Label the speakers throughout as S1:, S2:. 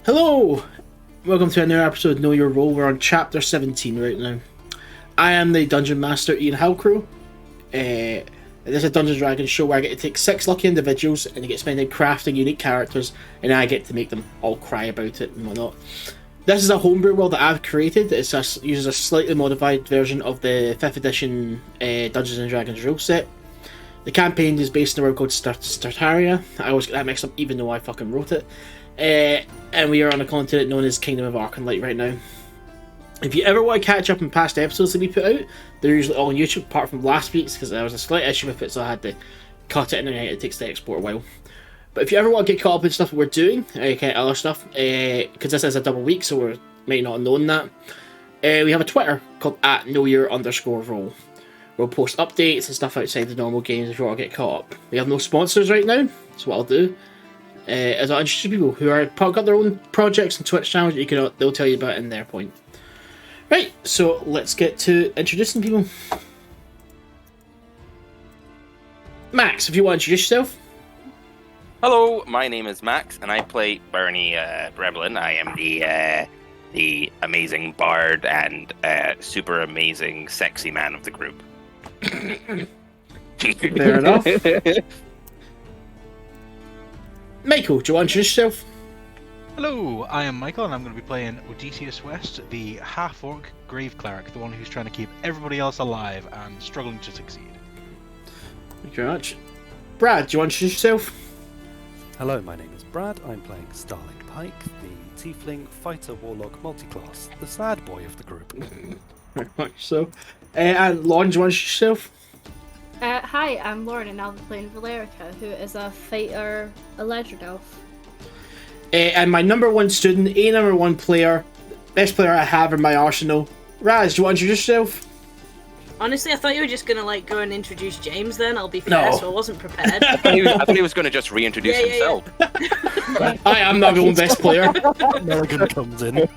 S1: Hello! Welcome to another episode of Know Your Role. We're on chapter 17 right now. I am the Dungeon Master, Eoin Halcrow. This is a Dungeons & Dragons show where I get to take 6 lucky individuals and they get spent in crafting unique characters, and I get to make them all cry about it and whatnot. This is a homebrew world that I've created. It uses a slightly modified version of the 5th edition Dungeons & Dragons rule set. The campaign is based in a world called Startaria. I always get that mixed up even though I fucking wrote it. And we are on a continent known as Kingdom of Arcanlight right now. If you ever want to catch up on past episodes that we put out, they're usually all on YouTube, apart from last week's, because there was a slight issue with it, so I had to cut it in and out. It takes the export a while. But if you ever want to get caught up in stuff that we're doing, other stuff, because this is a double week, so we might not have known that, we have a Twitter called @KnowYour_Role. We'll post updates and stuff outside the normal games if you want to get caught up. We have no sponsors right now, so what I'll do is I'll introduce people who are got their own projects and Twitch channels that they'll tell you about in their point. Right, so let's get to introducing people. Max, if you want to introduce yourself.
S2: Hello, my name is Max, and I play Burnie Bremlin. I am the amazing bard and super amazing sexy man of the group.
S1: Fair enough. Michael, do you want to introduce yourself?
S3: Hello, I am Michael, and I'm going to be playing Odeysus West, the half-orc grave cleric, the one who's trying to keep everybody else alive and struggling to succeed.
S1: Thank you very much. Brad, do you want to introduce yourself?
S4: Hello, my name is Brad. I'm playing Starling Pike, the tiefling fighter warlock multiclass, the sad boy of the group.
S1: Very much so. And Lauren, do you want to introduce yourself?
S5: Hi, I'm Lauren, and I'll be playing Valericia, who is a fighter, a legend elf.
S1: And my number one student, number one player, best player I have in my arsenal, Raz, do you want to introduce yourself?
S6: Honestly, I thought you were just going to go and introduce James then, I'll be fair, so I wasn't prepared.
S2: I thought he was going to just reintroduce himself.
S1: I am my own best player.
S4: Mulligan comes in.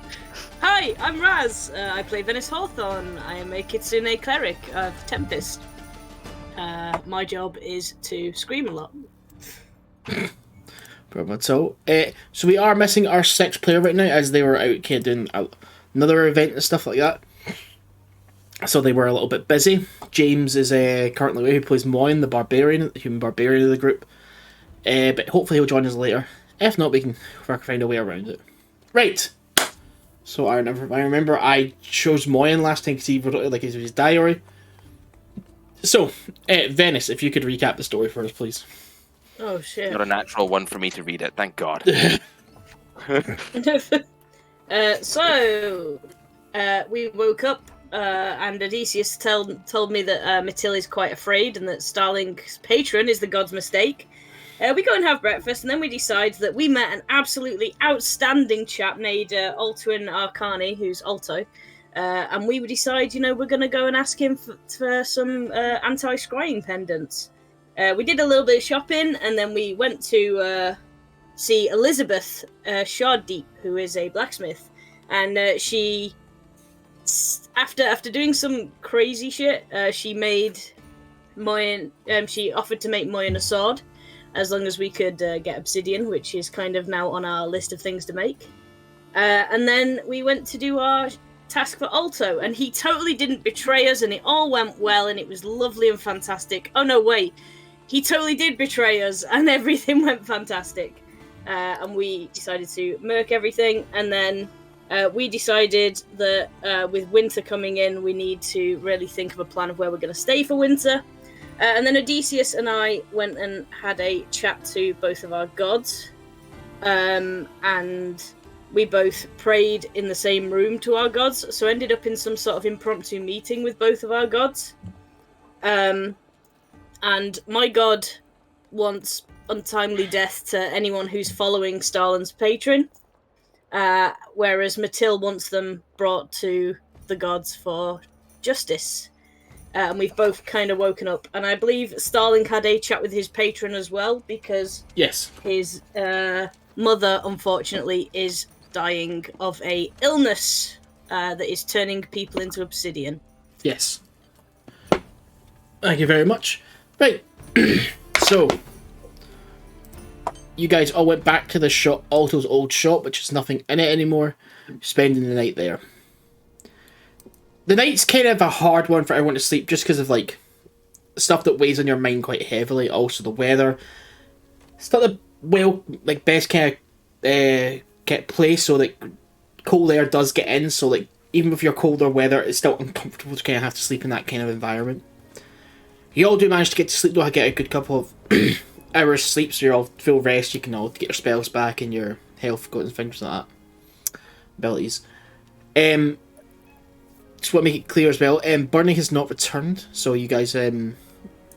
S6: Hi, I'm Raz. I play Venis Hawthorne. I am a Kitsune cleric of Tempest. My job is to scream a lot.
S1: So we are missing our 6th player right now, as they were out doing another event and stuff like that. So they were a little bit busy. James is currently away. He plays Moryn, the barbarian, the human barbarian of the group. But hopefully he'll join us later. If not, we can find a way around it. Right. So I remember I chose Moryn last time because he wrote it like it was his diary. So, Venis, if you could recap the story for us, please.
S6: Oh, shit.
S2: Not a natural one for me to read it, thank God.
S6: We woke up, and Odeysus told me that Matil is quite afraid and that Starling's patron is the god's mistake. We go and have breakfast, and then we decide that we met an absolutely outstanding chap named Altuin Arcani, who's Alto. And we decide, we're going to go and ask him for some anti-scrying pendants. We did a little bit of shopping, and then we went to see Elizabeth Sharddeep, who is a blacksmith. And she, after doing some crazy shit, she made Moryn. She offered to make Moryn a sword, as long as we could get obsidian, which is kind of now on our list of things to make. And then we went to do our task for Alto, and he totally didn't betray us, and it all went well, and it was lovely and fantastic. Oh no, wait. He totally did betray us, and everything went fantastic. And we decided to murk everything, and then we decided that with winter coming in, we need to really think of a plan of where we're going to stay for winter. And then Odeysus and I went and had a chat to both of our gods, and we both prayed in the same room to our gods, so ended up in some sort of impromptu meeting with both of our gods. And my god wants untimely death to anyone who's following Starling's patron, whereas Matil wants them brought to the gods for justice. And we've both kind of woken up, and I believe Starling had a chat with his patron as well, because
S1: yes,
S6: his mother, unfortunately, is dying of a illness that is turning people into obsidian.
S1: Yes. Thank you very much. Right. So, you guys all went back to the shop, Alto's old shop, which is nothing in it anymore, spending the night there. The night's kind of a hard one for everyone to sleep, just because of, like, stuff that weighs on your mind quite heavily. Also, the weather. It's not the, well, like, best kind of get place, so, like, cold air does get in, so, like, even if you're colder weather, it's still uncomfortable to kind of have to sleep in that kind of environment. You all do manage to get to sleep, though. I get a good couple of hours sleep, so you're all full rest. You can all get your spells back and your health and things like that. Abilities. Just want to make it clear as well, Burnie has not returned, so you guys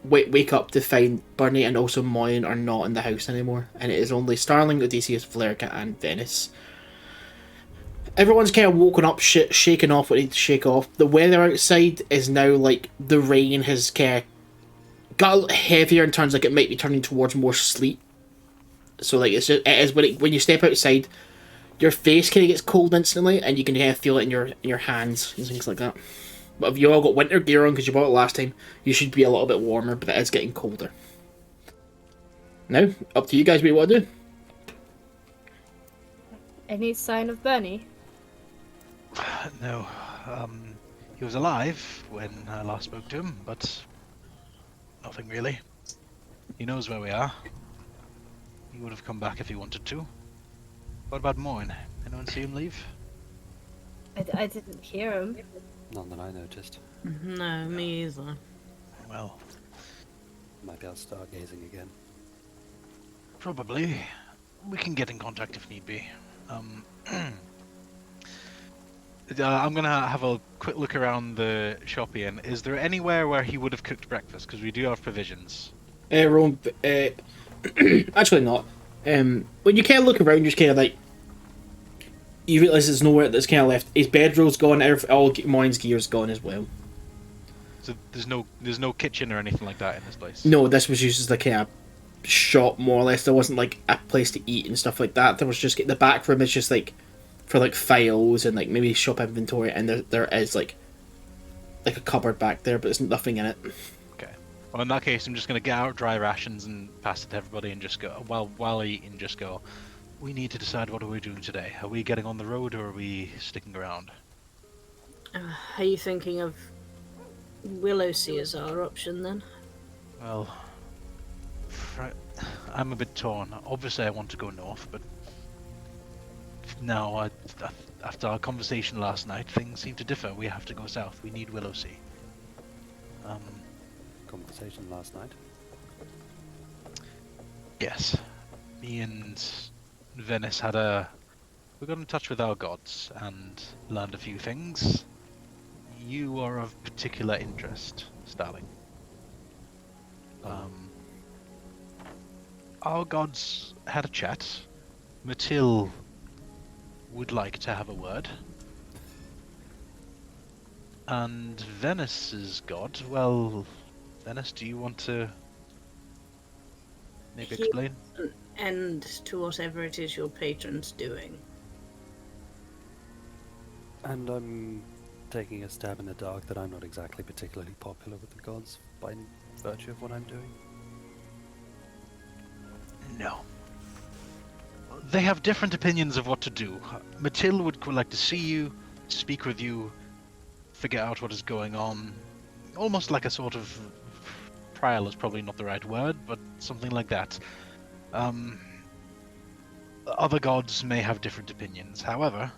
S1: wake up to find Burnie and also Moryn are not in the house anymore, and it is only Starling, Odeysus, Valericia, and Venis. Everyone's kind of woken up, shaken off what they need to shake off. The weather outside is now like the rain has kind of got a little heavier and turns like it might be turning towards more sleet. So like it is when you step outside, your face kind of gets cold instantly, and you can kind of feel it in your hands and things like that. But if you all got winter gear on because you bought it last time, you should be a little bit warmer, but it is getting colder. Now, up to you guys what you want to do.
S5: Any sign of Burnie?
S3: No. He was alive when I last spoke to him, but nothing really. He knows where we are. He would have come back if he wanted to. What about Moryn? Anyone see him leave?
S5: I didn't hear him.
S4: None that I noticed.
S6: No, me either.
S3: Well,
S4: Might be out stargazing again.
S3: probably. We can get in contact if need be. I'm gonna have a quick look around the shop, Ian. Is there anywhere where he would have cooked breakfast? Because we do have provisions.
S1: Actually not. When you kind of look around, you're kind of like, you realise there's nowhere that's kind of left. His bedroll's gone. All Moryn's gear's gone as well.
S3: So there's no kitchen or anything like that in this place.
S1: No, this was used as the kind of shop, more or less. There wasn't like a place to eat and stuff like that. There was just the back room is just like for like files and like maybe shop inventory, and there is like a cupboard back there, but there's nothing in it.
S3: Okay. Well, in that case, I'm just gonna get out dry rations and pass it to everybody, and just go while eating. Just go. We need to decide what are we doing today. Are we getting on the road or are we sticking around?
S6: Are you thinking of Willowsea as our option then?
S3: Well, I'm a bit torn. Obviously, I want to go north, but now, after our conversation last night, things seem to differ. We have to go south. We need Willowsea.
S4: Conversation last night.
S3: Yes. Me and Venis we got in touch with our gods and learned a few things. You are of particular interest, Starling. Our gods had a chat. Matil would like to have a word. And Venis's god, well, Venis, do you want to maybe explain?
S6: End to whatever it is your patron's doing.
S4: And I'm taking a stab in the dark that I'm not exactly particularly popular with the gods by virtue of what I'm doing.
S3: No. They have different opinions of what to do. Matil would like to see you, speak with you, figure out what is going on. Almost like a sort of trial is probably not the right word, but something like that. Other gods may have different opinions. However,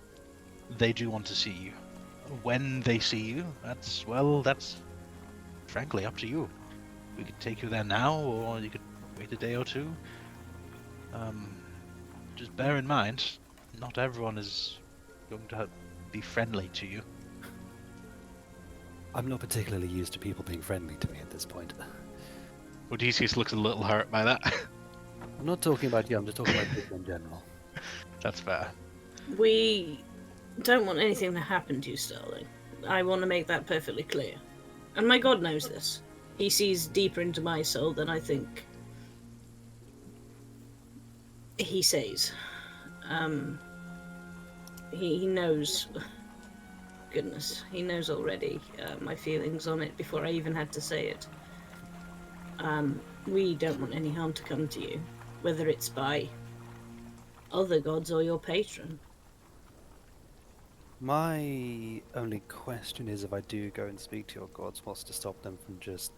S3: they do want to see you. When they see you, that's frankly up to you. We could take you there now, or you could wait a day or two. Just bear in mind, not everyone is going to be friendly to you.
S4: I'm not particularly used to people being friendly to me at this point.
S3: Odeysus looks a little hurt by that.
S4: I'm not talking about you, I'm just talking about people in general.
S3: That's fair.
S6: We don't want anything to happen to you, Starling. I want to make that perfectly clear. And my god knows this. He sees deeper into my soul than I think he says. He knows. Goodness, he knows already my feelings on it before I even had to say it. We don't want any harm to come to you. whether it's by other gods or your patron.
S4: My only question is, if I do go and speak to your gods, what's to stop them from just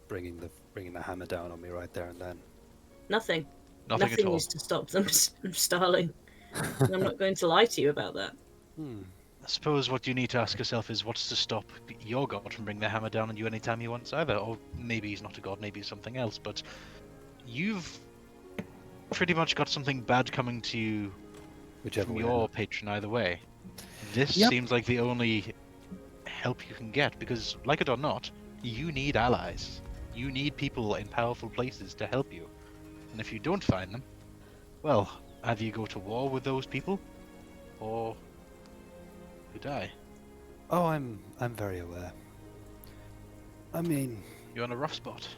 S4: bringing the hammer down on me right there and then?
S6: Nothing.
S3: Nothing at all.
S6: is to stop them, Starling. And I'm not going to lie to you about that.
S3: I suppose what you need to ask yourself is what's to stop your god from bringing the hammer down on you anytime he wants either. Or maybe he's not a god, maybe he's something else, but you've pretty much got something bad coming to you
S4: Whichever
S3: from
S4: way.
S3: your patron either way. This
S4: Yep.
S3: seems like the only help you can get, because, like it or not, you need allies. You need people in powerful places to help you. And if you don't find them, well, either you go to war with those people, or you die.
S4: Oh, I'm very aware. I mean,
S3: You're in a rough spot.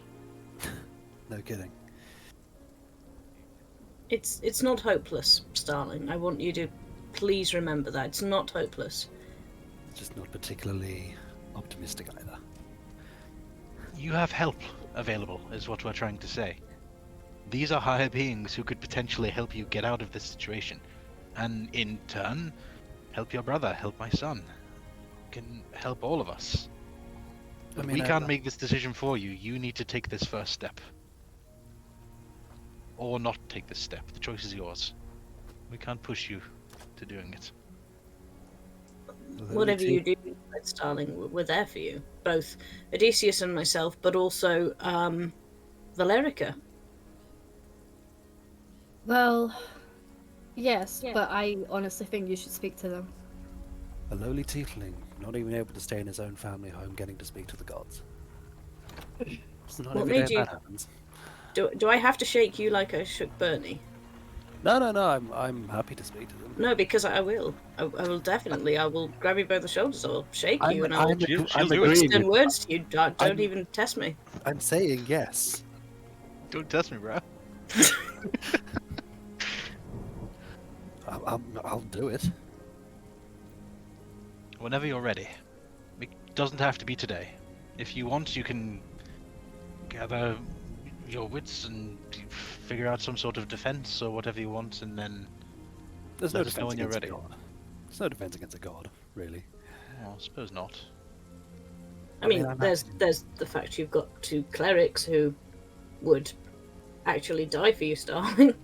S4: no kidding.
S6: It's not hopeless, Starling. I want you to please remember that. It's not hopeless.
S4: Just not particularly optimistic either.
S3: You have help available, is what we're trying to say. These are higher beings who could potentially help you get out of this situation. And in turn, help your brother, help my son. Can help all of us. But we can't make this decision for you. You need to take this first step. Or not take this step. The choice is yours. We can't push you to doing it.
S6: Whatever you do, Starling, we're there for you. Both Odeysus and myself, but also Valericia.
S5: Well, yes, but I honestly think you should speak to them.
S4: A lowly tiefling, not even able to stay in his own family home, getting to speak to the gods. It's not
S6: What
S4: every day
S6: made you-
S4: that happens.
S6: Do I have to shake you like I shook Burnie?
S4: No, I'm happy to speak to them.
S6: No, because I will. I will definitely. I will grab you by the shoulders. I'll shake you, and I'll
S4: I'm
S3: She'll do it.
S4: agreeing
S6: extend
S4: with-
S6: words to you. Don't
S4: I'm-
S6: even test me.
S4: I'm saying yes.
S3: Don't test me, bro.
S4: I'll do it.
S3: Whenever you're ready. It doesn't have to be today. If you want, you can gather your wits and figure out some sort of defense or whatever you want, and then
S4: There's no
S3: let us know
S4: defense
S3: when you're
S4: against
S3: ready.
S4: a god. There's no defense against a god, really.
S3: Well, I suppose not.
S6: I mean,
S4: I'm
S6: there's the fact you've got two clerics who would actually die for you, Starling.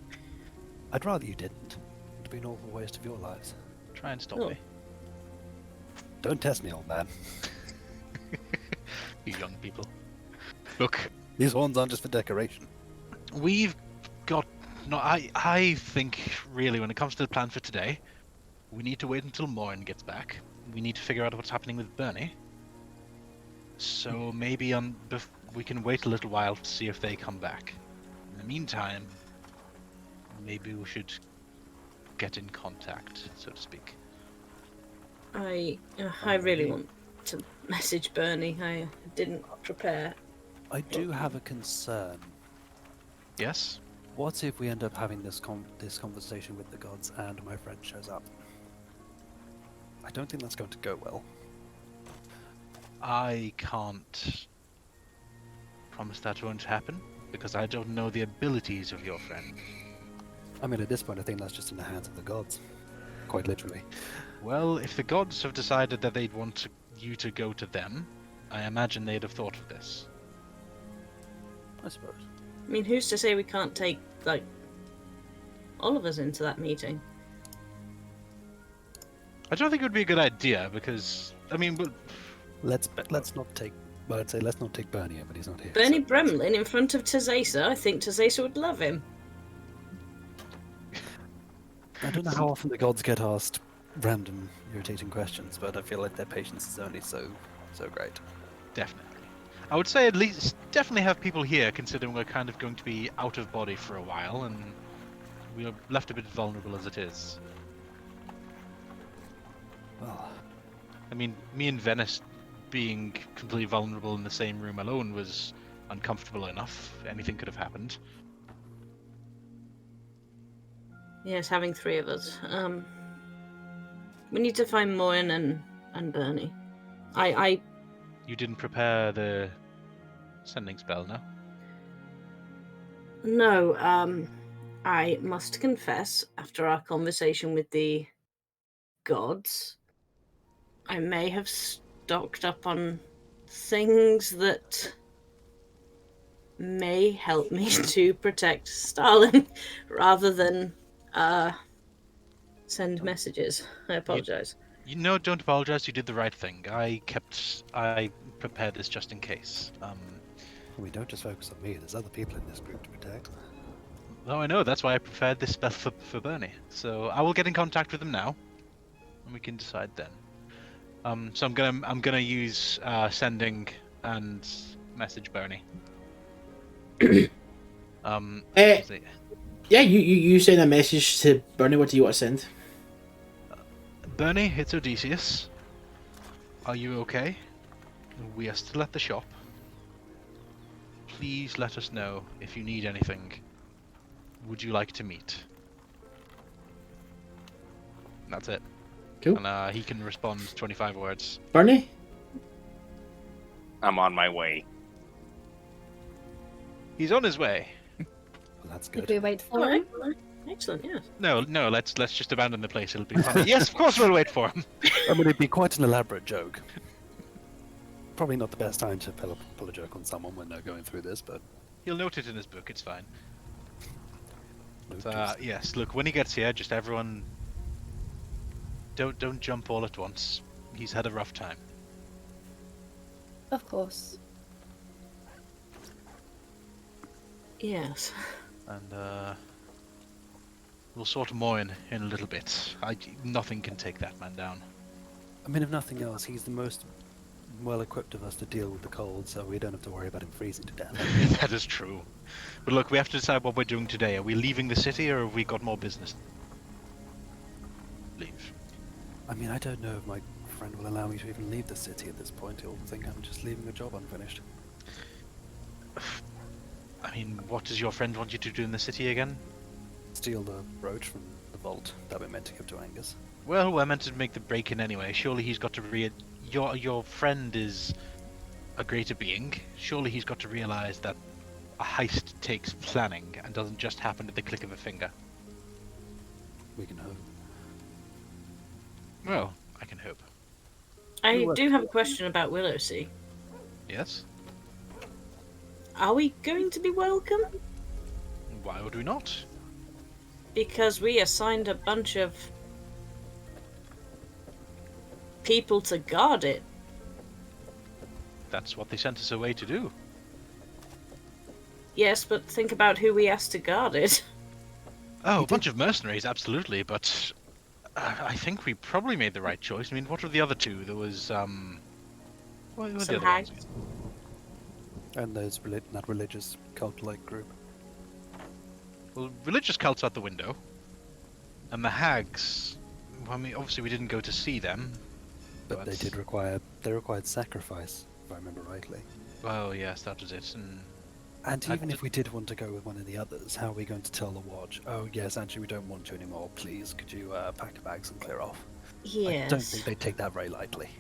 S4: I'd rather you didn't. It'd be an awful waste of your lives.
S3: Try and stop
S6: Oh.
S3: me.
S4: Don't test me, old man.
S3: You young people. Look,
S4: These horns aren't just for decoration.
S3: we've got... No, I think, really, when it comes to the plan for today, we need to wait until Moryn gets back. We need to figure out what's happening with Burnie. So maybe we can wait a little while to see if they come back. In the meantime, maybe we should get in contact, so to speak.
S6: I really want to message Burnie. I didn't prepare.
S4: I do have a concern.
S3: Yes?
S4: What if we end up having this conversation with the gods and my friend shows up? I don't think that's going to go well.
S3: I can't promise that won't happen, because I don't know the abilities of your friend.
S4: I mean, at this point, I think that's just in the hands of the gods. Quite literally.
S3: Well, if the gods have decided that they'd want you to go to them, I imagine they'd have thought of this.
S4: I suppose.
S6: I mean, who's to say we can't take, like, all of us into that meeting?
S3: I don't think it would be a good idea, because, I mean,
S4: Let's not take. Well, I'd say let's not take Burnie in, but he's not here.
S6: Burnie
S4: so-
S6: Bremlin in front of Tazesa. I think Tazesa would love him.
S4: I don't know how often the gods get asked random, irritating questions, but I feel like their patience is only so great.
S3: definitely. I would say at least definitely have people here, considering we're kind of going to be out of body for a while, and we are left a bit vulnerable as it is.
S4: Well,
S3: I mean, me and Venis being completely vulnerable in the same room alone was uncomfortable enough. Anything could have happened.
S6: Yes, having three of us. We need to find Moryn and Burnie. I
S3: You didn't prepare the sending spell, no?
S6: No, I must confess, after our conversation with the gods, I may have stocked up on things that may help me to protect Starling rather than send messages. I apologize.
S3: Don't apologize. You did the right thing. I prepared this just in case.
S4: We don't just focus on me. There's other people in this group to protect.
S3: Oh, I know. That's why I prepared this spell for Burnie. So I will get in contact with them now, and we can decide then. So I'm gonna use sending and message Burnie.
S1: Yeah, you send a message to Burnie. What do you want to send?
S3: Burnie, it's Odeysus. Are you okay? We are still at the shop. Please let us know if you need anything. Would you like to meet? That's it.
S1: Cool.
S3: And he can respond 25 words.
S1: Burnie?
S2: I'm on my way.
S3: He's on his way.
S4: Well, that's
S5: Did
S4: good.
S5: we wait for
S6: All
S5: him?
S6: right. Excellent, yes.
S3: No, let's just abandon the place. It'll be fun. Yes, of course we'll wait for him.
S4: I mean, it'd be quite an elaborate joke. Probably not the best time to pull a joke on someone when they're going through this, but...
S3: He'll note it in his book. It's fine.
S4: Lucas.
S3: But, yes, look, when he gets here, just everyone... Don't jump all at once. He's had a rough time.
S5: Of course.
S6: Yes.
S3: And, we'll sort Moryn in a little bit. Nothing can take that man down.
S4: I mean, if nothing else, he's the most well-equipped of us to deal with the cold, so we don't have to worry about him freezing to death.
S3: That is true. But look, we have to decide what we're doing today. Are we leaving the city, or have we got more business? Leave.
S4: I mean, I don't know if my friend will allow me to even leave the city at this point. He'll think I'm just leaving a job unfinished.
S3: I mean, what does your friend want you to do in the city again?
S4: Steal the brooch from the vault that we meant to give to Angus.
S3: Well, we're meant to make the break-in anyway. Surely he's got to Your friend is a greater being. Surely he's got to realize that a heist takes planning and doesn't just happen at the click of a finger.
S4: We can hope.
S3: Well, I can hope.
S6: I do have a question about Willowsea.
S3: Yes?
S6: Are we going to be welcome?
S3: Why would we not?
S6: Because we assigned a bunch of people to guard it.
S3: That's what they sent us away to do.
S6: Yes, but think about who we asked to guard it.
S3: Oh, a bunch of mercenaries, absolutely, but I think we probably made the right choice. I mean, what were the other two? There was, what were the
S6: Some
S3: other ones?
S6: hags.
S4: And there's that religious cult-like group.
S3: Well, religious cults out the window. And the hags, well, I mean, obviously we didn't go to see them.
S4: But they required sacrifice, if I remember rightly.
S3: Well, yes, that was it.
S4: And even if we did want to go with one of the others, how are we going to tell the watch, oh yes, actually we don't want you anymore, please, could you pack your bags and clear off?
S6: Yes.
S4: I don't think they'd take that very lightly.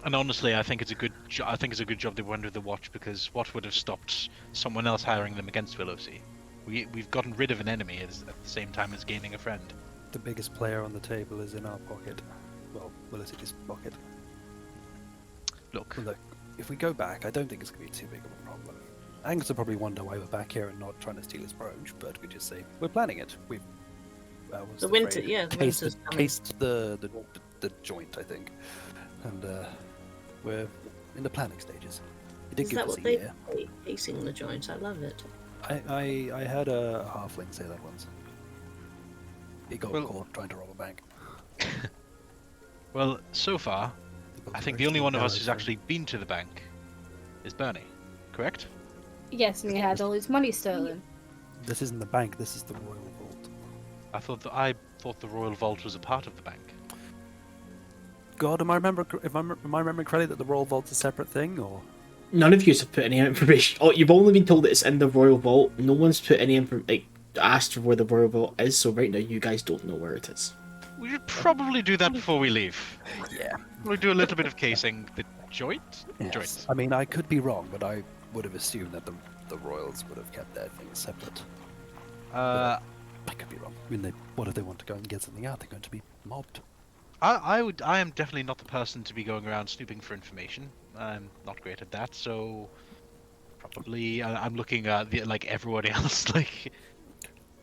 S3: And honestly, I think it's a good job they went with the watch, because what would have stopped someone else hiring them against Willowsea? We've gotten rid of an enemy at the same time as gaining a friend.
S4: The biggest player on the table is in our pocket. Well, Velocity's pocket.
S3: Look,
S4: If we go back, I don't think it's going to be too big of a problem. Angus will probably wonder why we're back here and not trying to steal his brooch, but we just say, we're planning it. We've...
S6: The winter, yeah, the winter's coming.
S4: Cased the joint, I think. And we're in the planning stages. It did
S6: Is
S4: give
S6: that
S4: us
S6: what
S4: a
S6: they
S4: year.
S6: say? Casing the joints, I love it.
S4: I heard a halfling say that once. He got
S3: Well-
S4: caught trying to rob a bank.
S3: well, so far, I think the only one of us who's actually been to the bank is Burnie, correct?
S5: Yes, and you had all his money stolen.
S4: This isn't the bank, this is the royal vault.
S3: I thought the royal vault was a part of the bank.
S4: God, am I remembering correctly that the royal vault's a separate thing, or?
S1: None of you have put any information. Oh, you've only been told it's in the royal vault. No one's put any asked for where the royal vault is. So right now, you guys don't know where it is.
S3: We should probably do that before we leave.
S4: Yeah.
S3: We'll do a little bit of casing. The joint?
S4: Yes.
S3: Joint.
S4: I mean, I could be wrong, but I would have assumed that the royals would have kept their things separate.
S3: Uh,
S4: I could be wrong. I mean, what if they want to go and get something out? They're going to be mobbed.
S3: I am definitely not the person to be going around snooping for information. I'm not great at that, so probably I'm looking at like everybody else. Like,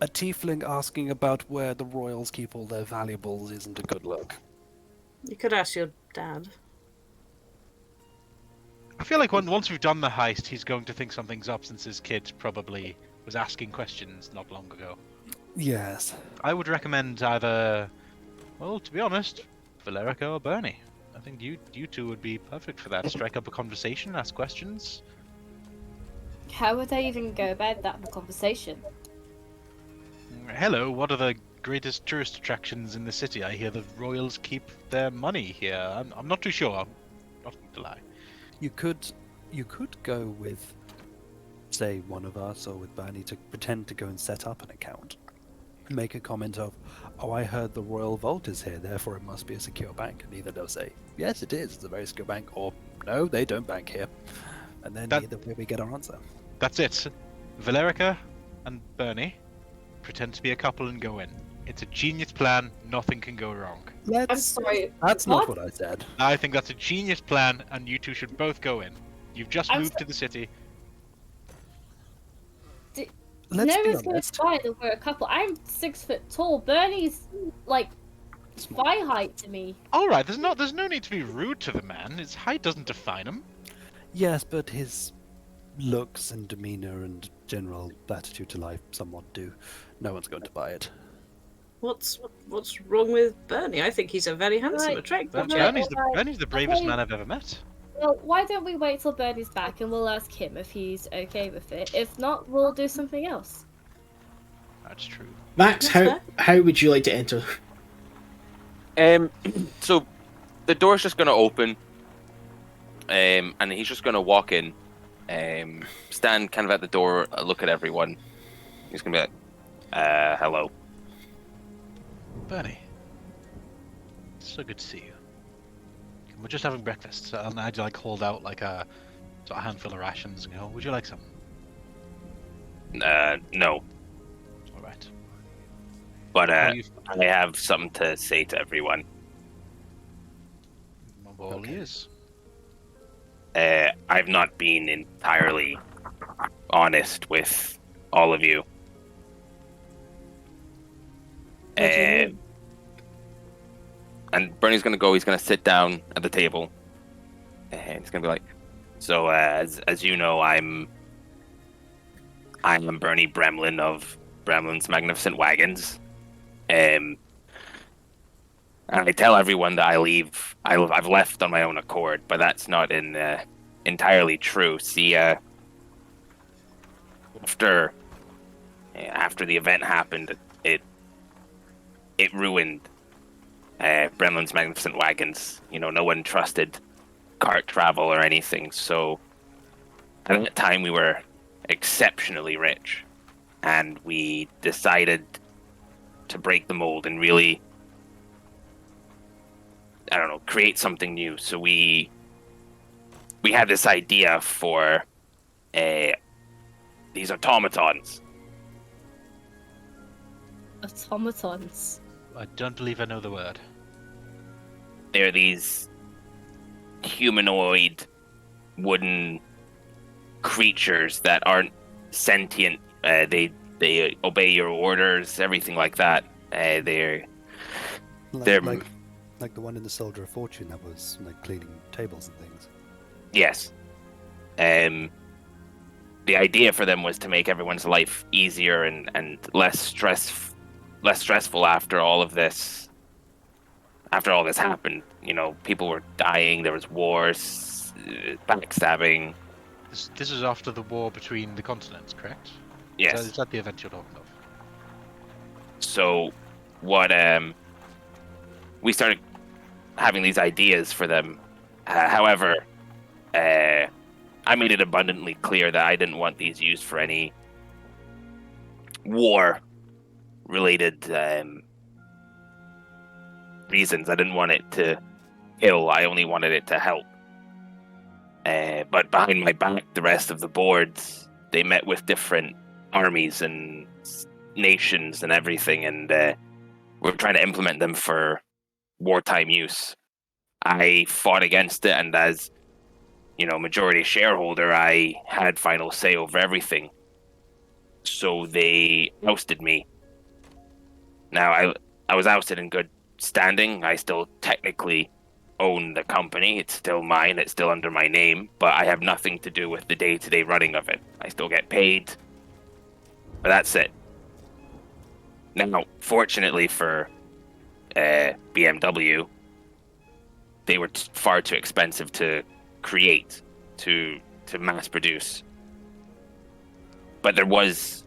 S4: A tiefling asking about where the royals keep all their valuables isn't a good look.
S6: You could ask your dad.
S3: I feel like once we've done the heist, he's going to think something's up since his kid probably was asking questions not long ago.
S4: Yes.
S3: I would recommend either, well, to be honest, Valerica or Burnie. I think you two would be perfect for that. Strike up a conversation, ask questions.
S5: How would I even go about that in a conversation?
S3: Hello, what are the greatest tourist attractions in the city? I hear the royals keep their money here. I'm not too sure. I'm not going to lie.
S4: You could go with, say, one of us or with Burnie to pretend to go and set up an account. Make a comment of, oh, I heard the Royal Vault is here, therefore it must be a secure bank. And either they'll say, yes, it is, it's a very secure bank, or no, they don't bank here. And then either way we get our answer.
S3: That's it. Valerica and Burnie pretend to be a couple and go in. It's a genius plan, nothing can go wrong.
S5: I'm sorry.
S4: That's not what I said.
S3: I think that's a genius plan, and you two should both go in. You've just moved to the city.
S4: Let's
S5: no
S4: be
S5: one's going to
S4: honest.
S5: spy that we're a couple. I'm 6 foot tall. Bernie's like thigh height to me.
S3: All right, there's no need to be rude to the man. His height doesn't define him.
S4: Yes, but his looks and demeanor and general attitude to life somewhat do. No one's going to buy it.
S6: What's wrong with Burnie? I think he's a very handsome,
S5: Right.
S6: attractive
S5: Okay.
S6: chap.
S3: Bernie's the bravest
S5: Okay.
S3: man I've ever met.
S5: Well, why don't we wait till Bernie's back and we'll ask him if he's okay with it. If not, we'll do something else.
S3: That's true.
S1: Max,
S6: That's
S1: how would you like to enter?
S2: So the door's just gonna open, and he's just gonna walk in, stand kind of at the door, look at everyone. He's gonna be like, "Hello."
S3: Burnie, so good to see you. We're just having breakfast, and I'd like hold out like a sort of handful of rations and go, "Would you like some?"
S2: No,
S3: All right.
S2: but
S3: How are you-
S2: I have something to say to everyone.
S3: I'm all ears.
S2: I've not been entirely honest with all of you.
S6: What do you mean?
S2: And Bernie's gonna go. He's gonna sit down at the table, and he's gonna be like, "So, as you know, I'm Bernie Bremlin of Bremlin's Magnificent Wagons. And I tell everyone that I've left on my own accord, but that's not entirely true. See, after the event happened, it ruined Bremlin's Magnificent Wagons. You know, no one trusted cart travel or anything. So at that time, we were exceptionally rich, and we decided to break the mold and really, I don't know, create something new. So we had this idea for these automatons.
S5: Automatons.
S3: I don't believe I know the word.
S2: They're these humanoid wooden creatures that aren't sentient. They obey your orders, everything like that. They're
S4: Like the one in the Soldier of Fortune that was like cleaning tables and things.
S2: yes. The idea for them was to make everyone's life easier and less stressful after all of this. After all this happened, you know, people were dying. There was wars, backstabbing.
S3: This is after the war between the continents, correct?
S2: Yes.
S3: Is that the event you're talking of?
S2: So, what we started having these ideas for them. However, I made it abundantly clear that I didn't want these used for any war-related reasons. I didn't want it to kill. I only wanted it to help. But behind my back, the rest of the boards, they met with different armies and nations and everything, and we're trying to implement them for wartime use. I fought against it, and as majority shareholder, I had final say over everything. So they ousted me. Now, I was ousted in good standing. I still technically own the company. It's still mine. It's still under my name, but I have nothing to do with the day-to-day running of it. I still get paid, but that's it. Now, fortunately for BMW, they were far too expensive to create, to mass produce. But there was,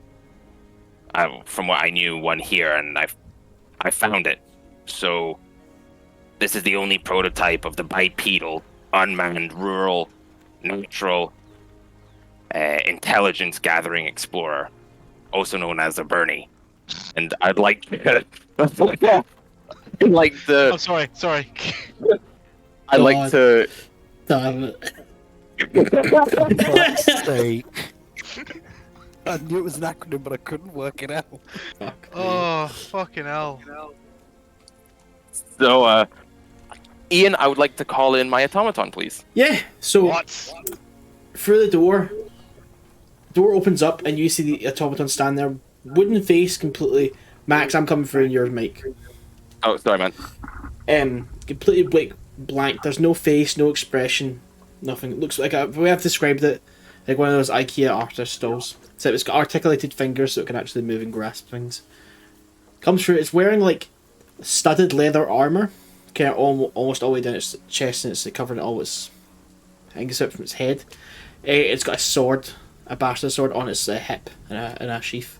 S2: from what I knew, one here, and I found it. So this is the only prototype of the bipedal, unmanned, rural, natural, intelligence-gathering explorer, also known as a Burnie. And I'd like to...
S3: Oh, sorry.
S2: I'd like to...
S1: Damn it.
S4: For fuck's sake. I knew it was an acronym, but I couldn't work it out.
S1: Fuck me.
S3: Oh, fucking hell.
S2: So, Ian, I would like to call in my automaton, please.
S1: Yeah, so
S3: What?
S1: through the door opens up and you see the automaton stand there, wooden face completely. Max, I'm coming through in your mic.
S2: Oh, sorry, man.
S1: Completely blank. There's no face, no expression, nothing. It looks like we have described it like one of those IKEA artist stalls. So it's got articulated fingers so it can actually move and grasp things. Comes through. It's wearing like studded leather armor, kind of almost all the way down its chest, and it's covering all its hangs out from its head. It's got a sword, a bastard sword, on its hip in a sheath,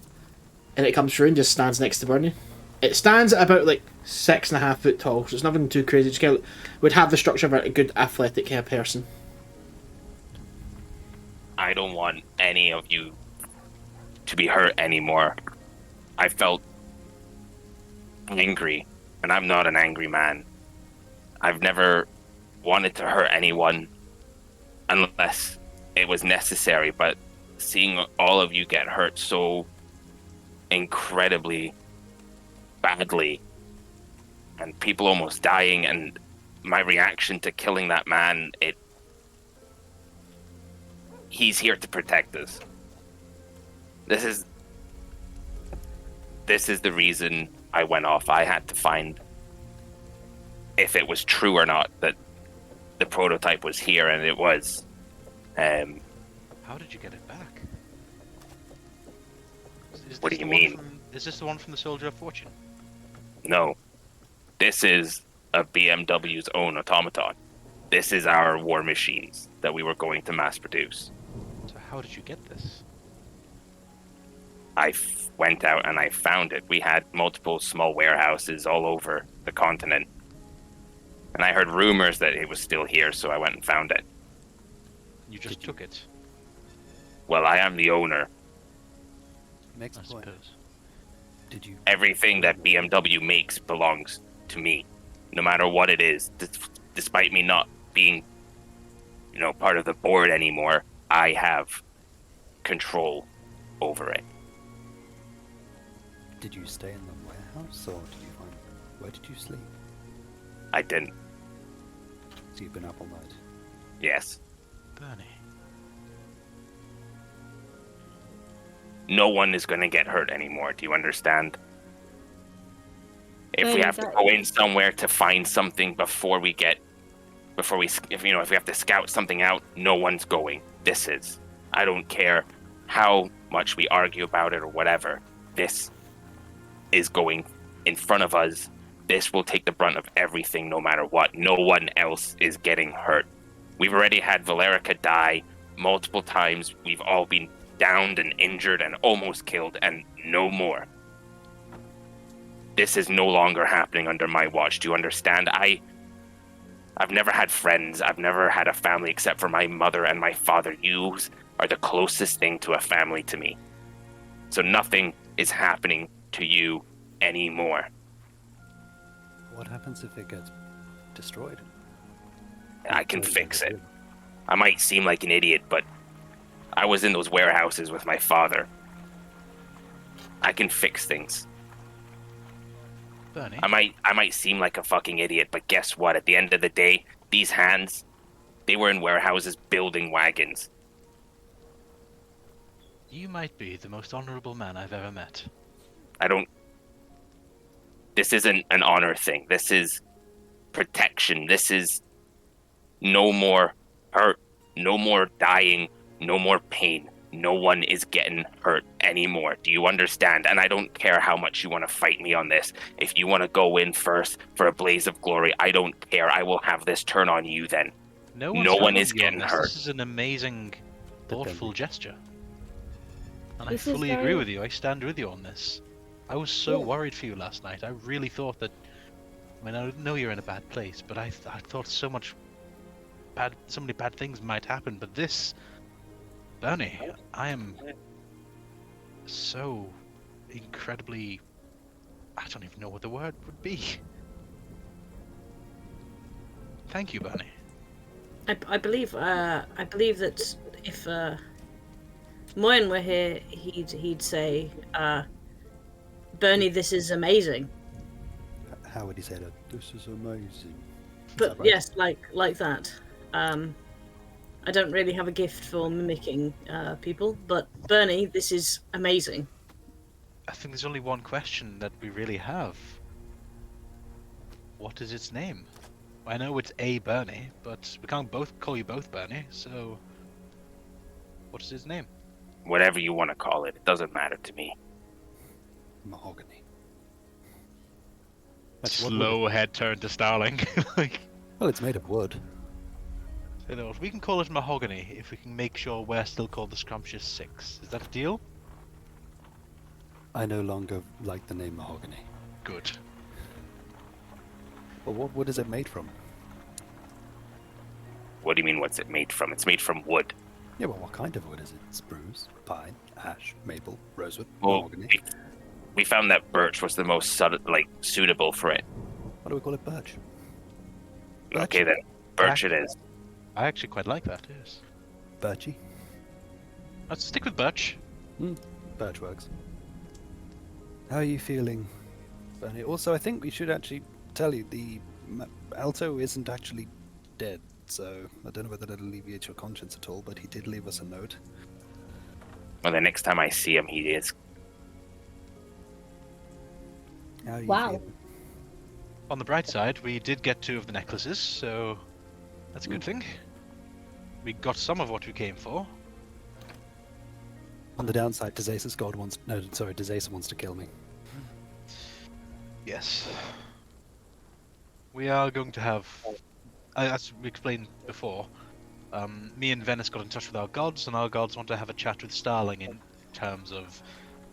S1: and it comes through and just stands next to Burnie. It stands at about like 6.5 foot tall, so it's nothing too crazy. Just kind of would have the structure of a good athletic kind of person.
S2: I don't want any of you to be hurt anymore. I felt angry, and I'm not an angry man. I've never wanted to hurt anyone unless it was necessary, but seeing all of you get hurt so incredibly badly and people almost dying, and my reaction to killing that man, he's here to protect us. This is the reason I went off. I had to find if it was true or not that the prototype was here, and it was.
S3: How did you get it back?
S2: What do you mean?
S3: Is this the one from the Soldier of Fortune?
S2: No. This is a BMW's own automaton. This is our war machines that we were going to mass produce.
S3: So how did you get this?
S2: I went out and I found it. We had multiple small warehouses all over the continent. And I heard rumors that it was still here, so I went and found it.
S3: You just took it,
S2: Well, I am the owner.
S4: Next
S3: I
S4: point.
S3: suppose.
S4: Did you?
S2: Everything that BMW makes belongs to me, no matter what it is. Despite me not being, part of the board anymore, I have control over it.
S4: Did you stay in the warehouse, or did you find? Where did you sleep?
S2: I didn't.
S4: So you've been up all night.
S2: Yes.
S3: Burnie.
S2: No one is going to get hurt anymore. Do you understand? If we
S5: Burnie,
S2: have to go in somewhere to find something if we have to scout something out, no one's going. I don't care how much we argue about it or whatever. This is going in front of us. This will take the brunt of everything no matter what. No one else is getting hurt. We've already had Valericia die multiple times. We've all been downed and injured and almost killed, and no more. This is no longer happening under my watch. Do you understand? I've never had friends. I've never had a family except for my mother and my father. You are the closest thing to a family to me. So nothing is happening to you anymore.
S4: What happens if it gets destroyed?
S2: I can fix it. I might seem like an idiot, but I was in those warehouses with my father. I can fix things.
S3: Burnie,
S2: I might seem like a fucking idiot, but guess what? At the end of the day, these hands, they were in warehouses building wagons.
S3: you might be the most honorable man I've ever met.
S2: This isn't an honor thing. This is protection. This is no more hurt, no more dying, no more pain. No one is getting hurt anymore. Do you understand? And I don't care how much you want to fight me on this. If you want to go in first for a blaze of glory, I don't care. I will have this turn on you then.
S3: No
S2: one is getting hurt.
S3: This is an amazing, thoughtful gesture. And
S5: This
S3: I
S5: is
S3: fully agree
S5: very-
S3: with you. I stand with you on this. I was so worried for you last night. I really thought that... I mean, I know you're in a bad place, but I thought so many bad things might happen. But this... Burnie, I am so incredibly... I don't even know what the word would be. Thank you, Burnie.
S6: I believe that if Moryn were here, he'd say, Burnie, this is amazing.
S4: How would he say that? This is amazing.
S6: But
S4: that right?
S6: yes, like that. I don't really have a gift for mimicking people, but Burnie, this is amazing.
S3: I think there's only one question that we really have. What is its name? I know it's a Burnie, but we can't both call you both Burnie, so... What is its name?
S2: Whatever you want to call it, it doesn't matter to me.
S4: Mahogany. That's what wood-
S3: Slow head turn to Starling. Like,
S4: Well, it's made of wood.
S3: you know, we can call it Mahogany if we can make sure we're still called the Scrumptious Six. Is that a deal?
S4: I no longer like the name Mahogany.
S3: Good.
S4: Well, what wood is it made from?
S2: What do you mean, what's it made from? It's made from wood.
S4: Yeah, well, what kind of wood is it? Spruce, pine, ash, maple, rosewood,
S2: Well,
S4: mahogany.
S2: we found that birch was the most suitable for it.
S4: What do we call it? Birch.
S2: Okay then, birch it is.
S3: I actually quite like that, yes.
S4: Birchy.
S3: Let's stick with Birch.
S4: Birch works. How are you feeling, Burnie? Also, I think we should actually tell you the Alto isn't actually dead, so I don't know whether that alleviates your conscience at all, but he did leave us a note.
S2: Well, the next time I see him, he is.
S4: How are you
S5: Wow.
S4: feeling?
S3: On the bright side, we did get 2 of the necklaces, so that's a good thing. We got some of what we came for.
S4: On the downside, Odeysus wants to kill me.
S3: Yes. We are going to have, as we explained before, me and Venis got in touch with our gods, and our gods want to have a chat with Starling in terms of,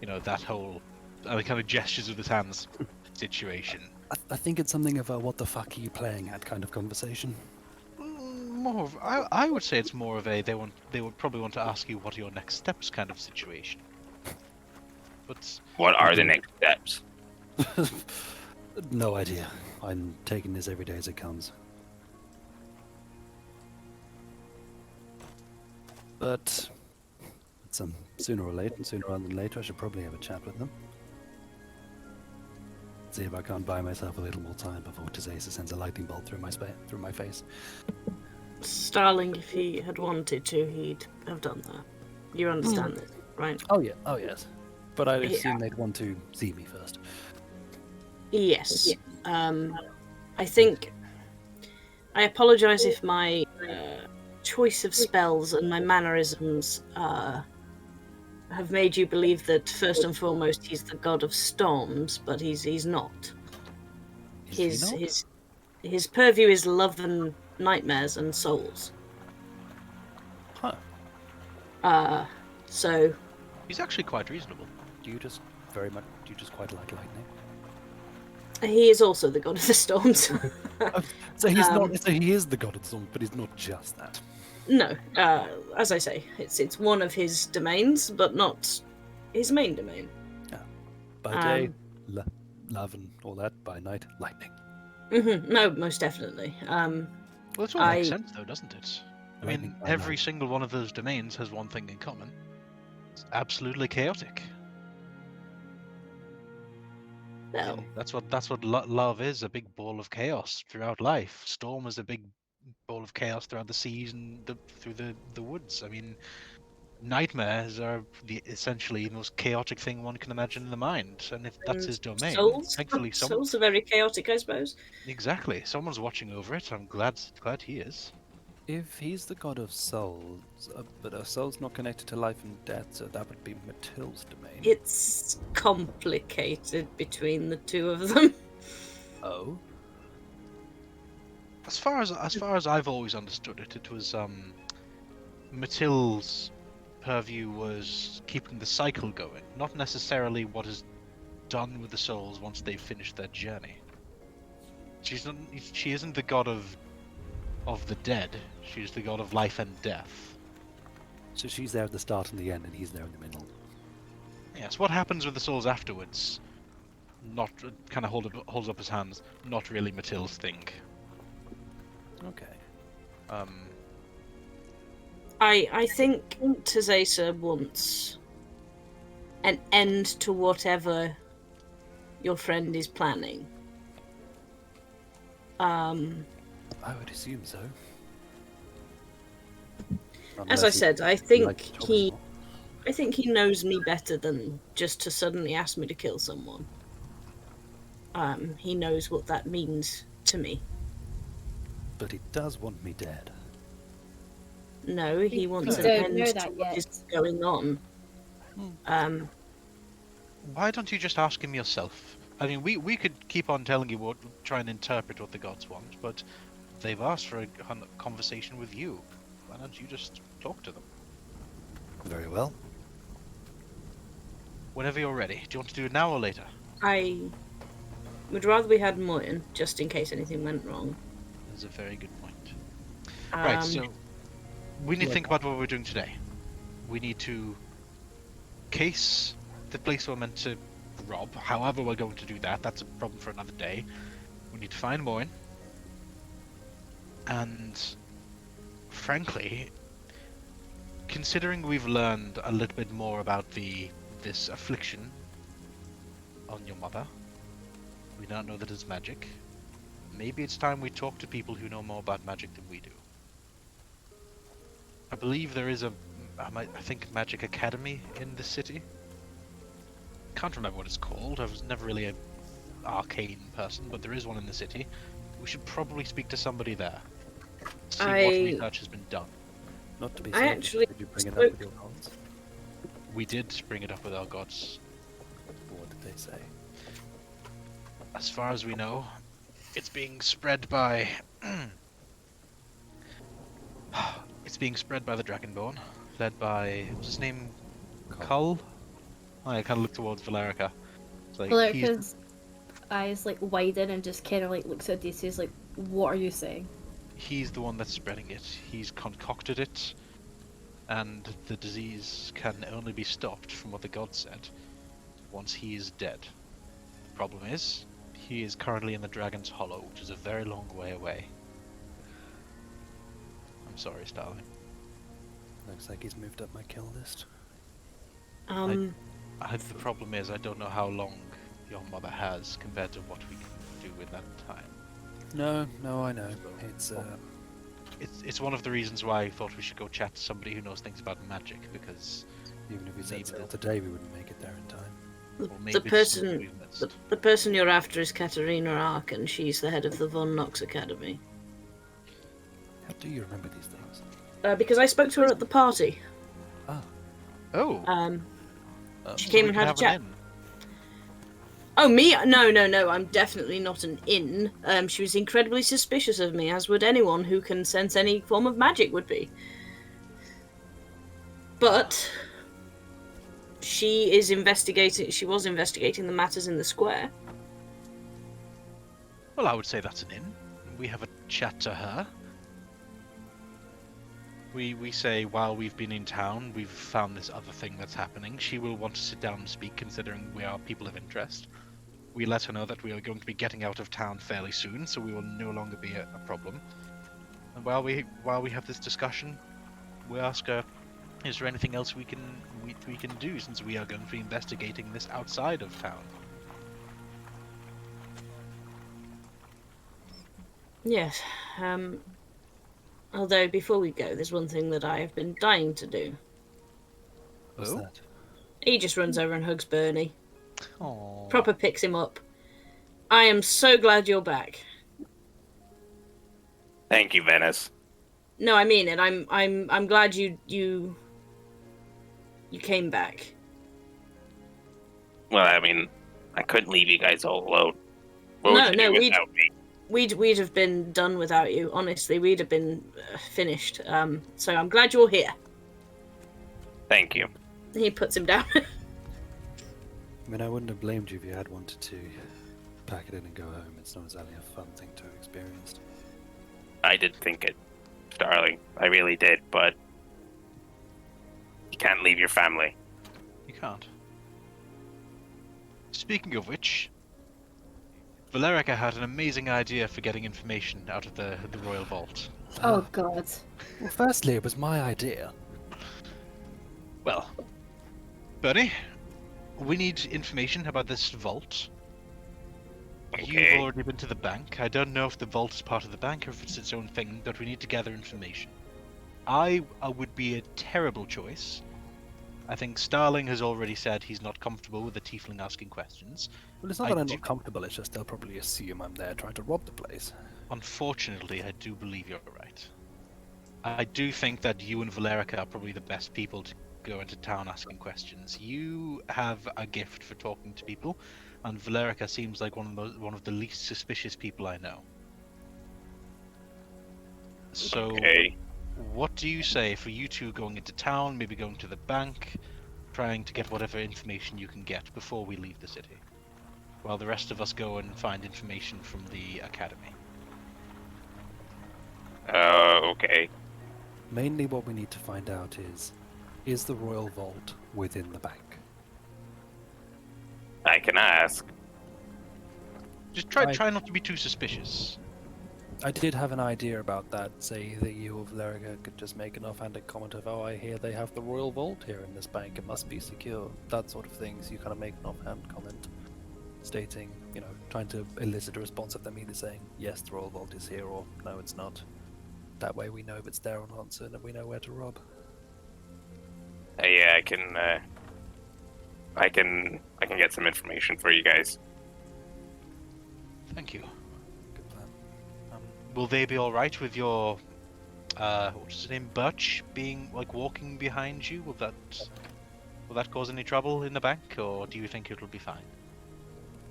S3: you know, that whole kind of gestures with his hands situation.
S4: I think it's something of a what the fuck are you playing at kind of conversation.
S3: More of, I would say it's more of a they would probably want to ask you what are your next steps kind of situation. But
S2: What are the next steps?
S4: No idea. I'm taking this every day as it comes. But it's sooner rather than later, I should probably have a chat with them. See if I can't buy myself a little more time before Odeysus sends a lightning bolt through my face.
S6: Starling, if he had wanted to, he'd have done that. You understand this, right?
S4: Oh yeah, oh yes. But I'd
S6: Yeah.
S4: assume they'd want to see me first.
S6: Yes. I think I apologize if my choice of spells and my mannerisms have made you believe that first and foremost he's the god of storms, but he's not.
S4: Is he not?
S6: His purview is love and nightmares and souls.
S4: Huh.
S6: So
S3: he's actually quite reasonable.
S4: Do you just quite like lightning?
S6: he is also the god of the storms.
S4: So he's not. So he is the god of the storm, but he's not just that.
S6: No, as I say, it's one of his domains, but not his main domain.
S4: By day, love and all that. By night, lightning.
S6: No, most definitely.
S3: Well, it all makes sense though, doesn't it? I mean,
S4: Lightning by
S3: every
S4: night.
S3: single one of those domains has one thing in common. It's absolutely chaotic.
S6: Well,
S3: That's what love is, a big ball of chaos throughout life. Storm is a big ball of chaos throughout the seas and through the woods. I mean, nightmares are essentially the most chaotic thing one can imagine in the mind. And if that's
S6: and
S3: his domain,
S6: souls.
S3: thankfully
S6: Souls are very chaotic, I suppose.
S3: exactly, someone's watching over it. I'm glad he is.
S4: If he's the god of souls, but a soul's not connected to life and death, so that would be Matilda's domain.
S6: It's complicated between the two of them.
S4: Oh?
S3: As far as I've always understood it, it was Matilda's purview was keeping the cycle going, not necessarily what is done with the souls once they've finished their journey. She isn't the god of the dead. She's the god of life and death.
S4: So she's there at the start and the end, and he's there in the middle.
S3: Yes, what happens with the souls afterwards? Not kind of holds up his hands. Not really Matilda's thing.
S4: Okay.
S6: I think Odeysus wants an end to whatever your friend is planning.
S4: I would assume so.
S6: As I said, I think he knows me better than just to suddenly ask me to kill someone. He knows what that means to me.
S4: But he does want me dead.
S6: No, he wants
S5: We
S6: an
S5: don't
S6: end
S5: know
S6: to
S5: that
S6: what
S5: yet.
S6: is going on.
S3: Why don't you just ask him yourself? I mean, we could keep on telling you try and interpret what the gods want, but they've asked for a conversation with you. Why don't you just talk to them?
S4: Very well.
S3: Whenever you're ready. Do you want to do it now or later?
S6: I would rather we had Moryn, just in case anything went wrong.
S3: That's a very good point. Right, so we need to think about what we're doing today. We need to case the place we're meant to rob. However we're going to do that, that's a problem for another day. We need to find Moryn. And frankly, considering we've learned a little bit more about this affliction on your mother, we now know that it's magic. Maybe it's time we talk to people who know more about magic than we do. I believe there is I think Magic Academy in this city. Can't remember what it's called. I was never really an arcane person, but there is one in the city. We should probably speak to somebody there. See what research has been done.
S4: Not to be
S6: I
S4: said,
S6: actually
S4: did you bring it up
S6: spoke-
S4: with your gods?
S3: We did bring it up with our gods.
S4: What did they say?
S3: As far as we know, it's being spread by the Dragonborn, led by, what was his name? Cull? I kind of look towards Valerica. It's like,
S5: Valerica's eyes like widen and just kind of like looks at Odeysus like, "What are you saying?"
S3: he's the one that's spreading it. He's concocted it, and the disease can only be stopped, from what the god said, once he is dead. The problem is, he is currently in the Dragon's Hollow, which is a very long way away. I'm sorry, Starling.
S4: Looks like he's moved up my kill list.
S3: The problem is, I don't know how long your mother has compared to what we can do in that time.
S4: No, I know.
S3: It's one of the reasons why I thought we should go chat to somebody who knows things about magic, because
S4: Even if we said
S3: maybe
S4: still
S3: they'll-
S4: today, we wouldn't make it there in time.
S3: or
S6: The
S3: maybe it's something
S6: person,
S3: we've missed.
S6: the person you're after is Katarina Ark, and she's the head of the Von Knox Academy.
S4: How do you remember these things?
S6: Because I spoke to her at the party.
S3: Oh,
S6: She
S3: so
S6: came
S3: we
S6: and
S3: could
S6: had a
S3: have an
S6: chat.
S3: inn.
S6: Oh, me? No, I'm definitely not an inn. She was incredibly suspicious of me, as would anyone who can sense any form of magic would be. But she was investigating the matters in the square.
S3: Well, I would say that's an inn. We have a chat to her. We say, while we've been in town, we've found this other thing that's happening. She will want to sit down and speak, considering we are people of interest. We let her know that we are going to be getting out of town fairly soon, so we will no longer be a problem. And while we have this discussion, we ask her, is there anything else we can do, since we are going to be investigating this outside of town?
S6: Yes. Although before we go, there's one thing that I have been dying to do.
S4: What's
S3: Oh?
S4: that?
S6: He just runs over and hugs Burnie.
S3: Aww.
S6: Proper picks him up. I am so glad you're back.
S2: Thank you, Venis.
S6: No, I mean it. I'm glad you came back.
S2: Well, I mean, I couldn't leave you guys all alone. What would you do without me?
S6: We'd have been done without you. Honestly, we'd have been finished. So I'm glad you're here.
S2: Thank you.
S6: He puts him down.
S4: I mean, I wouldn't have blamed you if you had wanted to pack it in and go home. It's not exactly a fun thing to have experienced.
S2: I did think it, Starling. I really did, but you can't leave your family.
S3: You can't. Speaking of which, Valericia had an amazing idea for getting information out of the Royal Vault.
S5: Oh God.
S4: Well, firstly, it was my idea.
S3: Well, Burnie, we need information about this vault.
S2: Okay.
S3: You've already been to the bank. I don't know if the vault is part of the bank or if it's its own thing, but we need to gather information. I would be a terrible choice. I think Starling has already said he's not comfortable with the tiefling asking questions.
S4: Well, it's not that I'm not comfortable, it's just they'll probably assume I'm there trying to rob the place.
S3: Unfortunately, I do believe you're right. I do think that you and Valericia are probably the best people to go into town asking questions. You have a gift for talking to people, and Valericia seems like one of the least suspicious people I know. So,
S2: Okay.
S3: what do you say for you two going into town, maybe going to the bank, trying to get whatever information you can get before we leave the city, while the rest of us go and find information from the academy?
S2: Okay.
S4: Mainly what we need to find out is the Royal Vault within the bank?
S2: I can ask.
S3: Just try not to be too suspicious.
S4: I did have an idea about that, say that you or Valericia could just make an offhanded comment of, oh, I hear they have the Royal Vault here in this bank, it must be secure, that sort of thing, so you kind of make an offhand comment stating, trying to elicit a response of them either saying, yes, the Royal Vault is here, or no, it's not. That way we know if it's there or not, so that we know where to rob.
S2: Yeah, I can get some information for you guys.
S3: Thank you.
S4: Good plan.
S3: Will they be all right with your, what's his name, Birch, being walking behind you? Will that cause any trouble in the bank, or do you think it'll be fine?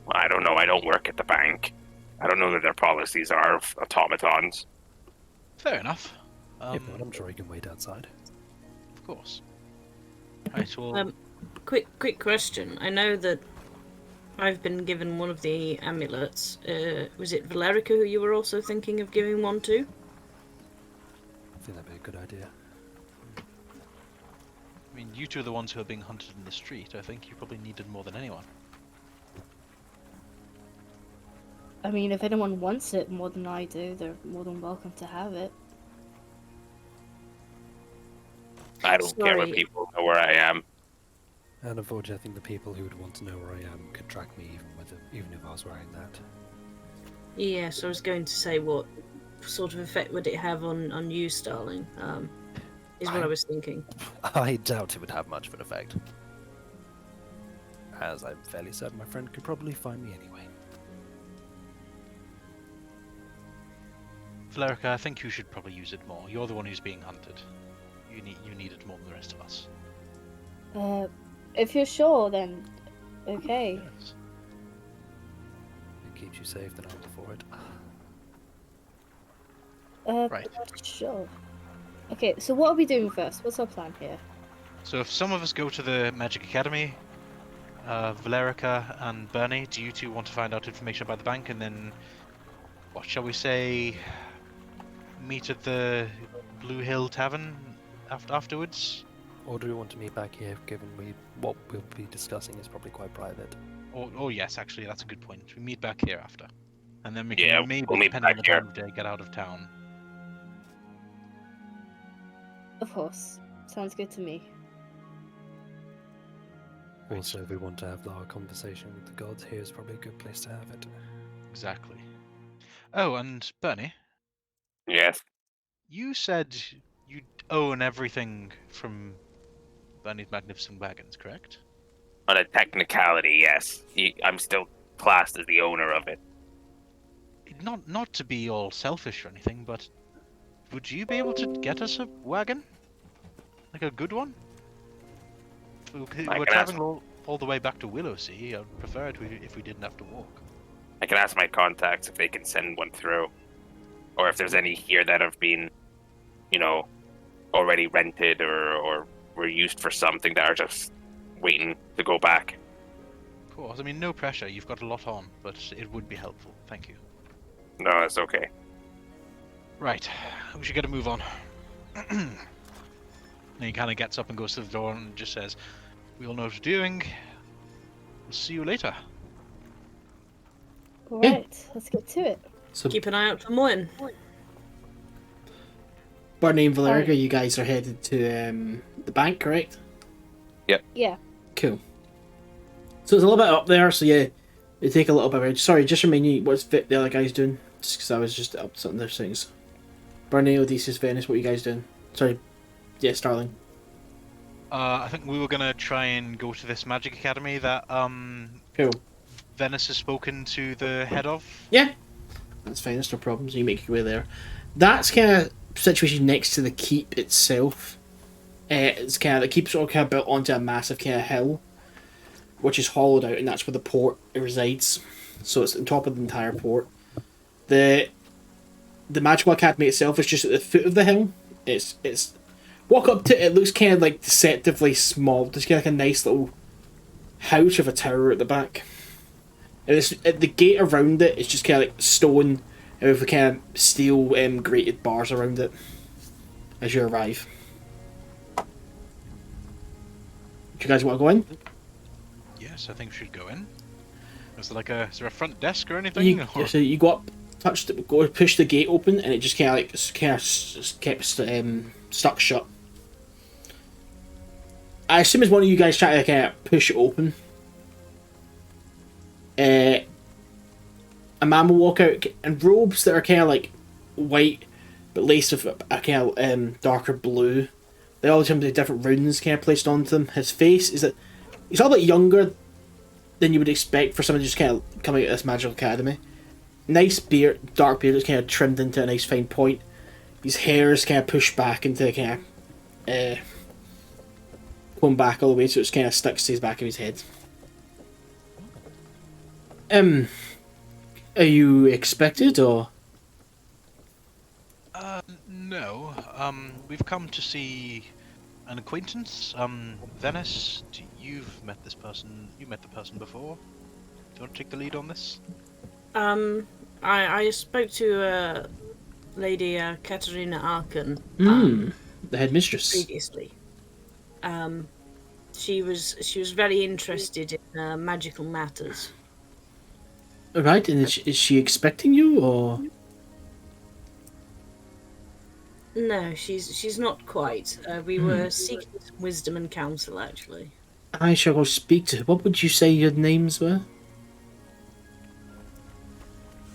S2: Well, I don't know. I don't work at the bank. I don't know that their policies are of automatons.
S3: Fair enough.
S4: Yeah, but I'm sure he can wait outside.
S3: Of course. Right. Well.
S6: Quick question. I know that I've been given one of the amulets. Was it Valericia who you were also thinking of giving one to?
S4: I think that'd be a good idea.
S3: I mean, you two are the ones who are being hunted in the street. I think you probably need it more than anyone.
S5: I mean, if anyone wants it more than I do, they're more than welcome to have it.
S2: I don't care if people know where I am.
S4: And unfortunately, I think the people who would want to know where I am could track me even if I was wearing that.
S6: Yes, I was going to say, what sort of effect would it have on you, Starling? Is what I was thinking.
S4: I doubt it would have much of an effect. As I'm fairly certain my friend could probably find me anyway.
S3: Valericia, I think you should probably use it more. You're the one who's being hunted. You need it more than the rest of us.
S5: If you're sure, then okay.
S3: Yes.
S4: It keeps you safe the night before it.
S3: Right.
S5: Sure. Okay, so what are we doing first? What's our plan here?
S3: So if some of us go to the Magic Academy, Valericia and Burnie, do you two want to find out information about the bank, and then, what shall we say, meet at the Blue Hill Tavern afterwards?
S4: Or do we want to meet back here, given what we'll be discussing is probably quite private?
S3: Oh yes, actually, that's a good point. We meet back here after. And then we can
S2: Yeah,
S3: maybe,
S2: we'll meet
S3: depending on the
S2: back
S3: time of day, get out of town.
S5: Of course. Sounds good to me.
S4: Also, if we want to have our conversation with the gods, here's probably a good place to have it.
S3: Exactly. Oh, and Burnie,
S2: Yes.
S3: You said you own everything from Burnie's magnificent wagons, correct?
S2: On a technicality, yes. I'm still classed as the owner of it.
S3: Not to be all selfish or anything, but would you be able to get us a wagon? Like a good one? We're
S2: can
S3: traveling all the way back to Willowsea. I'd prefer it if we didn't have to walk.
S2: I can ask my contacts if they can send one through. Or if there's any here that have been, already rented or were used for something that are just waiting to go back.
S3: Of course, I mean, no pressure. You've got a lot on, but it would be helpful. Thank you.
S2: No, that's okay.
S3: Right, we should get a move on. And he kind of gets up and goes to the door and just says, "We all know what we're doing. We'll see you later."
S5: Alright, let's get to it.
S1: So
S6: Keep an eye out for Moryn.
S1: Burnie and Valericia, you guys are headed to the bank, correct?
S5: Yeah.
S1: Cool. So it's a little bit up there, so yeah, you take a little bit of... Sorry, just remind me what's the other guys doing, just because I was just up to some of their things. Burnie, Odeysus, Venis, what are you guys doing? Sorry, yeah, Starling.
S3: I think we were gonna try and go to this magic academy that
S1: Cool.
S3: Venis has spoken to the head of.
S1: Yeah, that's fine, there's no problem, so you make your way there. That's kind of situation next to the keep itself. It's kind of, the keep's all kind of built onto a massive kind of hill, which is hollowed out, and that's where the port resides. So it's on top of the entire port. The magical academy itself is just at the foot of the hill. It's walk up to it. It looks kind of like deceptively small. There's kind of like a nice little house with a tower at the back. And the gate around it is just kind of like stone with the kind of steel grated bars around it as you arrive. Do you guys want to go in?
S3: Yes, I think we should go in. Is there a front desk or anything?
S1: So you go up, push the gate open, and it just kind of kept stuck shut. I assume it's one of you guys trying to kind of push it open. A man will walk out in robes that are kind of like white, but laced with a kind of darker blue. They all have different runes kind of placed onto them. His face is that he's a little bit younger than you would expect for someone just kind of coming out of this magical academy. Nice beard, dark beard that's kind of trimmed into a nice fine point. His hair is kind of pushed back into kind of going back all the way, so it's kind of stuck to his back of his head. Are you expected or?
S3: No. We've come to see an acquaintance. Venis, you've met this person. You met the person before. Do you want to take the lead on this?
S6: I spoke to Lady Katerina Arkan.
S1: The headmistress.
S6: Previously. She was very interested in magical matters.
S1: Right, and is she expecting you or?
S6: No, she's not quite. We were seeking some wisdom and counsel, actually.
S1: I shall go speak to her. What would you say your names were?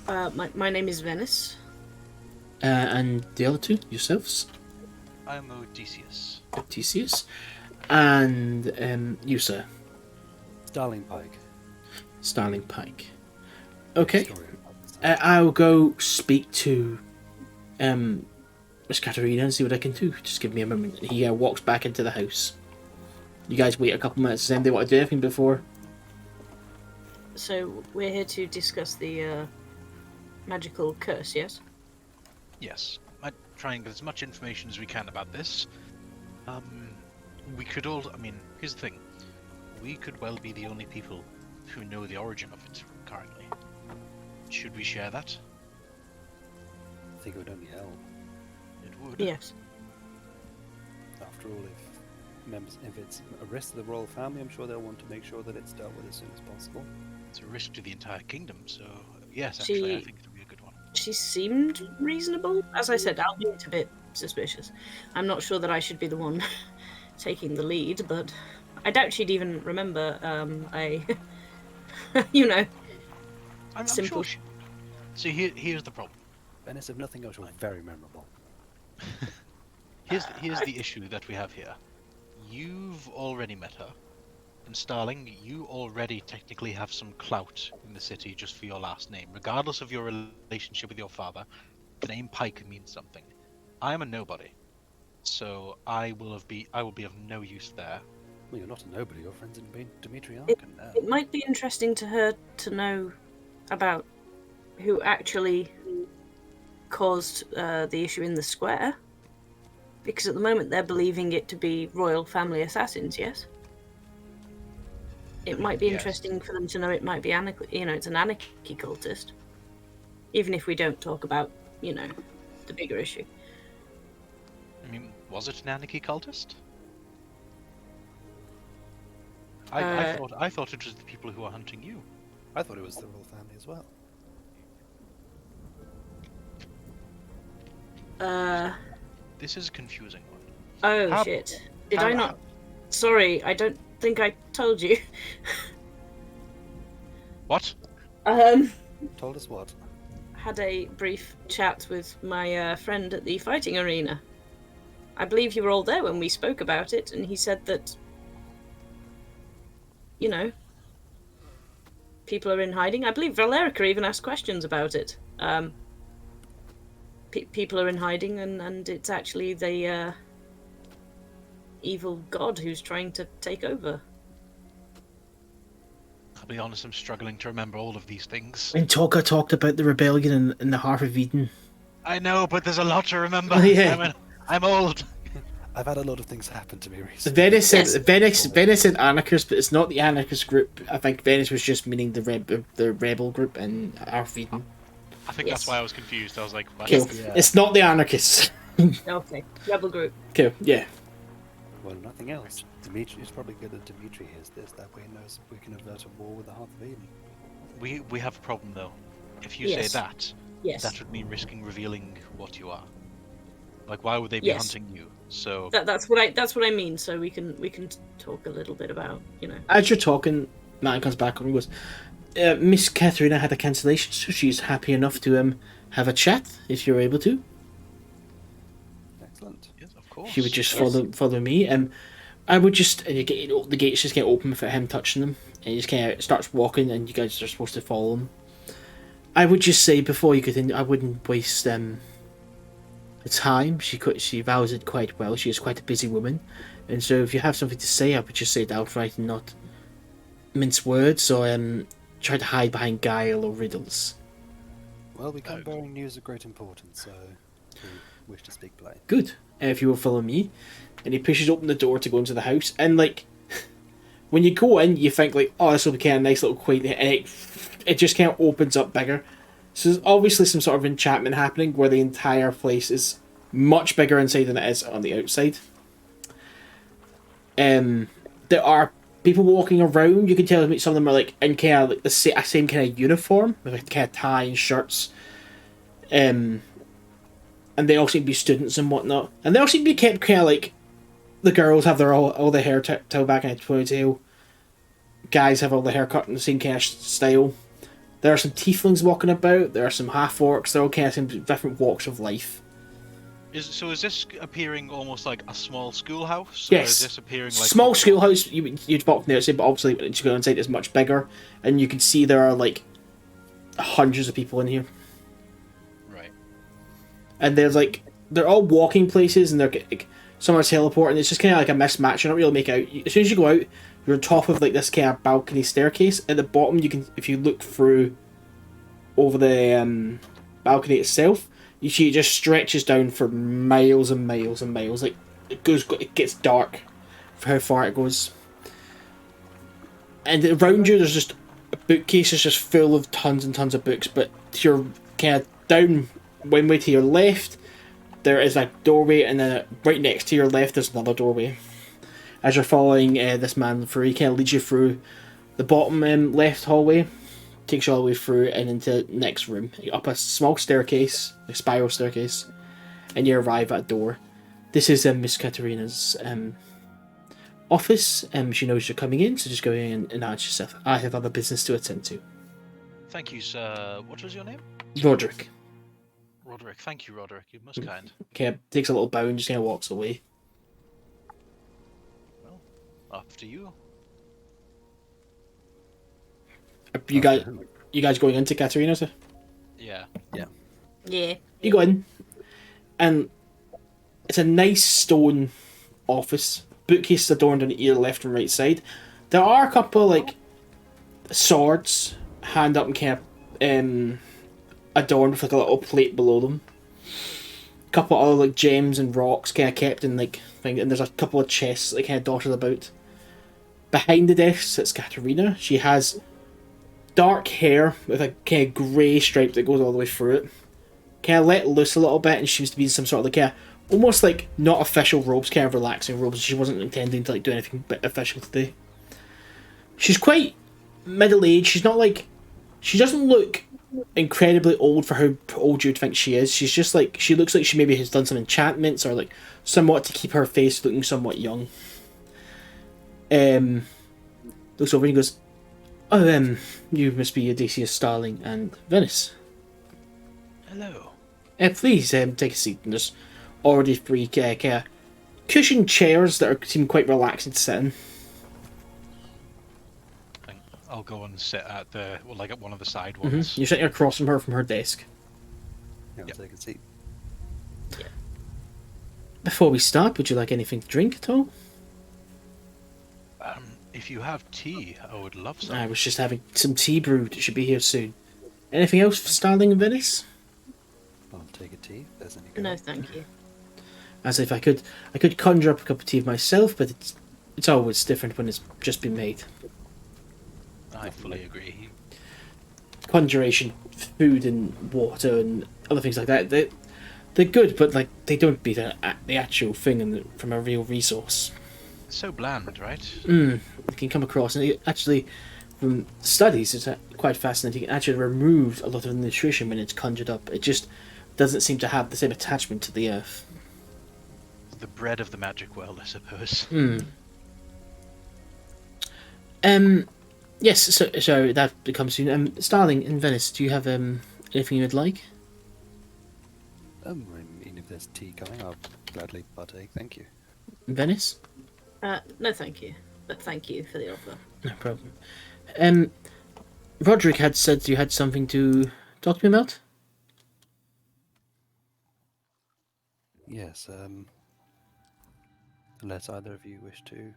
S6: My name is Venis.
S1: And the other two, yourselves?
S3: I'm Odeysus.
S1: Odeysus. And you, sir?
S4: Starling Pike.
S1: Starling Pike. Okay.
S4: Story.
S1: I'll go speak to Miss Katerina and see what I can do. Just give me a moment. He walks back into the house. You guys wait a couple minutes. Does anybody want to do anything before?
S6: So we're here to discuss the magical curse, yes?
S3: Yes. I try and get as much information as we can about this. We could all. I mean, here's the thing. We could well be the only people who know the origin of it currently. Should we share that?
S4: I think it would only help.
S3: It would.
S6: Yes.
S4: After all, if it's a risk to the royal family, I'm sure they'll want to make sure that it's dealt with as soon as possible.
S3: It's a risk to the entire kingdom, so yes, actually, I think it would be a good one.
S6: She seemed reasonable. As I said, albeit a bit suspicious. I'm not sure that I should be the one taking the lead, but I doubt she'd even remember
S3: I'm
S6: simple.
S3: sure. So here's the problem.
S4: Venis, if nothing else, you're very memorable.
S3: Here's the issue that we have here. You've already met her. And Starling, you already technically have some clout in the city just for your last name. Regardless of your relationship with your father, the name Pike means something. I am a nobody. So I will be of no use there.
S4: Well, you're not a nobody. Your friend's in Dimitri
S6: It,
S4: Arkan now.
S6: it might be interesting to her to know about who actually caused the issue in the square. Because at the moment they're believing it to be royal family assassins, yes? It might be
S3: Yes.
S6: interesting for them to know it might be it's an anarchy cultist. Even if we don't talk about, the bigger issue.
S3: I mean, was it an anarchy cultist? I thought it was the people who are hunting you.
S4: I thought it was the royal family as well.
S3: This is a confusing one.
S6: Oh,
S3: How-
S6: shit. Did
S3: how-
S6: I not? Sorry, I don't think I told you.
S3: What?
S4: Told us what?
S6: Had a brief chat with my friend at the fighting arena. I believe you were all there when we spoke about it, and he said that, people are in hiding. I believe Valericia even asked questions about it. People are in hiding, and it's actually the evil god who's trying to take over.
S3: I'll be honest, I'm struggling to remember all of these things.
S1: And Toka talked about the rebellion in the Heart of Eden.
S3: I know, but there's a lot to remember.
S1: Oh, yeah.
S3: I'm old.
S4: I've had a lot of things happen to me recently.
S1: Venis
S6: Yes.
S1: said anarchist, but it's not the anarchist group. I think Venis was just meaning the rebel group in Heart of Eden.
S3: I think
S6: Yes.
S3: that's why I was confused. I was like, what?
S1: Cool.
S4: Yeah.
S1: It's not the anarchists.
S6: Okay, rebel group.
S1: Cool. Yeah.
S4: Well, nothing else. Dimitri, it's probably good that Dimitri hears this. That way he knows if we can avert a war with the Heart of Eden.
S3: We have a problem though. If you
S6: Yes.
S3: say that,
S6: Yes.
S3: that would mean risking revealing what you are. Like, why would they be
S6: Yes.
S3: hunting you? So
S6: That's what I mean. So we can talk a little bit about
S1: As you're talking, Matt comes back and goes, Miss Katharina had a cancellation, so she's happy enough to have a chat if you're able to.
S4: Excellent.
S3: yes, of course.
S1: She would just
S6: Yes.
S1: follow me. I would just and the gates just get open without him touching them, and he just kind of starts walking, and you guys are supposed to follow him. I would just say before you continue, I wouldn't waste the time. She vows it quite well. She is quite a busy woman, and so if you have something to say, I would just say it outright and not mince words or try to hide behind guile or riddles.
S4: Well, we come bearing news of great importance, so we wish to speak plain.
S1: Good. If you will follow me. And he pushes open the door to go into the house. And, like, when you go in, you think, like, oh, this will be kind of nice little quaint. And it just kind of opens up bigger. So there's obviously some sort of enchantment happening where the entire place is much bigger inside than it is on the outside. There are people walking around. You can tell some of them are, like, in kind of like the same kind of uniform. With, like, kind of tie and shirts. And they all seem to be students and whatnot. And they all seem to be kept kind of like... The girls have all their hair tied back in a ponytail. Guys have all the hair cut in the same kind of style. There are some tieflings walking about. There are some half-orcs. They're all kind of some different walks of life.
S3: Is this appearing almost like a small schoolhouse?
S1: Yes.
S3: Or is this appearing like
S1: Small schoolhouse, you'd walk from the outside, but obviously once you go inside it's much bigger. And you can see there are like hundreds of people in here.
S3: Right.
S1: And they're all walking places, and they're like, some are teleporting. It's just kind of like a mismatch. You don't really make out. As soon as you go out, you're on top of like this kind of balcony staircase. At the bottom, you can, if you look through over the balcony itself, you see it just stretches down for miles and miles and miles. Like it gets dark for how far it goes. And around you, there's just bookcases just full of tons and tons of books. But to your kind of down one way to your left, there is a doorway, and then right next to your left there's another doorway. As you're following this man through, he kind of leads you through the bottom left hallway, takes you all the way through and into the next room. You're up a small staircase, a spiral staircase, and you arrive at a door. This is Miss Katarina's office. She knows you're coming in, so just go in and announce yourself. I have other business to attend to.
S3: Thank you, sir. What was your name?
S1: Roderick.
S3: Roderick, thank you, Roderick. You're most kind.
S1: Okay, takes a little bow and just kind of walks away.
S3: Well, after you.
S1: Are you guys going into Katerina? Sir?
S3: Yeah.
S6: Yeah.
S1: You go in, and it's a nice stone office. Bookcases adorned on your left and right side. There are a couple like swords, hand up and kind of adorned with like a little plate below them. A couple other like gems and rocks kind of kept in like thing, and there's a couple of chests that kind of dotted about. Behind the desk sits Katerina. She has dark hair with a kind of grey stripe that goes all the way through it. Kind of let loose a little bit, and she seems to be in some sort of like almost like not official robes, kind of relaxing robes. She wasn't intending to like do anything but official today. She's quite middle aged. She's not like, she doesn't look incredibly old for how old you'd think she is. She's just like, she looks like she maybe has done some enchantments or like somewhat to keep her face looking somewhat young. Looks over and goes, "Oh, you must be Odeysus, Starling, and Venis.
S3: Hello.
S1: Please, take a seat." And there's already 3 cushioned chairs that seem quite relaxing to sit in.
S3: I'll go and sit at at one of the side ones.
S1: You're sitting across from her desk.
S4: Yeah, I'll take a seat.
S1: Before we start, would you like anything to drink at all?
S3: If you have tea, I would love some.
S1: I was just having some tea brewed. It should be here soon. Anything else for Starling and Venis?
S4: I'll take a tea if there's any good.
S6: No, thank you.
S1: As if I could conjure up a cup of tea myself, but it's always different when it's just been made.
S3: I fully agree.
S1: Conjuration, food and water and other things like that, they're good, but like they don't beat the actual thing from a real resource.
S3: So bland, right?
S1: It can come across, and it actually, from studies, it's quite fascinating. It actually removes a lot of the nutrition when it's conjured up. It just doesn't seem to have the same attachment to the earth.
S3: The bread of the magic world, I suppose.
S1: Yes, so that becomes soon. Starling and Venis, do you have anything you would like?
S4: I mean, if there's tea coming, I'll gladly partake. Thank you.
S1: Venis?
S6: No, thank you. But thank you for the offer.
S1: No problem. Roderick had said you had something to talk to me about?
S4: Yes, unless either of you wish to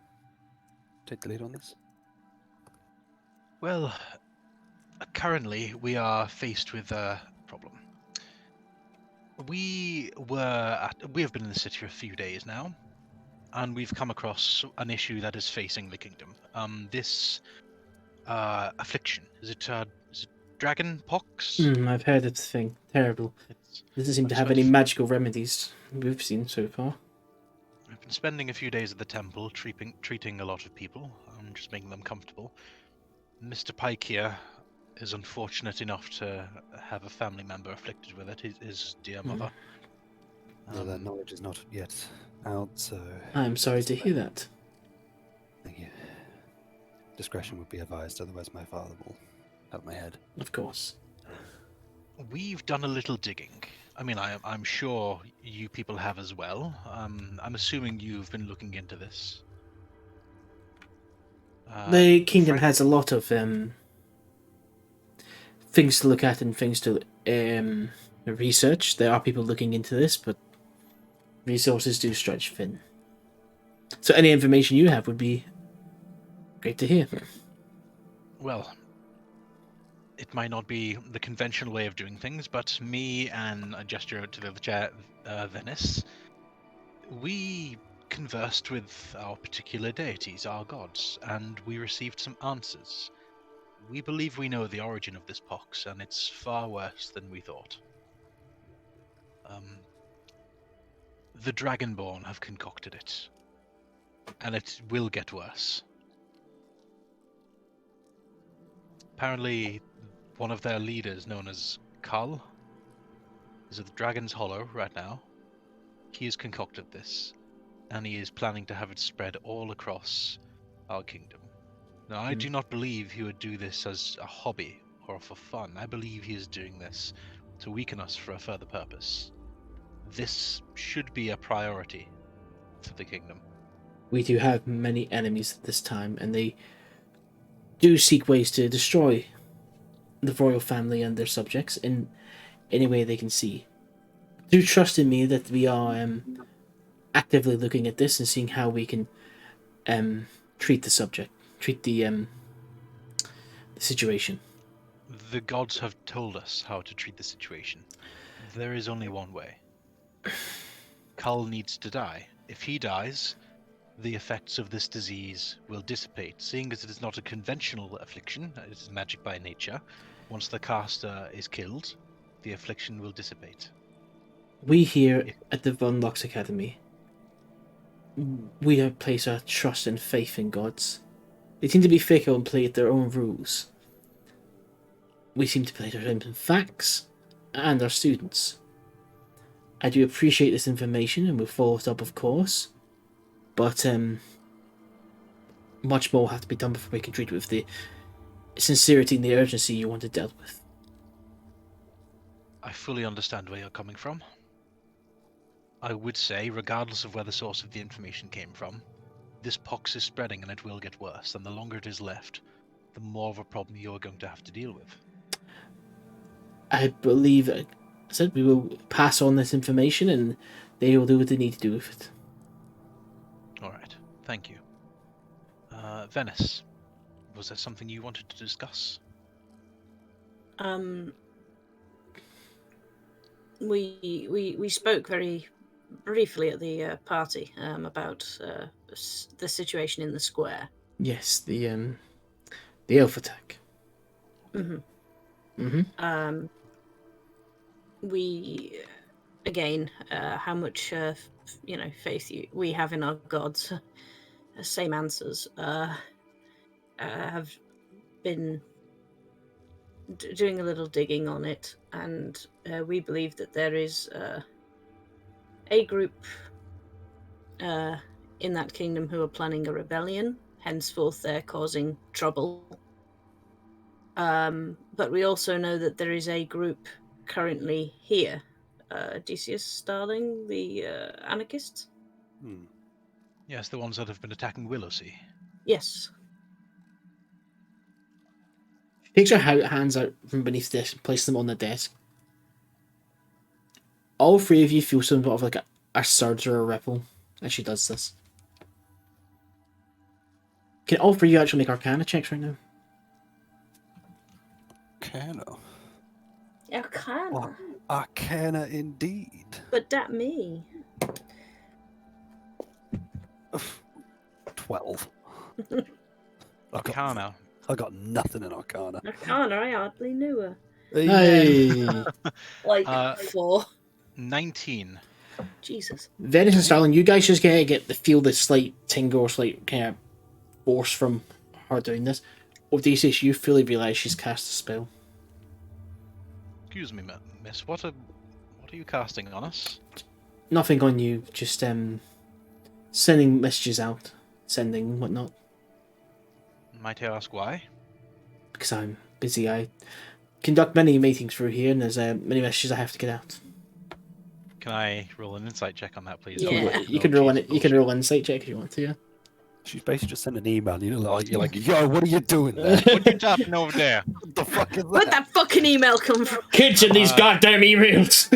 S4: take the lead on this.
S3: Well, currently we are faced with a problem. We have been in the city for a few days now, and we've come across an issue that is facing the kingdom. This affliction. Is it dragon pox?
S1: I've heard it's a thing. Terrible. It doesn't seem to have any magical remedies we've seen so far.
S3: We've been spending a few days at the temple, treating a lot of people, just making them comfortable. Mr. Pike here is unfortunate enough to have a family member afflicted with it, his dear mother.
S4: Well, that knowledge is not yet out, so...
S1: I'm sorry to hear that.
S4: Thank you. Discretion would be advised, otherwise my father will have my head.
S1: Of course.
S3: We've done a little digging. I mean, I'm sure you people have as well. I'm assuming you've been looking into this.
S1: The kingdom has a lot of things to look at and things to research. There are people looking into this, but resources do stretch thin. So any information you have would be great to hear.
S3: Well, it might not be the conventional way of doing things, but me and a gesture to the other chair, Venis, we conversed with our particular deities, our gods, and we received some answers. We believe we know the origin of this pox, and it's far worse than we thought. The Dragonborn have concocted it, and it will get worse. Apparently, one of their leaders, known as Kull, is at the Dragon's Hollow right now. He has concocted this, and he is planning to have it spread all across our kingdom. Now, I do not believe he would do this as a hobby or for fun. I believe he is doing this to weaken us for a further purpose. This should be a priority for the kingdom.
S1: We do have many enemies at this time, and they do seek ways to destroy the royal family and their subjects in any way they can see. Do trust in me that we are actively looking at this and seeing how we can treat the subject, treat the situation.
S3: The gods have told us how to treat the situation. There is only one way. Kull needs to die. If he dies, the effects of this disease will dissipate. Seeing as it is not a conventional affliction, it is magic by nature, once the caster is killed, the affliction will dissipate.
S1: We here at the Von Lux Academy, we don't place our trust and faith in gods. They seem to be fickle and play at their own rules. We seem to place our faith in facts and our students. I do appreciate this information and we'll follow it up, of course. But much more will have to be done before we can treat it with the sincerity and the urgency you want it dealt with.
S3: I fully understand where you're coming from. I would say, regardless of where the source of the information came from, this pox is spreading and it will get worse, and the longer it is left, the more of a problem you're going to have to deal with.
S1: I believe, I said, we will pass on this information and they will do what they need to do with it.
S3: Alright, thank you. Venis, was there something you wanted to discuss?
S6: We spoke very briefly at the party about the situation in the square.
S1: Yes, the elf attack.
S6: We again, how much faith we have in our gods. Same answers. Have been doing a little digging on it, and we believe that there is a group in that kingdom who are planning a rebellion. Henceforth, they're causing trouble. But we also know that there is a group currently here. Odeysus, Starling, the anarchists?
S3: Yes, the ones that have been attacking Willowsea.
S6: Yes.
S1: She takes her hands out from beneath the desk and places them on the desk. All three of you feel some sort of like a surge or a ripple as she does this. Can all three of you actually make Arcana checks right now?
S4: Arcana.
S6: Arcana.
S4: Oh, Arcana indeed.
S6: But that me.
S4: 12.
S3: Arcana.
S4: I got nothing in Arcana.
S6: Arcana, I hardly knew her.
S1: Hey!
S6: Like 4.
S3: 19.
S6: Jesus.
S1: Venis and Starling, you guys just get the feel the slight tingle or slight kind of force from her doing this. Odeysus, you fully realise she's cast a spell.
S3: Excuse me, miss. What are you casting on us?
S1: Nothing on you, just sending messages out, sending whatnot.
S3: Might I ask why?
S1: Because I'm busy. I conduct many meetings through here, and there's many messages I have to get out.
S3: Can I roll an insight check on that, please?
S6: Yeah.
S1: You can roll You can roll an insight check if you want to. Yeah.
S4: She's basically just sent an email. You're like, yo, what are you doing there?
S3: What you tapping over there?
S4: What the fuck is
S6: Where'd that fucking email come from?
S1: Kids in these goddamn emails.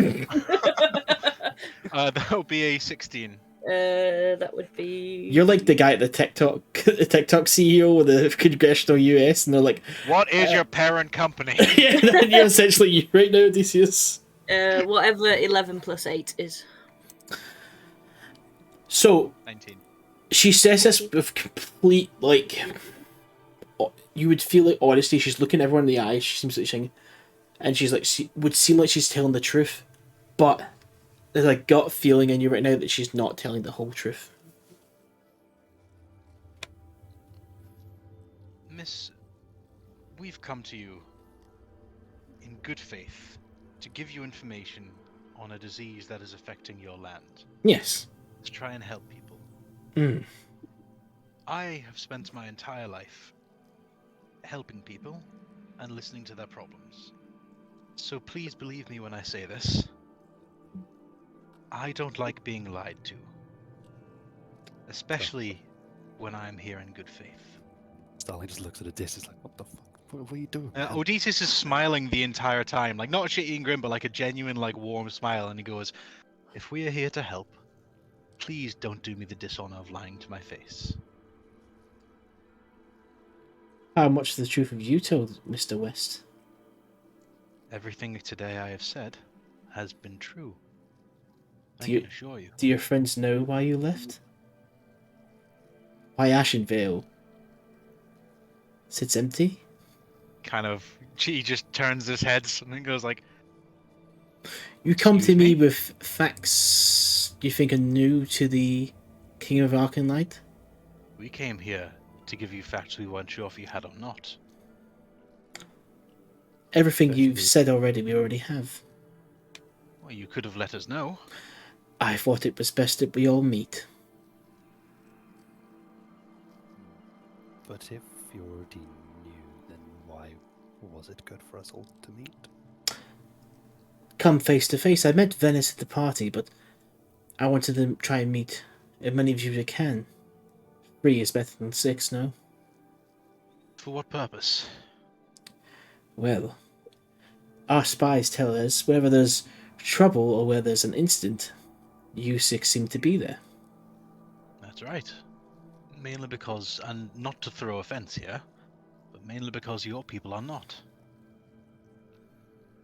S3: That would be a 16.
S6: That would be.
S1: You're like the guy at the TikTok CEO of the congressional US, and they're like,
S3: What is your parent company?
S1: yeah, you're essentially you right now, Odeysus.
S6: Whatever 11 plus 8 is.
S1: So
S3: 19.
S1: she says this with complete, like, you would feel like honesty. She's looking everyone in the eyes. She seems like saying, and she's like, she would seem like she's telling the truth, but there's a gut feeling in you right now that she's not telling the whole truth.
S3: Miss, we've come to you in good faith to give you information on a disease that is affecting your land.
S1: Yes.
S3: To try and help people.
S1: Mm.
S3: I have spent my entire life helping people and listening to their problems. So please believe me when I say this. I don't like being lied to. Especially when I'm here in good faith.
S4: Starling just looks at Odeysus like, what the fuck? What are you doing?
S3: Odeysus is smiling the entire time. Like, not a shitty and grin, but like a genuine, like, warm smile. And he goes, if we are here to help, please don't do me the dishonor of lying to my face.
S1: How much of the truth have you told, Mr. West?
S3: Everything today I have said has been true. I
S1: Do you-
S3: can assure you.
S1: Do your friends know why you left? Why Ashenvale sits empty?
S3: Kind of, he just turns his head and goes like,
S1: You come to
S3: Excuse
S1: me
S3: me?
S1: with facts you think are new to the King of Arcanlight?
S3: we came here to give you facts we weren't sure if you had or not.
S1: Everything you've
S4: Especially-
S1: said already, we already have.
S3: Well, you could have let us know.
S1: I thought it was best that we all meet.
S4: But if you already knew, then why was it good for us all to meet?
S1: Come face to face. I met Venis at the party, but I wanted to try and meet as many of you as I can. 3 is better than 6, no?
S3: For what purpose?
S1: Well, our spies tell us wherever there's trouble or where there's an incident, you 6 seem to be there.
S3: That's right. Mainly because, and not to throw offense here, but mainly because your people are not.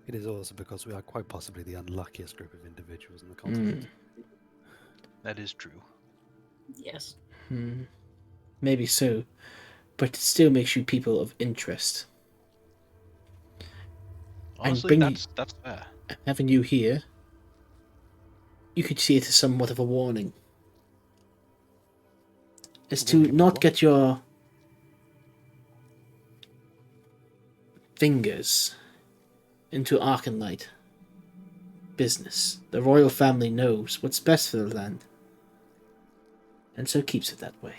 S4: It is also because we are quite possibly the unluckiest group of individuals in the continent.
S3: That is true.
S6: Yes.
S1: Maybe so, but it still makes you people of interest.
S3: Honestly,
S1: bring
S3: that's fair.
S1: Having you here, you could see it as somewhat of a warning. Is to
S4: Warning about
S1: not
S4: what?
S1: get your fingers into Arcanlight business. The royal family knows what's best for the land, and so keeps it that way.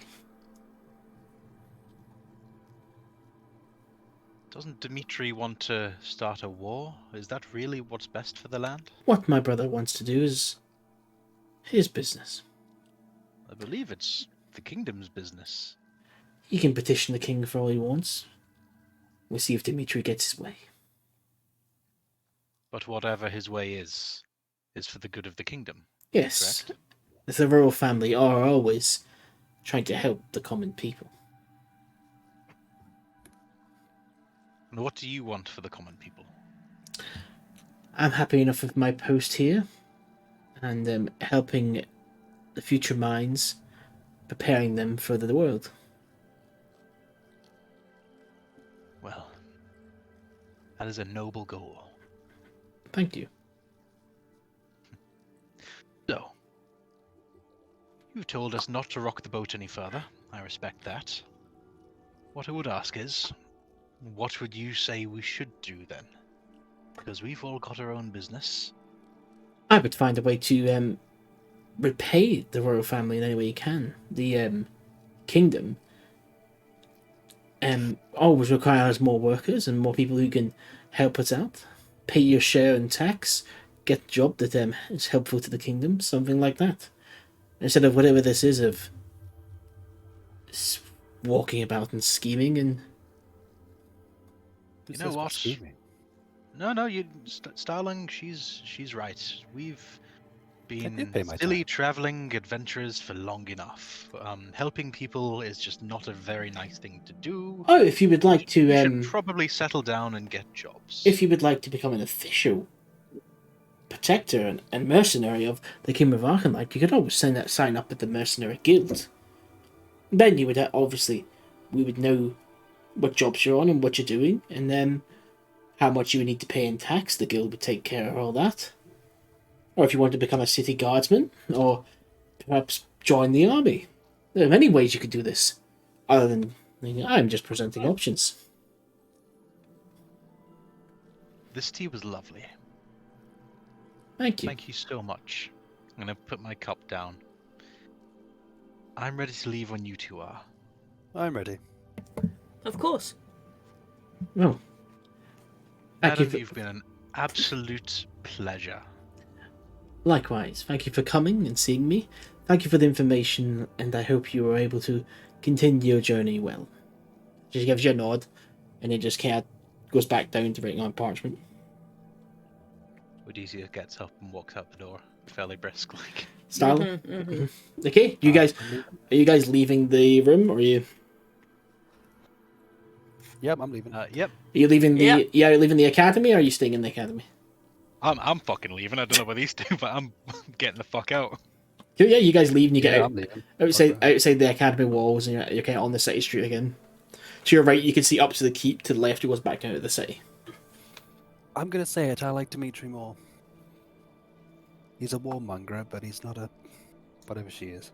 S3: Doesn't Dmitri want to start a war? Is that really what's best for the land?
S1: What my brother wants to do is his business.
S3: I believe it's the kingdom's business.
S1: He can petition the king for all he wants. We'll see if Dmitri gets his way.
S3: But whatever his way is for the good of the kingdom.
S1: Yes,
S3: Correct.
S1: the royal family are always trying to help the common people.
S3: And what do you want for the common people?
S1: I'm happy enough with my post here, and helping the future minds, preparing them for the world.
S3: Well, that is a noble goal.
S1: Thank you.
S3: So, you've told us not to rock the boat any further. I respect that. What I would ask is, what would you say we should do then? Because we've all got our own business.
S1: I would find a way to repay the royal family in any way you can. The kingdom always requires more workers and more people who can help us out. Pay your share in tax, get a job that is helpful to the kingdom, something like that. Instead of whatever this is of walking about and scheming and...
S3: You know what? No, Starling, she's right. We've been
S4: pay my
S3: silly
S4: time.
S3: traveling adventurers for long enough. Helping people is just not a very nice thing to do.
S1: Oh, if you would like to...
S3: We should probably settle down and get jobs.
S1: If you would like to become an official protector and mercenary of the Kingdom of Arcanlight, you could always sign up at the Mercenary Guild. Then you would obviously, we would know what jobs you're on and what you're doing, and then how much you would need to pay in tax. The guild would take care of all that. Or if you want to become a city guardsman, or perhaps join the army. There are many ways you could do this, other than I'm just presenting options.
S3: This tea was lovely.
S1: Thank you.
S3: Thank you so much. I'm gonna put my cup down. I'm ready to leave when you two are.
S4: I'm ready.
S6: Of course.
S1: Well, thank you.
S3: Adam, you've been an absolute pleasure.
S1: Likewise, thank you for coming and seeing me. Thank you for the information, and I hope you were able to continue your journey well. Just gives you a nod, and then just kind of goes back down to writing on parchment.
S3: Odeysus gets up and walks out the door, fairly brisk, like.
S1: Starling?
S6: Mhm.
S1: Okay, are you guys leaving the room, or are you?
S4: Yep, I'm leaving.
S3: Yep.
S1: Are you leaving the?
S6: Yep.
S1: Yeah, are you leaving the academy, or are you staying in the academy?
S3: I'm fucking leaving. I don't know about these two, but I'm getting the fuck out.
S1: Cool, yeah, you guys leave and you get
S4: Yeah,
S1: out,
S4: I'm leaving.
S1: outside the academy walls, and you're kind of on the city street again. To your right, you can see up to the keep. To the left, it goes back down to the city.
S4: I'm gonna say it. I like Dimitri more. He's a warmonger, but he's not a whatever she is.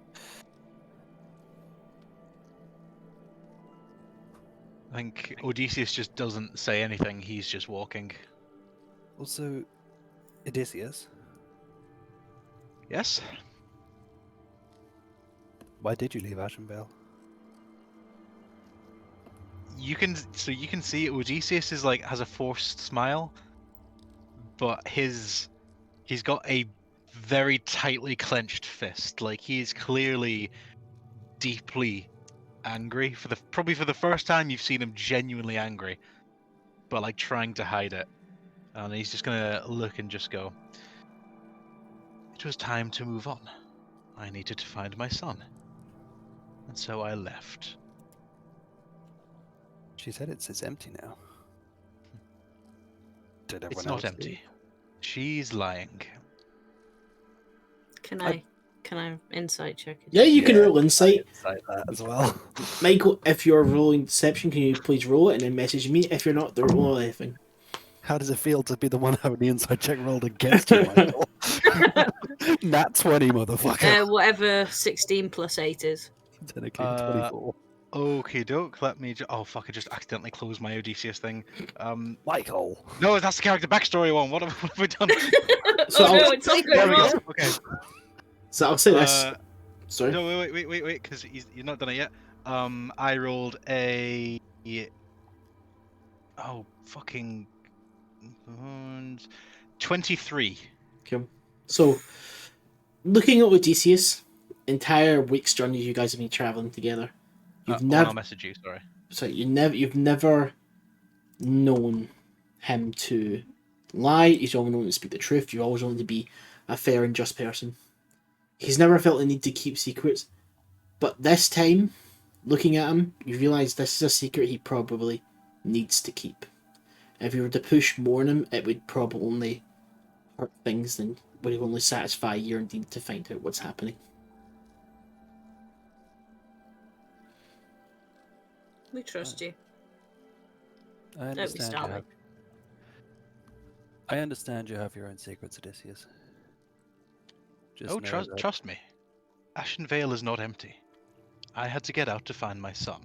S3: I think Odysseus just doesn't say anything. He's just walking.
S4: Also, Odysseus,
S3: Yes.
S4: why did you leave Ashenvale?
S3: You can see Odysseus is like has a forced smile, but he's got a very tightly clenched fist. Like he is clearly deeply angry probably for the first time you've seen him genuinely angry, but like trying to hide it. And he's just gonna look and just go, "It was time to move on. I needed to find my son. And so I left."
S4: She said it's empty now. Did
S3: It's
S4: everyone
S3: not
S4: else
S3: empty. She's lying.
S6: Can I insight check it?
S1: Yeah, you can roll insight.
S4: Like that as well.
S1: Michael, if you're rolling deception, can you please roll it and then message me? If you're not, don't roll anything.
S4: How does it feel to be the one having the inside check rolled against you, Michael? Nat 20, motherfucker.
S6: Whatever 16 plus 8 is.
S4: Technically 24.
S3: Okay, doke. Let me. Oh fuck! I just accidentally closed my Odysseus thing.
S4: Michael.
S3: No, that's the character backstory one. What have we done?
S1: So
S6: oh no,
S1: I'll-
S6: it's all
S3: There
S6: going
S3: we
S6: wrong.
S3: go. Okay.
S1: So I'll say this. Sorry.
S3: No, wait, because you're not done it yet. I rolled a. Oh fucking. 23.
S1: Okay. So, looking at Odysseus, entire week's journey you guys have been traveling together. You've
S3: I'll
S1: never,
S3: message you. Sorry.
S1: you've never known him to lie. He's always known to speak the truth. You always known to be a fair and just person. He's never felt the need to keep secrets, but this time, looking at him, you realise this is a secret he probably needs to keep. If you were to push more on him, it would probably only hurt things and would only satisfy your need to find out what's happening.
S6: We trust you.
S4: I
S6: Don't be
S4: understand,
S6: Starling.
S4: I understand you have your own secrets, Odysseus. Just
S3: Oh,
S4: know that-
S3: trust me. Ashenvale is not empty. I had to get out to find my son.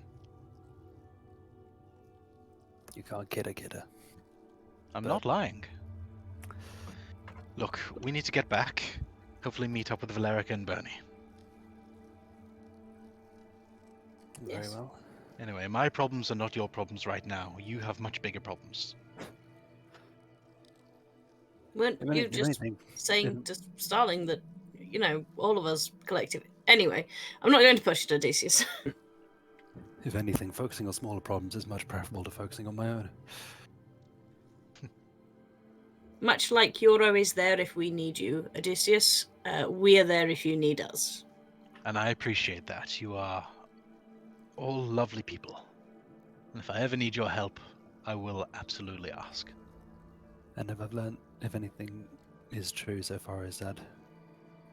S4: You can't kid a kidder.
S3: I'm
S4: But-
S3: not lying. Look, we need to get back. Hopefully meet up with Valericia and Burnie.
S4: Very
S6: Yes.
S4: well.
S3: Anyway, my problems are not your problems right now. You have much bigger problems.
S6: Weren't
S4: If any-
S6: you
S4: if
S6: just
S4: anything,
S6: saying to Starling that, all of us collective. Anyway, I'm not going to push it, Odysseus.
S4: if anything, focusing on smaller problems is much preferable to focusing on my own.
S6: Much like you're always there if we need you, Odysseus, we are there if you need us.
S3: And I appreciate that. You are all lovely people. And if I ever need your help, I will absolutely ask.
S4: And if I've learned, if anything is true so far, is that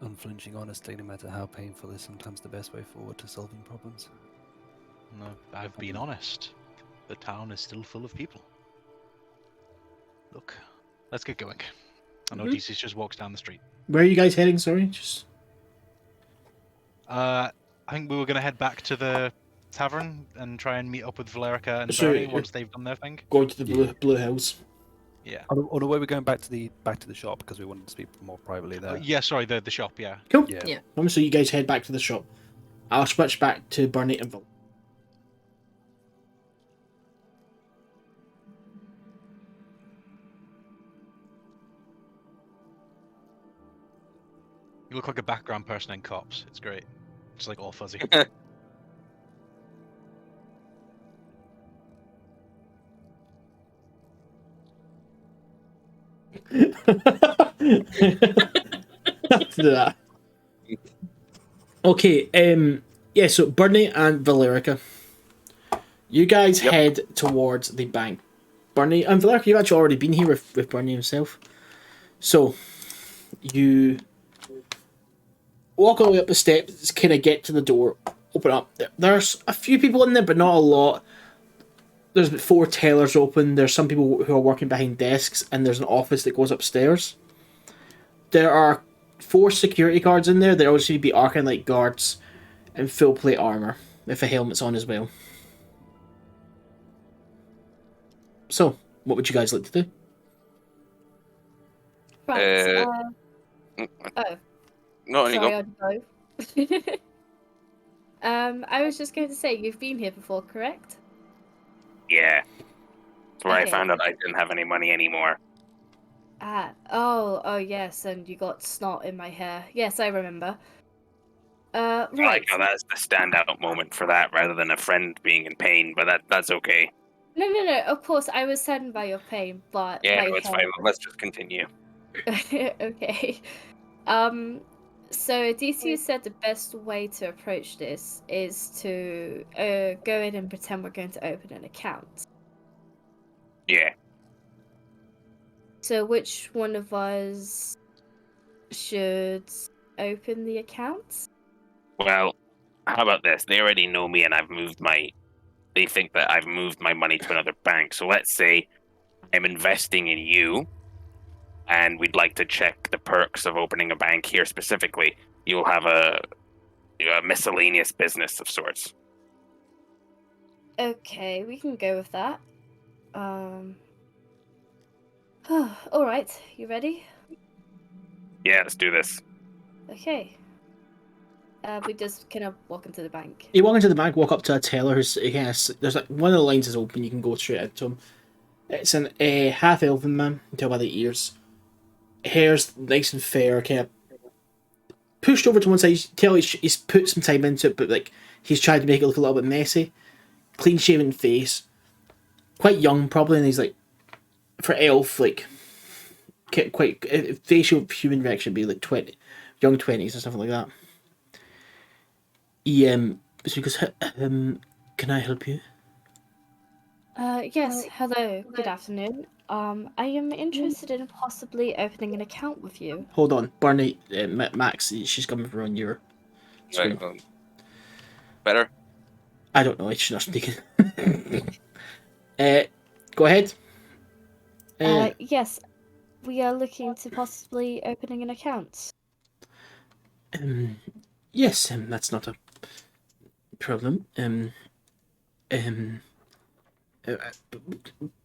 S4: unflinching honesty, no matter how painful, is sometimes the best way forward to solving problems.
S3: No, I've been honest. The town is still full of people. Look, let's get going. And Odysseus just walks down the street.
S1: Where are you guys heading? Sorry, just
S3: I think we were going to head back to the tavern and try and meet up with Valericia and
S1: Sure,
S3: Burnie
S1: yeah.
S3: once they've done their thing.
S1: going to the Blue Hills.
S3: Yeah.
S4: On the way, we're going back to the shop because we wanted to speak more privately there.
S3: Yeah, sorry, the shop, yeah.
S1: Cool.
S4: Yeah.
S1: So you guys head back to the shop. I'll switch back to Burnie and Val.
S3: You look like a background person in Cops. It's great. It's like all fuzzy.
S1: After that. Okay, yeah, so Burnie and Valericia. You guys
S2: Yep.
S1: head towards the bank. Burnie and Valericia, you've actually already been here with Burnie himself. So, you walk all the way up the steps, kind of get to the door, open up. There's a few people in there, but not a lot. There's about 4 tellers open. There's some people who are working behind desks, and there's an office that goes upstairs. There are 4 security guards in there. They always seem to be Arcanite guards in full plate armor, with a helmet's on as well. So, what would you guys like to do?
S5: Right. Oh,
S2: No, you
S5: sorry,
S2: go.
S5: I'd go. I was just going to say, you've been here before, correct?
S2: Yeah. That's where I
S5: Okay.
S2: found out I didn't have any money anymore.
S5: Oh, yes, and you got snot in my hair. Yes, I remember.
S2: I
S5: Right.
S2: like how that's the standout moment for that, rather than a friend being in pain. But that's okay.
S5: No, of course, I was saddened by your pain, but
S2: Yeah,
S5: my
S2: no, it's
S5: hair...
S2: fine. Let's just continue.
S5: Okay. So Odeysus said the best way to approach this is to go in and pretend we're going to open an account.
S2: Yeah.
S5: So which one of us should open the account?
S2: Well, how about this? They already know me, and they think that I've moved my money to another bank. So let's say I'm investing in you, and we'd like to check the perks of opening a bank here specifically. You'll have a miscellaneous business of sorts.
S5: Okay, we can go with that. All right, you ready?
S2: Yeah, let's do this.
S5: Okay. We just kind of walk into the bank.
S1: You walk into the bank, walk up to a teller who's, yes, there's like one of the lines is open, you can go straight out to him. It's an half elven man, you can tell by the ears. Hair's nice and fair, kind of pushed over to one side. You tell he's put some time into it, but like he's tried to make it look a little bit messy. Clean shaven face, quite young probably, and he's like, for elf, like quite facial human reaction would be like 20, young 20s or something like that. So he goes, can I help you?
S5: Yes, hello, good afternoon. I am interested in possibly opening an account with you.
S1: Hold on, Burnie, Max, she's coming for on your screen.
S2: Right, better?
S1: I don't know, she's not speaking. Go ahead.
S5: Yes, we are looking to possibly opening an account.
S1: Yes, that's not a problem.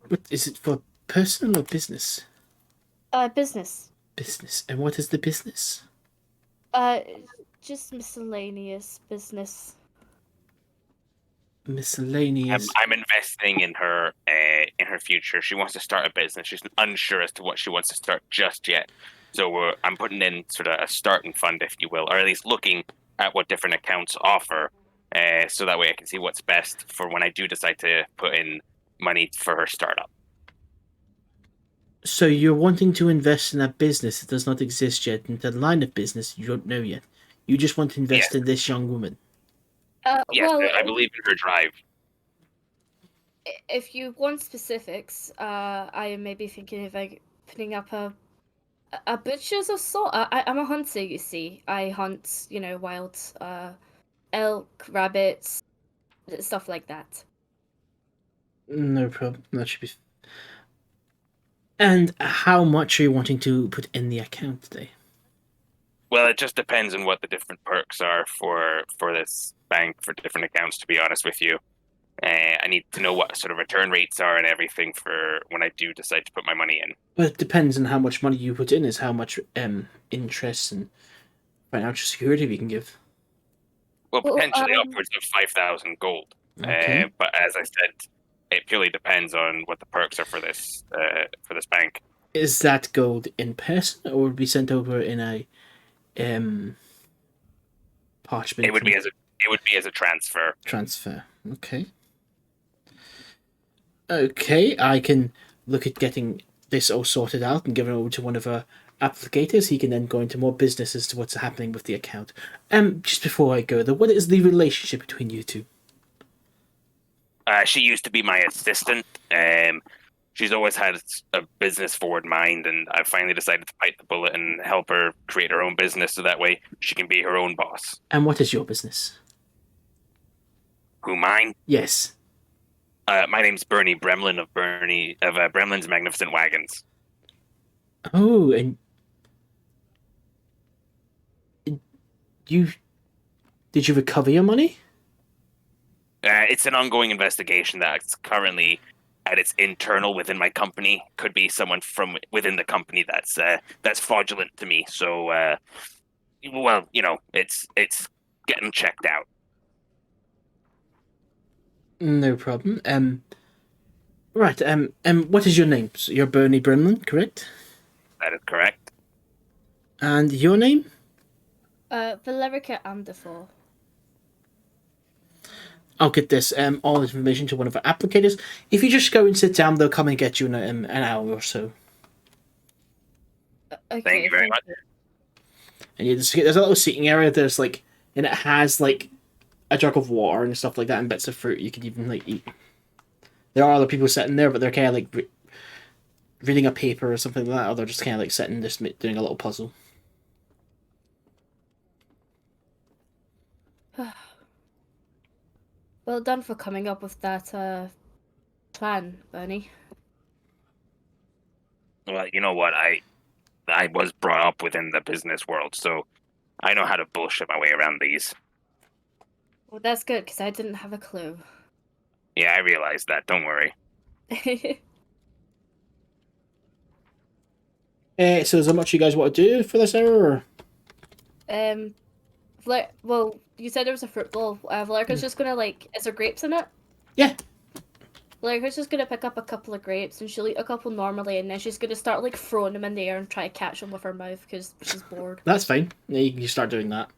S1: What is it for, personal or business?
S5: Business.
S1: Business. And what is the business?
S5: Just miscellaneous business.
S1: Miscellaneous.
S2: I'm investing in her future. She wants to start a business. She's unsure as to what she wants to start just yet. So I'm putting in sort of a starting fund, if you will, or at least looking at what different accounts offer, so that way I can see what's best for when I do decide to put in money for her startup.
S1: So you're wanting to invest in a business that does not exist yet, into a line of business you don't know yet. You just want to invest in this young woman.
S2: Yes,
S5: Well,
S2: I believe in her drive.
S5: if you want specifics, I am maybe thinking of like putting up a butcher's of sort. I'm a hunter, you see. I hunt, wild elk, rabbits, stuff like that.
S1: No problem. That should be. And how much are you wanting to put in the account today?
S2: Well, it just depends on what the different perks are for this bank for different accounts, to be honest with you. I need to know what sort of return rates are and everything for when I do decide to put my money in.
S1: Well, it depends on how much money you put in, is how much interest and financial security we can give.
S2: Well, potentially upwards of 5,000 gold.
S1: Okay.
S2: But as I said, it purely depends on what the perks are for this bank.
S1: Is that gold in person, or would be sent over in a parchment.
S2: It would be as a transfer.
S1: Transfer. Okay. Okay, I can look at getting this all sorted out and give it over to one of our applicators. He can then go into more business as to what's happening with the account. Just before I go though, what is the relationship between you two?
S2: She used to be my assistant. She's always had a business forward mind, and I finally decided to bite the bullet and help her create her own business so that way she can be her own boss.
S1: And what is your business?
S2: Who, mine?
S1: Yes.
S2: My name's Burnie Bremlin of Bremlin's Magnificent Wagons.
S1: Oh, and did you recover your money?
S2: It's an ongoing investigation that's currently at its internal within my company. Could be someone from within the company that's fraudulent to me. So, well, it's getting checked out.
S1: No problem. Right. What is your name? So you're Burnie Bremlin, correct?
S2: That is correct.
S1: And your name?
S5: Valericia Anderfor.
S1: I'll get this all information to one of our applicators. If you just go and sit down, they'll come and get you in an hour or so.
S5: Okay,
S2: Thank you very much.
S1: And there's a little seating area. And it has like a jug of water and stuff like that, and bits of fruit you can even like eat. There are other people sitting there, but they're kind of like reading a paper or something like that, or they're just kind of like sitting, just doing a little puzzle.
S5: Well done for coming up with that plan, Burnie.
S2: Well, you know what? I was brought up within the business world, so I know how to bullshit my way around these.
S5: Well, that's good, because I didn't have a clue.
S2: Yeah, I realized that. Don't worry.
S1: So is there much you guys want to do for this hour? Or?
S5: Well, you said there was a fruit bowl. Valerica's just gonna is there grapes in it?
S1: Yeah.
S5: Valerica's just gonna pick up a couple of grapes and she'll eat a couple normally, and then she's gonna start throwing them in the air and try to catch them with her mouth because she's bored.
S1: That's fine. Yeah, you can start doing that.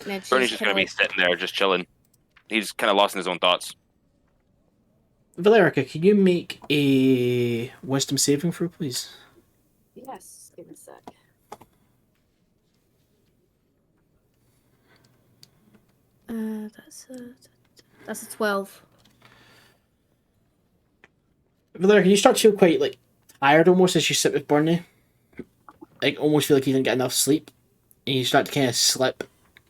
S2: Burnie's just gonna be sitting there, just chilling. He's kind of lost in his own thoughts.
S1: Valerica, can you make a wisdom saving throw, please?
S5: Yes, give me a sec. That's a 12.
S1: Valerica, you start to feel quite tired almost as you sit with Burnie. Almost feel like you didn't get enough sleep, and you start to kind of slip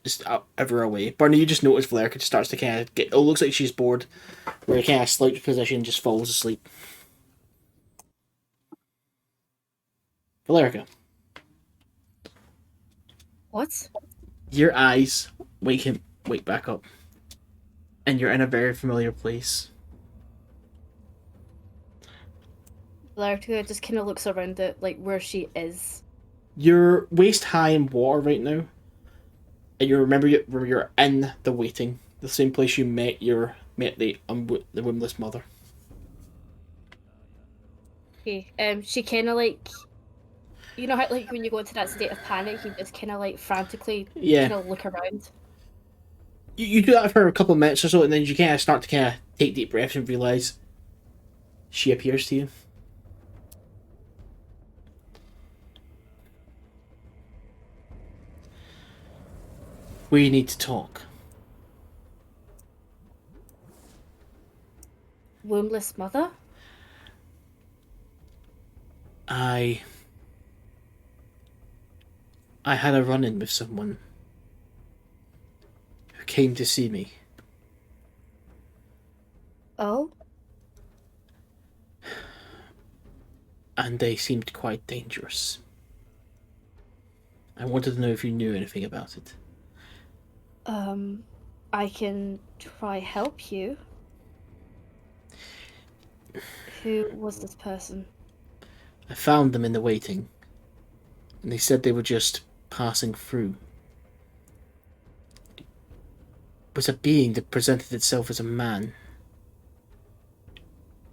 S1: just everywhere away. Burnie, you just notice Valerica just starts to kind of get. It looks like she's bored, where you kind of slouch position and just falls asleep. Valerica.
S5: What?
S1: Your eyes wake back up, and you're in a very familiar place.
S5: Valerica just kind of looks around it, where she is.
S1: You're waist high in water right now, and you remember you're in the waiting, the same place you met the wombless mother.
S5: Okay. She kind of you know how when you go into that state of panic, you just kind of frantically kind of look around.
S1: You do that for a couple of minutes or so, and then you kind of start to take deep breaths and realize she appears to you. We need to talk.
S5: Wombless mother?
S1: I had a run-in with someone who came to see me.
S5: Oh?
S1: And they seemed quite dangerous. I wanted to know if you knew anything about it.
S5: I can try help you. Who was this person?
S1: I found them in the waiting, and they said they were just passing through. It was a being that presented itself as a man.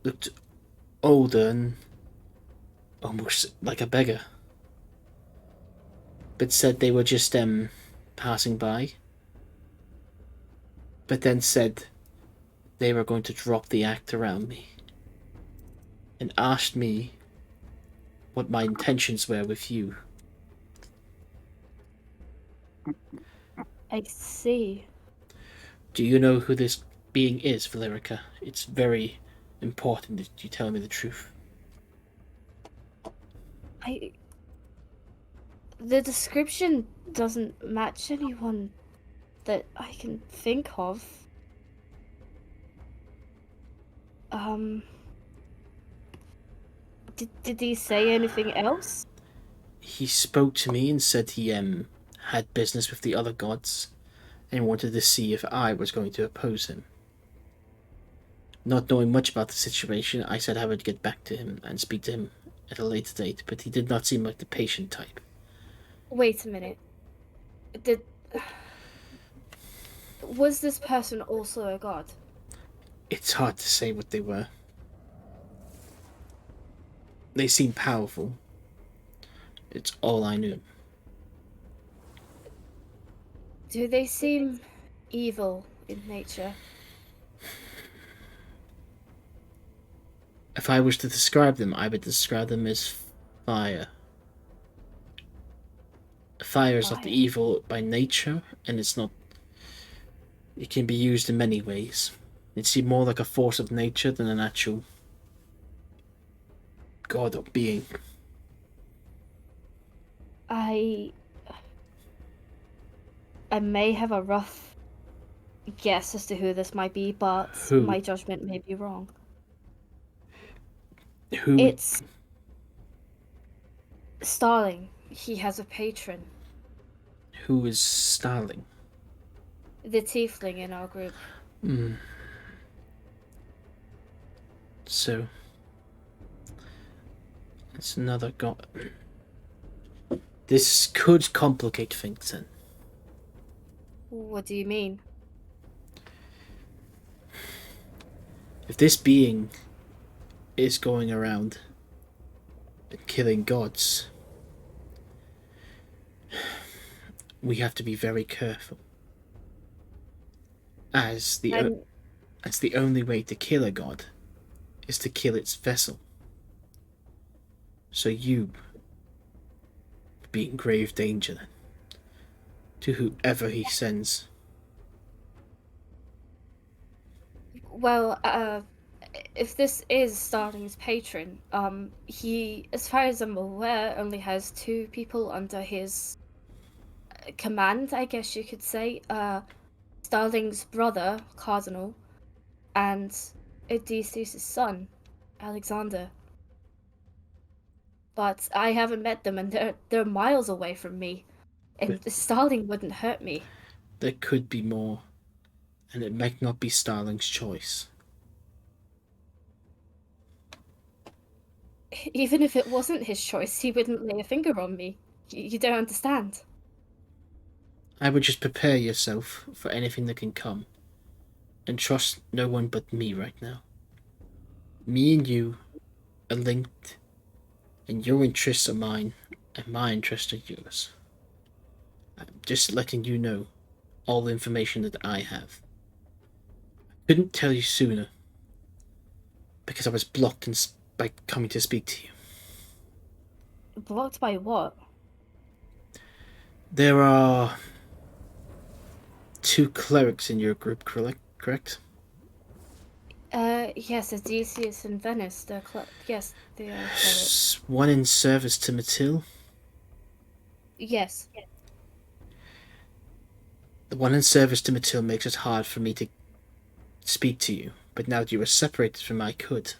S1: Looked older and almost like a beggar, but said they were just passing by, but then said they were going to drop the act around me and asked me what my intentions were with you.
S5: I see.
S1: Do you know who this being is, Valerica? It's very important that you tell me the truth.
S5: The description doesn't match anyone that I can think of. Did he say anything else?
S1: He spoke to me and said he had business with the other gods and wanted to see if I was going to oppose him. Not knowing much about the situation, I said I would get back to him and speak to him at a later date, but he did not seem like the patient type.
S5: Wait a minute. Was this person also a god?
S1: It's hard to say what they were. They seemed powerful. It's all I knew.
S5: Do they seem evil in nature?
S1: If I was to describe them, I would describe them as fire. Fire is not
S5: Fire.
S1: evil by nature, and it's not... It can be used in many ways. It seemed more like a force of nature than an actual god or being.
S5: I may have a rough guess as to who this might be, but
S1: Who?
S5: my judgment may be wrong.
S1: Who?
S5: It's Starling. He has a patron.
S1: Who is Starling?
S5: The tiefling in our group.
S1: So... It's another god. This could complicate things then.
S5: What do you mean?
S1: If this being is going around and killing gods, we have to be very careful. As the only way to kill a god is to kill its vessel. So you be in grave danger then, to whoever he sends.
S5: Well, if this is Starling's patron, he, as far as I'm aware, only has 2 people under his command, I guess you could say. Starling's brother, Cardinal, and Odeysus' son, Alexander. But I haven't met them, and they're miles away from me. And Starling wouldn't hurt me.
S1: There could be more, and it might not be Starling's choice.
S5: Even if it wasn't his choice, he wouldn't lay a finger on me. You don't understand.
S1: I would just prepare yourself for anything that can come, and trust no one but me right now. Me and you are linked, and your interests are mine, and my interests are yours. I'm just letting you know all the information that I have. I couldn't tell you sooner, because I was blocked by coming to speak to you.
S5: Blocked by what?
S1: There are 2 clerics in your group, correct?
S5: Yes, Odeysus and Venis. Yes, they are clerics.
S1: One in service to Matil.
S5: Yes.
S1: The one in service to Matil makes it hard for me to speak to you, but now that you are separated from I could.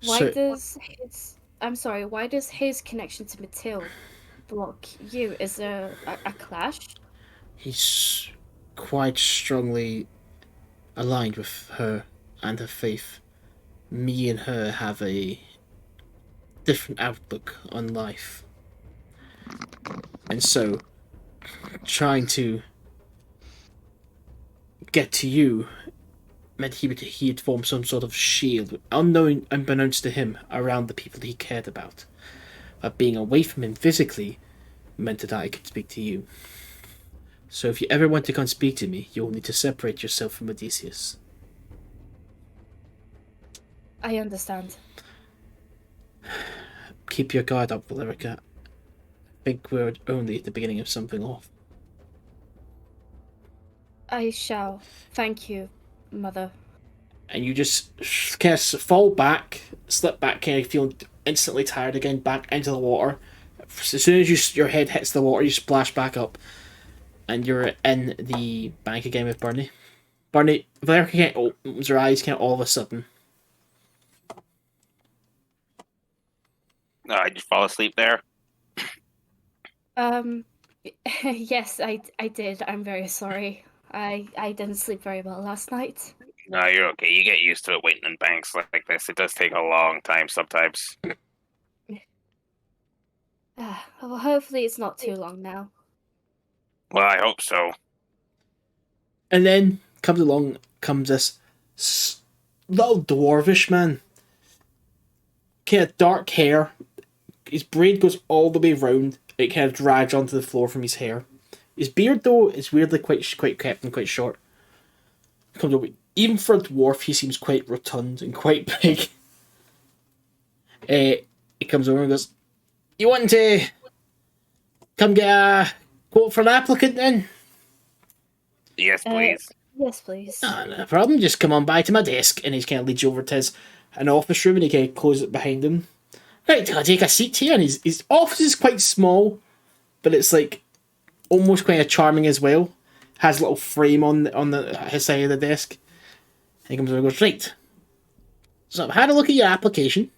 S5: Why does his connection to Matil block you? Is there a clash?
S1: He's quite strongly aligned with her and her faith. Me and her have a different outlook on life. And so, trying to get to you meant he had formed some sort of shield, unknown, unbeknownst to him, around the people he cared about. But being away from him physically meant that I could speak to you. So if you ever want to come speak to me, you'll need to separate yourself from Odeysus.
S5: I understand.
S1: Keep your guard up, Valericia. I think we're only at the beginning of something off.
S5: I shall. Thank you, Mother.
S1: And you just kind of fall back, slip back, kind of feeling instantly tired again, back into the water. As soon as your head hits the water, you splash back up, and you're in the bank again with Burnie. Burnie, Valericia opens her eyes kind of all of a sudden.
S2: No, I just fall asleep there.
S5: Yes, I did. I'm very sorry. I didn't sleep very well last night.
S2: No, you're okay. You get used to it waiting in banks like this. It does take a long time sometimes.
S5: Well, hopefully it's not too long now.
S2: Well, I hope so.
S1: And then comes this little dwarvish man. Kind of dark hair. His braid goes all the way round. It kind of drags onto the floor from his hair. His beard, though, is weirdly quite kept and quite short. Comes over. Even for a dwarf, he seems quite rotund and quite big. He comes over and goes, "You want to come get a quote for an applicant then?"
S2: Yes, please.
S5: Yes, please.
S1: No problem. Just come on by to my desk. And he kind of leads you over to an office room and he kind of closes it behind him. Right, I'll take a seat here. And his office is quite small, but it's like almost quite charming as well. Has a little frame on his side of the desk. And he comes over and goes, "Right. So I've had a look at your application.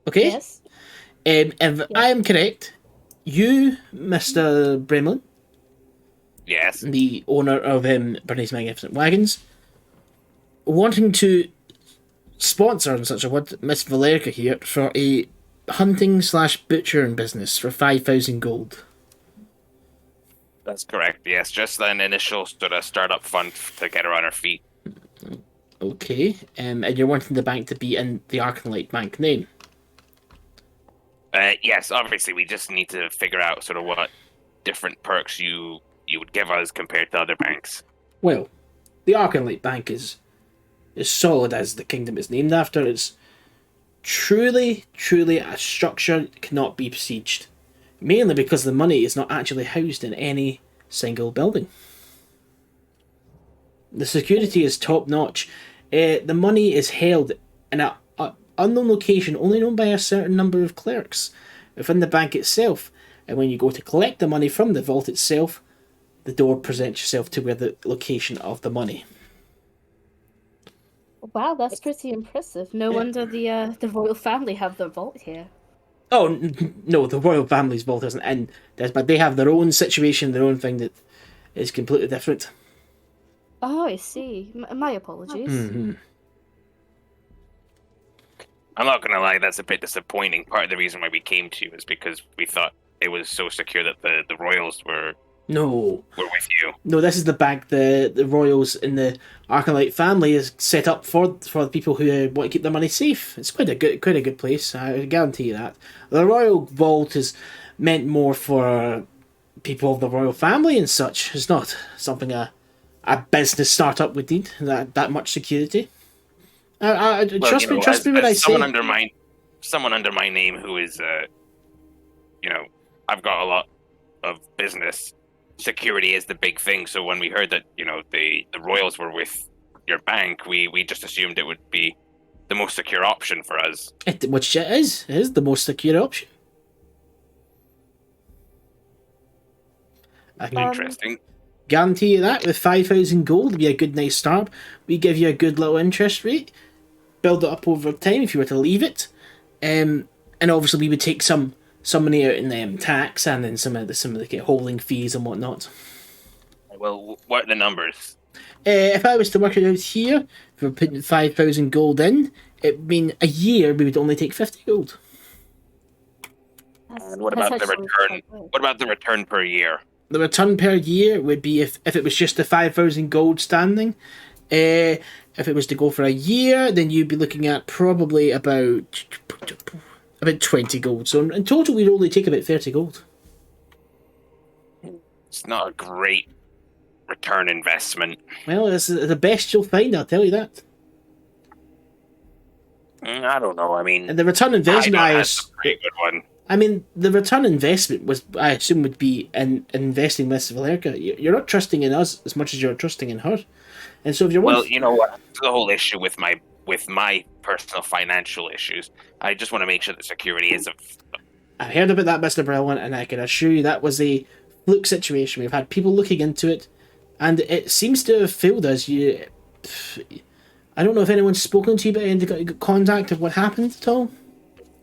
S1: Okay?
S5: Yes.
S1: If I am correct, you, Mr. Bremlin,
S2: Yes.
S1: the owner of Burnie's Magnificent Wagons, wanting to sponsor and such a word, Miss Valericia here, for a hunting/butchering business for 5,000 gold.
S2: That's correct. Yes, just an initial sort of startup fund to get her on her feet.
S1: Okay, and you're wanting the bank to be in the Arcanlight Bank name.
S2: Yes, obviously we just need to figure out sort of what different perks you would give us compared to other banks.
S1: Well, the Arcanlight Bank is solid as the kingdom is named after. It's truly a structure that cannot be besieged. Mainly because the money is not actually housed in any single building. The security is top notch. The money is held in an unknown location only known by a certain number of clerks within the bank itself. And when you go to collect the money from the vault itself, the door presents yourself to where the location of the money.
S5: Wow, that's pretty impressive. No wonder the royal family have their vault here.
S1: Oh, no, the royal family's vault isn't in this, but they have their own situation, their own thing that is completely different.
S5: Oh, I see. My apologies.
S1: Mm-hmm.
S2: I'm not going to lie, that's a bit disappointing. Part of the reason why we came to you is because we thought it was so secure that the royals were with you.
S1: No, this is the bank the royals in the Arcanlight family is set up for the people who want to keep their money safe. It's quite a good place. I guarantee you that. The royal vault is meant more for people of the royal family and such. It's not something a business startup would need. That much security. Trust me when I say.
S2: Someone under my name who is, I've got a lot of business. Security is the big thing. So when we heard that, the royals were with your bank, we just assumed it would be the most secure option for us.
S1: Which it is. It is the most secure option. I can
S2: Interesting.
S1: guarantee you that with 5,000 gold, it'd be a good nice start. We give you a good little interest rate. Build it up over time if you were to leave it. And obviously we would take some money out in tax and then some of the holding fees and whatnot.
S2: Well, what are the numbers?
S1: If I was to work it out here, if we were putting 5,000 gold in, it would mean a year we would only take 50 gold.
S2: And what about the return? What about the return per year?
S1: the return per year would be if it was just the 5,000 gold standing. If it was to go for a year, then you'd be looking at probably about 20 gold. So in total, we'd only take about 30 gold.
S2: It's not a great return investment.
S1: Well, it's the best you'll find, I'll tell you that.
S2: I don't know. I mean,
S1: And the return investment,
S2: that's a pretty good one.
S1: I mean, the return investment was, I assume, would be in investing with Valericia. You're not trusting in us as much as you're trusting in her. And so if you're
S2: Well, you know what? The whole issue with my personal financial issues, I just want to make sure that security is.
S1: I heard about that, Mr. Bremlin, and I can assure you that was a fluke situation. We've had people looking into it, and it seems to have failed us. I don't know if anyone's spoken to you about any contact of what happened at all.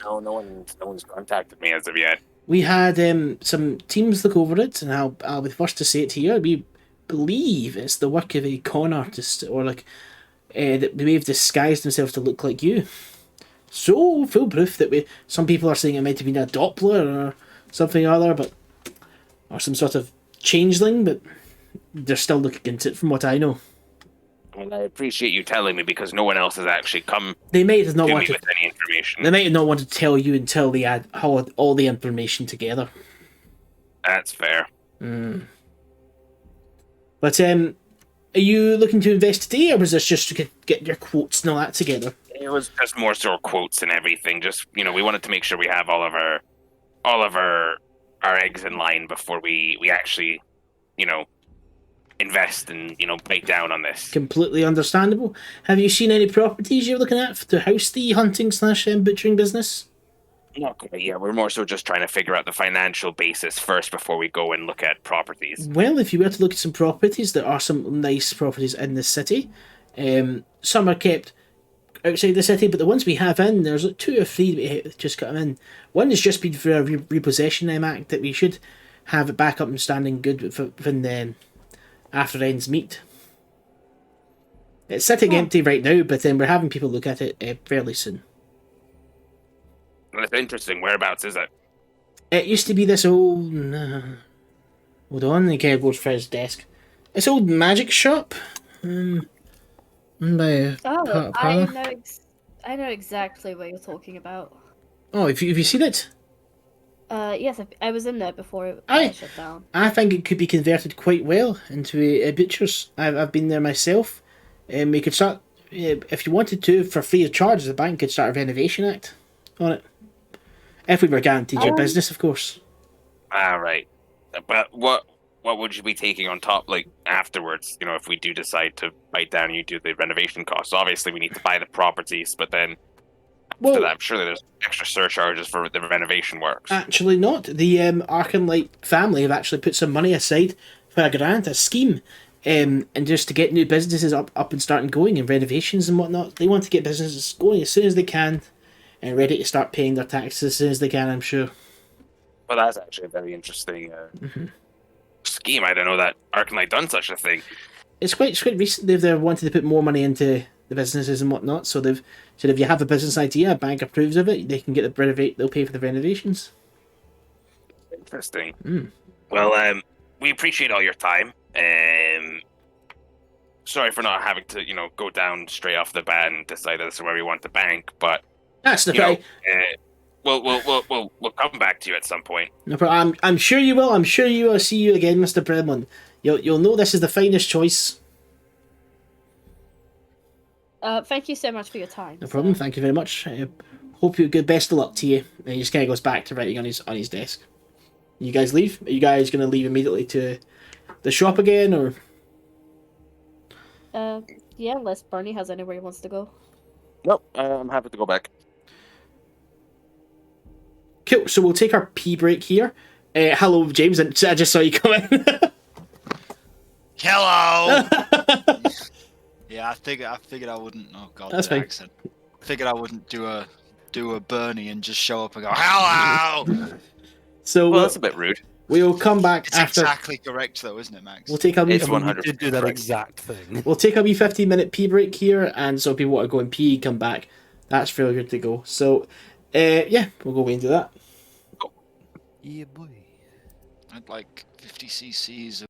S2: No one's contacted me as of yet.
S1: We had some teams look over it, and I'll be the first to say it here. We believe it's the work of a con artist, or that may have disguised themselves to look like you. So foolproof that some people are saying it might have been a Doppler or something or other, or some sort of changeling, but they're still looking into it from what I know.
S2: I mean, I appreciate you telling me because no one else has actually come
S1: They might have not
S2: to me
S1: wanted.
S2: with any information.
S1: They might have not wanted to tell you until they had all the information together.
S2: That's fair.
S1: But are you looking to invest today, or was this just to get your quotes and all that together?
S2: It was just more so quotes and everything. Just we wanted to make sure we have all of our eggs in line before we actually, invest and bite down on this.
S1: Completely understandable. Have you seen any properties you're looking at to house the hunting / butchering business?
S2: Not quite. Yeah, we're more so just trying to figure out the financial basis first before we go and look at properties.
S1: Well, if you were to look at some properties, there are some nice properties in the city. Some are kept outside the city, but the ones we have in, there's 2 or 3 that we just got them in. One has just been for a repossession act that we should have it back up and standing good within after ends meet. It's sitting empty right now, but then we're having people look at it fairly soon.
S2: That's interesting. Whereabouts is it?
S1: It used to be this old... hold on, he kind of goes for his desk. This old magic shop. By
S5: I know exactly what you're talking about.
S1: Oh, have you seen it?
S5: Yes, I was in there before it shut down.
S1: I think it could be converted quite well into a butcher's. I've been there myself. We could start, if you wanted to, for free of charge, the bank could start a renovation act on it. If we were guaranteed your business, of course.
S2: Right. But what would you be taking on top, afterwards, if we do decide to bite down and you do the renovation costs? Obviously, we need to buy the properties, but then after that, I'm sure there's extra surcharges for the renovation works.
S1: Actually not. The Arcanlight family have actually put some money aside for a grant, a scheme, and just to get new businesses up and starting going, and renovations and whatnot. They want to get businesses going as soon as they can, and ready to start paying their taxes as soon as they can, I'm sure.
S2: Well, that's actually a very interesting scheme. I don't know that Arcanlight done such a thing.
S1: It's quite recent they've wanted to put more money into the businesses and whatnot, so they've said if you have a business idea, a bank approves of it, they can get they'll pay for the renovations.
S2: Interesting. Well, we appreciate all your time. Sorry for not having to, go down straight off the bat and decide this is where we want the bank, but
S1: that's the problem.
S2: We'll come back to you at some point.
S1: No problem. I'm sure you will. I'm sure you will see you again, Mr. Bremlin. You'll know this is the finest choice.
S5: Thank you so much for your time.
S1: No problem. Thank you very much. Hope you good best of luck to you. And he just kind of goes back to writing on his desk. You guys leave? Are you guys going to leave immediately to the shop again, or?
S5: Yeah, unless Burnie has anywhere he wants to go.
S2: Nope, I'm happy to go back.
S1: Cool, so we'll take our pee break here. Hello, James, I just saw you come in.
S7: Hello! Yeah, I figured I wouldn't. Oh god,
S1: that's
S7: the
S1: fine.
S7: accent. I figured I wouldn't do a Burnie and just show up and go hello.
S1: So
S2: that's a bit rude.
S1: We'll come back
S7: it's
S1: after.
S7: Exactly correct, though, isn't it, Max?
S1: We'll take a wee.
S2: It's 100%.
S4: We did do that exact thing.
S1: We'll take a wee 15-minute pee break here, and so if people want to go and pee, come back. That's fairly good to go. So, yeah, we'll go away and do that.
S4: Yeah, boy.
S7: I'd like 50 cc's of...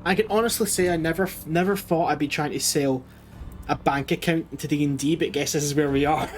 S1: I can honestly say I never thought I'd be trying to sell a bank account into D&D, but I guess this is where we are.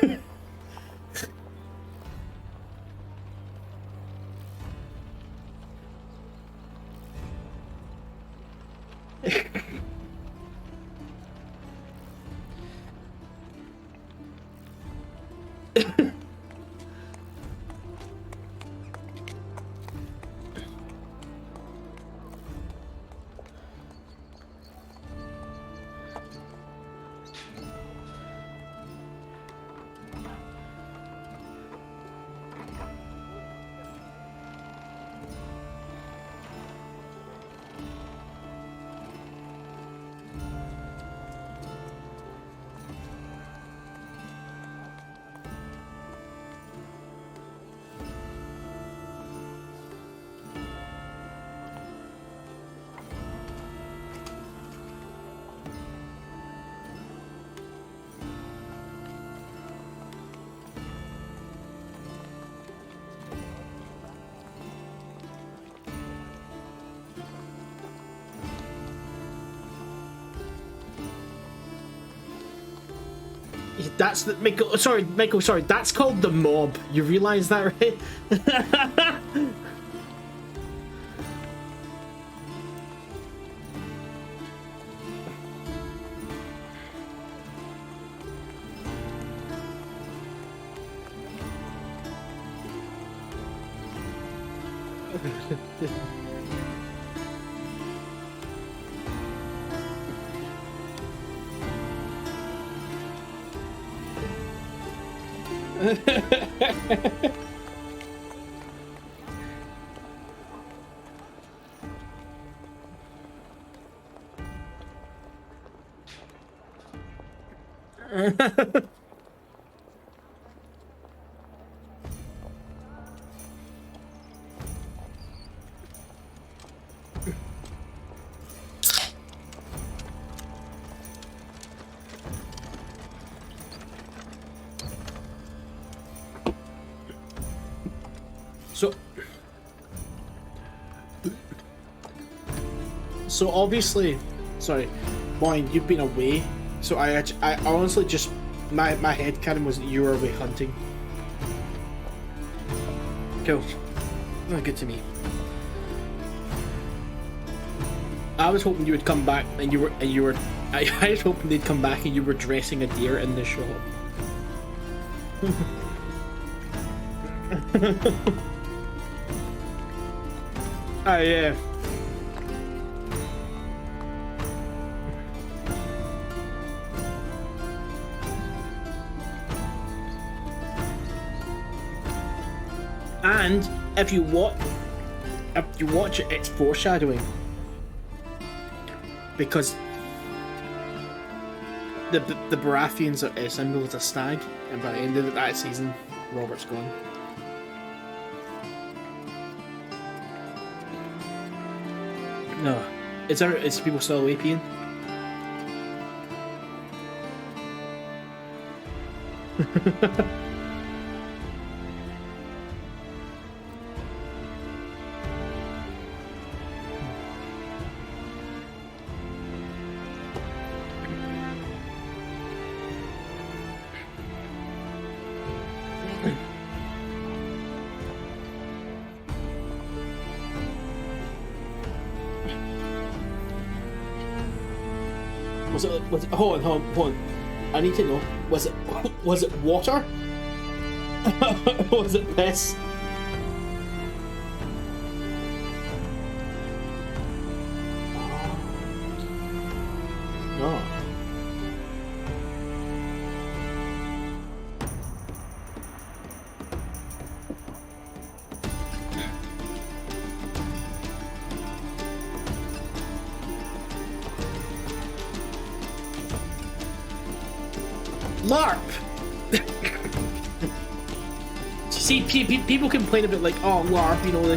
S1: That's the Michael. Sorry, Michael. Sorry, that's called the mob. You realize that, right? So obviously, sorry, Moryn, you've been away. So I honestly just my head canon was that you were away hunting. Cool. Oh, good to me. I was hoping you would come back and you were. I was hoping they'd come back and you were dressing a deer in the shop. Oh yeah. And if you watch it, it's foreshadowing. Because the Baratheons are assembled as a stag, and by the end of that season, Robert's gone. No. Is people still away peeing? Hold on. I need to know. Was it water? Was it piss? No. LARP! See, people complain about, like, oh, LARP, you know,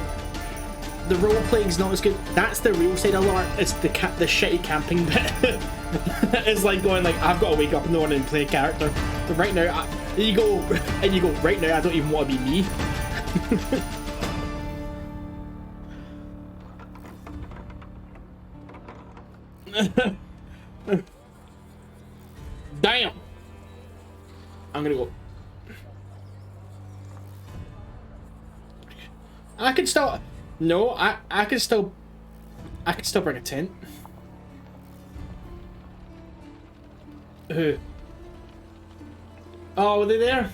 S1: the role playing's not as good. That's the real side of LARP. It's the shitty camping bit. It's like going, like, I've got to wake up in the morning and play a character. But right now, you go, right now, I don't even want to be me. Damn! I'm gonna go. I can still. No, I can still bring a tent. Who? Oh, were they there?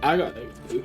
S1: I got those too.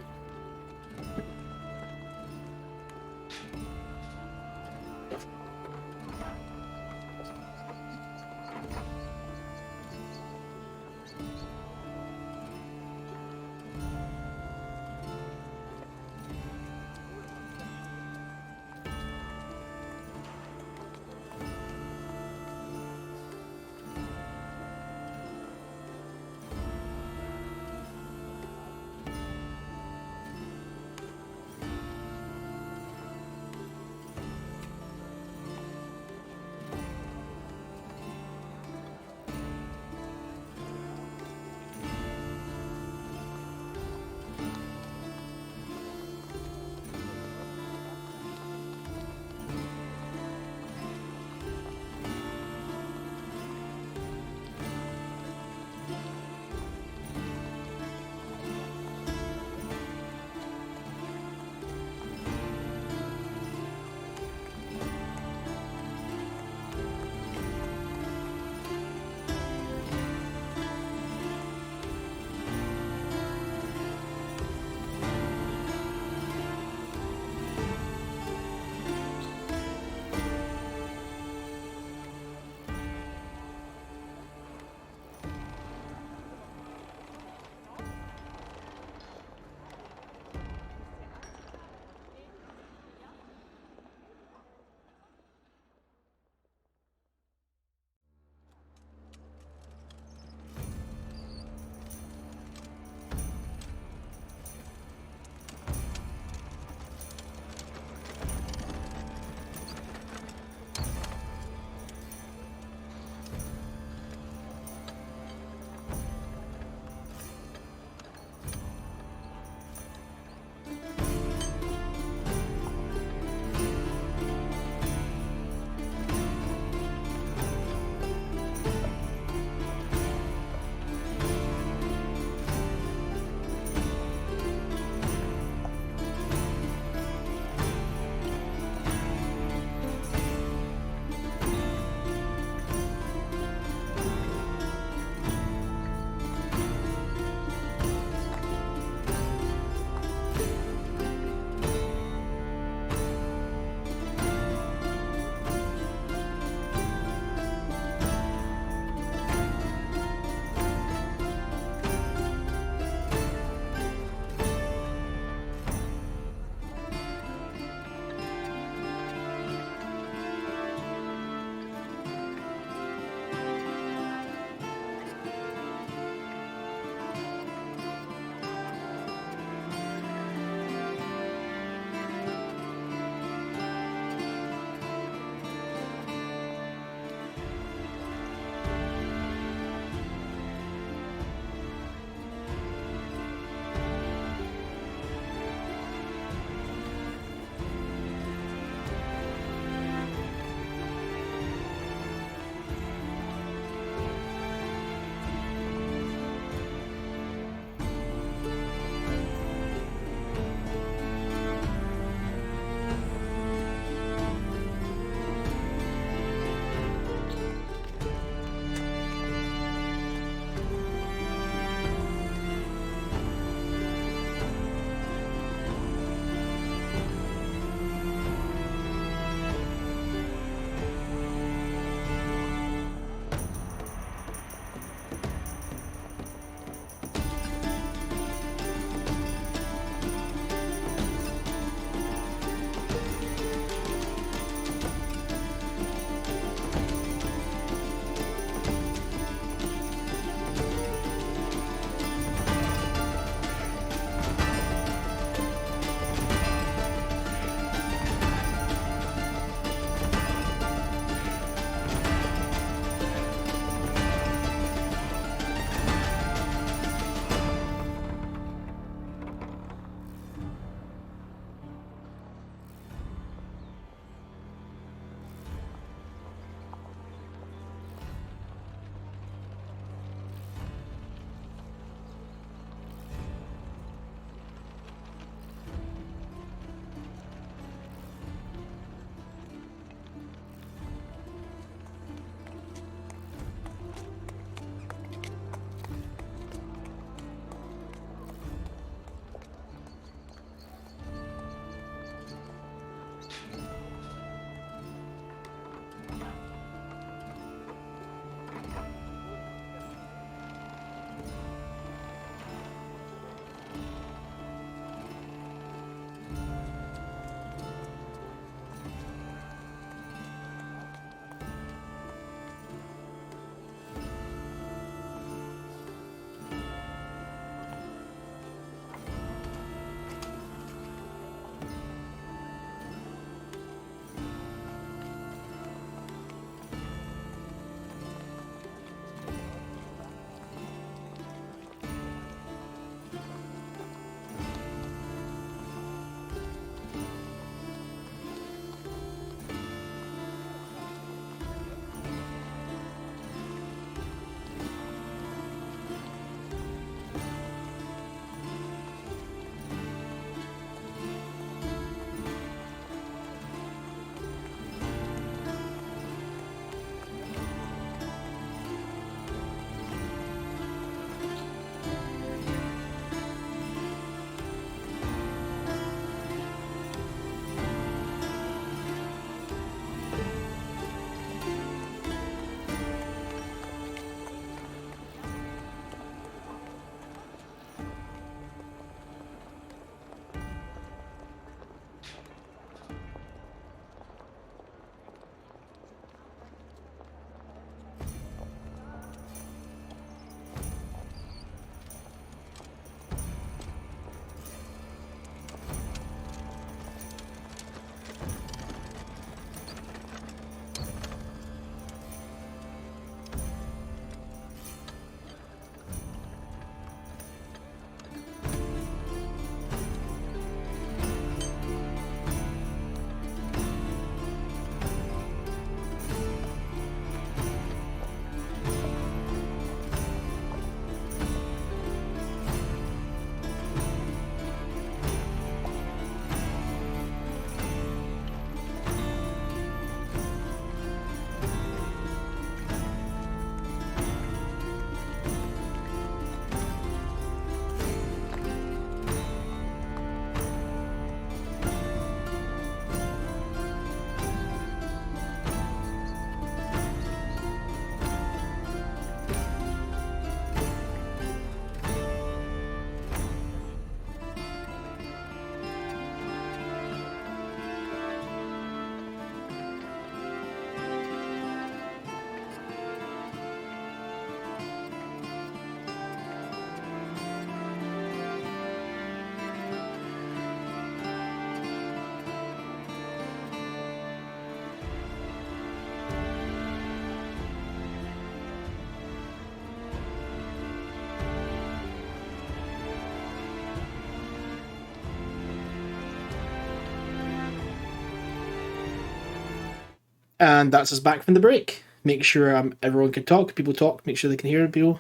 S1: And that's us back from the break. Make sure everyone can talk. People talk. Make sure they can hear people.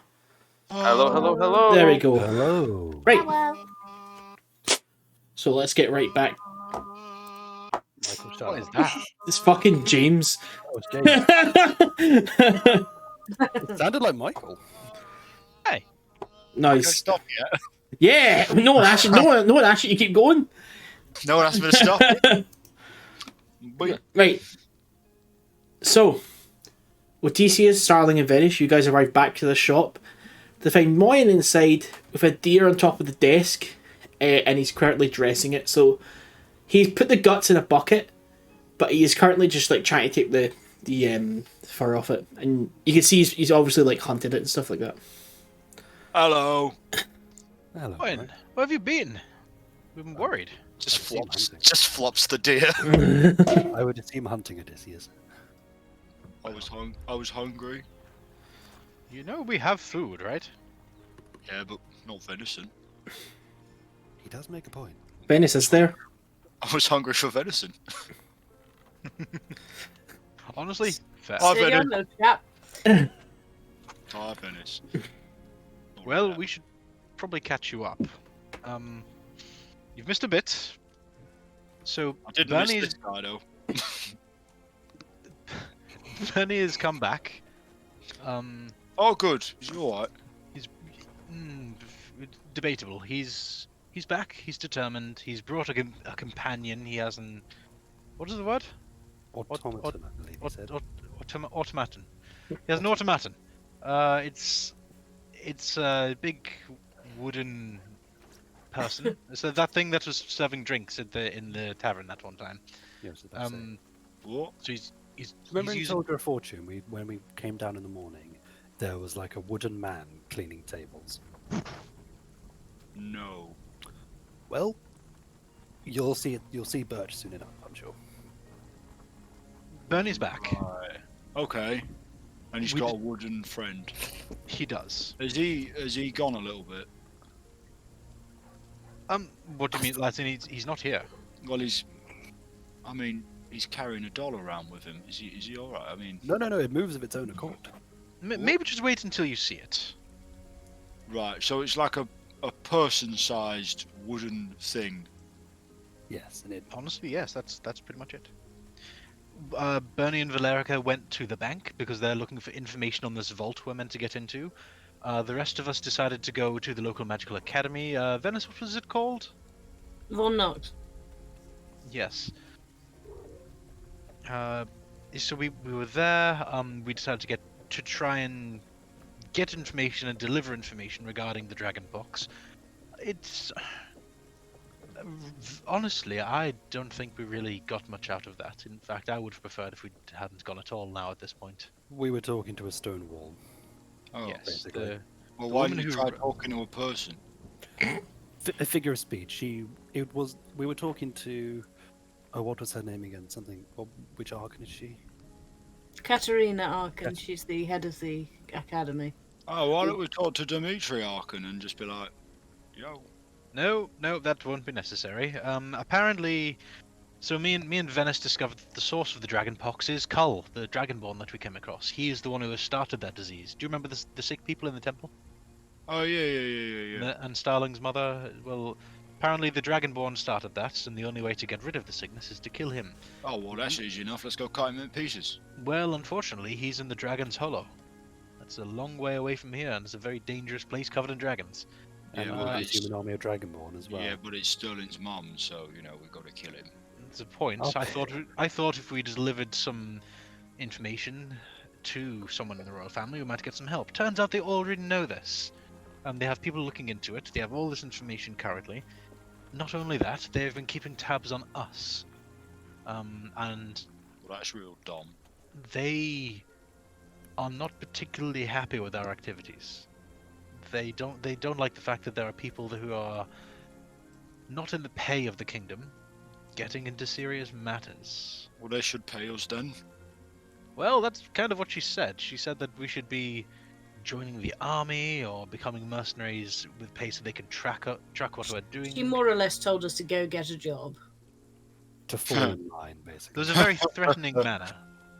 S2: Hello, hello, hello.
S1: There we go.
S4: Hello.
S1: Right.
S5: Hello.
S1: So let's get right back.
S4: Michael
S3: What
S4: Starling.
S3: is that?
S1: It's fucking James.
S4: Oh, it's James. It sounded like Michael.
S3: Hey,
S7: Can I
S1: Nice.
S7: stop yet?
S1: Yeah. No one asked you. No one asked you to keep going.
S7: No one asked me to stop. But
S1: Right. So, Odeysus, Starling, and Venis, you guys arrive back to the shop. They find Moryn inside with a deer on top of the desk, and he's currently dressing it. So, he's put the guts in a bucket, but he is currently just like trying to take the fur off it, and you can see he's obviously like hunted it and stuff like that.
S7: hello.
S4: Hello.
S3: When?
S4: Mike.
S3: Where have you been? We've been worried.
S7: Just
S4: I've seen
S7: flops.
S4: hunting.
S7: Just flops the deer.
S4: I would assume hunting Odysseus.
S7: I was hungry.
S3: You know we have food, right?
S7: Yeah, but not venison.
S4: He does make a point.
S1: Venis is there.
S7: I was hungry for venison.
S3: Honestly, fair.
S7: Oh,
S6: Steady on,
S7: Venis.
S6: though, chap.
S7: Ah, Venice.
S3: Well, we should probably catch you up. You've missed a bit. So
S7: I didn't miss
S3: Burnie
S7: this guy though.
S3: Burnie has come back.
S7: Oh, good. Is he alright?
S3: Mm, debatable. He's back. He's determined. He's brought a companion. He has an what is the word?
S4: Automaton, I believe he said.
S3: Automaton. He has an automaton. It's a big wooden person. So that thing that was serving drinks in the tavern that one time.
S4: Yes, that's it.
S7: What?
S3: So he's
S4: Remember in
S3: using...
S4: Soldier of Fortune, when we came down in the morning, there was like a wooden man cleaning tables.
S7: No.
S4: Well, you'll see it. You'll see Birch soon enough, I'm sure.
S3: Burnie's back.
S7: Right. Okay. And he's
S3: We
S7: got
S3: did-
S7: a wooden friend.
S3: He does.
S7: Has he gone a little bit?
S3: What do you mean? Latin? He's not here.
S7: Well, he's carrying a doll around with him. Is he alright? I mean,
S4: No, it moves of its own accord.
S3: Maybe just wait until you see it.
S7: right. So it's like a person-sized wooden thing.
S4: Yes, and it.
S3: Honestly, yes, that's pretty much it. Burnie and Valericia went to the bank because they're looking for information on this vault we're meant to get into. The rest of us decided to go to the local magical academy. Venis, what was it called?
S6: Von Noct.
S3: Yes. So we were there. We decided to try and get information and deliver information regarding the dragon box. It's honestly, I don't think we really got much out of that. In fact, I would have preferred if we hadn't gone at all now at this point.
S4: We were talking to a stone wall.
S7: Oh.
S3: Yes,
S4: basically.
S7: Well,
S3: the
S7: why
S3: woman
S7: did you
S3: who-
S7: try talking to a person?
S4: A figure of speech. We were talking to. Oh, what was her name again? Something. Which arcan is she?
S6: Katerina Arkin,
S4: Yes.
S6: she's the head of the academy.
S7: Oh, why don't we talk to Dimitri Arkin and just be like, yo.
S3: No, that won't be necessary. Apparently, so me and Venis discovered that the source of the dragon pox is Cull, the dragonborn that we came across. He is the one who has started that disease. Do you remember the sick people in the temple?
S7: Oh yeah.
S3: And Starling's mother? Well, apparently the dragonborn started that, and the only way to get rid of the sickness is to kill him.
S7: Oh well, that's easy enough. Let's go cut him in pieces.
S3: Well, unfortunately, he's in the Dragon's Hollow. That's a long way away from here, and it's a very dangerous place covered in dragons.
S4: And
S7: Yeah,
S4: a
S7: well,
S4: large
S7: it's-
S4: human army of dragonborn as well.
S7: Yeah, but it's Sterling's mum, so you know we've got to kill him.
S3: That's a point.
S4: Okay.
S3: I thought if we delivered some information to someone in the royal family, we might get some help. Turns out they already know this. They have people looking into it. They have all this information currently. Not only that, they've been keeping tabs on us. And
S7: Well, that's real dumb.
S3: they are not particularly happy with our activities. They don't like the fact that there are people who are not in the pay of the kingdom getting into serious matters.
S7: Well, they should pay us then.
S3: Well, that's kind of what she said. She said that we should be joining the army or becoming mercenaries with pay so they can track what we're doing.
S6: She more or less told us to go get a job.
S4: To fall in line,
S3: There
S4: basically.
S3: was a very threatening manner.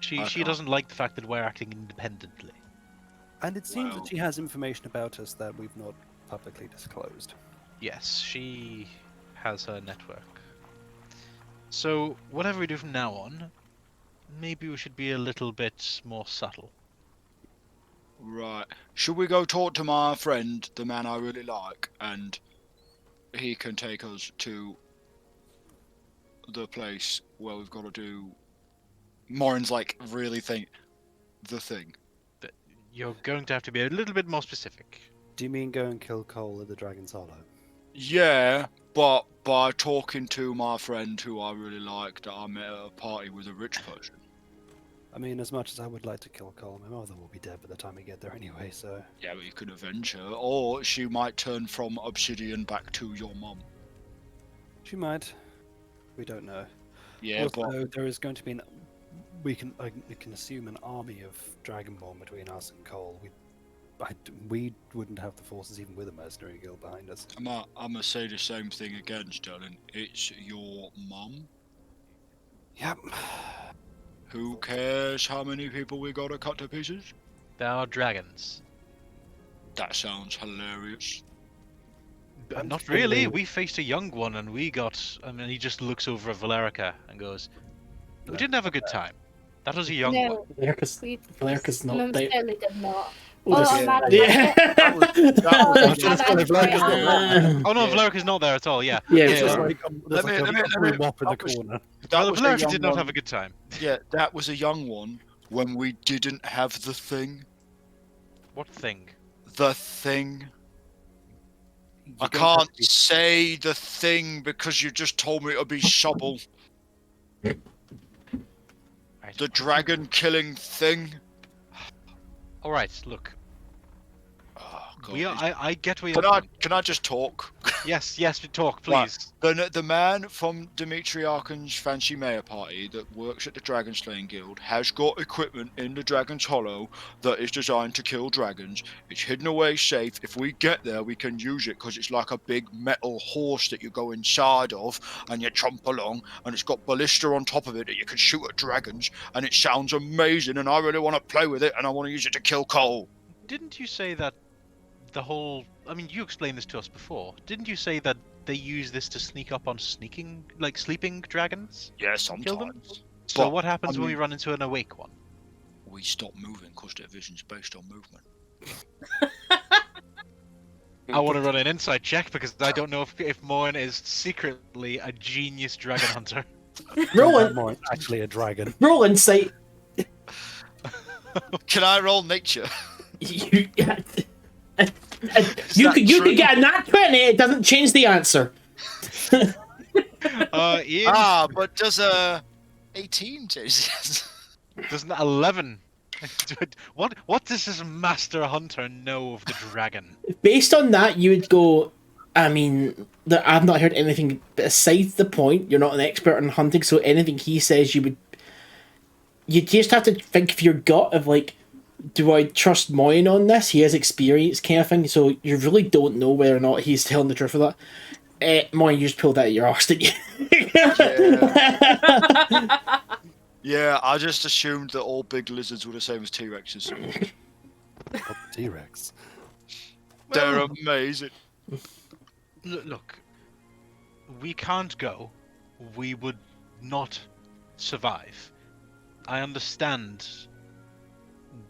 S3: She
S7: Okay.
S3: doesn't like the fact that we're acting independently.
S4: And it seems
S7: Wow.
S4: that she has information about us that we've not publicly disclosed.
S3: Yes, she has her network. So, whatever we do from now on, maybe we should be a little bit more subtle.
S7: Right. Should we go talk to my friend, the man I really like, and he can take us to the place where we've got to do... Moryn's like, really think the thing.
S3: You're going to have to be a little bit more specific.
S4: Do you mean go and kill Cole at the Dragon's Hollow?
S7: Yeah, but by talking to my friend who I really like that I met at a party with a rich person.
S4: I mean, as much as I would like to kill Cole, my mother will be dead by the time we get there anyway, so...
S7: Yeah, but you could avenge her, or she might turn from Obsidian back to your mum.
S4: She might. We don't know.
S7: Yeah, but
S4: Also, there is going to be we can assume an army of Dragonborn between us and Cole. We wouldn't have the forces even with a mercenary guild behind us.
S7: I'm gonna say the same thing again, Starling. It's your mum.
S4: Yep.
S7: Who cares how many people we gotta cut to pieces?
S3: There are dragons.
S7: That sounds hilarious.
S4: I'm
S3: Not
S4: fully-
S3: really. We faced a young one and we got... I mean, he just looks over at Valerica and goes, we didn't have a good time. That was a young one.
S5: No, we
S1: Valerica's not
S5: most
S1: there.
S5: certainly did not.
S1: Oh,
S5: Oh,
S1: this-
S5: Madam
S1: yeah.
S5: Oh,
S4: That's
S5: Madam
S4: Valerica's not
S5: Freya.
S3: Oh no,
S7: Yeah.
S3: Valerica's not there at all, yeah.
S1: Yeah,
S4: It's
S1: yeah.
S4: just
S7: Yeah.
S4: like,
S7: Let me-
S4: a
S7: let me-
S4: mop in the
S7: that was-
S4: corner.
S7: That
S3: Well,
S7: was a
S3: Valerica
S7: young
S3: did not
S7: one.
S3: have a good time.
S7: Yeah, that was a young one when we didn't have the thing.
S3: What thing?
S7: The thing.
S4: You
S7: I
S4: don't have
S7: can't
S4: to be-
S7: say the thing because you just told me to be shovel.
S3: Right.
S7: The dragon killing thing.
S3: Alright, look.
S7: Oh, God,
S3: We are, I get where you're
S7: can
S3: coming.
S7: I just talk?
S3: Yes, we talk,
S7: Right.
S3: please.
S7: The man from Dimitri Arkan's fancy mayor party that works at the Dragon Slaying Guild has got equipment in the Dragon's Hollow that is designed to kill dragons. It's hidden away safe. If we get there, we can use it because it's like a big metal horse that you go inside of and you tromp along, and it's got ballista on top of it that you can shoot at dragons, and it sounds amazing, and I really want to play with it, and I want to use it to kill Cole.
S3: Didn't you say that the whole... I mean, you explained this to us before. Didn't you say that they use this to sneak up on sleeping dragons?
S7: Yeah,
S3: Kill them?
S7: sometimes.
S3: So
S7: But,
S3: what happens
S7: I
S3: when we
S7: mean-
S3: run into an awake one?
S7: We stop moving because their vision's based on movement.
S3: I want to run an insight check because I don't know if Moryn is secretly a genius dragon hunter.
S1: Roland,
S4: More actually a dragon.
S1: roll insight.
S7: Can I roll nature?
S1: You, you
S7: that
S1: could
S7: true?
S1: get a nat 20. It doesn't change the answer.
S3: Ian,
S7: But does 18 change?
S3: doesn't 11? What does this master hunter know of the dragon?
S1: Based on that, you would go. I mean, I've not heard anything besides the point. You're not an expert on hunting, so anything he says, you would. You just have to think of your gut of like, do I trust Moryn on this? He has experience, kind of thing. So you really don't know whether or not he's telling the truth of that. Moryn, you just pulled that out of your arse, didn't you?
S7: Yeah, I just assumed that all big lizards were the same as T-Rexes.
S4: T-Rex.
S7: They're amazing.
S3: Look, we can't go. We would not survive. I understand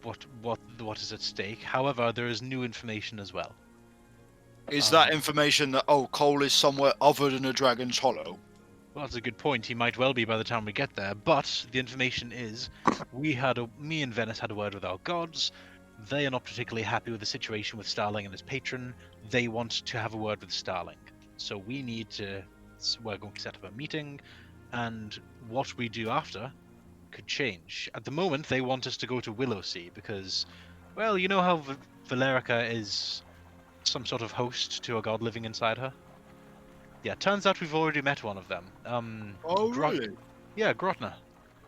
S3: what is at stake. However, there is new information as well.
S7: Is that information that, Cole is somewhere other than a Dragon's Hollow?
S3: Well, that's a good point. He might well be by the time we get there. But the information is, me and Venis had a word with our gods. They are not particularly happy with the situation with Starling and his patron. They want to have a word with Starling. So we're going to set up a meeting, and what we do after could change. At the moment, they want us to go to Willowsea because, well, you know how Valerica is some sort of host to a god living inside her? Yeah, turns out we've already met one of them.
S7: Really?
S3: Yeah, Grotna.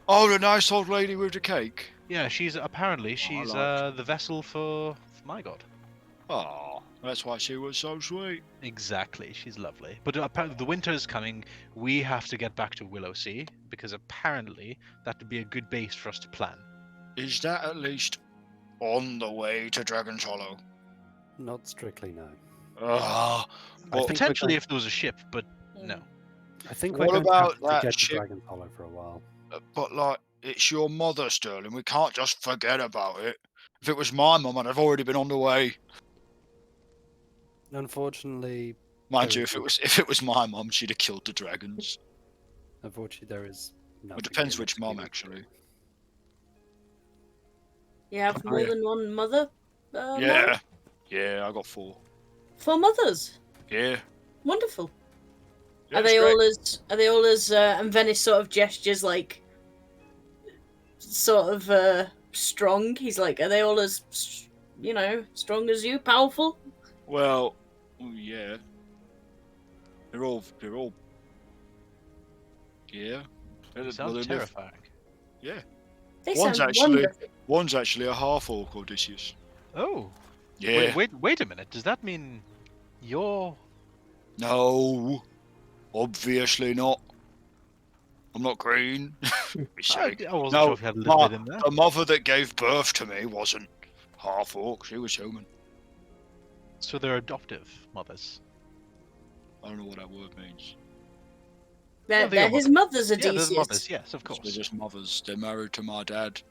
S7: Oh, the nice old lady with the cake.
S3: Yeah, she's
S7: like
S3: the vessel for my god.
S7: Oh, that's why she was so sweet.
S3: Exactly, she's lovely. But apparently the winter is coming. We have to get back to Willowsea because apparently that would be a good base for us to plan.
S7: Is that at least on the way to Dragon's Hollow?
S4: Not strictly, no.
S7: Ah,
S4: I
S7: but
S4: think
S3: Potentially if there was a ship, but
S6: Mm.
S3: no.
S4: I think
S7: What
S4: we're going to
S7: about
S4: have
S7: that
S4: to get to
S7: ship?
S4: Dragon's Hollow for a while.
S7: Like, it's your mother, Sterling. We can't just forget about it. If it was my mum, I'd have already been on the way.
S4: Unfortunately,
S7: Mind
S4: there
S7: you,
S4: is
S7: if it was my mum, she'd have killed the dragons.
S4: there is no.
S7: It depends which mum, actually.
S6: You have more
S4: Yeah.
S6: than one mother? Mom?
S7: Yeah, I got 4.
S6: 4 mothers.
S7: Yeah.
S6: Wonderful.
S7: Yeah,
S6: Are
S7: it's
S6: they
S7: great.
S6: all as? Are they all as? And Venis sort of gestures like, sort of strong. He's like, are they all as, strong as you, powerful?
S7: Well, yeah. They're all. Yeah.
S3: It
S7: Well,
S3: sounds
S7: they live-
S3: terrifying.
S7: Yeah.
S6: They
S7: One's
S6: sound
S7: actually-
S6: wonderful.
S7: One's actually a half-orc, Odeysus.
S3: Oh.
S7: Yeah.
S3: Wait a minute. Does that mean you're...
S7: No. Obviously not. I'm not green. Be silly.
S3: I wasn't
S7: No,
S3: sure if you had a little bit in there.
S7: The mother that gave birth to me wasn't half-orc. She was human.
S3: So they're adoptive mothers.
S7: I don't know what that word means.
S6: They're
S3: they are
S6: his
S3: mothers.
S6: mothers,
S3: Yeah, they're
S6: Odysseus.
S3: mothers, yes, of
S7: They're
S3: course.
S7: just mothers. They're married to my dad.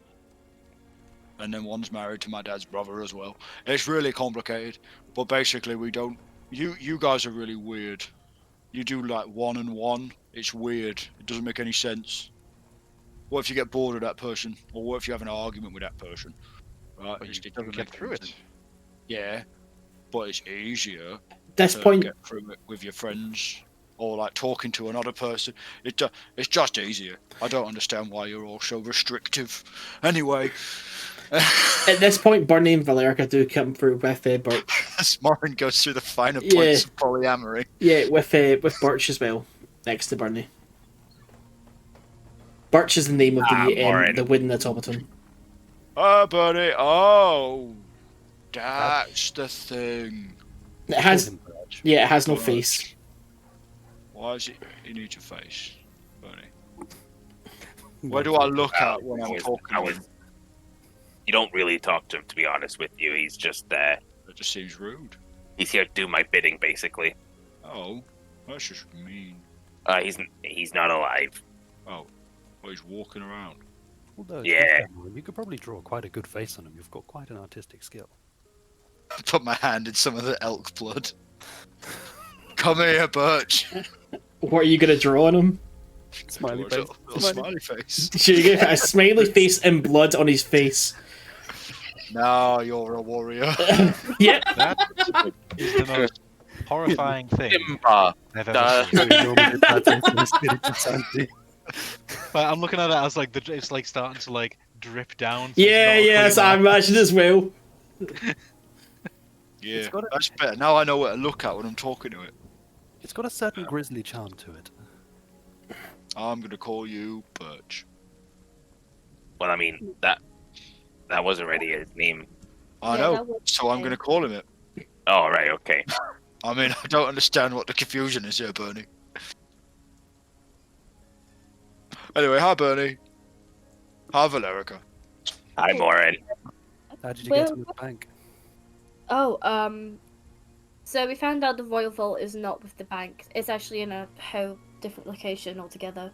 S7: And then one's married to my dad's brother as well. It's really complicated. But basically we don't... You guys are really weird. You do like 1 and 1. It's weird. It doesn't make any sense. What if you get bored of that person? Or what if you have an argument with that person? Right?
S3: But
S7: It
S3: you
S7: doesn't
S3: get
S7: make
S3: through
S7: any
S3: it.
S7: sense. Yeah. But it's easier
S1: This
S7: to
S1: point,
S7: get through it with your friends. Or like talking to another person. It's just easier. I don't understand why you're all so restrictive. Anyway.
S1: at this point, Burnie and Valericia do come through with Birch.
S7: Moryn goes through the finer
S1: Yeah.
S7: points of polyamory.
S1: Yeah, with Birch as well, next to Burnie. Birch is the name of
S2: Moryn.
S1: the wooden automaton.
S7: Oh, buddy. Oh. That's the thing.
S1: It has,
S4: Call him Birch.
S1: yeah, it has no
S7: Birch.
S1: face.
S7: Why is it in your face, Bernie? Where do I look at when I'm talking to him?
S2: You don't really talk to him, to be honest with you. He's just
S7: That just seems rude.
S2: he's here to do my bidding, basically.
S7: Oh, that's just mean.
S2: He's not alive.
S7: Oh, well, he's walking around.
S4: Although,
S2: Yeah.
S4: you could probably draw quite a good face on him. You've got quite an artistic skill.
S7: Put my hand in some of the elk blood. Come here, Birch.
S1: What are you gonna draw on him?
S4: Smiley
S7: Little
S4: face.
S7: smiley face.
S1: Should you give a smiley face and blood on his face?
S7: Now you're a warrior.
S1: Yeah.
S3: That is the most horrifying thing
S2: Simba.
S3: I've
S2: Duh.
S3: ever seen. But I'm looking at it as like it's like starting to like drip down. so it's
S1: Yeah,
S3: not a
S1: yes,
S3: clean
S1: I
S3: line.
S1: imagine as well.
S7: Yeah,
S4: got a-
S7: that's better. Now I know where to look at when I'm talking to it.
S4: It's got a certain grisly charm to it.
S7: I'm gonna call you Birch.
S2: Well, I mean that was already his name.
S7: I
S5: Yeah,
S7: know,
S5: that was
S7: so I'm
S5: okay.
S7: gonna call him it.
S2: Oh, right, okay.
S7: I mean, I don't understand what the confusion is here, Bernie. Anyway, hi, Bernie. Hi, Valericia.
S2: Hi, Moryn.
S4: How did you get
S5: Well-
S4: to the bank?
S5: Oh, so we found out the Royal Vault is not with the bank. It's actually in a whole different location altogether.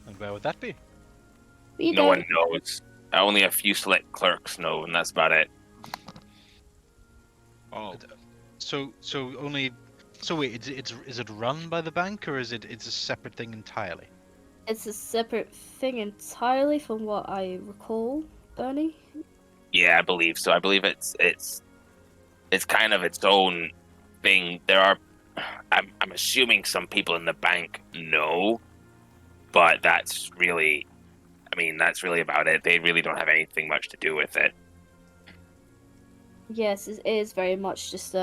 S3: And where would that be?
S5: We
S2: No
S5: don't-
S2: one knows. Only a few select clerks know, and that's about it.
S7: Oh,
S3: So only. So wait, is it run by the bank or it's a separate thing entirely?
S5: It's a separate thing entirely from what I recall, Burnie.
S2: Yeah, I believe so. I believe it's kind of its own thing. There are, I'm assuming some people in the bank know, but that's really about it. They really don't have anything much to do with it.
S5: Yes, it is very much just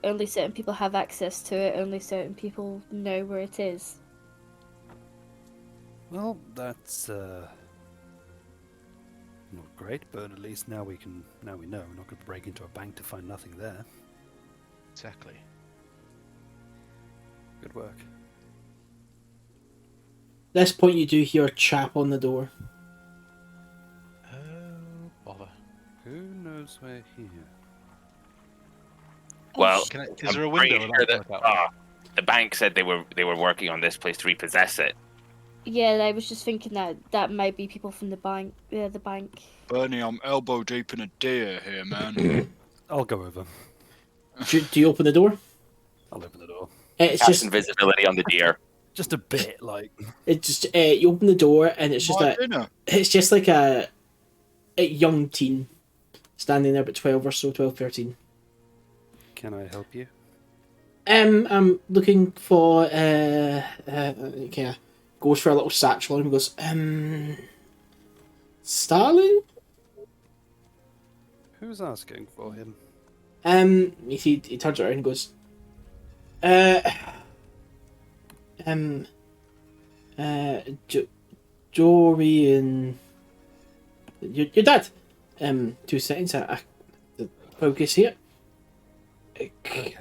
S5: only certain people have access to it. Only certain people know where it is.
S4: Well, that's Not great, but at least now we know we're not going to break into a bank to find nothing there.
S3: Exactly.
S4: Good work.
S1: At this point, you do hear a chap on the door.
S3: Oh, bother.
S4: Who knows we're here?
S2: Well,
S3: Is there a
S2: I'm pretty
S3: window?
S2: sure
S3: that I can
S2: that,
S3: look out?
S2: the bank said they were working on this place to repossess it.
S5: Yeah, I was just thinking that might be people from the bank.
S7: Burnie, I'm elbow deep in a deer here, man.
S4: I'll go over.
S1: Do you open the door?
S4: I'll open the door.
S1: It's
S2: Cast
S1: just
S2: invisibility on the deer.
S4: Just a bit, like...
S1: you open the door and it's just
S7: My dinner.
S1: it's just like a young teen standing there, about 12 or so, 12, 13.
S4: Can I help you?
S1: I'm looking for okay, goes for a little satchel and goes, Starling?
S4: Who's asking for him?
S1: He turns around and goes, Dorian, your dad. 2 seconds. The focus here.
S4: Okay.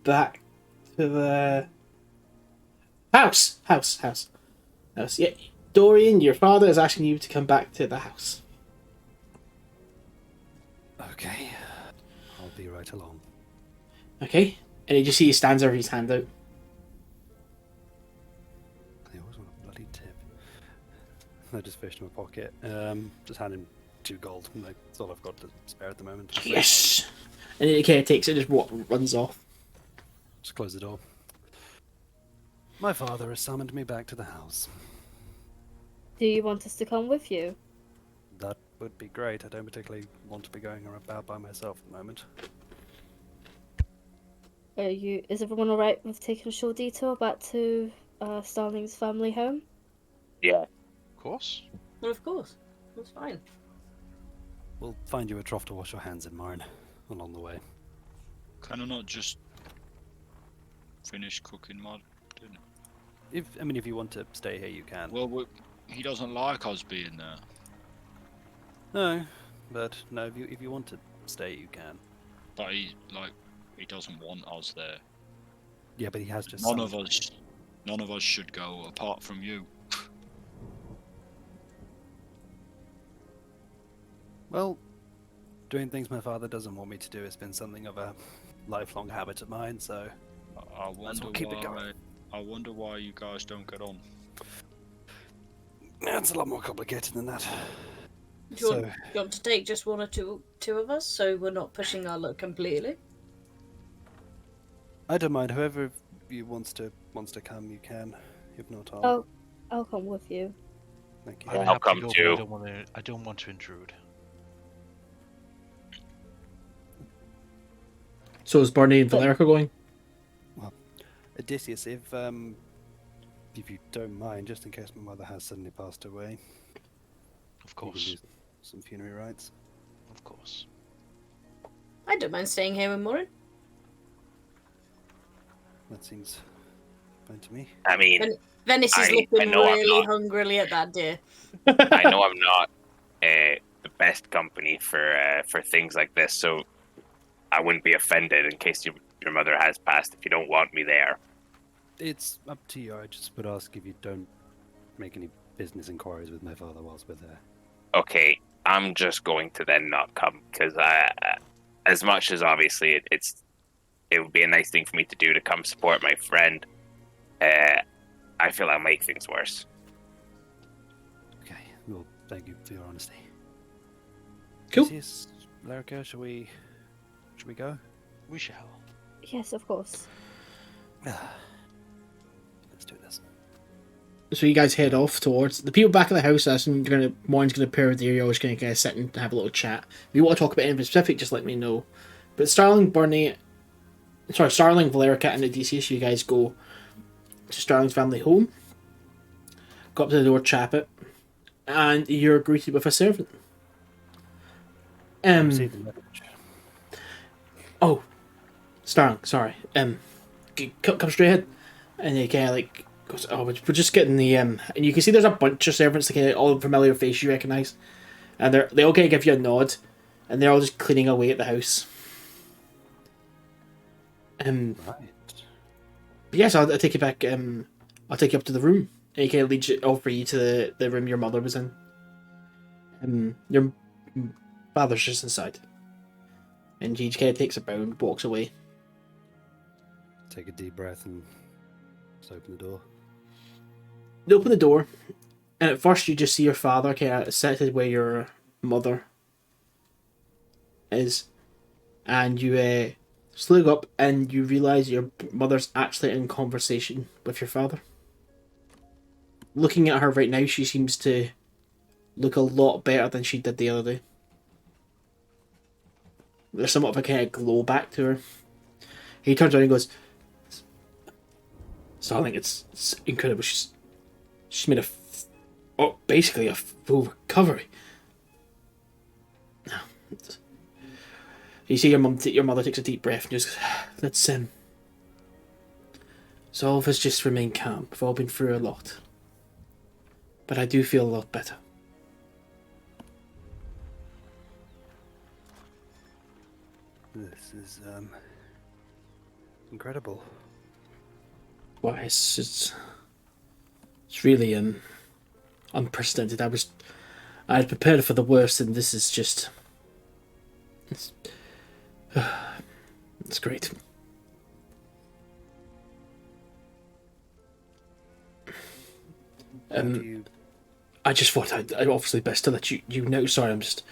S1: Back to the house. Yeah, Dorian, your father is asking you to come back to the house.
S4: Okay. I'll be right along.
S1: Okay, and you just see he stands there with his hand out.
S4: They always want a bloody tip. I just fished in my pocket. Just hand him 2 gold. That's all I've got to spare at the moment.
S1: Yes, and he kind of takes it, and just runs off.
S4: Just close the door. My father has summoned me back to the house.
S5: Do you want us to come with you?
S4: That would be great. I don't particularly want to be going about by myself at the moment.
S5: Is everyone alright with taking a short detour back to Starling's family home?
S2: Yeah.
S3: Of course.
S6: Well, of course. That's fine.
S4: We'll find you a trough to wash your hands in, Moryn, along the way.
S7: Can I not just finish cooking my dinner?
S4: If you want to stay here, you can.
S7: Well, he doesn't like us being there.
S4: No, but no. If you want to stay, you can.
S7: But he doesn't want us there.
S4: Yeah, but he has just.
S7: None of us should go apart from you.
S4: Well, doing things my father doesn't want me to do has been something of a lifelong habit of mine. So
S7: I
S4: let's
S7: wonder
S4: keep it going.
S7: I wonder why you guys don't get on.
S4: Yeah, it's a lot more complicated than that.
S6: Do you want to take just one or two of us, so we're not pushing our luck completely?
S4: I don't mind. Whoever you wants to come, you can. If not,
S5: I'll come with you.
S4: Thank you.
S3: I'm
S2: I'll
S3: happy
S2: come
S3: to go,
S2: too.
S3: but I don't want to intrude.
S1: So is Burnie and Valericia going?
S4: Odeysus, if you don't mind, just in case my mother has suddenly passed away,
S3: Of
S4: you can
S3: course.
S4: do some funerary rites.
S3: Of course.
S6: I don't mind staying here with Moryn.
S4: That seems fine to me.
S2: I mean,
S6: Venis is
S2: I
S6: looking
S2: know I'm
S6: really
S2: not.
S6: hungrily at that deer.
S2: I know I'm not the best company for things like this, so I wouldn't be offended in case your mother has passed if you don't want me there.
S4: It's up to you. I just would ask if you don't make any business inquiries with my father whilst we're there.
S2: Okay, I'm just going to then not come because as much as obviously it would be a nice thing for me to do to come support my friend, I feel I'll make things worse.
S4: Okay. Well, thank you for your honesty.
S1: Cool.
S4: Odeysus, Valericia, should we go?
S3: We shall.
S5: Yes, of course.
S4: Let's do this.
S1: So you guys head off towards the people back at the house. Moryn's gonna pair with Eoin. Just gonna sit and have a little chat. If you want to talk about anything specific, just let me know. But Starling, Valericia, and Odeysus, you guys go to Starling's family home. Go up to the door, chap it, and you're greeted with a servant.
S4: Receive the message.
S1: Oh, Starling, sorry. Come straight ahead. And he kind of Goes, oh, we're just getting the and you can see there's a bunch of servants, like all familiar faces you recognise, and they all kind of give you a nod, and they're all just cleaning away at the house.
S4: Right.
S1: Yes, I'll take you back. I'll take you up to the room. And he kind of leads you over you to the room your mother was in. Your father's just inside. And he kind of takes a bow and walks away.
S4: Take a deep breath and just open the door.
S1: You open the door, and at first you just see your father kind of seated where your mother is. And you slug up and you realise your mother's actually in conversation with your father. Looking at her right now, she seems to look a lot better than she did the other day. There's somewhat of a kind of glow back to her. He turns around and goes, Starling, it's incredible. She's made basically a full recovery. You see your mother takes a deep breath and just, let's so all of us just remain calm. We've all been through a lot. But I do feel a lot better.
S4: This is incredible.
S1: Well, it's really unprecedented. I had prepared for the worst, and this is just it's great.
S4: How do you...
S1: I just thought I'd obviously best to let you know. Sorry, I'm just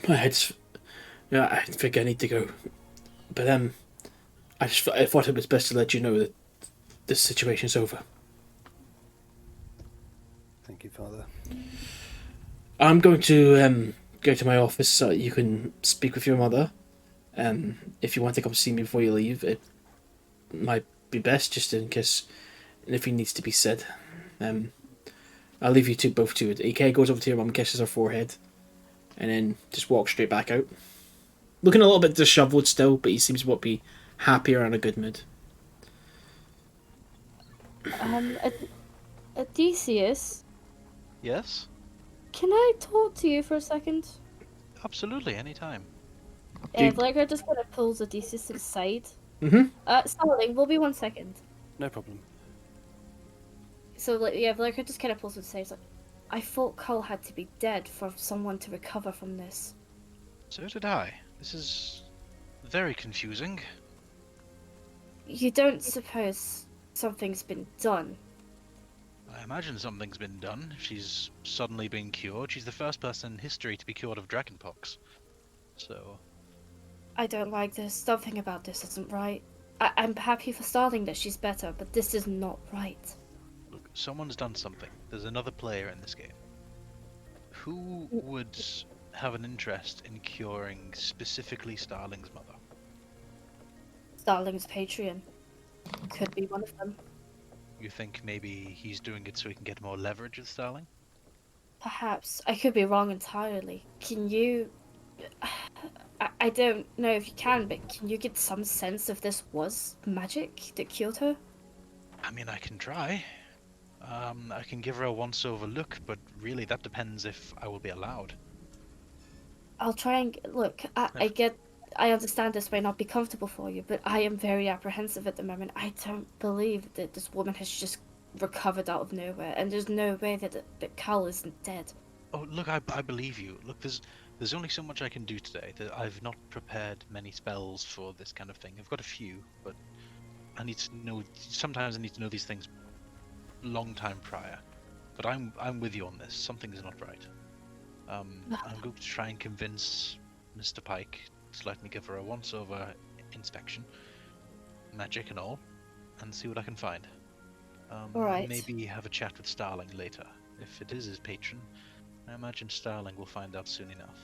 S1: my head's. Yeah, I think I need to go, but I thought it was best to let you know that this situation's over.
S4: Thank you, Father.
S1: I'm going to go to my office so you can speak with your mother. If you want to come see me before you leave, it might be best just in case anything needs to be said. I'll leave you both to it. AK goes over to your mum, kisses her forehead, and then just walks straight back out. Looking a little bit dishevelled still, but he seems to be happier and in a good mood.
S5: Odeysus,
S3: Yes?
S5: can I talk to you for a second?
S3: Absolutely, anytime.
S5: Valericia just kind of pulls Odeysus to the side.
S1: Mm-hmm.
S5: Starling, will be 1 second.
S4: No problem.
S5: So, Valericia just kind of pulls to the side. He's like, I thought Cull had to be dead for someone to recover from this.
S3: So did I. This is very confusing.
S5: You don't suppose something's been done?
S3: I imagine something's been done. If she's suddenly been cured, she's the first person in history to be cured of dragonpox. So...
S5: I don't like this. Something about this isn't right. I'm happy for Starling that she's better, but this is not right.
S3: Look, someone's done something. There's another player in this game. Who would have an interest in curing specifically Starling's mother?
S5: Starling's Patreon. Could be one of them.
S3: You think maybe he's doing it so he can get more leverage with Starling?
S5: Perhaps. I could be wrong entirely. Can you... I don't know if you can, but can you get some sense if this was magic that cured her?
S3: I mean, I can try. I can give her a once-over look, but really that depends if I will be allowed.
S5: I'll try and... Look, I understand this may not be comfortable for you, but I am very apprehensive at the moment. I don't believe that this woman has just recovered out of nowhere, and there's no way that Cull isn't dead.
S3: Oh, look, I believe you. Look, there's only so much I can do today. I've not prepared many spells for this kind of thing. I've got a few, but I need to know... Sometimes I need to know these things long time prior. But I'm with you on this. Something's not right. I'm going to try and convince Mr. Pike to let me give her a once-over inspection, magic and all, and see what I can find.
S5: Alright.
S3: Maybe have a chat with Starling later. If it is his patron, I imagine Starling will find out soon enough.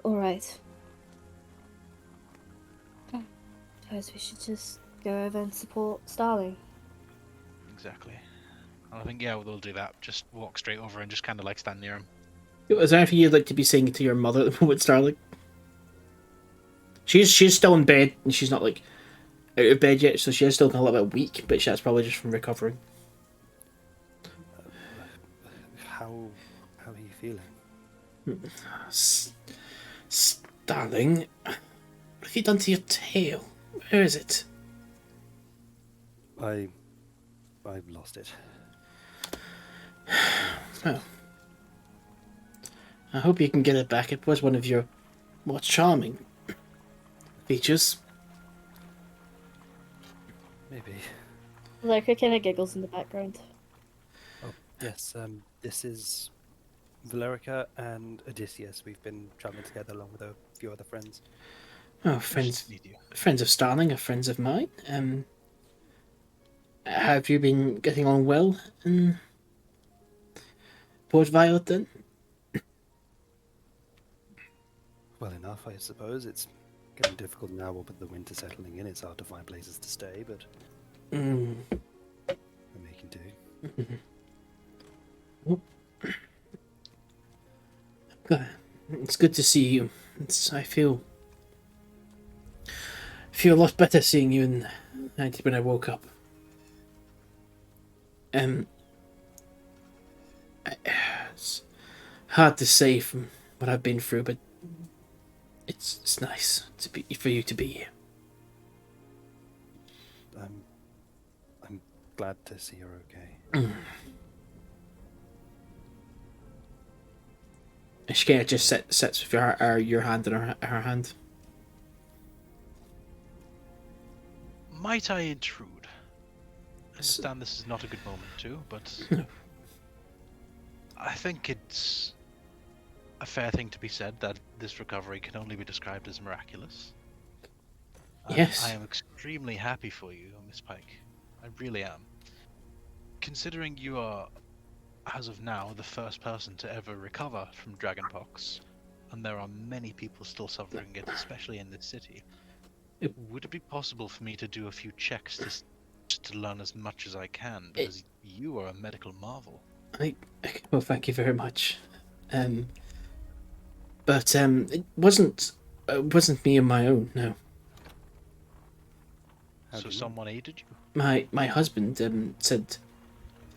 S5: Alright. Suppose we should just go over and support Starling.
S3: Exactly. I think, yeah, we'll do that. Just walk straight over and just kind of like stand near him.
S1: Is there anything you'd like to be saying to your mother at the moment, Starling? She's still in bed, and she's not like out of bed yet, so she is still a little bit weak, but that's probably just from recovering.
S4: How are you feeling?
S1: Starling, what have you done to your tail? Where is it?
S4: I lost it.
S1: Oh. I hope you can get it back. It was one of your more charming features.
S4: Maybe.
S5: Valericia kind of giggles in the background.
S4: Oh, yes. This is Valericia and Odeysus. We've been traveling together along with a few other friends.
S1: Oh,
S3: Nice
S1: friends,
S3: to meet you.
S1: friends of Starling are friends of mine. Have you been getting on well in Port Violet then?
S4: Well enough, I suppose. It's getting difficult now with the winter settling in. It's hard to find places to stay, but
S1: Mm.
S4: we're making do.
S1: Good. It's good to see you. I feel a lot better seeing you than I did when I woke up. It's hard to say from what I've been through, but it's nice for you to be here.
S4: I'm glad to see you're okay.
S1: She kind of just sits with your hand in her hand.
S3: Might I intrude? I understand this is not a good moment to, but
S1: No.
S3: I think it's a fair thing to be said that this recovery can only be described as miraculous.
S1: Yes.
S3: I am extremely happy for you, Miss Pike. I really am. Considering you are, as of now, the first person to ever recover from dragonpox, and there are many people still suffering it, especially in this city, would it be possible for me to do a few checks just to learn as much as I can? Because you are a medical marvel.
S1: Well, thank you very much. But it wasn't me on my own. No,
S4: How do
S3: So
S4: you know?
S3: someone aided you?
S1: my husband said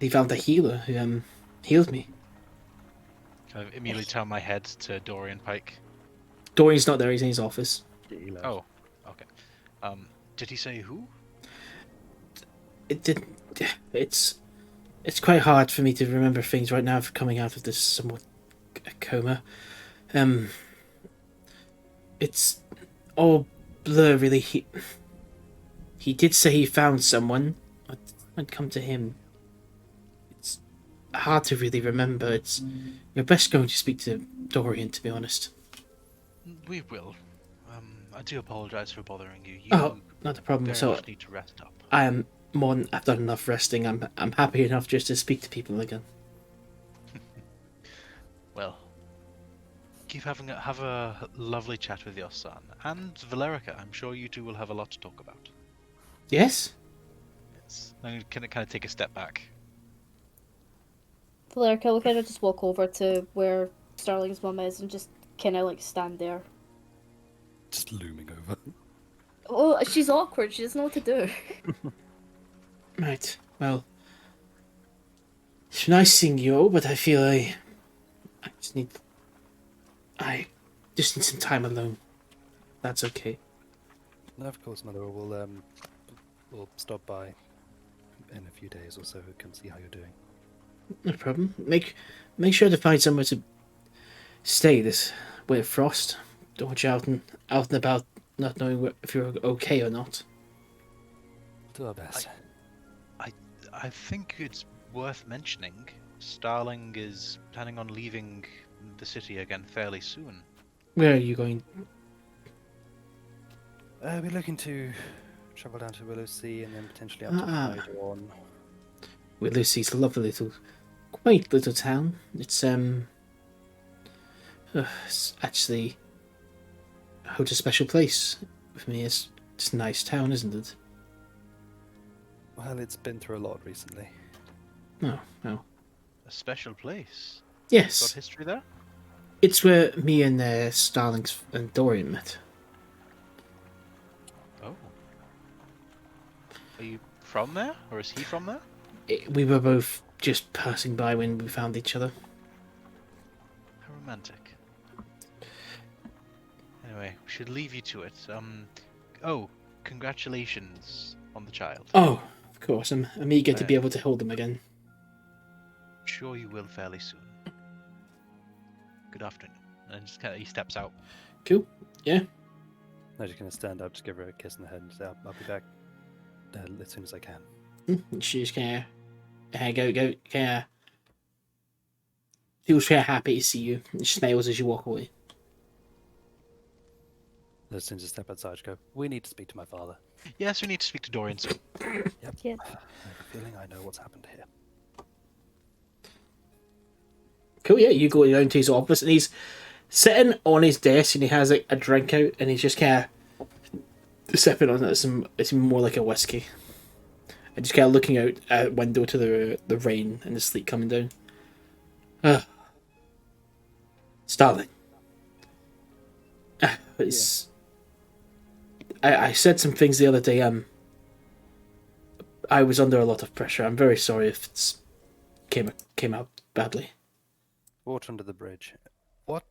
S1: he found a healer who healed me.
S3: Kind of immediately turn my head to Dorian Pike.
S1: Dorian's not there. He's in his office.
S3: Oh, okay. Did he say who?
S1: It did. It's quite hard for me to remember things right now for coming out of this somewhat coma. It's all blur really. He did say he found someone. I'd come to him. It's hard to really remember. You're best going to speak to Dorian, to be honest.
S3: We will. I do apologize for bothering you. You
S1: Oh, not a problem.
S3: very
S1: So
S3: much need to rest up.
S1: I am more than I've done enough resting. I'm happy enough just to speak to people again.
S3: Well, have a lovely chat with your son and Valericia. I'm sure you two will have a lot to talk about.
S1: Yes.
S3: Yes. I'm gonna kind of take a step back.
S5: Valericia will kind of just walk over to where Starling's mum is and just kind of like stand there.
S4: Just looming over.
S5: Oh, she's awkward. She doesn't know what to do.
S1: Right. Well, it's nice seeing you all, but I feel I just need some time alone. That's okay.
S4: No, of course, Mother. We'll stop by in a few days or so. Come see how you're doing.
S1: No problem. Make sure to find somewhere to stay this winter frost. Don't want you out and about, not knowing if you're okay or not.
S4: Do our best.
S3: I think it's worth mentioning. Starling is planning on leaving the city again fairly soon.
S1: Where are you going?
S4: We're looking to travel down to Willowsea and then potentially up to Hydron.
S1: Lucy's a lovely quaint little town. It's actually holds a special place with me. It's a nice town, isn't it?
S4: Well, it's been through a lot recently.
S1: No.
S3: A special place. Got
S1: Yes,
S3: history there?
S1: it's where me and Starling and Dorian met.
S3: Oh. from there, or is he from there?
S1: We were both just passing by when we found each other.
S3: How romantic. Anyway, we should leave you to it. Oh, congratulations on the child.
S1: Oh, of course. I'm eager to be able to hold him again.
S3: I'm sure you will fairly soon. Good afternoon. And just he steps out.
S1: Cool. Yeah.
S4: I'm just going to stand up, just give her a kiss in the head and say, I'll be back as soon as I can.
S1: She just kind of feels very happy to see you and smiles as you walk away.
S4: As soon as I step outside, I go, we need to speak to my father.
S3: Yes, we need to speak to Dorian soon.
S4: Yep.
S5: Yeah.
S4: I have a feeling I know what's happened here.
S1: Cool, yeah, you go down to his office and he's sitting on his desk and he has like a drink out and he's just kind of sipping on it. It's more like a whiskey. And just kind of looking out at window to the rain and the sleet coming down. Starling. It's... I said some things the other day. I was under a lot of pressure. I'm very sorry if it's came out badly.
S4: Water under the bridge. What?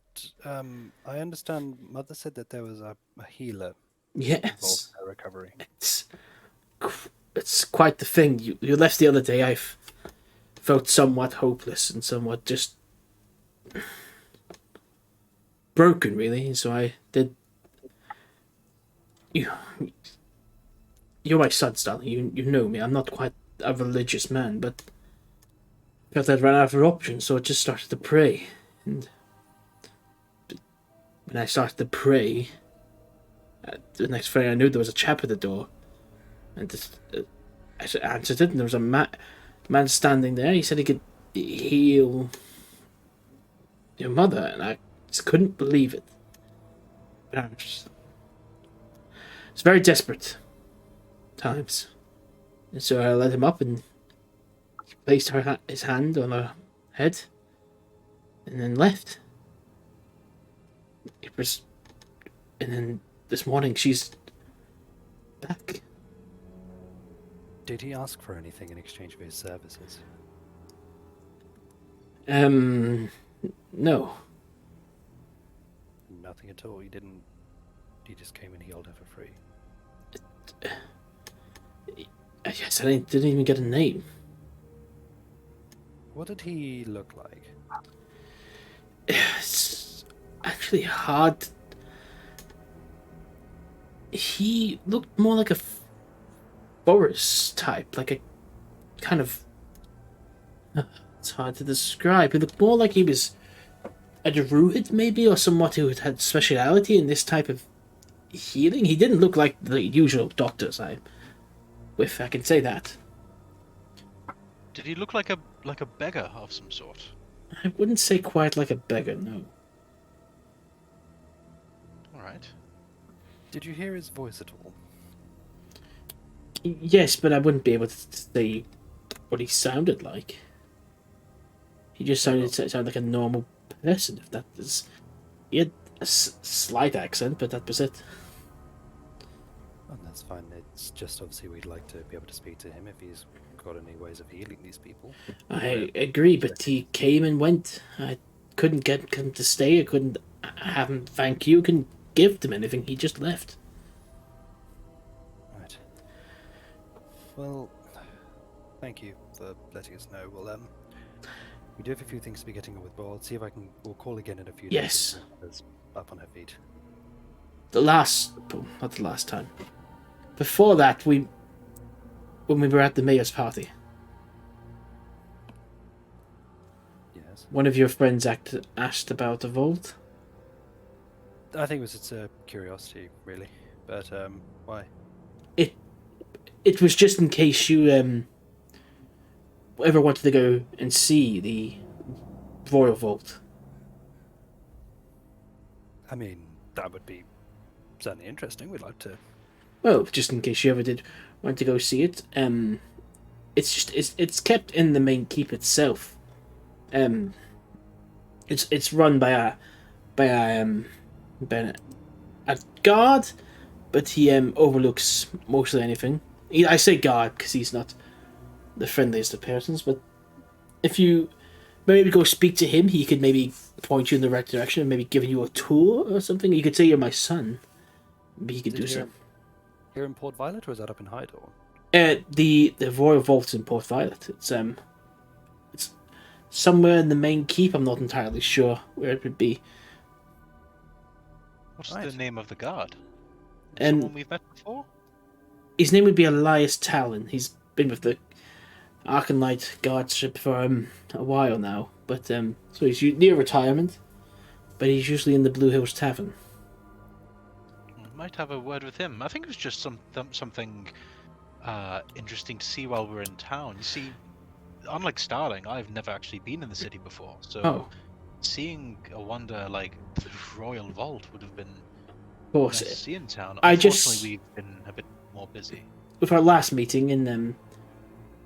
S4: I understand Mother said that there was a healer involved
S1: Yes.
S4: in her recovery.
S1: It's quite the thing. You left the other day. I've felt somewhat hopeless and somewhat just broken, really. So I did. You're my son, Starling. You know me. I'm not quite a religious man, but I felt I'd run out of options, so I just started to pray. And when I started to pray, the next thing I knew, there was a chap at the door. And I answered it, and there was a man standing there. He said he could heal your mother, and I just couldn't believe it. But it's very desperate times. And so I led him up and placed his hand on her head, and then left. And then this morning she's back.
S4: Did he ask for anything in exchange for his services?
S1: No.
S4: Nothing at all. He didn't. He just came and healed her for free.
S1: Yes, I didn't even get a name.
S4: What did he look like?
S1: It's actually hard. He looked more like a forest type, like a kind of... It's hard to describe. He looked more like he was a druid, maybe, or somewhat who had speciality in this type of healing. He didn't look like the usual doctors I can say that.
S3: Did he look like a beggar of some sort?
S1: I wouldn't say quite like a beggar, no.
S3: All right.
S4: Did you hear his voice at all?
S1: Yes, but I wouldn't be able to say what he sounded like. He just sounded like a normal person, if that is... He had a slight accent, but that was it.
S4: Oh, that's fine. It's just obviously we'd like to be able to speak to him if he's got any ways of healing these people.
S1: I agree, but he came and went. I couldn't get him to stay. I couldn't have him thank you. Couldn't give him anything. He just left.
S4: Right. Well, thank you for letting us know. Well, we do have a few things to be getting on with, but I'll see if we'll call again in a few days.
S1: Yes.
S4: As up on her feet.
S1: Not the last time. Before that, when we were at the mayor's party,
S4: Yes.
S1: one of your friends asked about a vault.
S4: I think it's a curiosity, really. But why?
S1: It was just in case you ever wanted to go and see the royal vault.
S4: I mean, that would be certainly interesting. We'd like to.
S1: Well, just in case you ever did want to go see it. It's kept in the main keep itself. It's run by a guard, but he overlooks mostly anything. I say guard because he's not the friendliest of persons, but if you maybe go speak to him, he could maybe point you in the right direction and maybe give you a tour or something. You could say you're my son. Maybe he could do so.
S4: Here in Port Violet, or is that up in Hydorn?
S1: The Royal Vault's in Port Violet. It's somewhere in the main keep. I'm not entirely sure where it would be.
S3: What's the name of the guard?
S1: And
S3: someone we've met before?
S1: his name would be Elias Talon. He's been with the Arcanlight Guardship for a while now, but so he's near retirement, but he's usually in the Blue Hills Tavern.
S3: Might have a word with him. I think it was just something interesting to see while we're in town. You see, unlike Starling, I've never actually been in the city before, so seeing a wonder like the Royal Vault would have been nice to see in town. Unfortunately, we've been a bit more busy.
S1: With our last meeting in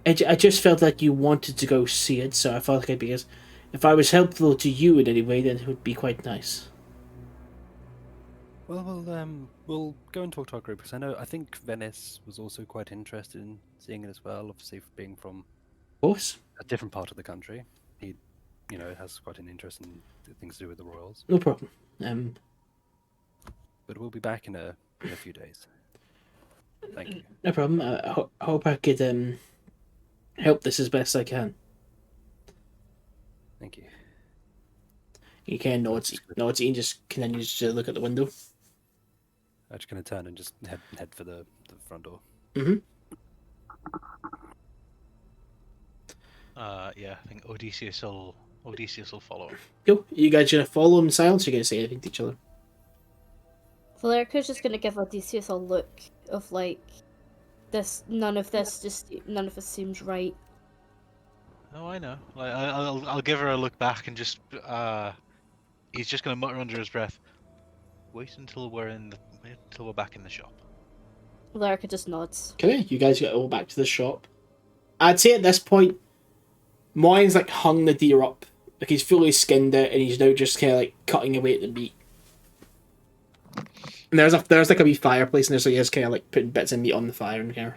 S1: I just felt like you wanted to go see it, so I felt like if I was helpful to you in any way, then it would be quite nice.
S4: Well, we'll go and talk to our group, because I think Venis was also quite interested in seeing it as well, obviously being from a different part of the country. He, has quite an interest in things to do with the royals.
S1: No problem.
S4: But we'll be back in a few days. Thank you.
S1: No problem. I hope I could help this as best I can.
S4: Thank you.
S1: You can nods and just continues to look at the window.
S4: I'm just going to turn and just head for the front door.
S1: Mm-hmm.
S3: Yeah, I think Odeysus will follow him.
S1: Cool. You guys gonna follow him in silence? Or you gonna say anything to each other?
S5: Valerica's just gonna give Odeysus a look of like, this. None of this seems right.
S3: Oh, I know. Like, I'll give her a look back and just he's just gonna mutter under his breath. Wait until we're back in the shop.
S5: Valerica just nods.
S1: Okay, you guys get all back to the shop. I'd say at this point, Moryn's like hung the deer up, like he's fully skinned it, and he's now just kind of like cutting away at the meat. And there's like a wee fireplace in there, so he's kind of like putting bits of meat on the fire and kind of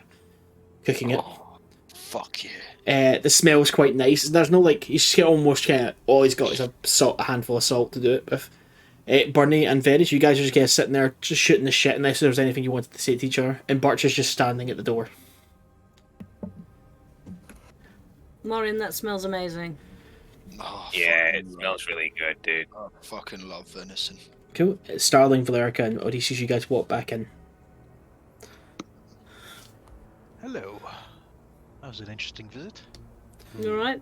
S1: cooking it.
S7: Oh, fuck yeah!
S1: The smell's quite nice. There's no like he's just almost kind of all he's got is a handful of salt to do it with. Burnie and Venis, you guys are just kind of sitting there, just shooting the shit unless there's anything you wanted to say to each other. And Birch is just standing at the door.
S6: Moryn, that smells amazing.
S7: Oh,
S2: Yeah, it smells really good, dude.
S7: I fucking love venison.
S1: Cool. Starling, Valerica, and Odeysus, you guys walk back in.
S3: Hello. That was an interesting visit.
S6: You alright?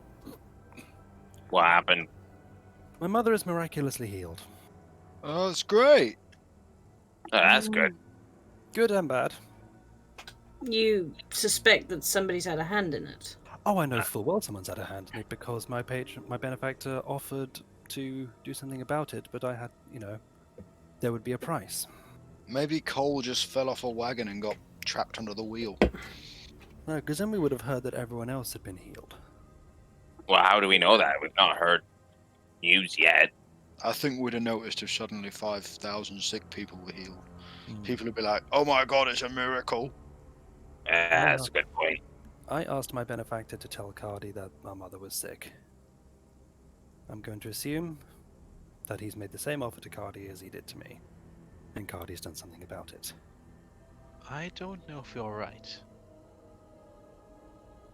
S2: What happened?
S4: My mother is miraculously healed.
S7: Oh, that's great.
S2: Oh, that's good.
S4: Good and bad.
S6: You suspect that somebody's had a hand in it?
S4: Oh, I know full well someone's had a hand in it because my benefactor offered to do something about it, but I had, there would be a price.
S7: Maybe Cole just fell off a wagon and got trapped under the wheel.
S4: No, because then we would have heard that everyone else had been healed.
S2: Well, how do we know that? We've not heard news yet.
S7: I think we'd have noticed if suddenly 5,000 sick people were healed. People would be like, oh my god, it's a miracle.
S2: Yeah, that's a good point.
S4: I asked my benefactor to tell Cardi that my mother was sick. I'm going to assume that he's made the same offer to Cardi as he did to me. And Cardi's done something about it.
S3: I don't know if you're right.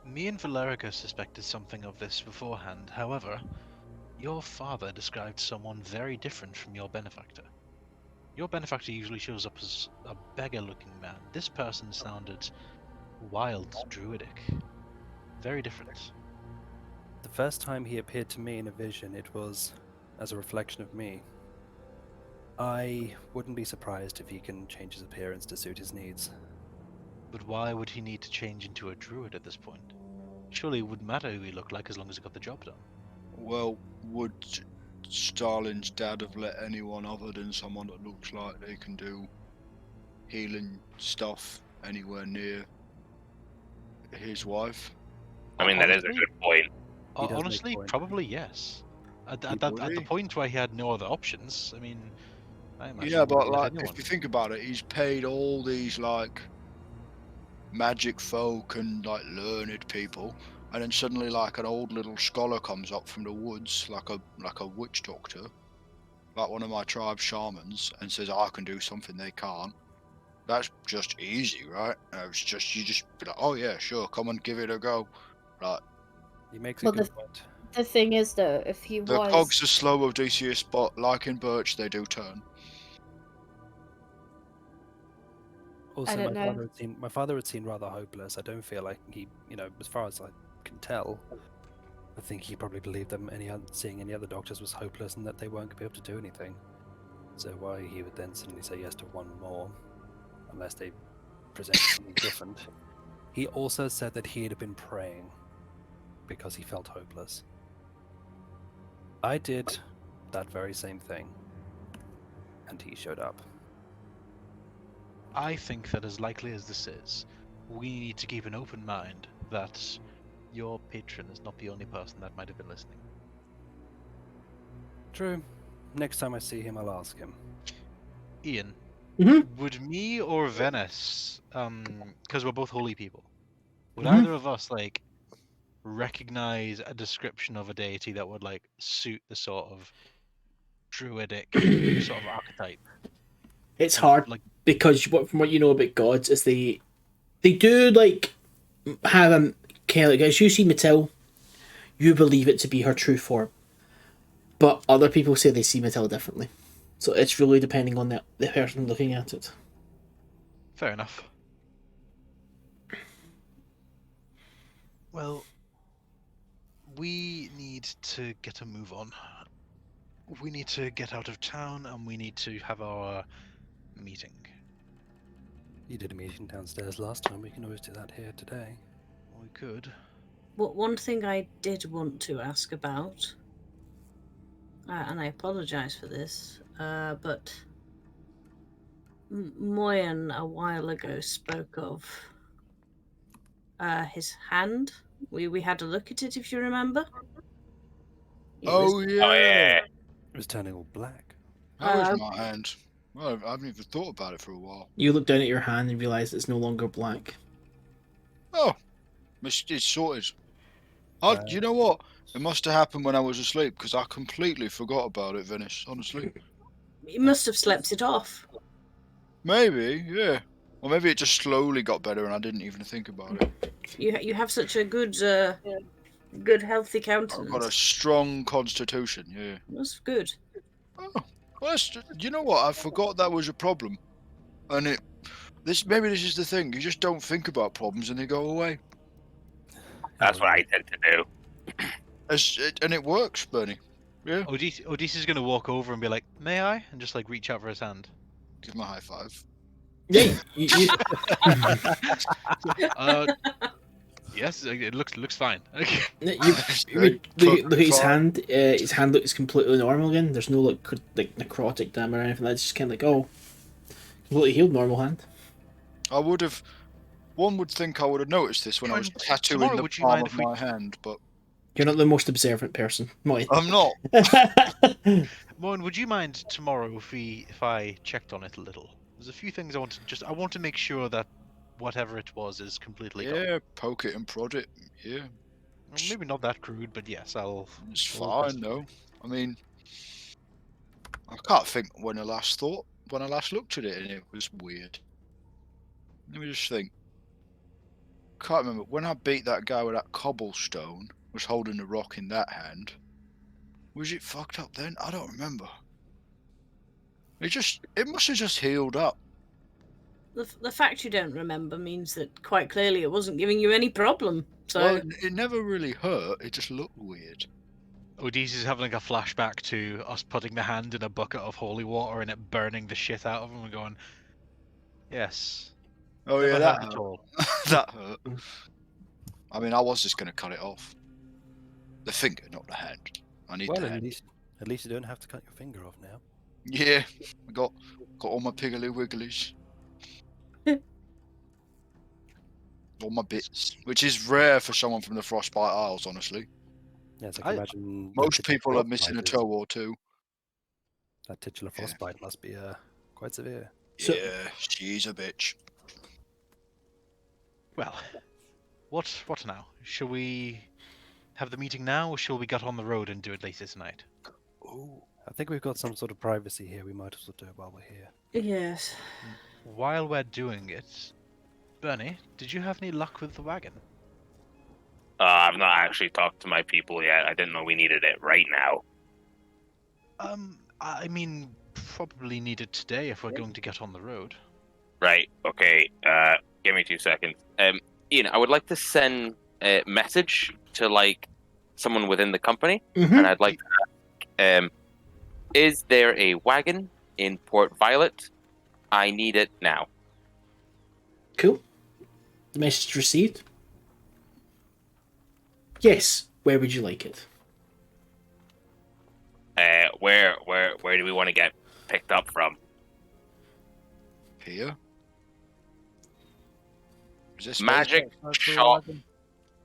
S3: Me and Valerica suspected something of this beforehand. However, your father described someone very different from your benefactor. Your benefactor usually shows up as a beggar-looking man. This person sounded wild, druidic. Very different.
S4: The first time he appeared to me in a vision, it was as a reflection of me. I wouldn't be surprised if he can change his appearance to suit his needs.
S3: But why would he need to change into a druid at this point? Surely it wouldn't matter who he looked like as long as he got the job done.
S7: Well, would Starling's dad have let anyone other than someone that looks like they can do healing stuff anywhere near his wife?
S2: I mean, that is a good point.
S4: He does make a
S3: Honestly,
S4: point.
S3: probably yes. At the point where he had no other options, I mean, I imagine
S7: Yeah,
S3: he would
S7: but
S3: let
S7: like,
S3: anyone.
S7: if you think about it, he's paid all these like magic folk and like learned people, and then suddenly like an old little scholar comes up from the woods, like a witch doctor, like one of my tribe shamans, and says I can do something they can't. That's just easy, right? It's just you just be like, oh yeah, sure, come and give it a go. Right.
S4: He makes a
S5: Well,
S4: good point.
S5: The thing is, though, if he
S7: The
S5: was...
S7: cogs are slow, Odeysus, but like in Birch, they do turn.
S4: Also,
S5: don't know.
S4: my father had seemed rather hopeless. I don't feel like he, as far as I can tell, I think he probably believed that seeing any other doctors was hopeless and that they weren't going to be able to do anything. So why he would then suddenly say yes to one more, unless they present something different. He also said that he had been praying because he felt hopeless. I did that very same thing, and he showed up.
S3: I think that as likely as this is, we need to keep an open mind that your patron is not the only person that might have been listening.
S4: True. Next time I see him, I'll ask him.
S3: Ian,
S1: Mhm.
S3: would me or Venis, because we're both holy people, would
S1: Mhm.
S3: either of us recognize a description of a deity that would suit the sort of druidic sort of archetype?
S1: It's hard because from what you know about gods is they do have a kind of as you see Mattel, you believe it to be her true form, but other people say they see Mattel differently. So it's really depending on the person looking at it.
S3: Fair enough. Well, we need to get a move on. We need to get out of town and we need to have our meeting.
S4: You did a meeting downstairs last time. We can always do that here today.
S3: We could.
S6: One thing I did want to ask about, and I apologise for this, but Moryn a while ago spoke of his hand. We had a look at it, if you remember.
S7: Oh yeah.
S2: Oh yeah.
S4: It was turning all black.
S7: How is my hand? Well, I haven't even thought about it for a while.
S1: You look down at your hand and realise it's no longer black.
S7: Oh, it's sorted. You know what? It must have happened when I was asleep because I completely forgot about it, Venis. Honestly,
S6: You must have slept it off.
S7: maybe, yeah, or maybe it just slowly got better and I didn't even think about it.
S6: You have such a good healthy countenance.
S7: I've got a strong constitution. Yeah.
S6: That's good.
S7: Oh, well, you know what? I forgot that was a problem, and maybe this is the thing. You just don't think about problems and they go away.
S2: That's what I tend to do.
S7: And it works, Burnie. Yeah.
S3: Odeysus is going to walk over and be like, "May I?" and just reach out for his hand.
S7: Give him a high five.
S1: Yeah.
S3: Yes, it looks fine.
S1: Look at his hand. His hand looks completely normal again. There's no necrotic damage or anything. That's just kind of completely healed normal hand.
S7: One would think I would have noticed this when I was tattooing the palm of my hand, but
S1: you're not the most observant person, Moryn.
S7: I'm not.
S3: Moryn, would you mind tomorrow if I checked on it a little? There's a few things I want to make sure that whatever it was is completely gone.
S7: Poke it and prod it. Yeah.
S3: Well, maybe not that crude, but yes,
S7: It's fine though. I mean, I can't think when I last looked at it and it was weird. Let me just think. Can't remember when I beat that guy with that cobblestone. Was holding the rock in that hand. Was it fucked up then? I don't remember. It must have just healed up.
S6: The fact you don't remember means that quite clearly it wasn't giving you any problem. So
S7: well, it never really hurt. It just looked weird.
S3: Odeysus is having a flashback to us putting the hand in a bucket of holy water and it burning the shit out of him and going, yes.
S7: Oh yeah, that
S3: hurt at all.
S7: That hurt. I mean, I was just going to cut it off. The finger, not the hand. I need the hand.
S4: At least you don't have to cut your finger off now.
S7: Yeah, I got all my piggly wigglies. All my bits, which is rare for someone from the Frostbite Isles, honestly.
S4: Yes, I can imagine.
S7: Most people are missing a toe or two.
S4: That titular frostbite must be quite severe.
S7: Yeah, she's a bitch.
S3: Well, what now? Shall we have the meeting now, or shall we get on the road and do it later tonight?
S4: Ooh, I think we've got some sort of privacy here. We might as well do it while we're here.
S6: Yes.
S3: While we're doing it, Burnie, did you have any luck with the wagon?
S2: I've not actually talked to my people yet. I didn't know we needed it right now.
S3: I mean, probably need it today if we're going to get on the road.
S2: Right. Okay. Give me 2 seconds. Ian, I would like to send a message to like someone within the company, and I'd like to ask, is there a wagon in Port Violet? I need it now.
S1: Cool. The message received. Yes. Where would you like it?
S2: Where do we want to get picked up from?
S7: Here? Is this
S2: Magic shop.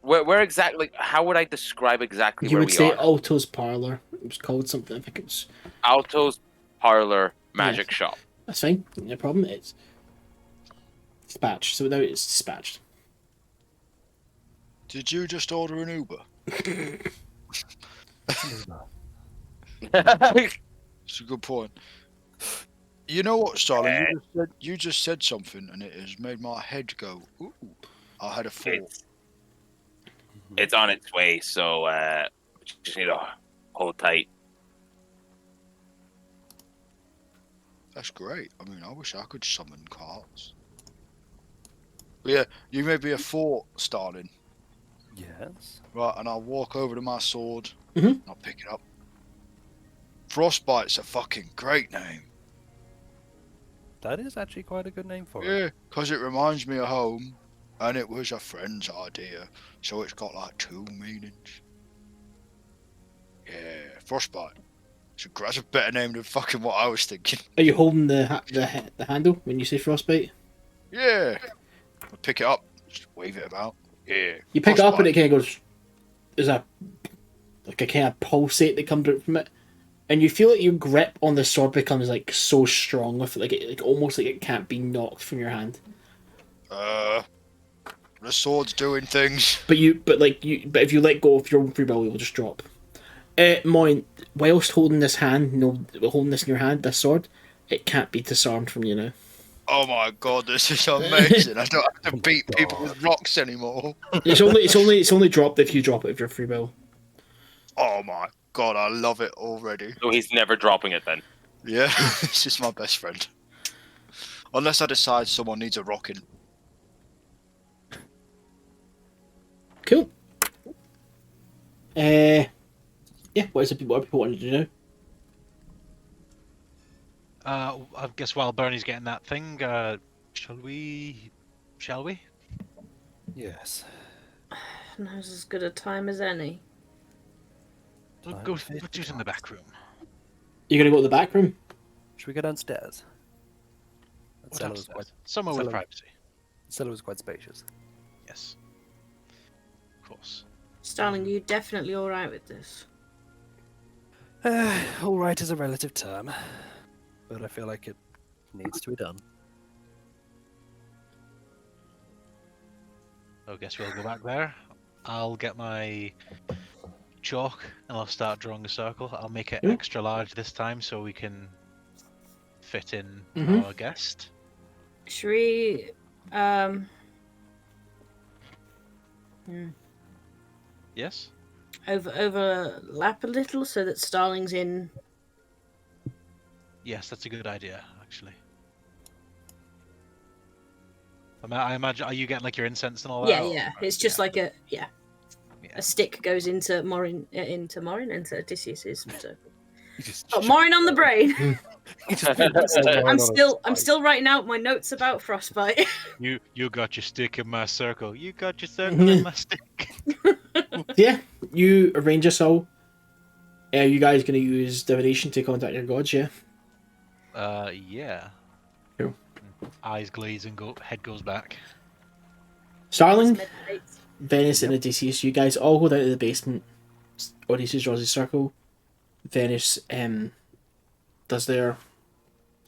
S2: Where exactly? How would I describe exactly
S1: You
S2: where
S1: would
S2: we
S1: say
S2: are?
S1: Alto's Parlor. It was called something. I think it's.
S2: Alto's Parlor Magic Shop.
S1: That's fine. No problem. It's dispatched. So now it's dispatched.
S7: Did you just order an Uber? It's a good point. You know what, Starling? You just said something, and it has made my head go, ooh, I had a thought.
S2: It's on its way, so just need to hold tight.
S7: That's great. I mean, I wish I could summon carts. But yeah, you made me a thought, Starling.
S4: Yes.
S7: Right, and I'll walk over to my sword,
S1: Mhm.
S7: I'll pick it up. Frostbite's a fucking great name.
S4: That is actually quite a good name for it.
S7: Yeah, because it reminds me of home, and it was a friend's idea, so it's got like 2 meanings. Yeah, Frostbite. That's a better name than fucking what I was thinking.
S1: Are you holding the handle when you say frostbite?
S7: Yeah. I pick it up, just wave it about. Yeah.
S1: You pick it up and it
S7: Frostbite.
S1: kind of goes. There's a kind of pulsate that comes out from it, and you feel like your grip on the sword becomes like so strong with it, like almost like it can't be knocked from your hand.
S7: The sword's doing things.
S1: But if you let go of your free will, it will just drop. Moryn, whilst holding this hand, holding this in your hand, this sword, it can't be disarmed from you now.
S7: Oh my god, this is amazing. I don't have to beat people with rocks anymore.
S1: It's only dropped if you drop it with your free will.
S7: Oh my god, I love it already.
S2: So he's never dropping it then.
S7: Yeah, it's just my best friend. Unless I decide someone needs a rocking.
S1: Cool. Yeah, what are people wanting to do now?
S3: I guess while Burnie's getting that thing, shall we?
S4: Yes.
S6: Now's as good a time as any.
S3: We'll
S4: Fine,
S3: go
S4: faith
S3: do it in the back room.
S1: You're gonna go to the back room?
S4: Should we go downstairs? That
S3: Or
S4: cellar was
S3: downstairs. Somewhere with
S4: cellar-
S3: privacy.
S4: cellar was quite spacious.
S3: Yes. Of course.
S6: Starling, you definitely alright with this?
S4: All right is a relative term, but I feel like it needs to be done.
S3: I guess we'll go back there. I'll get my chalk and I'll start drawing a circle. I'll make it
S1: Yeah.
S3: extra large this time so we can fit in
S1: Mhm.
S3: our guest.
S6: Should we,
S3: Yes?
S6: overlap a little so that Starling's in?
S3: Yes, that's a good idea, actually. I imagine, are you getting like your incense and all that?
S6: Yeah,
S3: or-
S6: yeah. It's just like a
S3: Yeah.
S6: a stick goes into into Odysseus's circle.
S4: You just
S6: Got Moryn on the brain. I'm
S4: I'm
S6: still writing out my notes about frostbite.
S3: You got your stick in my circle. You got your circle in my stick.
S1: Yeah, you arrange us all. Are you guys gonna use divination to contact your gods? Yeah.
S3: Yeah.
S1: Cool.
S3: Eyes glaze and head goes back.
S1: Starling, Venis, and Odysseus, you guys all go down to the basement. Odysseus draws his circle. Venis does their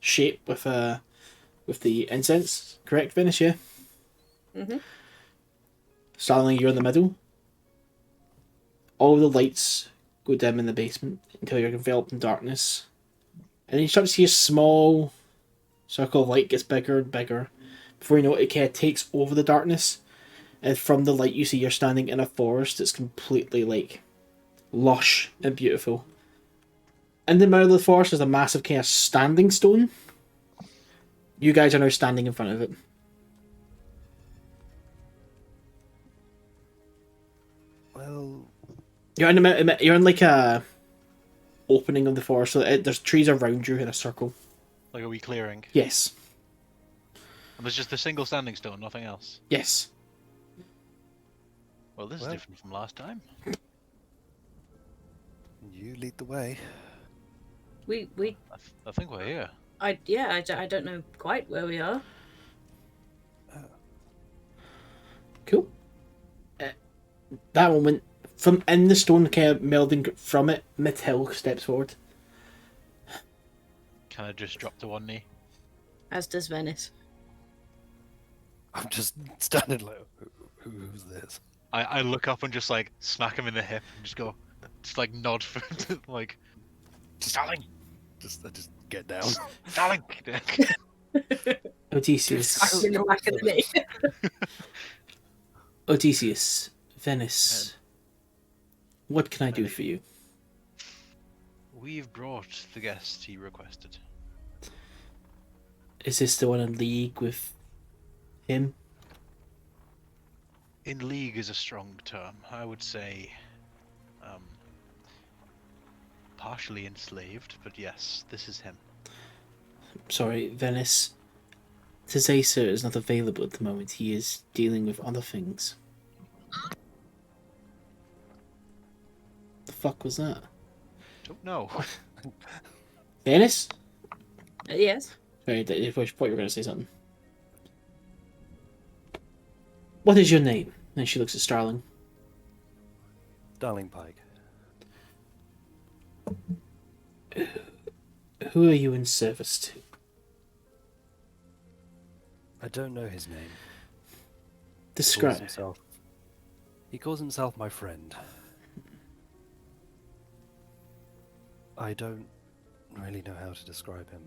S1: shape with the incense. Correct, Venis? Yeah.
S6: Mhm.
S1: Starling, you're in the middle. All the lights go dim in the basement until you're enveloped in darkness. And then you start to see a small circle of light gets bigger and bigger. Before you know it, kind of takes over the darkness. And from the light you see you're standing in a forest that's completely like lush and beautiful. In the middle of the forest is a massive kind of standing stone. You guys are now standing in front of it.
S4: Well,
S1: You're in like a opening of the forest. So there's trees around you in a circle.
S3: Like a wee clearing.
S1: Yes.
S3: And there's just a single standing stone, nothing else.
S1: Yes.
S3: Well, this is
S4: Well.
S3: different from last time.
S4: you lead the way.
S6: We
S3: I think we're here.
S6: I don't know quite where we are.
S1: Cool. That moment, from in the stone, kind of melding from it, Mattel steps forward.
S3: Kind of just drop to one knee.
S6: As does Venis.
S4: I'm just standing like, who's this?
S3: I look up and just like smack him in the hip and just like nod for him to like, Starling,
S4: I just get down.
S3: Starling.
S1: Odeysus.
S6: Smack him in the back of the knee.
S1: Odeysus. Venis. What can I do for you?
S3: We've brought the guest he requested.
S1: Is this the one in league with him?
S3: In league is a strong term. I would say, partially enslaved, but yes, this is him.
S1: Sorry, Venis. Odeysus is not available at the moment. He is dealing with other things. The fuck was that?
S3: Don't know.
S1: Venis?
S6: Yes.
S1: Sorry, I thought you were going to say something. What is your name? And she looks at Starling.
S4: Darling Pike.
S1: Who are you in service to?
S4: I don't know his name.
S1: Describe.
S4: He calls himself my friend. I don't really know how to describe him.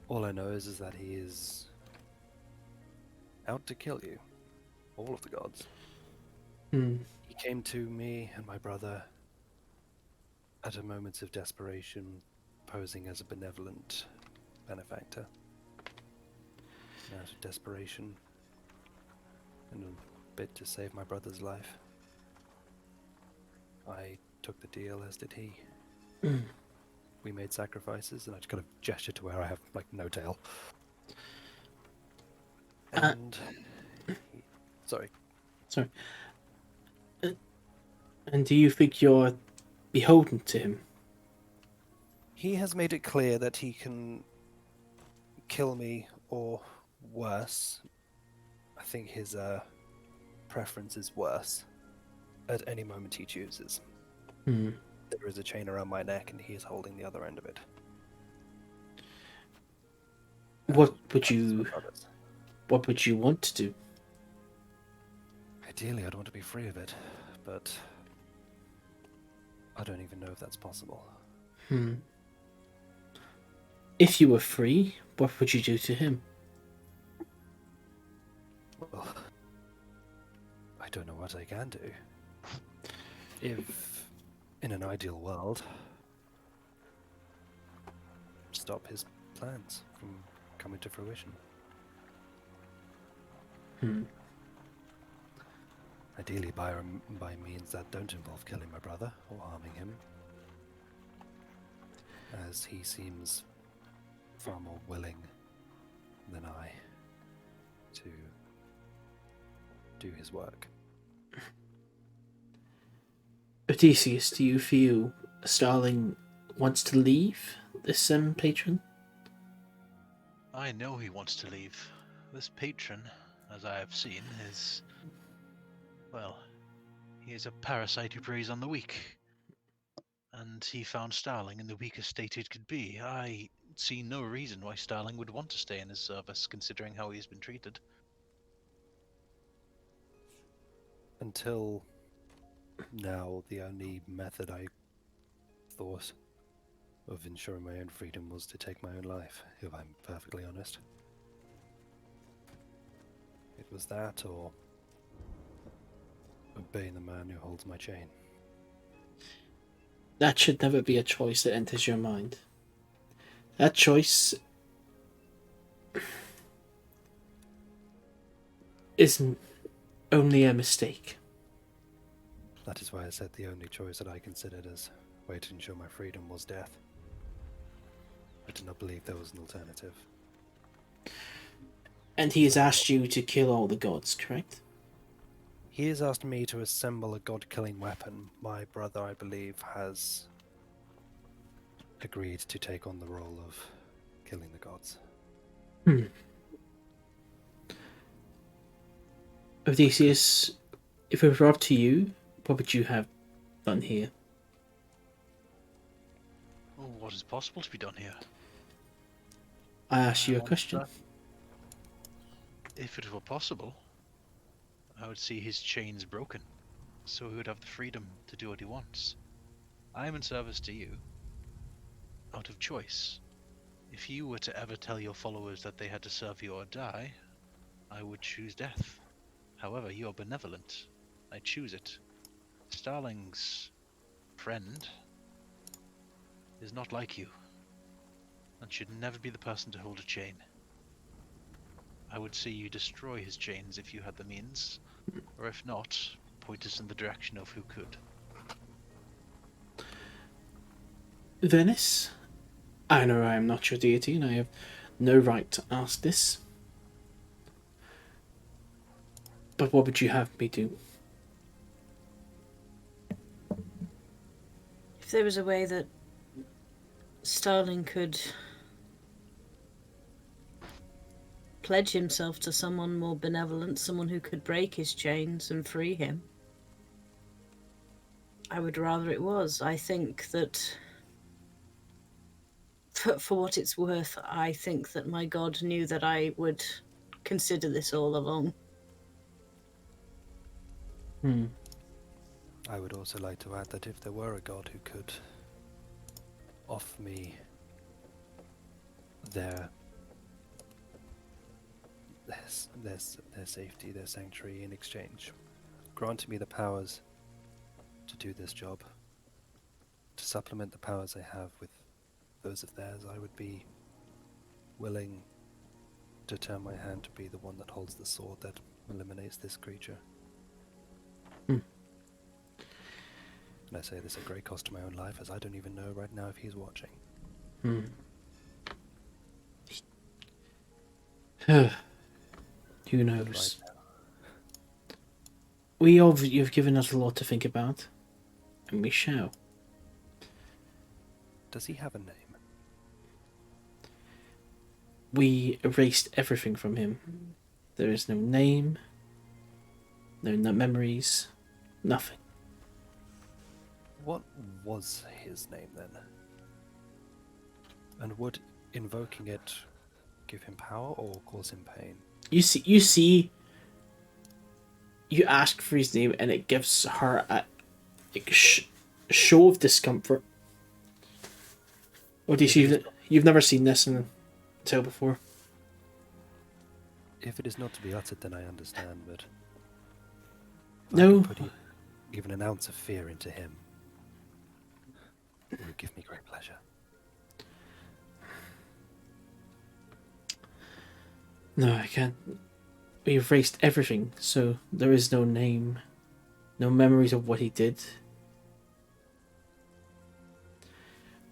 S4: All I know is that he is out to kill you. All of the gods.
S1: Hmm.
S4: He came to me and my brother at a moment of desperation, posing as a benevolent benefactor. Out of desperation, and a bit to save my brother's life, I took the deal, as did he. We made sacrifices, and I just kind of gesture to where I have like no tail. And sorry.
S1: And do you think you're beholden to him?
S4: He has made it clear that he can kill me or worse. I think his preference is worse at any moment he chooses.
S1: Hmm.
S4: There is a chain around my neck and he is holding the other end of it.
S1: What would
S4: That's
S1: you
S4: what it is.
S1: What would you want to do?
S4: Ideally, I'd want to be free of it, but I don't even know if that's possible.
S1: Hmm. If you were free, what would you do to him?
S4: Well, I don't know what I can do. If, in an ideal world, stop his plans from coming to fruition.
S1: Hmm.
S4: Ideally by means that don't involve killing my brother or harming him, as he seems far more willing than I to do his work.
S1: Odysseus, do you feel Starling wants to leave this patron?
S3: I know he wants to leave. This patron, as I have seen, is... well, he is a parasite who preys on the weak. And he found Starling in the weakest state it could be. I see no reason why Starling would want to stay in his service, considering how he's been treated.
S4: Until now, the only method I thought of ensuring my own freedom was to take my own life, if I'm perfectly honest. It was that, or obeying the man who holds my chain.
S1: That should never be a choice that enters your mind. That choice is only a mistake.
S4: That is why I said the only choice that I considered as way to ensure my freedom was death. I did not believe there was an alternative.
S1: And he has asked you to kill all the gods, correct?
S4: He has asked me to assemble a god-killing weapon. My brother, I believe, has agreed to take on the role of killing the gods.
S1: Odeysus, if it were up to you, what would you have done here?
S3: Oh, what is possible to be done here?
S1: I asked you a question.
S3: If it were possible, I would see his chains broken, so he would have the freedom to do what he wants. I am in service to you, out of choice. If you were to ever tell your followers that they had to serve you or die, I would choose death. However, you are benevolent. I choose it. Starling's friend is not like you, and should never be the person to hold a chain. I would see you destroy his chains if you had the means, or if not, point us in the direction of who could.
S1: Venis, I know I am not your deity and I have no right to ask this. But what would you have me do?
S6: If there was a way that Starling could pledge himself to someone more benevolent, someone who could break his chains and free him, I would rather it was. I think that, for what it's worth, I think that my god knew that I would consider this all along.
S4: I would also like to add that if there were a god who could offer me their safety, their sanctuary in exchange, granting me the powers to do this job, to supplement the powers I have with those of theirs, I would be willing to turn my hand to be the one that holds the sword that eliminates this creature. And I say this at great cost to my own life, as I don't even know right now if he's watching.
S1: Who knows? You've given us a lot to think about, and we shall.
S4: Does he have a name?
S1: We erased everything from him. There is no name, no memories, nothing.
S4: What was his name then? And would invoking it give him power or cause him pain?
S1: You ask for his name and it gives her a show of discomfort. Odeysus, you've never seen this until before.
S4: If it is not to be uttered, then I understand, but if
S1: No.
S4: I could put even an ounce of fear into him, it would give me great pleasure.
S1: No, I can't. We erased everything, so there is no name, no memories of what he did.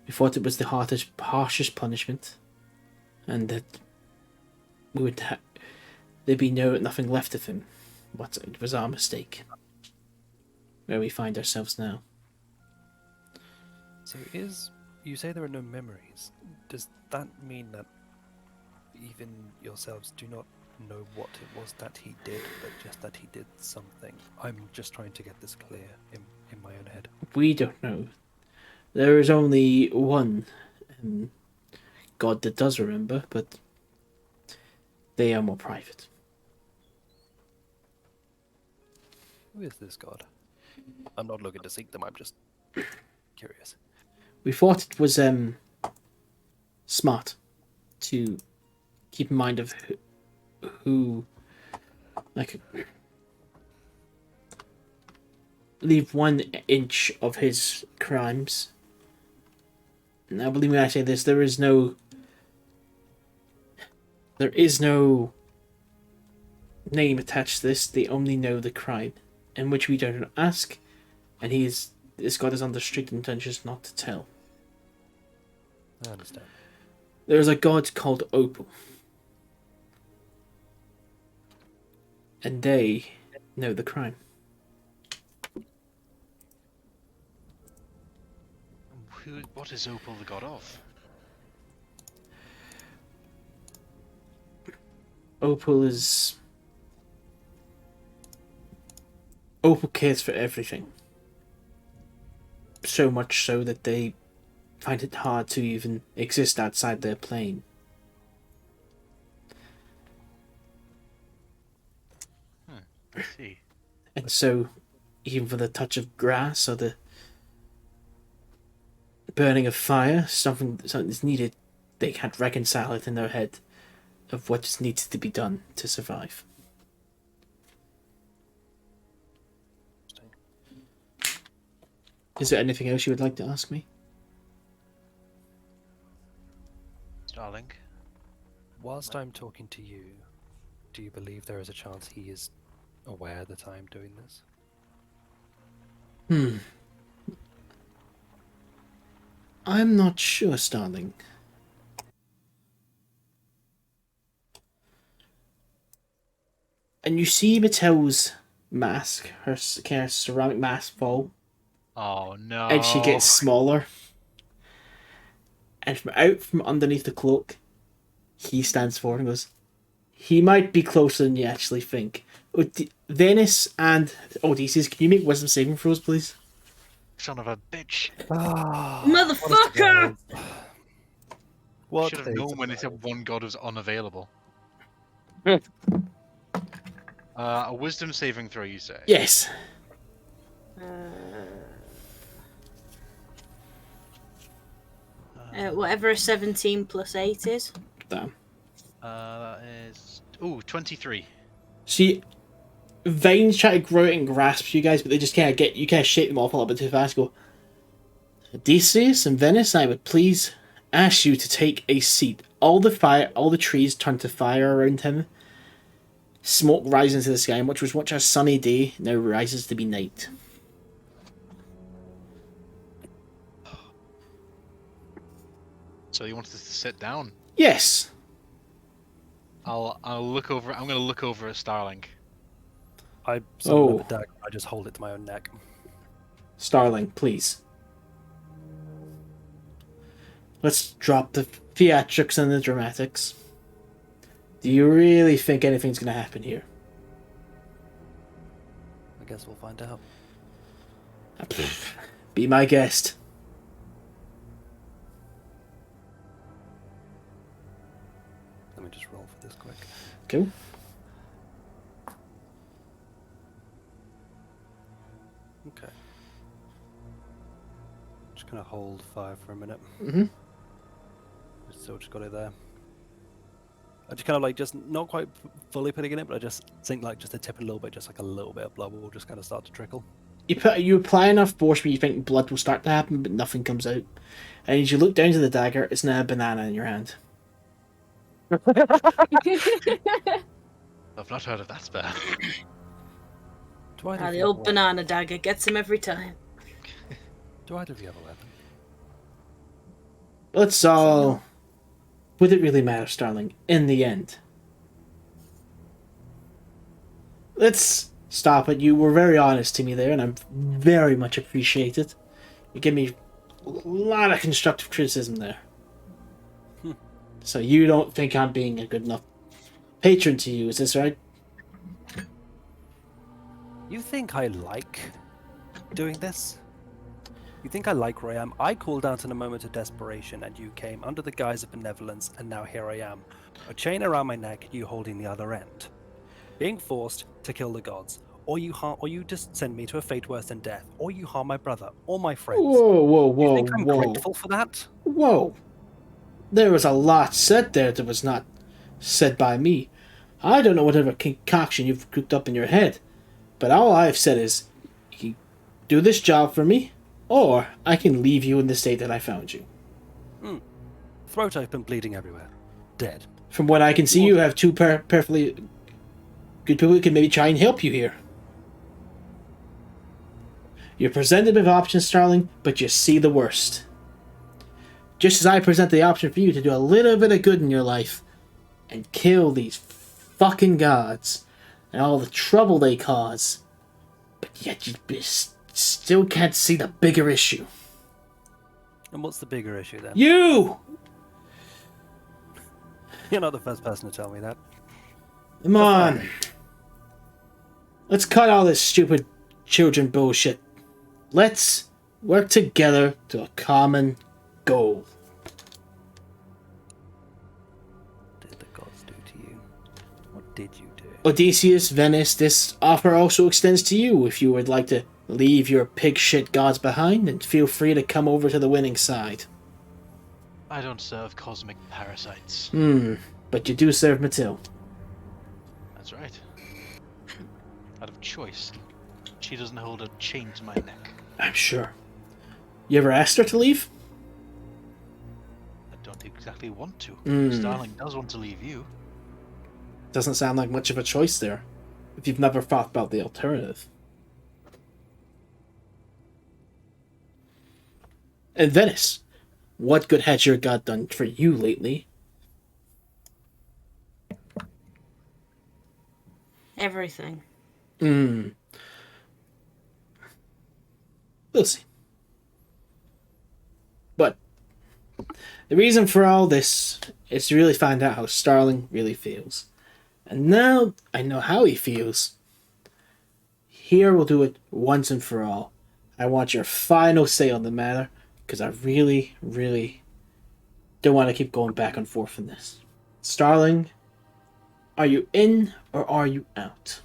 S1: We thought it was the harshest punishment, and that we would there'd be nothing left of him. But it was our mistake. Where we find ourselves now.
S4: So you say there are no memories. Does that mean that even yourselves do not know what it was that he did, but just that he did something? I'm just trying to get this clear in my own head.
S1: We don't know. There is only one god that does remember, but they are more private.
S4: Who is this god? I'm not looking to seek them, I'm just curious.
S1: We thought it was smart to keep in mind of who like leave 1 inch of his crimes. Now, believe me when I say this, there is no name attached to this. They only know the crime, in which we don't ask, and this god is under strict intentions not to tell.
S4: I understand.
S1: There is a god called Opal, and they know the crime.
S3: What is Opal the god of?
S1: Opal cares for everything. So much so that they find it hard to even exist outside their plane.
S3: I see.
S1: And so, even for the touch of grass or the burning of fire, something is needed, they can't reconcile it in their head of what just needs to be done to survive. Is there anything else you would like to ask me?
S3: Starling?
S4: Whilst I'm talking to you, do you believe there is a chance he is aware that I'm doing this?
S1: I'm not sure, Starling. And you see Mattel's mask, her kind of ceramic mask fall,
S3: Oh no.
S1: and she gets smaller. And from underneath the cloak, he stands forward and goes, he might be closer than you actually think. Venis and Odeysus, can you make wisdom saving throws, please?
S3: Son of a bitch.
S6: Motherfucker!
S4: What
S3: Should have
S4: is
S3: known when they said one god was unavailable. A wisdom saving throw, you say?
S1: Yes.
S6: Whatever a 17 plus 8 is.
S1: Damn.
S3: That is... Ooh, 23.
S1: See, vines try to grow out and grasp you guys, but they just kind of shake them off a little bit too fast. Go, Odeysus and Venis, I would please ask you to take a seat. All the trees turn to fire around him. Smoke rises into the sky, and which was once a sunny day now rises to be night.
S3: So you wanted us to sit down?
S1: Yes.
S3: I'll look over. I'm gonna look over at Starling.
S4: I summon up a dagger, I just hold it to my own neck.
S1: Starling, please. Let's drop the theatrics and the dramatics. Do you really think anything's going to happen here?
S4: I guess we'll find out.
S1: Be my guest.
S4: Let me just roll for this quick.
S1: Cool.
S4: Okay. Just gonna hold fire for a minute.
S1: Mm-hmm.
S4: Still just got it there. I just kind of like, just not quite fully putting in it, but I just think like just a tip a little bit, just like a little bit of blood will just kind of start to trickle.
S1: You apply enough force where you think blood will start to happen, but nothing comes out. And as you look down to the dagger, it's now a banana in your hand.
S3: I've not heard of that spell.
S6: The old banana dagger gets him every time.
S4: Do either of you have a weapon?
S1: Let's all... Would it really matter, Starling, in the end? Let's stop it. You were very honest to me there, and I'm very much appreciated. You give me a lot of constructive criticism there. So you don't think I'm being a good enough patron to you, is this right?
S4: You think I like doing this? You think I like where I am? I called out in a moment of desperation, and you came under the guise of benevolence, and now here I am. A chain around my neck, you holding the other end. Being forced to kill the gods. or you just send me to a fate worse than death, or you harm my brother or my friends.
S1: Whoa, whoa,
S4: Do you
S1: whoa,
S4: think I'm
S1: whoa.
S4: grateful for that?
S1: Whoa. There was a lot said there that was not said by me. I don't know whatever concoction you've cooked up in your head, but all I've said is, you can do this job for me, or I can leave you in the state that I found you.
S4: Throat open, bleeding everywhere. Dead.
S1: From what I can see, you have two perfectly good people who can maybe try and help you here. You're presented with options, Starling, but you see the worst. Just as I present the option for you to do a little bit of good in your life and kill these fucking gods and all the trouble they cause, but yet you still can't see the bigger issue.
S4: And what's the bigger issue then?
S1: You!
S4: You're not the first person to tell me that.
S1: Come on. Let's cut all this stupid children bullshit. Let's work together to a common goal.
S4: What did the gods do to you? What did you do?
S1: Odeysus, Venis, this offer also extends to you. If you would like to leave your pig shit gods behind, then feel free to come over to the winning side.
S3: I don't serve cosmic parasites.
S1: But you do serve Matil.
S3: That's right. Out of choice. She doesn't hold a chain to my neck.
S1: I'm sure. You ever asked her to leave?
S3: I don't exactly want to. Starling does want to leave you.
S1: Doesn't sound like much of a choice there, if you've never thought about the alternative. And Venis, what good has your god done for you lately?
S6: Everything.
S1: We'll see. But the reason for all this is to really find out how Starling really feels. And now I know how he feels. Here we'll do it once and for all. I want your final say on the matter, because I really, really don't want to keep going back and forth on this. Starling, are you in or are you out?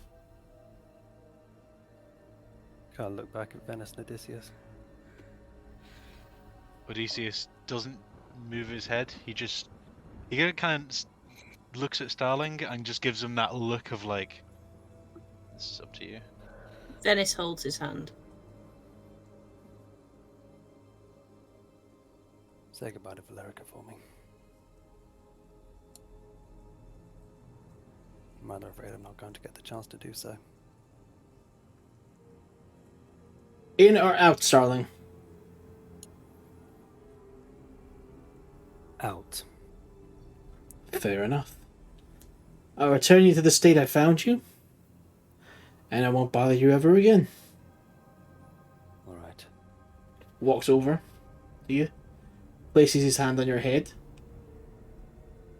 S4: Can't look back at Venis and Odysseus.
S3: Odysseus doesn't move his head. He kind of looks at Starling and just gives him that look of like, this is up to you.
S6: Venis holds his hand.
S4: Say goodbye to Valericia for me. I'm rather afraid I'm not going to get the chance to do so.
S1: In or out, Starling?
S4: Out.
S1: Fair enough. I'll return you to the state I found you, and I won't bother you ever again.
S4: Alright.
S1: Walks over to you, places his hand on your head,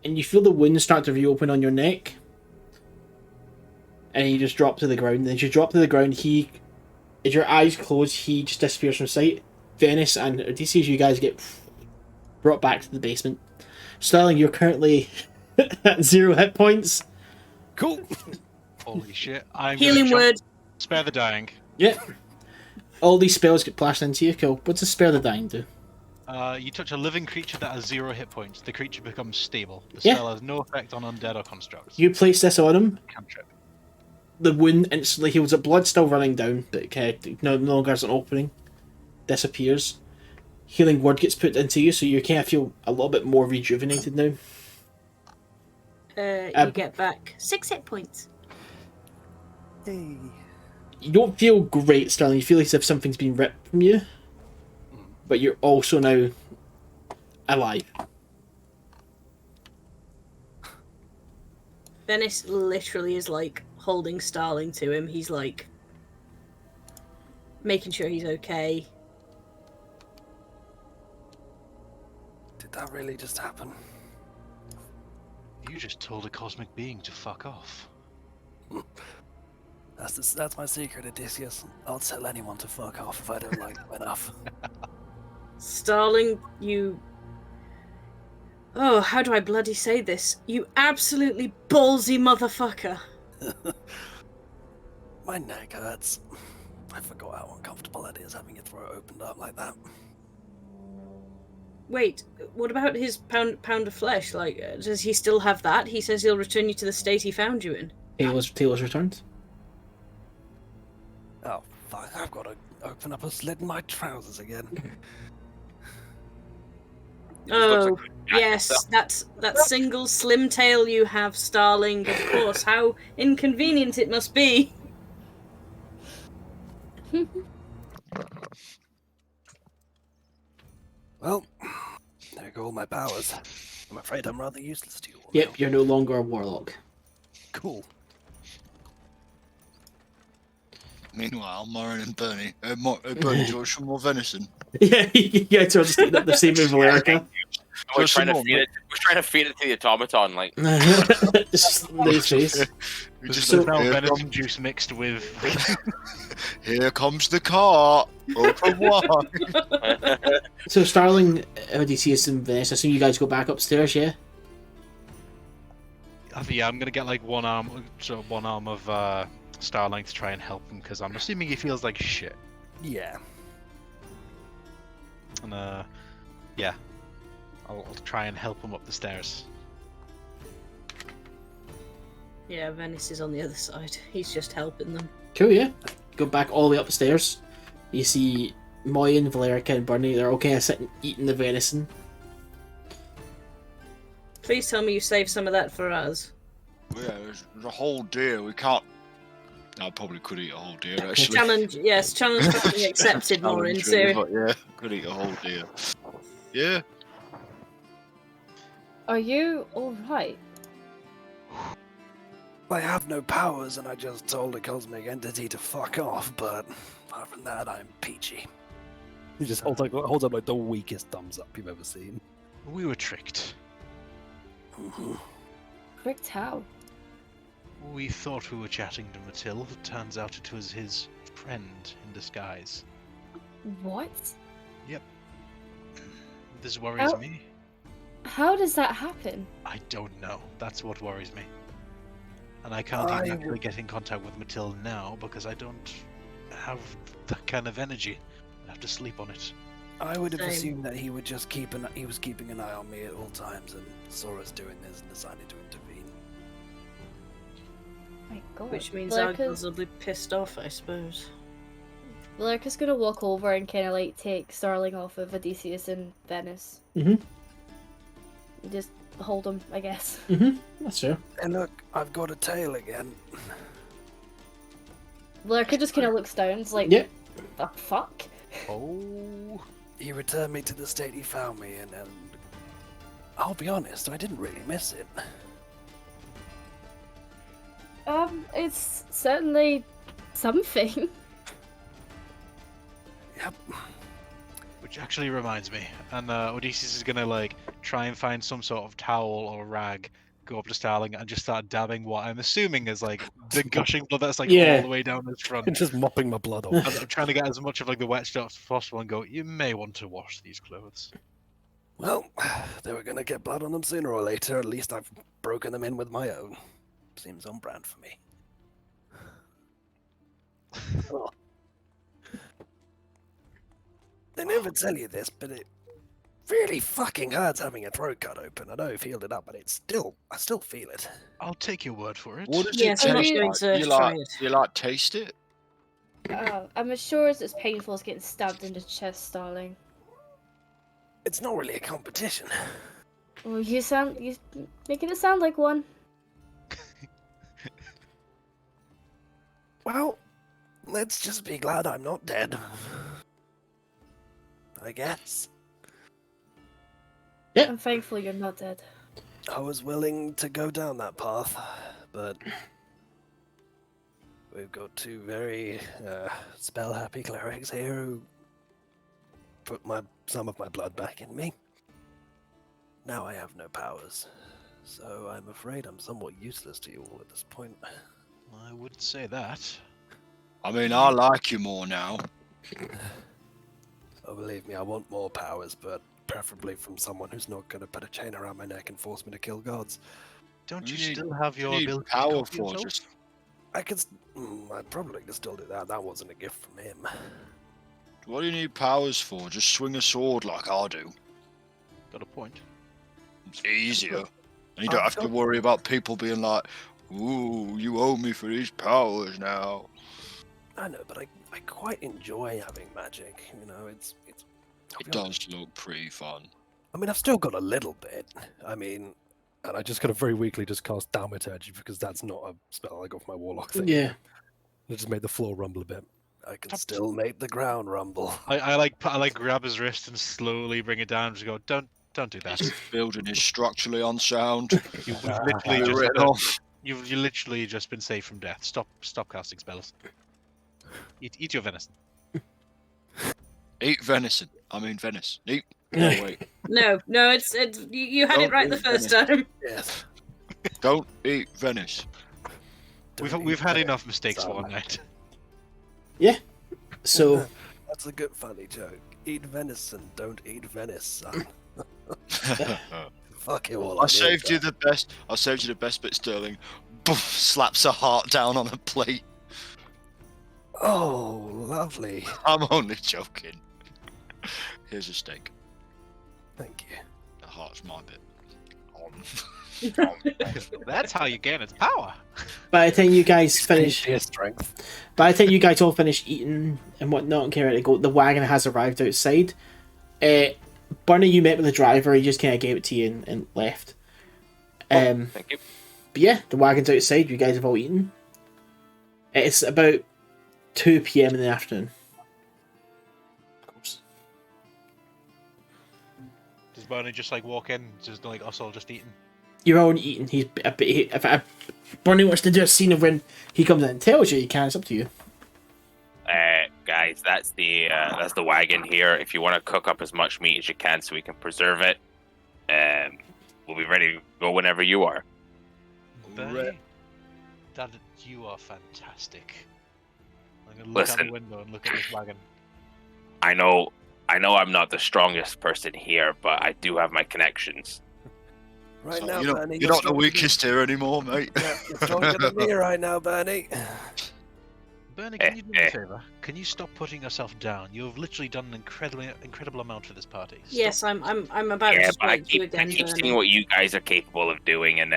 S1: and you feel the wound start to reopen on your neck, and you just drop to the ground. And as you drop to the ground, as your eyes close, he just disappears from sight. Venis and Odysseus, you guys get brought back to the basement. Starling, you're currently at 0 hit points.
S4: Cool!
S3: Holy shit. I'm
S6: Healing
S3: gonna
S6: word.
S3: Spare the dying.
S1: Yep. All these spells get plashed into you. Cool. What's a spare the dying do?
S3: You touch a living creature that has 0 hit points. The creature becomes stable. The
S1: Yeah.
S3: spell has no effect on undead or constructs.
S1: You place this on him.
S3: Cantrip.
S1: The wound instantly heals. The blood still running down, but no longer has an opening. Disappears. Healing word gets put into you, so you kind of feel a little bit more rejuvenated now.
S6: You get back 6 hit points.
S4: Hey.
S1: You don't feel great, Starling. You feel as if something's been ripped from you, but you're also now alive.
S6: Venis literally is like holding Starling to him. He's like making sure he's okay.
S4: Did that really just happen?
S3: You just told a cosmic being to fuck off.
S4: That's my secret, Odysseus. I'll tell anyone to fuck off if I don't like them enough.
S6: Starling, you... Oh, how do I bloody say this? You absolutely ballsy motherfucker.
S4: My neck hurts. I forgot how uncomfortable it is having your throat opened up like that.
S6: Wait, what about his pound of flesh? Like, does he still have that? He says he'll return you to the state he found you in.
S1: Taylor's returned.
S4: Oh, fuck, I've got to open up a slit in my trousers again.
S6: Oh, yes, that single slim tail you have, Starling, of course. How inconvenient it must be.
S4: Well, there go all my powers. I'm afraid I'm rather useless to you all
S1: Yep,
S4: now.
S1: you're no longer a warlock.
S4: Cool.
S7: Meanwhile, Moryn and Burnie, Burnie, do you want some more venison?
S1: Yeah, so just eating up the same with Valericia.
S2: We're
S7: Just
S2: trying
S7: a
S2: to feed
S7: moment.
S2: it. We're trying to feed it to the automaton. Like,
S1: Just in his face.
S7: We
S3: There's
S7: just
S3: now
S7: here,
S3: venison juice mixed with.
S7: here comes the cart. Open wide.
S1: So Starling, Odeysus, and Venis, I assume you guys go back upstairs, yeah?
S3: Yeah, I'm gonna get like one arm of Starling to try and help him because I'm assuming he feels like shit.
S4: Yeah.
S3: And yeah, I'll try and help him up the stairs.
S6: Yeah, Venis is on the other side. He's just helping them.
S1: Cool, yeah. Go back all the way up the stairs. You see Moryn, Valericia, and Burnie. They're all kind of sitting eating the venison.
S6: Please tell me you saved some of that for us.
S7: Yeah, there's a whole deer. We can't. I probably could eat a whole deer actually.
S6: Challenge probably accepted, Moryn.
S7: Challenge,
S6: So
S7: really, but yeah, could eat a whole deer. Yeah.
S5: Are you alright?
S4: I have no powers, and I just told a cosmic entity to fuck off, but apart from that, I'm peachy. He just holds up like the weakest thumbs up you've ever seen.
S3: We were tricked.
S5: Tricked how?
S3: We thought we were chatting to Matil. It turns out it was his friend in disguise.
S5: What?
S3: This worries
S5: How-
S3: me.
S5: How does that happen?
S3: I don't know. That's what worries me. And I can't even actually get in contact with Matil now because I don't have that kind of energy. I have to sleep on it.
S4: I would have
S6: Same.
S4: assumed that he would just he was keeping an eye on me at all times and saw us doing this and decided to intervene.
S5: My God.
S6: which means
S5: Valerica's-
S6: Argos will be pissed off, I suppose.
S5: Valerica's gonna walk over and kind of like take Starling off of Odeysus and Venis.
S1: Mhm.
S5: Just hold him, I guess.
S1: That's fair.
S4: And look, I've got a tail again.
S5: Valerica just kind of looks down, it's like,
S1: Yep.
S5: the fuck?
S3: Oh.
S4: He returned me to the state he found me in, and I'll be honest, I didn't really miss it.
S5: It's certainly something.
S4: Yep.
S3: Which actually reminds me, and Odysseus is gonna like try and find some sort of towel or rag, go up to Starling and just start dabbing what I'm assuming is like the gushing blood that's like
S1: Yeah.
S3: all the way down his front.
S4: Just mopping my blood off.
S3: I'm trying to get as much of like the wet stuff as possible and go, you may want to wash these clothes.
S4: Well, they were gonna get blood on them sooner or later. At least I've broken them in with my own. Seems on brand for me. Oh. They never tell you this, but it really fucking hurts having your throat cut open. I know you've healed it up, but I still feel it.
S3: I'll take your word for it.
S7: What does
S6: Yes,
S7: it
S6: I'm
S7: taste
S6: going
S7: like?
S6: to
S7: You
S6: try
S7: like,
S6: it.
S7: you like taste it?
S5: I'm as sure as it's painful as getting stabbed in the chest, Starling.
S4: It's not really a competition.
S5: Well, you're making it sound like one.
S4: Well, let's just be glad I'm not dead. I guess.
S5: I'm thankful you're not dead.
S4: I was willing to go down that path, but we've got two very spell-happy clerics here who put some of my blood back in me. Now I have no powers, so I'm afraid I'm somewhat useless to you all at this point.
S3: I would say that.
S7: I mean, I like you more now.
S4: Oh, believe me, I want more powers, but preferably from someone who's not going to put a chain around my neck and force me to kill gods.
S3: Don't you
S7: You need-
S3: still have your
S7: You need
S3: ability to
S7: power
S3: copy
S7: for
S3: yourself?
S7: just.
S8: I probably could still do that. That wasn't a gift from him.
S7: What do you need powers for? Just swing a sword like I do.
S3: Got a point.
S7: It's easier. And you don't have to worry about people being like, ooh, you owe me for these powers now.
S8: I know, but I quite enjoy having magic. You know, it's.
S7: It does look pretty fun.
S8: I mean, I've still got a little bit. I mean, and I just kind of very weakly just cast Thaumaturgy because that's not a spell I got from my Warlock thing.
S1: Yeah.
S8: It just made the floor rumble a bit. I can still make the ground rumble.
S3: I like grab his wrist and slowly bring it down and just go, don't do that.
S7: This building is structurally unsound.
S3: You've literally just been saved from death. Stop casting spells. Eat your venison.
S7: Eat venison. I mean Venice. Eat. No, wait.
S6: No, it's you had it right the first time.
S8: Yes.
S7: Don't eat Venice.
S3: We've had enough mistakes for one night.
S1: Yeah. So
S8: That's a good funny joke. Eat venison, don't eat Venice, son. Fuck it all.
S7: I saved you the best. I saved you the best bit, Sterling. Boof, slaps a heart down on a plate.
S8: Oh, lovely.
S7: I'm only joking. Here's a steak.
S8: Thank you.
S7: The heart's my bit.
S3: That's how you gain its power.
S1: by the time you guys finish,
S8: Sheer strength.
S1: by the time you guys all finish eating and whatnot and care to go, the wagon has arrived outside. Burnie, you met with the driver. He just kind of gave it to you and left.
S2: Thank you.
S1: But yeah, the wagon's outside. You guys have all eaten. It's about 2 p.m. in the afternoon.
S3: Does Burnie just like walk in, just like us all just eating?
S1: You're all eating. He's a bit. If Burnie wants to do a scene of when he comes in and tells you can, it's up to you.
S2: Guys, that's the wagon here. If you want to cook up as much meat as you can so we can preserve it, we'll be ready to go whenever you are.
S3: Burnie, Dad, you are fantastic. I'm gonna look out the window and look at this wagon.
S2: I know I'm not the strongest person here, but I do have my connections.
S8: Right
S7: So
S8: now,
S7: you're
S8: Burnie.
S7: not the weakest here anymore, mate.
S8: Yeah, you're stronger than me right now, Burnie.
S3: Burnie, can you do me a favor? Can you stop putting yourself down? You have literally done an incredible amount for this party. Stop.
S6: Yes, I'm about to
S2: Yeah, but I
S6: strike you
S2: keep
S6: again.
S2: seeing
S6: Burnie.
S2: what you guys are capable of doing, and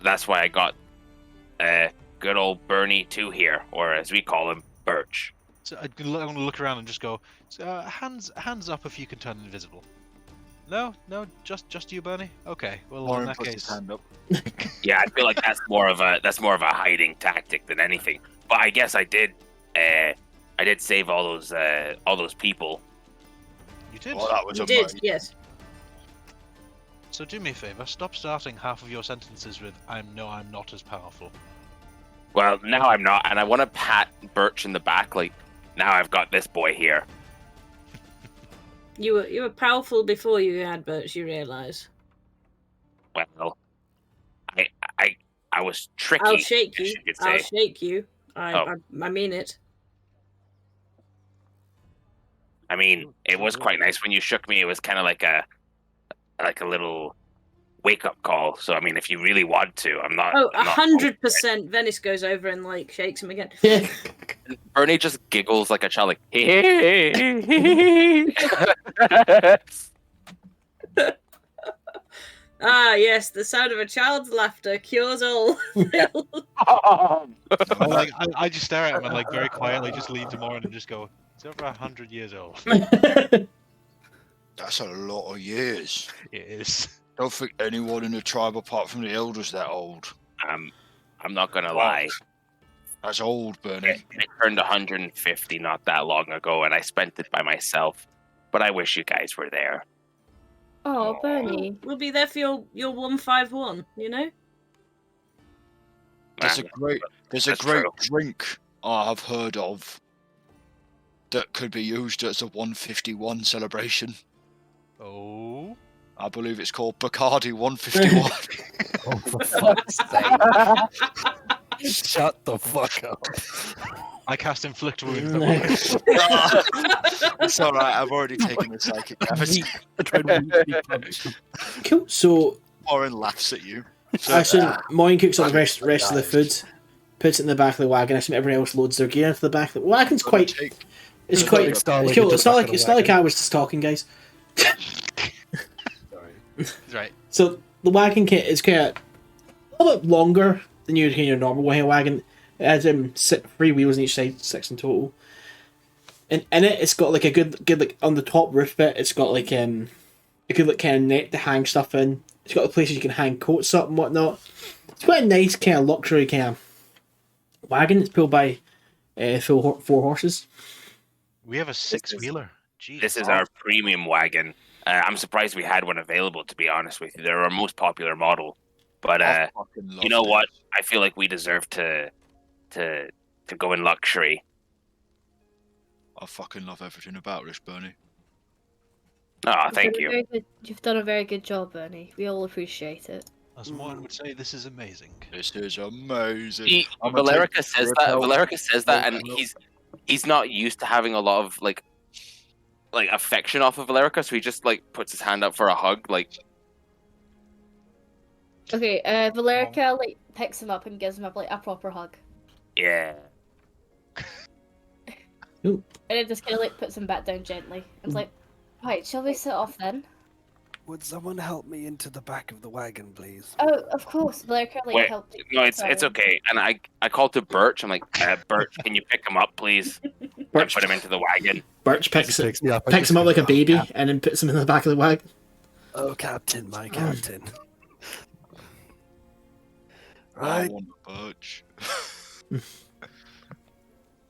S2: that's why I got good old Burnie 2 here, or as we call him, Birch.
S3: So I'm gonna look around and just go, hands up if you can turn invisible. No, just you, Burnie. Okay, well in
S7: Moryn
S3: that
S7: puts his
S3: case,
S7: hand up.
S2: Yeah, I feel like that's more of a hiding tactic than anything. But I guess I did save all those people.
S3: you did.
S7: Well, that was
S6: You
S7: a
S6: did,
S7: mate.
S6: yes.
S3: So do me a favor, stop starting half of your sentences with I'm not as powerful.
S2: Well, now I'm not, and I want to pat Birch in the back, like, now I've got this boy here.
S6: You were powerful before you had Birch, you realise.
S2: Well, I was tricky.
S6: I'll shake
S2: I
S6: you.
S2: should
S6: I'll
S2: say.
S6: shake you. I mean it.
S2: I mean, it was quite nice when you shook me. It was kind of like a little wake-up call. So, I mean, if you really want to, I'm not...
S6: Oh,
S2: I'm not-
S6: 100%. Venice goes over and like shakes him again.
S1: Yeah.
S2: Burnie just giggles like a child, like,
S6: Ah, yes, the sound of a child's laughter cures all.
S3: I just stare at him and like very quietly just lean to Moryn and just go, it's over 100 years old.
S7: That's a lot of years.
S3: It is.
S7: Don't think anyone in the tribe apart from the elders that old.
S2: I'm not gonna lie.
S7: That's old, Burnie.
S2: I turned 150 not that long ago, and I spent it by myself. But I wish you guys were there.
S5: Oh, Burnie.
S6: We'll be there for your 151, you know?
S7: There's a
S2: That's
S7: great
S2: true.
S7: drink I've heard of that could be used as a 151 celebration.
S3: Oh.
S7: I believe it's called Bacardi 151.
S8: Oh, for fuck's sake. Shut the fuck up.
S3: I cast Inflict Wounds.
S7: It's alright, I've already taken the psychic damage.
S1: Cool. So,
S7: Moryn laughs at you. So,
S1: actually, Moryn cooks up the rest of the food. puts it in the back of the wagon. I assume everyone else loads their gear into the back. The wagon's quite. It's
S8: It's
S1: quite.
S8: like Starling
S1: Cool.
S8: at the
S1: It's not
S8: back
S1: like
S8: of the
S1: it's not like
S8: wagon.
S1: I was just talking, guys.
S8: Sorry.
S3: Right.
S1: So the wagon kit is kind of a little bit longer than your normal wagon. It has 3 wheels on each side, 6 in total. And in it, it's got like a good like on the top roof bit. It's got like a good like kind of net to hang stuff in. It's got the places you can hang coats up and whatnot. It's quite a nice kind of luxury kind of wagon. It's pulled by 4 horses.
S3: We have a 6-wheeler. Jeez.
S2: This is our premium wagon. I'm surprised we had one available, to be honest with you. They're our most popular model. But you know what? I feel like we deserve to go in luxury.
S7: I fucking love everything about this, Burnie.
S2: Oh, thank you.
S5: You've done a very good job, Burnie. We all appreciate it.
S3: As Moryn would say, this is amazing.
S7: This is amazing.
S2: See,
S7: I'm gonna
S2: Valerica
S7: take
S2: says
S7: the
S2: that.
S7: repel.
S2: Valerica says that, and
S7: Repel.
S2: he's not used to having a lot of like affection off of Valerica, so he just like puts his hand up for a hug, like.
S5: Okay, Valerica like picks him up and gives him like a proper hug,
S2: Yeah.
S5: and it just kind of like puts him back down gently. And it's like, right, shall we set off then?
S4: Would someone help me into the back of the wagon, please?
S5: Oh, of course. Valerica like
S2: Wait,
S5: helped.
S2: no, it's okay. And I called to Birch. I'm like, Birch, can you pick him up, please? And
S1: Birch,
S2: put him into the wagon.
S1: Birch picks
S8: me up.
S1: him up like a baby and then puts him in the back of the wagon.
S4: Oh, Captain, my Captain.
S7: I
S4: Right.
S7: want a birch. I'm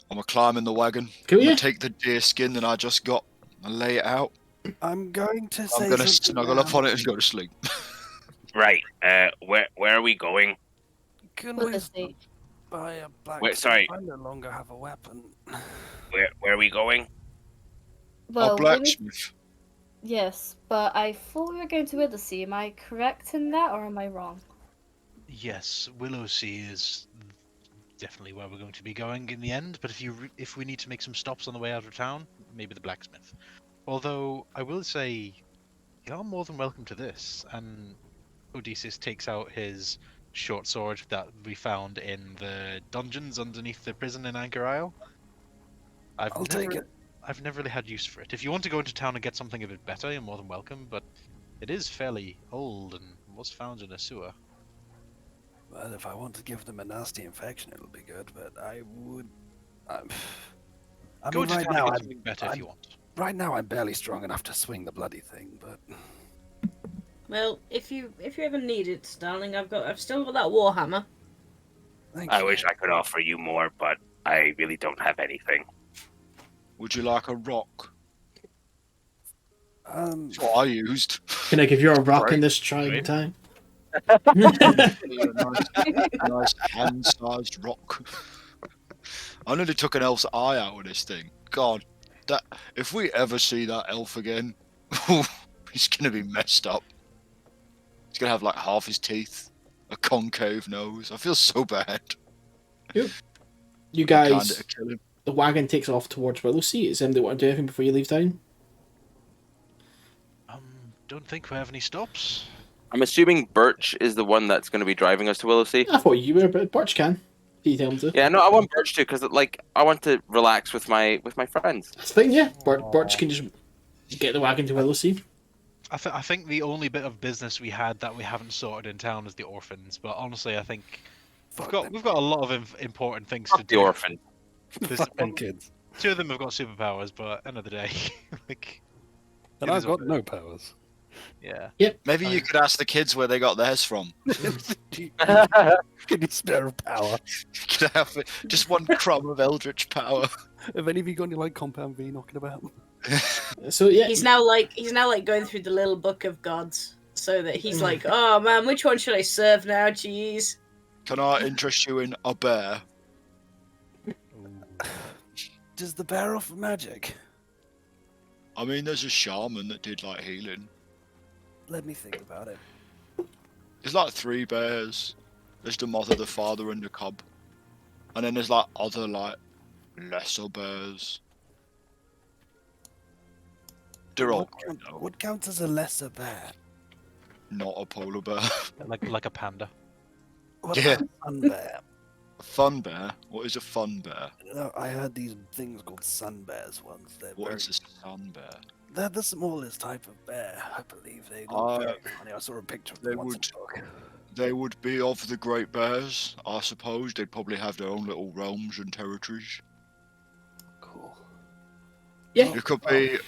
S7: gonna climb in the wagon.
S1: Can
S7: I'm
S1: we?
S7: gonna take the deer skin that I just got and lay it out.
S4: I'm going to say
S7: I'm gonna
S4: something
S7: snuggle
S4: now.
S7: up on it and go to sleep.
S2: Right. Where are we going?
S4: Can
S5: With
S4: we
S5: the state.
S4: buy a black?
S2: Wait, sorry.
S4: I no longer have a weapon.
S2: Where are we going?
S5: Well,
S7: a blacksmith.
S5: yes, but I thought we were going to Withersea. Am I correct in that, or am I wrong?
S3: Yes, Willowsea is definitely where we're going to be going in the end. But if we need to make some stops on the way out of town, maybe the blacksmith. Although I will say, you are more than welcome to this. And Odeysus takes out his short sword that we found in the dungeons underneath the prison in Anchor Isle.
S4: I'll take it.
S3: I've never really had use for it. If you want to go into town and get something a bit better, you're more than welcome. But it is fairly old and was found in a sewer.
S4: Well, if I want to give them a nasty infection, it'll be good. But I would. I
S3: Go
S4: mean,
S3: into
S4: right
S3: town
S4: now,
S3: and get
S4: I'm,
S3: something better if you want.
S4: right now, I'm barely strong enough to swing the bloody thing. But
S6: Well, if you ever need it, Starling, I've still got that warhammer.
S4: thank
S2: I
S4: you.
S2: wish I could offer you more, but I really don't have anything.
S7: Would you like a rock?
S4: Um,
S7: That's what I used.
S1: Can I give you a rock
S7: Right.
S1: in this trying
S3: Right.
S1: time?
S7: nice hand-sized rock. I nearly took an elf's eye out of this thing. God, that if we ever see that elf again, he's gonna be messed up. He's gonna have like half his teeth, a concave nose. I feel so bad.
S1: You
S7: Kinda
S1: guys,
S7: kill him.
S1: the wagon takes off towards Withersea. Is anybody want to do anything before you leave town?
S3: Don't think we have any stops.
S2: I'm assuming Birch is the one that's going to be driving us to Willowsea.
S1: I thought you were, but Birch can. If you tell him to.
S2: Yeah, no, I want Birch to, because like I want to relax with my friends.
S1: That's fine, yeah. Birch can just get the wagon to Withersea.
S3: I think the only bit of business we had that we haven't sorted in town is the orphans. But honestly, I think we've got a lot of important things to
S2: Fuck the
S3: do.
S2: orphan.
S3: There's
S8: Fuck them kids.
S3: 2 of them have got superpowers, but end of the day, like,
S8: And
S3: it
S8: I've
S3: is
S8: got
S3: what it
S8: no
S3: is.
S8: powers.
S3: Yeah.
S7: Maybe you could ask the kids where they got theirs from.
S8: Can you spare a power?
S7: You could have just one crumb of eldritch power.
S8: Have any of you got any like compound V knocking about?
S1: So yeah,
S6: He's now like going through the little book of gods, so that he's like, oh man, which one should I serve now? Jeez.
S7: Can I interest you in a bear?
S4: Does the bear offer magic?
S7: I mean, there's a shaman that did like healing.
S4: Let me think about it.
S7: There's like 3 bears. There's the mother, the father, and the cub. And then there's like other like lesser bears. They're all
S4: What counts as a lesser bear?
S7: not a polar bear.
S3: Like a panda.
S4: What
S7: Yeah.
S4: about a sun bear?
S7: A fun bear? What is a fun bear?
S4: I heard these things called sun bears once.
S7: What is a sun bear?
S4: They're the smallest type of bear, I believe. They
S7: Uh,
S4: look very funny. I saw a picture of
S7: they
S4: them once
S7: would-
S4: in a book.
S7: They would be of the Great Bears, I suppose. They'd probably have their own little realms and territories.
S4: Cool.
S1: Yeah.
S7: You could be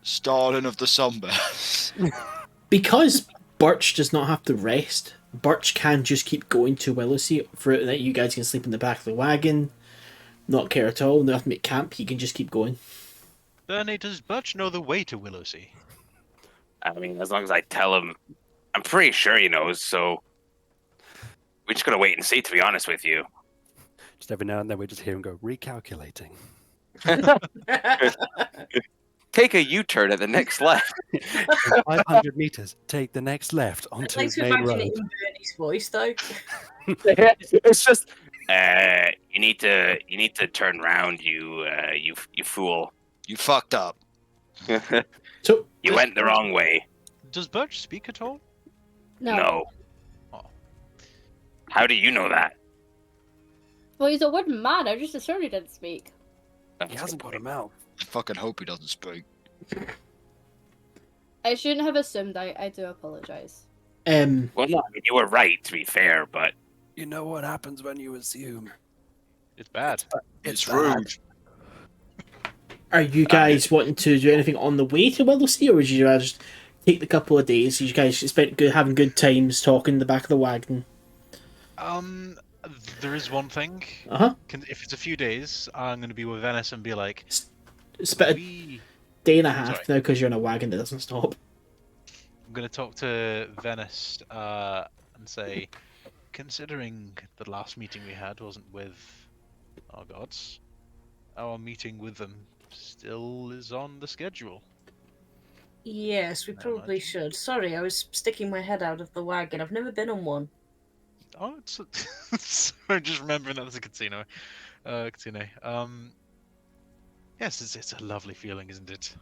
S7: Starling of the Sun Bears.
S1: Because Birch does not have to rest, Birch can just keep going to Willowsea throughout the night. You guys can sleep in the back of the wagon, not care at all. No have to make camp. He can just keep going.
S3: Burnie, does Birch know the way to Willowsea?
S2: I mean, as long as I tell him, I'm pretty sure he knows. So we're just gonna wait and see. To be honest with you.
S4: Just every now and then we just hear him go, recalculating.
S2: Take a U-turn at the next left.
S4: 500 meters, take the next left onto
S6: Thanks for
S4: main
S6: imagining
S4: road.
S6: it in Bernie's voice, though.
S2: It's just you need to turn round, you fool.
S7: You fucked up.
S1: So,
S2: You went the wrong way.
S3: Does Birch speak at all?
S2: No.
S3: Oh.
S2: How do you know that?
S5: Well, he's a wooden man. I just assumed he didn't speak.
S4: He hasn't got a mouth.
S7: I fucking hope he doesn't speak.
S5: I shouldn't have assumed. I do apologize.
S2: Well, no, I mean, you were right, to be fair, but
S4: You know what happens when you assume.
S3: It's bad.
S7: It's
S4: bad.
S7: rude.
S1: are you guys wanting to do anything on the way to Willowsea, or would you rather just take the couple of days? You guys spent having good times talking in the back of the wagon.
S3: There is one thing.
S1: Uh-huh.
S3: If it's a few days, I'm going to be with Venis and be like,
S1: It's about a
S3: we...
S1: day and a half
S3: Sorry.
S1: now because you're in a wagon that doesn't stop.
S3: I'm going to talk to Venis and say, considering the last meeting we had wasn't with our gods, our meeting with them still is on the schedule.
S6: Yes, we probably should. Sorry, I was sticking my head out of the wagon. I've never been on one.
S3: Oh, it's sorry, just remembering that there's a casino. Yes, it's a lovely feeling, isn't it?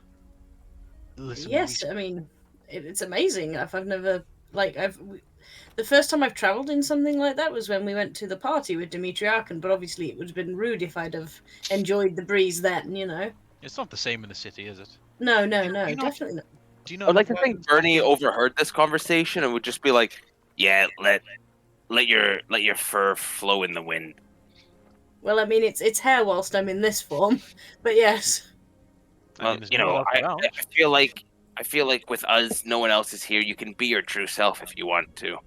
S3: Listen,
S6: Yes, I mean, it's amazing. I've never the first time I've travelled in something like that was when we went to the party with Dimitri Arkan, but obviously it would have been rude if I'd have enjoyed the breeze then, you know.
S3: It's not the same in the city, is it?
S6: No,
S3: you know-
S6: definitely not.
S3: Do you know?
S2: I'd like
S3: how
S2: to think
S3: wagons-
S2: Burnie overheard this conversation and would just be like, "Yeah, let your fur flow in the wind."
S6: Well, I mean, it's hair whilst I'm in this form, but yes.
S3: I
S2: Well,
S3: mean, there's
S2: you
S3: no one
S2: know,
S3: else
S2: I
S3: around.
S2: feel like with us, no one else is here. You can be your true self if you want to.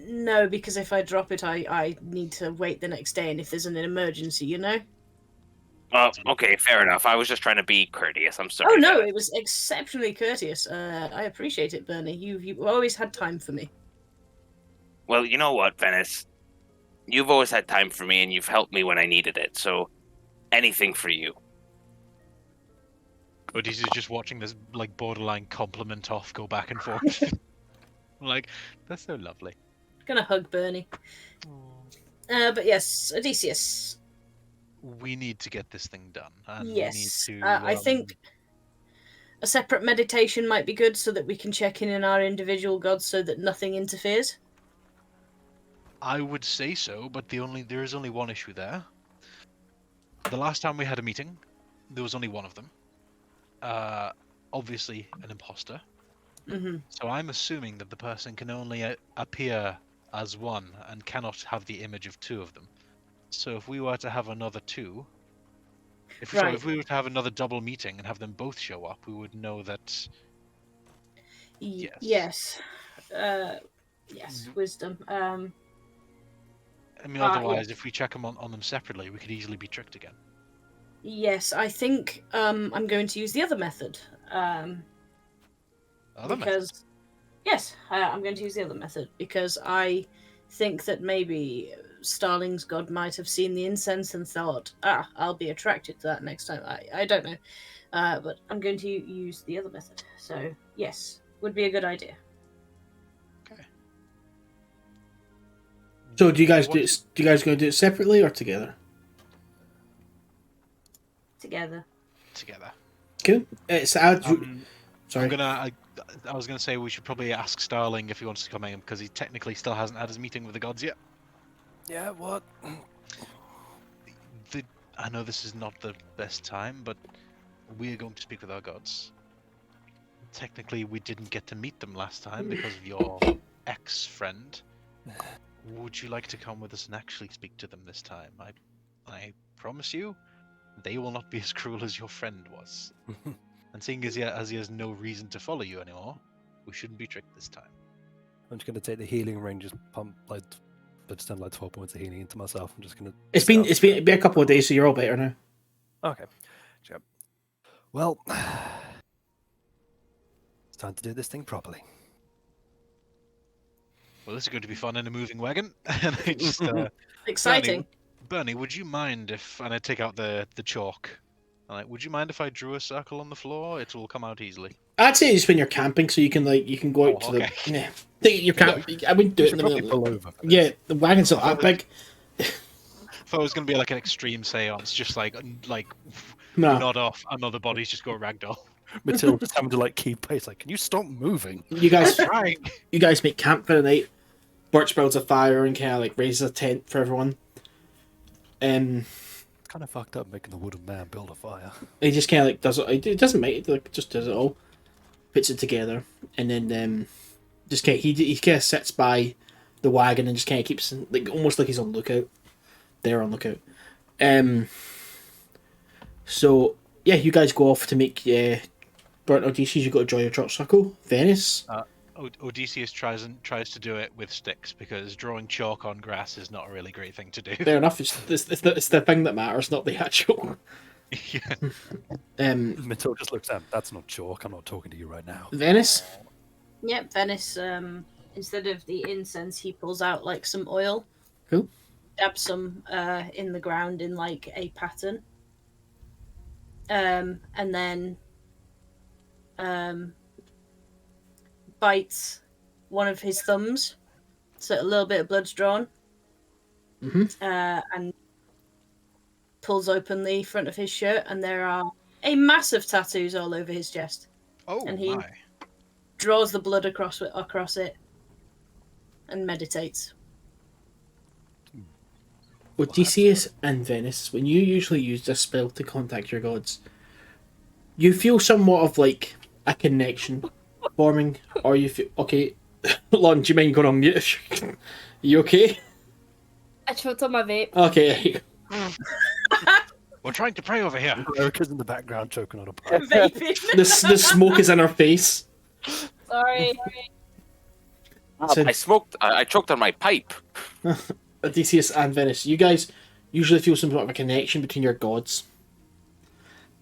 S6: No, because if I drop it, I need to wait the next day, and if there's an emergency, you know?
S2: Okay, fair enough. I was just trying to be courteous. I'm sorry.
S6: Oh, no,
S2: Venis.
S6: it was exceptionally courteous. I appreciate it, Burnie. You've always had time for me.
S2: Well, you know what, Venis? You've always had time for me, and you've helped me when I needed it. So, anything for you.
S3: Odeysus is just watching this like borderline compliment off go back and forth. Like, that's so lovely.
S6: Gonna hug Burnie. But yes, Odysseus.
S3: We need to get this thing done. And
S6: Yes,
S3: we need to,
S6: I think a separate meditation might be good so that we can check in our individual gods so that nothing interferes.
S3: I would say so, but there is only one issue there. The last time we had a meeting, there was only one of them. Obviously an imposter.
S6: Mm-hmm.
S3: So I'm assuming that the person can only appear as one and cannot have the image of two of them. So if we were to have another two, if we were to have another double meeting and have them both show up, we would know that.
S6: Yes. Wisdom.
S3: I mean, otherwise, if we check them on them separately, we could easily be tricked again.
S6: Yes, I think I'm going to use the other method. Yes, I'm going to use the other method because I think that maybe Starling's god might have seen the incense and thought, I'll be attracted to that next time. I don't know, but I'm going to use the other method. So yes, would be a good idea.
S3: Okay.
S1: So do you guys going to do it separately or together?
S6: Together.
S1: Cool. It's sorry.
S3: I was gonna say we should probably ask Starling if he wants to come in because he technically still hasn't had his meeting with the gods yet.
S8: Yeah, what?
S3: I know this is not the best time, but we are going to speak with our gods. Technically, we didn't get to meet them last time because of your ex-friend. Would you like to come with us and actually speak to them this time? I promise you, they will not be as cruel as your friend was. And seeing as he has no reason to follow you anymore, we shouldn't be tricked this time.
S8: I'm just gonna take the healing ring, just pump like, but just like 12 points of healing into myself. I'm just gonna.
S1: It's been a couple of days, so you're all better now.
S8: Okay. Yep. Well, it's time to do this thing properly.
S3: Well, this is going to be fun in a moving wagon. And I just
S6: Exciting.
S3: Burnie, would you mind if, and I take out the chalk, would you mind if I drew a circle on the floor? It will come out easily.
S1: I'd say just when you're camping, so you can go out to the. Yeah, you're camping. I wouldn't do it in the middle. Yeah, the wagon's not that big.
S3: If I was going to be like an extreme seance, just like
S1: No.
S3: nod off, and other bodies just go ragdoll.
S8: Matilda just having to like keep pace. Like, can you stop moving?
S1: You guys
S3: Trying.
S1: You guys make camp for the night. Birch builds a fire and kind of like raises a tent for everyone.
S8: It's kind of fucked up making the wooden man build a fire.
S1: He just kind of like does it. It doesn't make it. Like, just does it all. Puts it together, and then just he kind of sits by the wagon and just kind of keeps like almost like he's on lookout. They're on lookout. So yeah, you guys go off to make burnt Odeysus. You got to draw your church circle. Venis.
S3: Odysseus tries to do it with sticks because drawing chalk on grass is not a really great thing to do.
S1: Fair enough. It's the thing that matters, not the actual.
S3: Yeah.
S8: Matilda just looks at him. That's not chalk. I'm not talking to you right now.
S1: Venis.
S6: Yep, Venis, instead of the incense, he pulls out like some oil.
S1: Cool.
S6: Dabs some in the ground in like a pattern. And then bites one of his thumbs, so a little bit of blood's drawn. And pulls open the front of his shirt, and there are a massive tattoos all over his chest.
S3: Oh,
S6: and he
S3: my.
S6: draws the blood across it and meditates.
S1: Odysseus and Venis, when you usually use this spell to contact your gods, you feel somewhat of like a connection forming, or you feel okay. Lon, do you mind going on mute? You okay?
S5: I choked on my vape.
S1: Okay.
S3: We're trying to pray over here.
S8: Erica's in the background choking on a pipe.
S6: Vaping.
S1: The smoke is in her face.
S5: Sorry.
S1: So-
S2: I choked on my pipe.
S1: Odysseus and Venis, you guys usually feel some sort of a connection between your gods.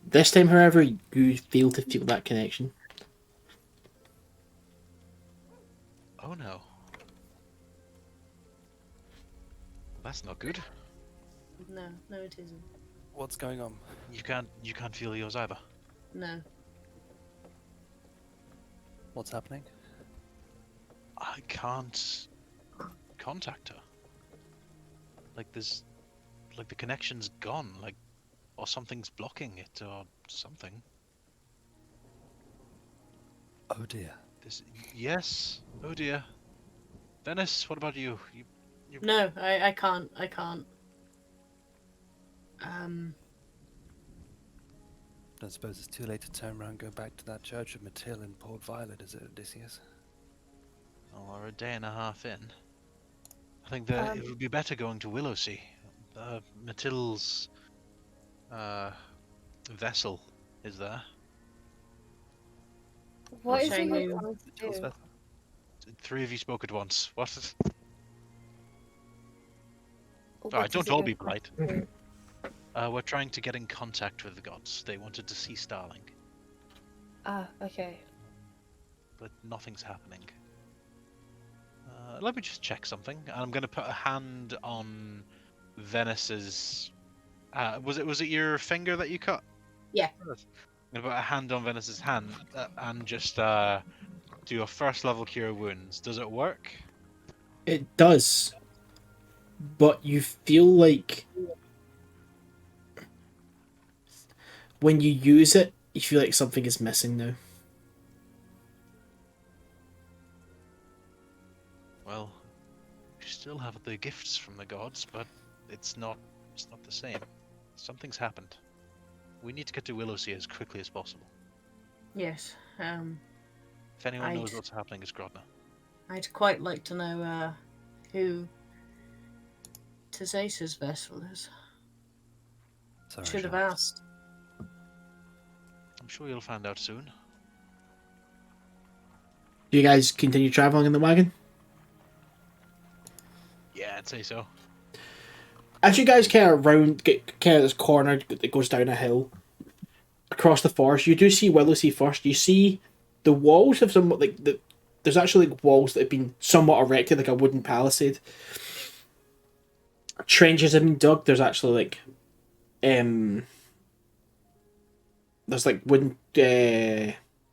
S1: This time, however, you fail to feel that connection.
S3: Oh no. That's not good.
S6: No, it isn't.
S4: What's going on?
S3: You can't feel yours either.
S6: No.
S4: What's happening?
S3: I can't contact her. Like the connection's gone, or something's blocking it, or something.
S4: Oh dear.
S3: Yes. Oh dear. Venis, what about you?
S6: No, I can't.
S4: Don't suppose it's too late to turn around and go back to that church of Matil in Port Violet, is it, Odysseus?
S3: Well, we're a day and a half in. I think that it would be better going to Willowsea. Matil's vessel is there.
S5: What is
S6: Shame
S5: it
S6: you-
S5: you're trying to do?
S3: Three of you spoke at once. What?
S5: What
S3: Alright,
S5: is
S3: don't
S5: it
S3: all
S5: you're
S3: be
S5: trying
S3: polite.
S5: to do?
S3: We're trying to get in contact with the gods. They wanted to see Starling,
S5: Ah, okay.
S3: but nothing's happening. Let me just check something. I'm going to put a hand on Venis's. Was it your finger that you cut?
S6: Yeah.
S3: I'm going to put a hand on Venis's hand and just do a first level cure wounds. Does it work?
S1: It does, but you feel like when you use it, you feel like something is missing now.
S3: Well, just still have the gifts from the gods, but it's not the same. Something's happened. We need to get to Willowsea as quickly as possible.
S6: Yes.
S3: If anyone knows what's happening, it's Grodner.
S6: I'd quite like to know who Odeysus' vessel is.
S4: Sorry,
S6: Should have
S4: Jean.
S6: asked.
S3: I'm sure you'll find out soon.
S1: Do you guys continue traveling in the wagon?
S3: Yeah, I'd say so.
S1: As you guys get kind of this corner that goes down a hill across the forest, you do see Willowsea first. You see the walls have somewhat there's actually walls that have been somewhat erected, like a wooden palisade. Trenches have been dug. There's actually there's wooden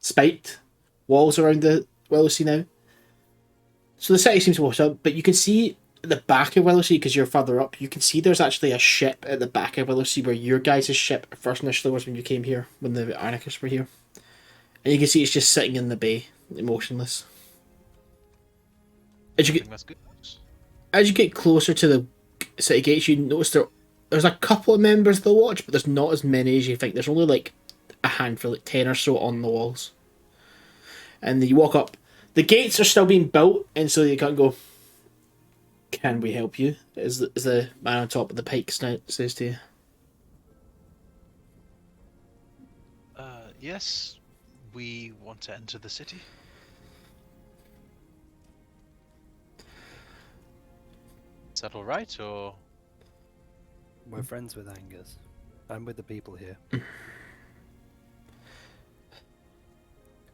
S1: spiked walls around the Willowsea now. So the city seems to wash up, but you can see at the back of Willowsea, because you're further up, you can see there's actually a ship at the back of Willowsea where your guys' ship first initially was when you came here, when the Arnicus were here. And you can see it's just sitting in the bay, motionless. As you get closer to the city gates, you notice there's a couple of members of the watch, but there's not as many as you think. There's only a handful, 10 or so on the walls. And then you walk up. The gates are still being built, and so you can't go, "Can we help you?" As the man on top of the pike says to you.
S3: Yes, we want to enter the city. Is that all right, or?
S4: We're friends with Angus. I'm with the people here.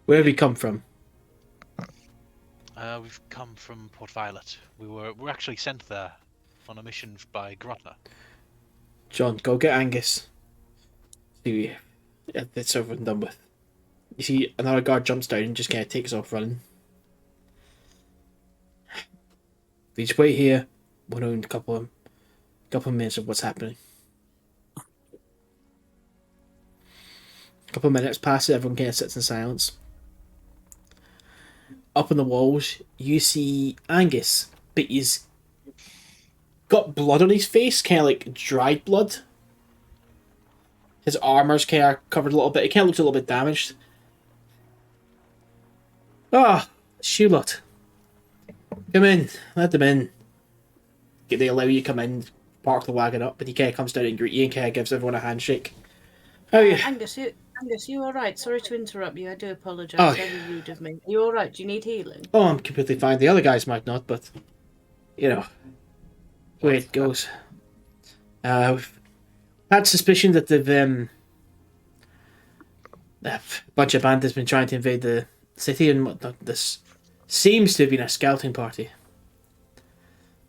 S1: Where have you come from?
S3: We've come from Port Violet. We're actually sent there on a mission by Grodner.
S1: John, go get Angus. See, it's over and done with. You see, another guard jumps down and just kind of takes off running. They just wait here. We'll know in a couple of minutes of what's happening. A couple of minutes pass, everyone kind of sits in silence. Up on the walls, you see Angus, but he's got blood on his face, kind of like dried blood. His armour's kind of covered a little bit. It kind of looks a little bit damaged. Ah, Shulot. Come in. Let them in. They allow you to come in, park the wagon up, but he kind of comes down and greets you and kind of gives everyone a handshake. How are you?
S6: Angus, you all right? Sorry to interrupt you. I do apologise.
S1: Oh.
S6: Very rude of me. Are you all right? Do you need healing?
S1: Oh, I'm completely fine. The other guys might not, but you know, the way it goes. We've had suspicion that a bunch of bandits been trying to invade the city and whatnot. This seems to have been a scouting party,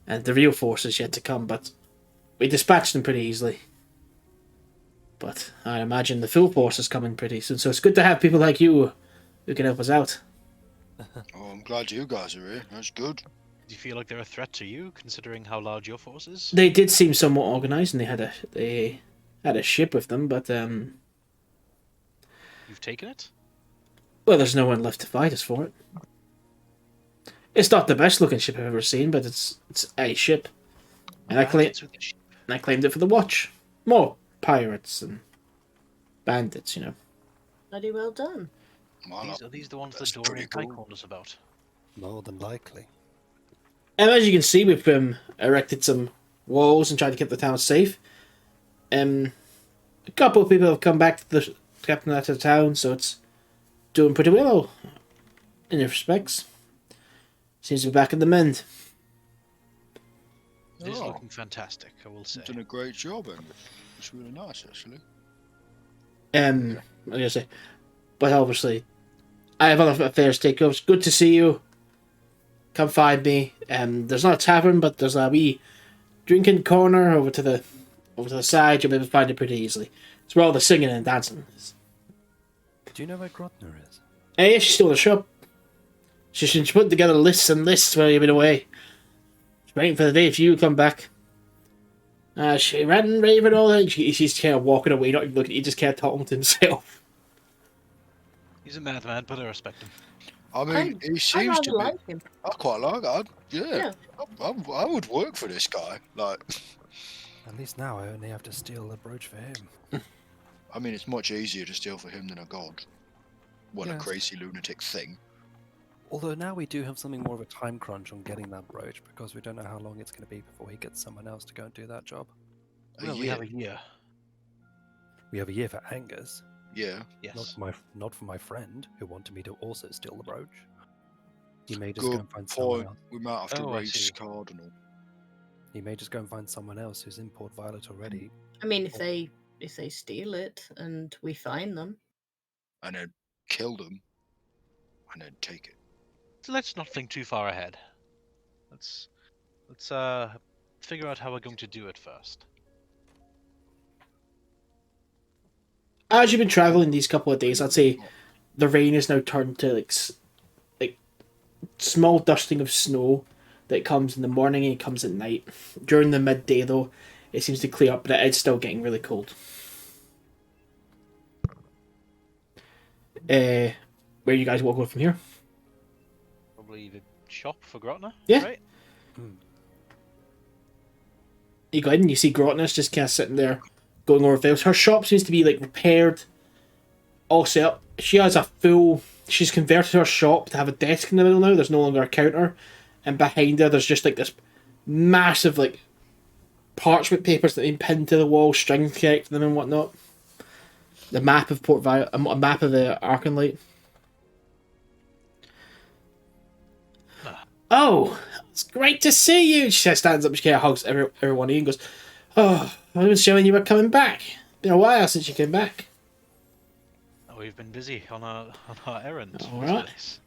S1: and the real force is yet to come. But we dispatched them pretty easily. But I imagine the full force is coming pretty soon, so it's good to have people like you who can help us out.
S7: Oh, I'm glad you guys are here. That's good.
S3: Do you feel like they're a threat to you, considering how large your force is?
S1: They did seem somewhat organised, and they had a ship with them, but
S3: You've taken it?
S1: well, there's no one left to fight us for it. It's not the best looking ship I've ever seen, but it's a ship, and I claimed it for the watch. More pirates and bandits, you know.
S6: Bloody well done.
S7: Well,
S3: Are these the ones
S7: that's
S3: that Dory and
S7: pretty
S3: Pike
S7: cool.
S3: warned us about?
S4: More than likely.
S1: And as you can see, we've erected some walls and tried to keep the town safe. A couple of people have come back to the captain out of the town, so it's doing pretty well in their respects. Seems to be back in the mend.
S3: It is
S7: Oh.
S3: looking fantastic, I will say.
S7: You've done a great job, Angus. It's really nice, actually.
S1: I was gonna say, but obviously, I have other affairs to take over. It's good to see you. Come find me. There's not a tavern, but there's a wee drinking corner over to the side. You'll be able to find it pretty easily. It's where all the singing and dancing is.
S4: Do you know where Grodner is?
S1: Yeah, she's still in the shop. She's putting together lists and lists while you've been away. She's waiting for the day for you to come back. She ran and raving all that. She's kind of walking away, not even looking at you, just kind of talking to himself.
S3: He's a madman, but I respect him.
S7: I mean, he
S6: I
S7: seems to
S6: rather
S7: be.
S6: like him.
S7: I quite like it.
S6: Yeah.
S7: I would work for this guy. Like,
S4: At least now I only have to steal the brooch for him.
S7: I mean, it's much easier to steal for him than a god. What a
S4: Yes.
S7: crazy lunatic thing.
S4: Although now we do have something more of a time crunch on getting that brooch because we don't know how long it's going to be before he gets someone else to go and do that job.
S3: Well, we have a year.
S4: We have a year for Angus,
S7: Yeah.
S3: Yes.
S4: not for my friend who wanted me to also steal the brooch. He may just go
S7: Good
S4: and find someone
S7: point.
S4: else.
S7: We might have to
S3: Oh, I
S7: raise
S3: see.
S7: Cardinal.
S4: He may just go and find someone else who's in Port Violet already.
S6: I mean, if they steal it and we find them,
S7: And then kill them. And then take it.
S3: So let's not think too far ahead. Let's figure out how we're going to do it first.
S1: As you've been traveling these couple of days, I'd say the rain has now turned to like small dusting of snow that comes in the morning and it comes at night. During the midday, though, it seems to clear up, but it is still getting really cold. Where you guys want to go from here?
S3: Probably the shop for Grotner.
S1: Yeah.
S3: Right?
S1: You go in and you see Grotness just kind of sitting there going over Veils. Her shop seems to be like repaired, all set up. She has a full. She's converted her shop to have a desk in the middle now. There's no longer a counter, and behind her there's just like this massive like parchment papers that have been pinned to the wall, strings connecting them and whatnot. The map of Port Violet, a map of the Arcanlight. Oh, it's great to see you. She stands up, she kind of hugs everyone and goes, "Oh, I was showing you were coming back. Been a while since you came back."
S3: Oh, we've been busy on our errand.
S1: All
S3: for
S1: right.
S3: this.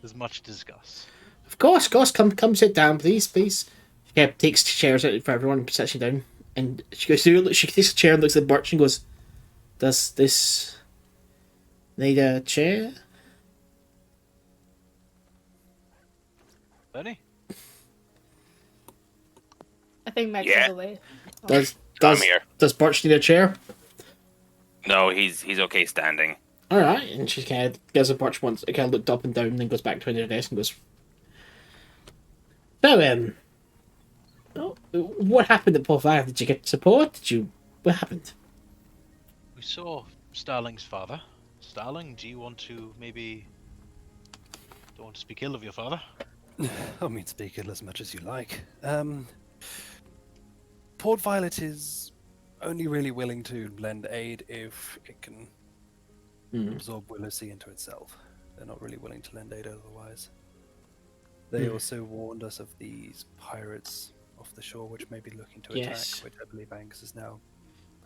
S3: There's much to discuss.
S1: Of course, come sit down, please. She takes chairs out for everyone and sits you down. And she goes through. She takes a chair and looks at Birch and goes, "Does this need a chair?"
S3: Bernie?
S5: I think Meg's
S2: Yeah.
S5: on the way.
S1: Does
S2: I'm here.
S1: Does Birch need a chair?
S2: No, he's okay standing.
S1: All right, and she kind of gives a Birch once. It kind of looked up and down, and then goes back to her desk and goes, "So, what happened at Port Violet? Did you get support? What happened?"
S3: We saw Starling's father. Starling, do you want to maybe... Don't want to speak ill of your father?
S4: I mean, speak it as much as you like. Port Violet is only really willing to lend aid if it can absorb Willow-Sea into itself. They're not really willing to lend aid otherwise. They also warned us of these pirates off the shore which may be looking to
S1: Yes.
S4: attack, which I believe Angus has now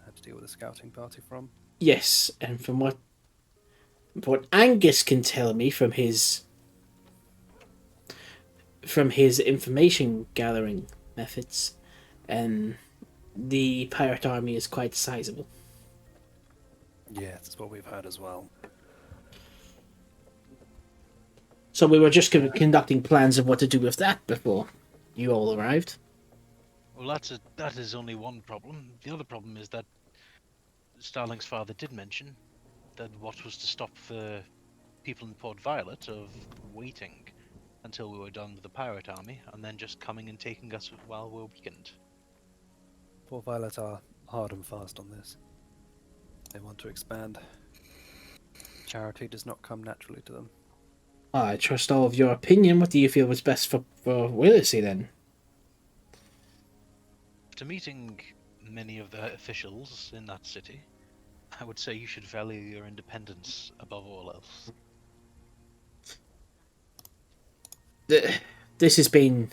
S4: had to deal with a scouting party from.
S1: Yes, and from what Angus can tell me from his information gathering methods, the pirate army is quite sizable.
S4: Yeah, that's what we've heard as well.
S1: So we were just conducting plans of what to do with that before you all arrived.
S3: Well, that is only one problem. The other problem is that Starling's father did mention that what was to stop the people in Port Violet of waiting until we were done with the pirate army and then just coming and taking us while we're weakened.
S4: Port Violet are hard and fast on this. They want to expand. Charity does not come naturally to them.
S1: I trust all of your opinion. What do you feel was best for Willow-Sea then?
S3: After meeting many of the officials in that city, I would say you should value your independence above all else.
S1: This has been...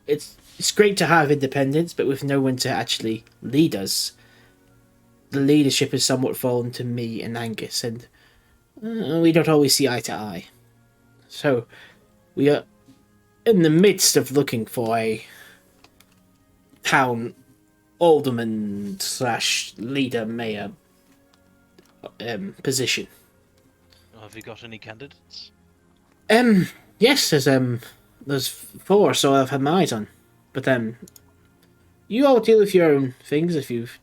S1: It's great to have independence, but with no one to actually lead us. The leadership has somewhat fallen to me and Angus, and we don't always see eye to eye. So, we are in the midst of looking for a town alderman / leader mayor position.
S3: Have you got any candidates?
S1: Yes, there's 4, so I've had my eyes on. But you all deal with your own things if you've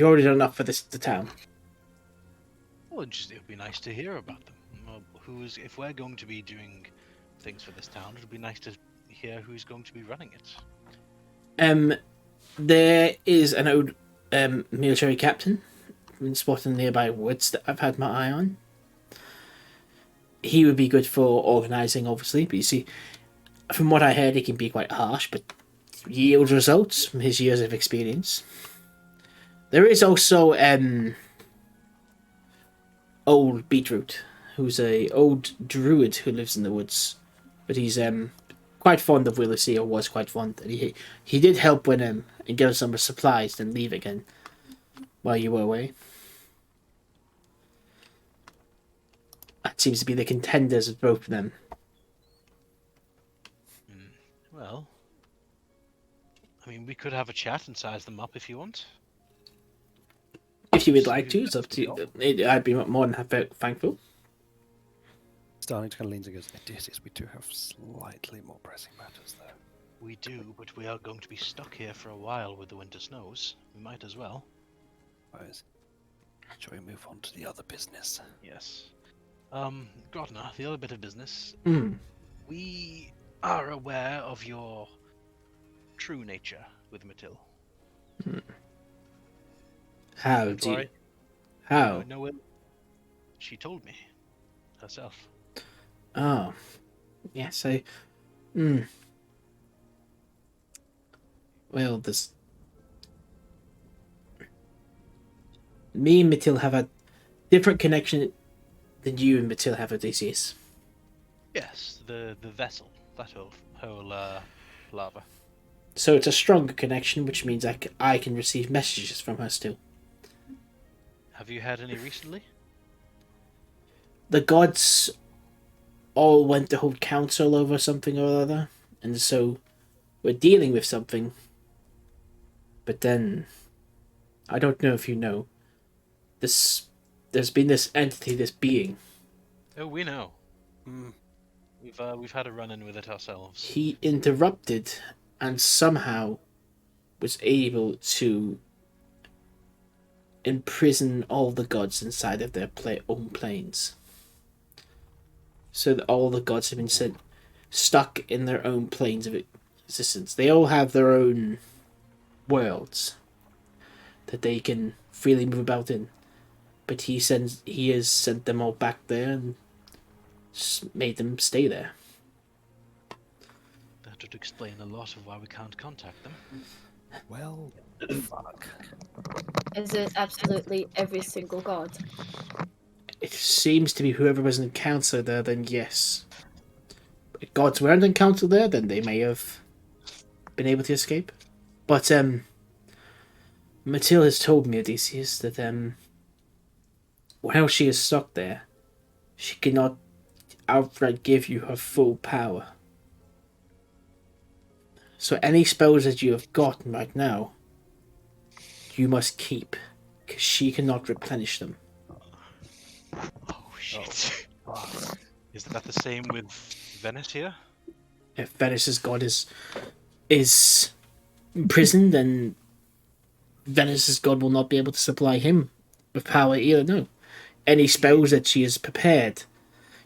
S1: already done enough for the town.
S3: Well, it would be nice to hear about them. Well, if we're going to be doing things for this town, it would be nice to hear who's going to be running it.
S1: There is an old military captain spotted in nearby woods that I've had my eye on. He would be good for organising, obviously, but you see, from what I heard, he can be quite harsh, but yields results from his years of experience. There is also old Beetroot, who's a old druid who lives in the woods, but he's quite fond of Valericia, or was quite fond. And he did help when and give us some supplies, then leave again while you were away. That seems to be the contenders of both of them.
S3: Well, I mean, we could have a chat and size them up if you want.
S1: If you would like to, it's up to you. I'd be more than thankful.
S4: Starling kind of leans and goes, Odeysus, we do have slightly more pressing matters, though.
S3: We do, but we are going to be stuck here for a while with the winter snows. We might as well.
S4: Shall we move on to the other business?
S3: Yes. Grodner, the other bit of business. We are aware of your true nature with Matil.
S1: How do you... How?
S3: No, she told me herself.
S1: Oh. Yes, I... Well, this... Me and Matil have a different connection than you and Matil have, Odysseus.
S3: Yes, the vessel, that whole lava.
S1: So it's a stronger connection, which means I can receive messages from her still.
S3: Have you had any recently?
S1: The gods all went to hold council over something or other, and so we're dealing with something. But then, I don't know if you know, there's been this entity, this being.
S3: Oh, we know. We've had a run-in with it ourselves.
S1: He interrupted and somehow was able to imprison all the gods inside of their own planes. So that all the gods have been stuck in their own planes of existence. They all have their own worlds that they can freely move about in. But he has sent them all back there and made them stay there.
S3: That would explain a lot of why we can't contact them.
S4: Well, fuck.
S5: Is it absolutely every single god?
S1: It seems to be whoever was in council there, then yes. If gods weren't in council there, then they may have been able to escape. But Matilda has told me, Odysseus, that while she is stuck there, she cannot outright give you her full power. So any spells that you have gotten right now, you must keep, because she cannot replenish them.
S3: Oh shit! Is that the same with Venis here?
S1: If Venis's god is imprisoned, then Venis's god will not be able to supply him with power either. No, any spells that he is prepared,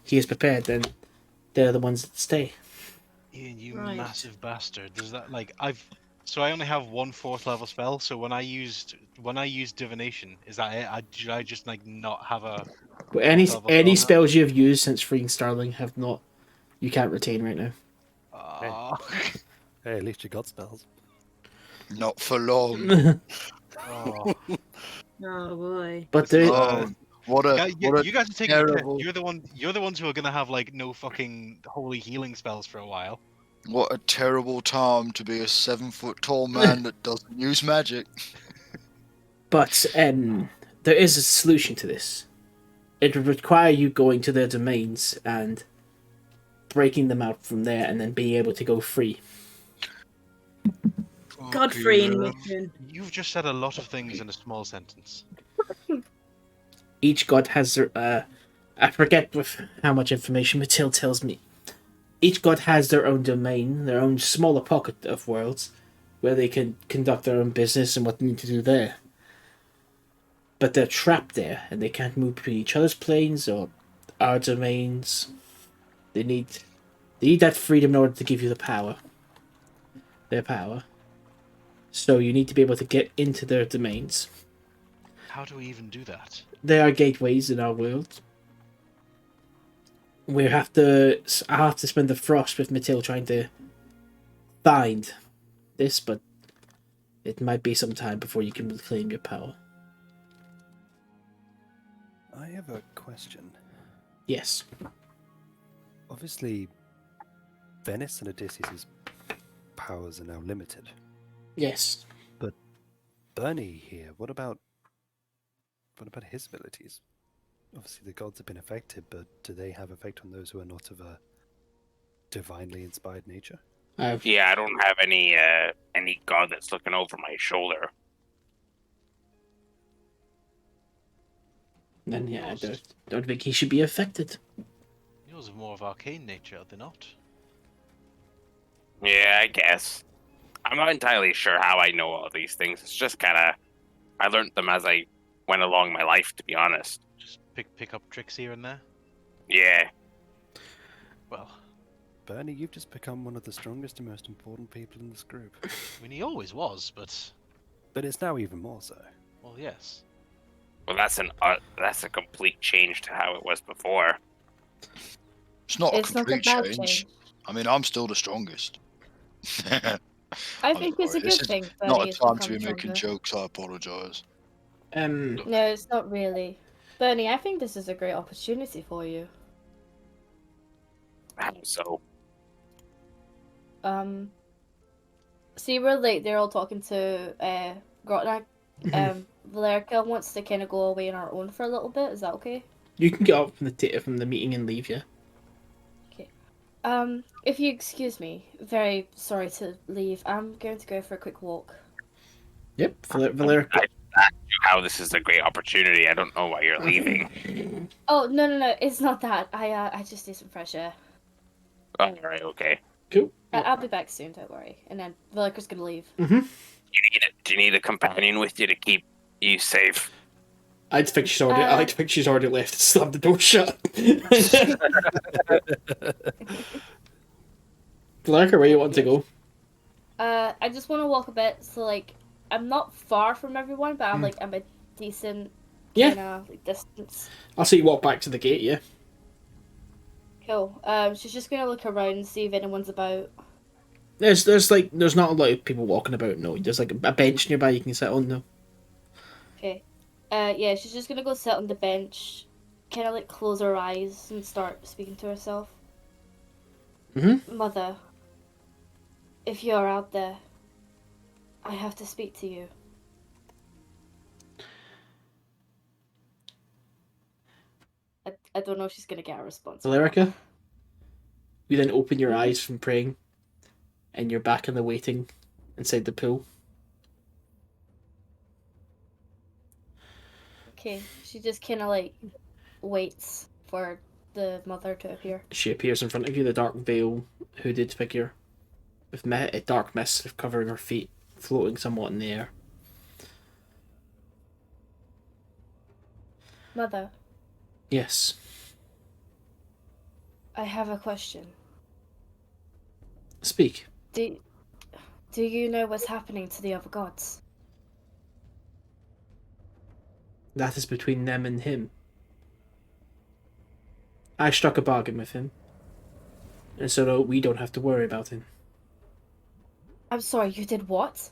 S1: then they're the ones that stay.
S3: Ian, you
S6: Right.
S3: massive bastard! Does that So I only have one 4th level spell. So when I used divination, is that it? Should I just not have a?
S1: But any
S3: Level
S1: spells you have used since freeing Starling have not. You can't retain right now.
S4: Hey, at least you got spells.
S7: Not for long.
S3: Oh.
S6: Oh boy.
S1: But there,
S7: Oh, what a
S3: You guys are taking the piss.
S7: terrible,
S3: You're the ones who are gonna have no fucking holy healing spells for a while.
S7: what a terrible time to be a 7-foot tall man that doesn't use magic.
S1: but there is a solution to this. It would require you going to their domains and breaking them out from there, and then being able to go free.
S6: Godfrey
S7: Fuck
S6: mission.
S3: You've just said a lot of things in a small sentence.
S1: Each god has their I forget with how much information Matilda tells me. Each god has their own domain, their own smaller pocket of worlds, where they can conduct their own business and what they need to do there. but they're trapped there and they can't move between each other's planes or our domains. They need that freedom in order to give you the power. Their power. So you need to be able to get into their domains.
S3: How do we even do that?
S1: There are gateways in our world. I have to spend the frost with Matil trying to find this, but it might be some time before you can reclaim your power.
S4: I have a question.
S1: Yes.
S4: Obviously, Venis and Odeysus' powers are now limited.
S1: Yes.
S4: But Burnie here, what about his abilities? Obviously, the gods have been affected, but do they have effect on those who are not of a divinely inspired nature?
S2: Yeah, I don't have any god that's looking over my shoulder.
S1: Then yeah, I don't think he should be affected.
S3: Yours are more of arcane nature, are they not?
S2: Yeah, I guess. I'm not entirely sure how I know all these things. It's just kind of, I learned them as I went along my life, to be honest.
S3: Just pick up tricks here and there?
S2: Yeah.
S3: Well,
S4: Burnie, you've just become one of the strongest and most important people in this group.
S3: I mean, he always was, but...
S4: But it's now even more so.
S3: Well, yes.
S2: Well, that's a complete change to how it was before.
S7: It's not
S5: It's
S7: a
S5: not a
S7: complete
S5: bad
S7: change.
S5: change.
S7: I mean, I'm still the strongest.
S5: I think it's a
S7: sorry,
S5: good
S7: this is
S5: thing.
S7: not
S5: Burnie
S7: a
S5: has
S7: time to
S5: become
S7: be making
S5: stronger.
S7: jokes. I apologise.
S5: No, it's not really. Burnie, I think this is a great opportunity for you.
S2: How so?
S5: See, we're late. They're all talking to Grotnak. Valericia wants to kind of go away on our own for a little bit. Is that okay?
S1: You can get up from the meeting and leave, yeah?
S5: Okay. If you excuse me, very sorry to leave. I'm going to go for a quick walk.
S1: Yep, Valericia.
S2: I asked you how this is a great opportunity. I don't know why you're leaving.
S5: Oh, no, it's not that. I just need some fresh air.
S2: All right, okay.
S1: Cool.
S5: I'll be back soon, don't worry. And then Valerica's gonna leave.
S1: Mm-hmm.
S2: Do you need a companion with you to keep you safe?
S1: I like to think she's already left and slammed the door shut. Valericia, where you want to go?
S5: I just want to walk a bit, so like I'm not far from everyone, but I'm a decent
S1: Yeah.
S5: distance.
S1: I'll see you walk back to the gate, yeah?
S5: Cool. She's just gonna look around, see if anyone's about.
S1: There's not a lot of people walking about, no. There's like a bench nearby you can sit on, though.
S5: Okay. Yeah, she's just gonna go sit on the bench, kind of like close her eyes and start speaking to herself.
S1: Mm-hmm.
S5: Mother, if you're out there, I have to speak to you. I don't know if she's gonna get a response.
S1: Valericia, you then open your eyes from praying, and you're back in the waiting inside the pool.
S5: Okay, she just kind of like waits for the mother to appear.
S1: She appears in front of you, the dark veil, hooded figure, with a dark mist covering her feet, floating somewhat in the air.
S5: Mother,
S1: Yes.
S5: I have a question.
S1: Speak.
S5: Do you know what's happening to the other gods?
S1: That is between them and him. I struck a bargain with him, and so that we don't have to worry about him.
S5: I'm sorry, you did what?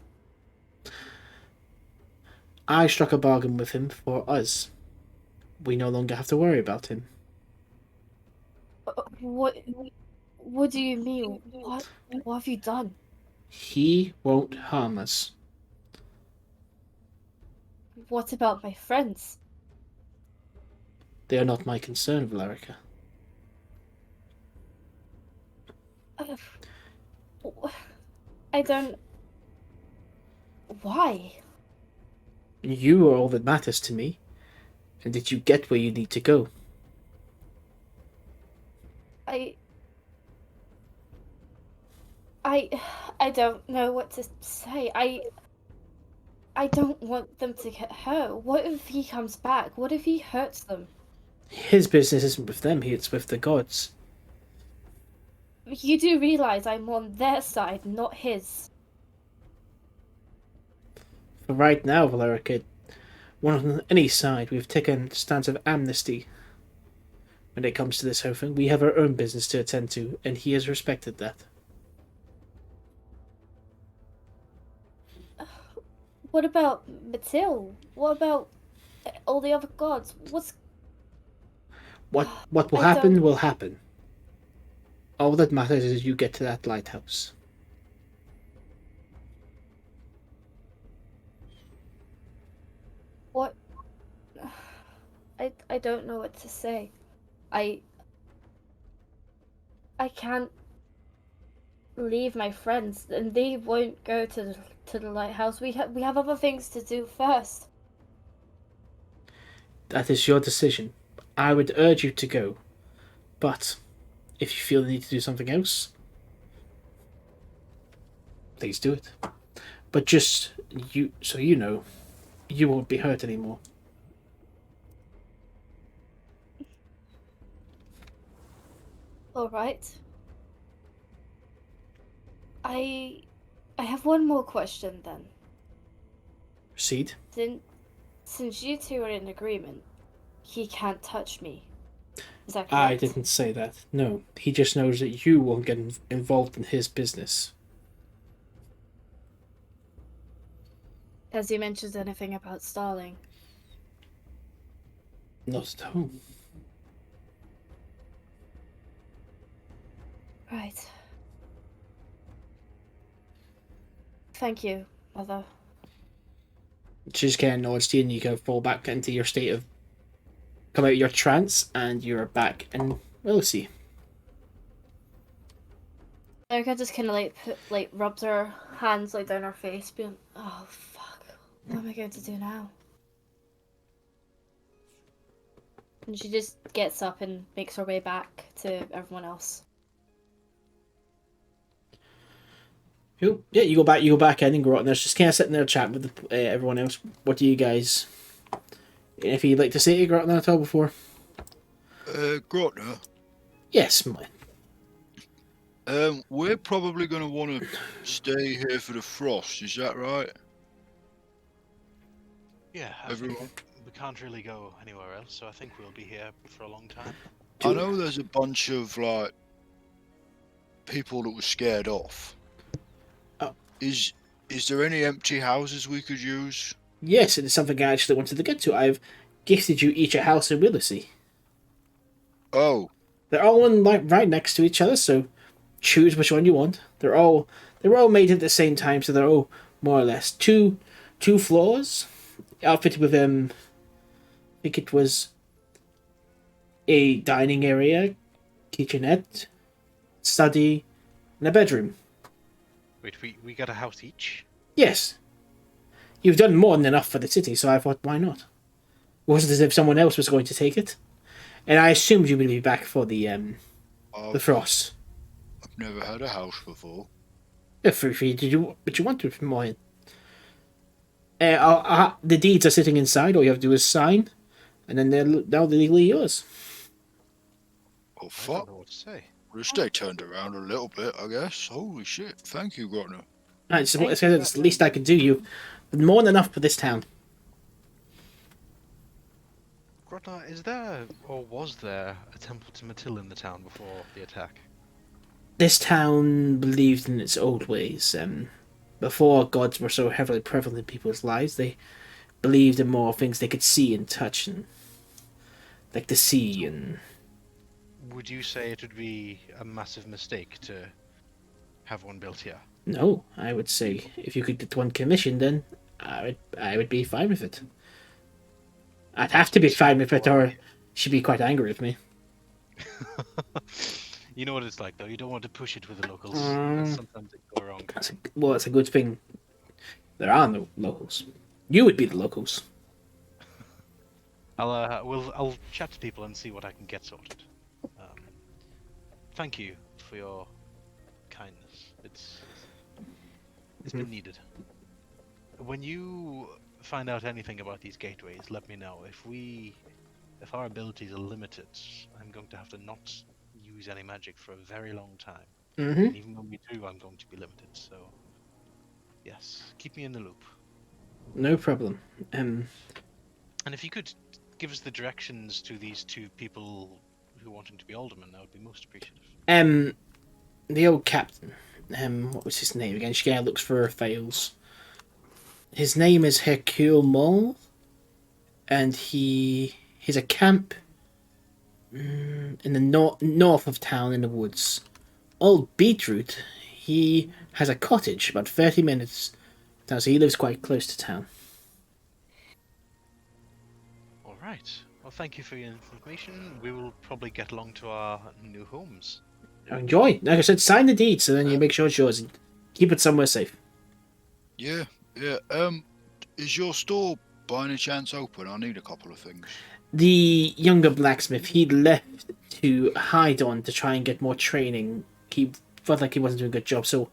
S1: I struck a bargain with him for us. We no longer have to worry about him.
S5: What do you mean? What have you done?
S1: He won't harm us.
S5: What about my friends?
S1: They are not my concern, Valericia.
S5: I don't... Why?
S1: You are all that matters to me. And did you get where you need to go?
S5: I don't know what to say. I don't want them to get hurt. What if he comes back? What if he hurts them?
S1: His business isn't with them, it's with the gods.
S5: You do realize I'm on their side, not his.
S1: For right now, Valericia, on any side, we've taken a stance of amnesty. When it comes to this whole thing, we have our own business to attend to, and he has respected that.
S5: What about Matil? What about all the other gods?
S1: What will
S5: I
S1: happen
S5: don't-
S1: will happen. All that matters is you get to that lighthouse.
S5: What? I don't know what to say. I can't leave my friends, and they won't go to the lighthouse. We have other things to do first.
S1: That is your decision. I would urge you to go. But if you feel the need to do something else, please do it. But just so you know, you won't be hurt anymore.
S5: All right. I have one more question then.
S1: Proceed.
S5: Since you two are in agreement, he can't touch me. Is that correct?
S1: I didn't say that. No, he just knows that you won't get involved in his business.
S5: Has he mentioned anything about Starling?
S1: Not at all.
S5: Right. Thank you, Mother.
S1: She just kind of nods to you, and you kind of fall back into your state of come out of your trance, and you're back in Willisy.
S5: Erica just kind of rubs her hands down her face, being, "Oh fuck, what am I going to do now?" And she just gets up and makes her way back to everyone else.
S1: Cool. Yeah, you go back in, and Grotner's just kind of sitting there chatting with everyone else. What do you guys? If you'd like to say to Grotner at all before?
S7: Grotner,
S1: Yes, mine.
S7: we're probably going to want to stay here for the frost, is that right?
S3: Yeah,
S7: Everyone?
S3: we can't really go anywhere else, so I think we'll be here for a long time.
S7: I know there's a bunch of, people that were scared off.
S1: Oh.
S7: Is there any empty houses we could use?
S1: Yes, it is something I actually wanted to get to. I've gifted you each a house in Willisy.
S7: Oh,
S1: They're all right next to each other, so choose which one you want. They were all made at the same time, so they're all more or less two floors, outfitted with I think it was a dining area, kitchenette, study, and a bedroom.
S3: Wait, we got a house each?
S1: Yes. You've done more than enough for the city, so I thought, why not? It wasn't as if someone else was going to take it. And I assumed you would be back for the frost.
S7: I've never had a house before.
S1: Yeah, but you want to, Moryn. The deeds are sitting inside. All you have to do is sign, and then they're legally yours.
S7: Oh,
S3: I don't
S7: fuck.
S3: know what to say.
S7: We'll stay turned around a little bit, I guess. Holy shit. Thank you, Grotner.
S1: It's the least I can do. You've done more than enough for this town.
S3: Grotner, is there, or was there, a temple to Matil in the town before the attack?
S1: This town believed in its old ways. Before gods were so heavily prevalent in people's lives, they believed in more things they could see and touch, and like the sea. And
S3: Would you say it would be a massive mistake to have one built here?
S1: no, I would say if you could get one commissioned, then I would be fine with it. I'd have to be fine with it, or she'd be quite angry with me.
S3: You know what it's like, though. You don't want to push it with the locals.
S1: Mm.
S3: Sometimes it go wrong.
S1: It's a good thing. There are no locals. You would be the locals.
S3: I'll chat to people and see what I can get sorted. Thank you for your kindness. It's been needed. when you find out anything about these gateways, let me know. If our abilities are limited, I'm going to have to not use any magic for a very long time.
S1: Mm-hmm.
S3: And even when we do, I'm going to be limited. So, yes, keep me in the loop.
S1: No problem.
S3: And if you could give us the directions to these two people who wanting to be aldermen, that would be most appreciative.
S1: The old captain. What was his name again? She looks for her files. His name is Hercule Mull, and he's a camp in the north of town in the woods. Old Beetroot, he has a cottage about 30 minutes down, so he lives quite close to town.
S3: All right. Well, thank you for your information. We will probably get along to our new homes.
S1: Enjoy. Like I said, sign the deed so then you make sure it's yours and keep it somewhere safe.
S7: Yeah. Is your store by any chance open? I need a couple of things.
S1: The younger blacksmith, he'd left to hide on to try and get more training. He felt like he wasn't doing a good job, so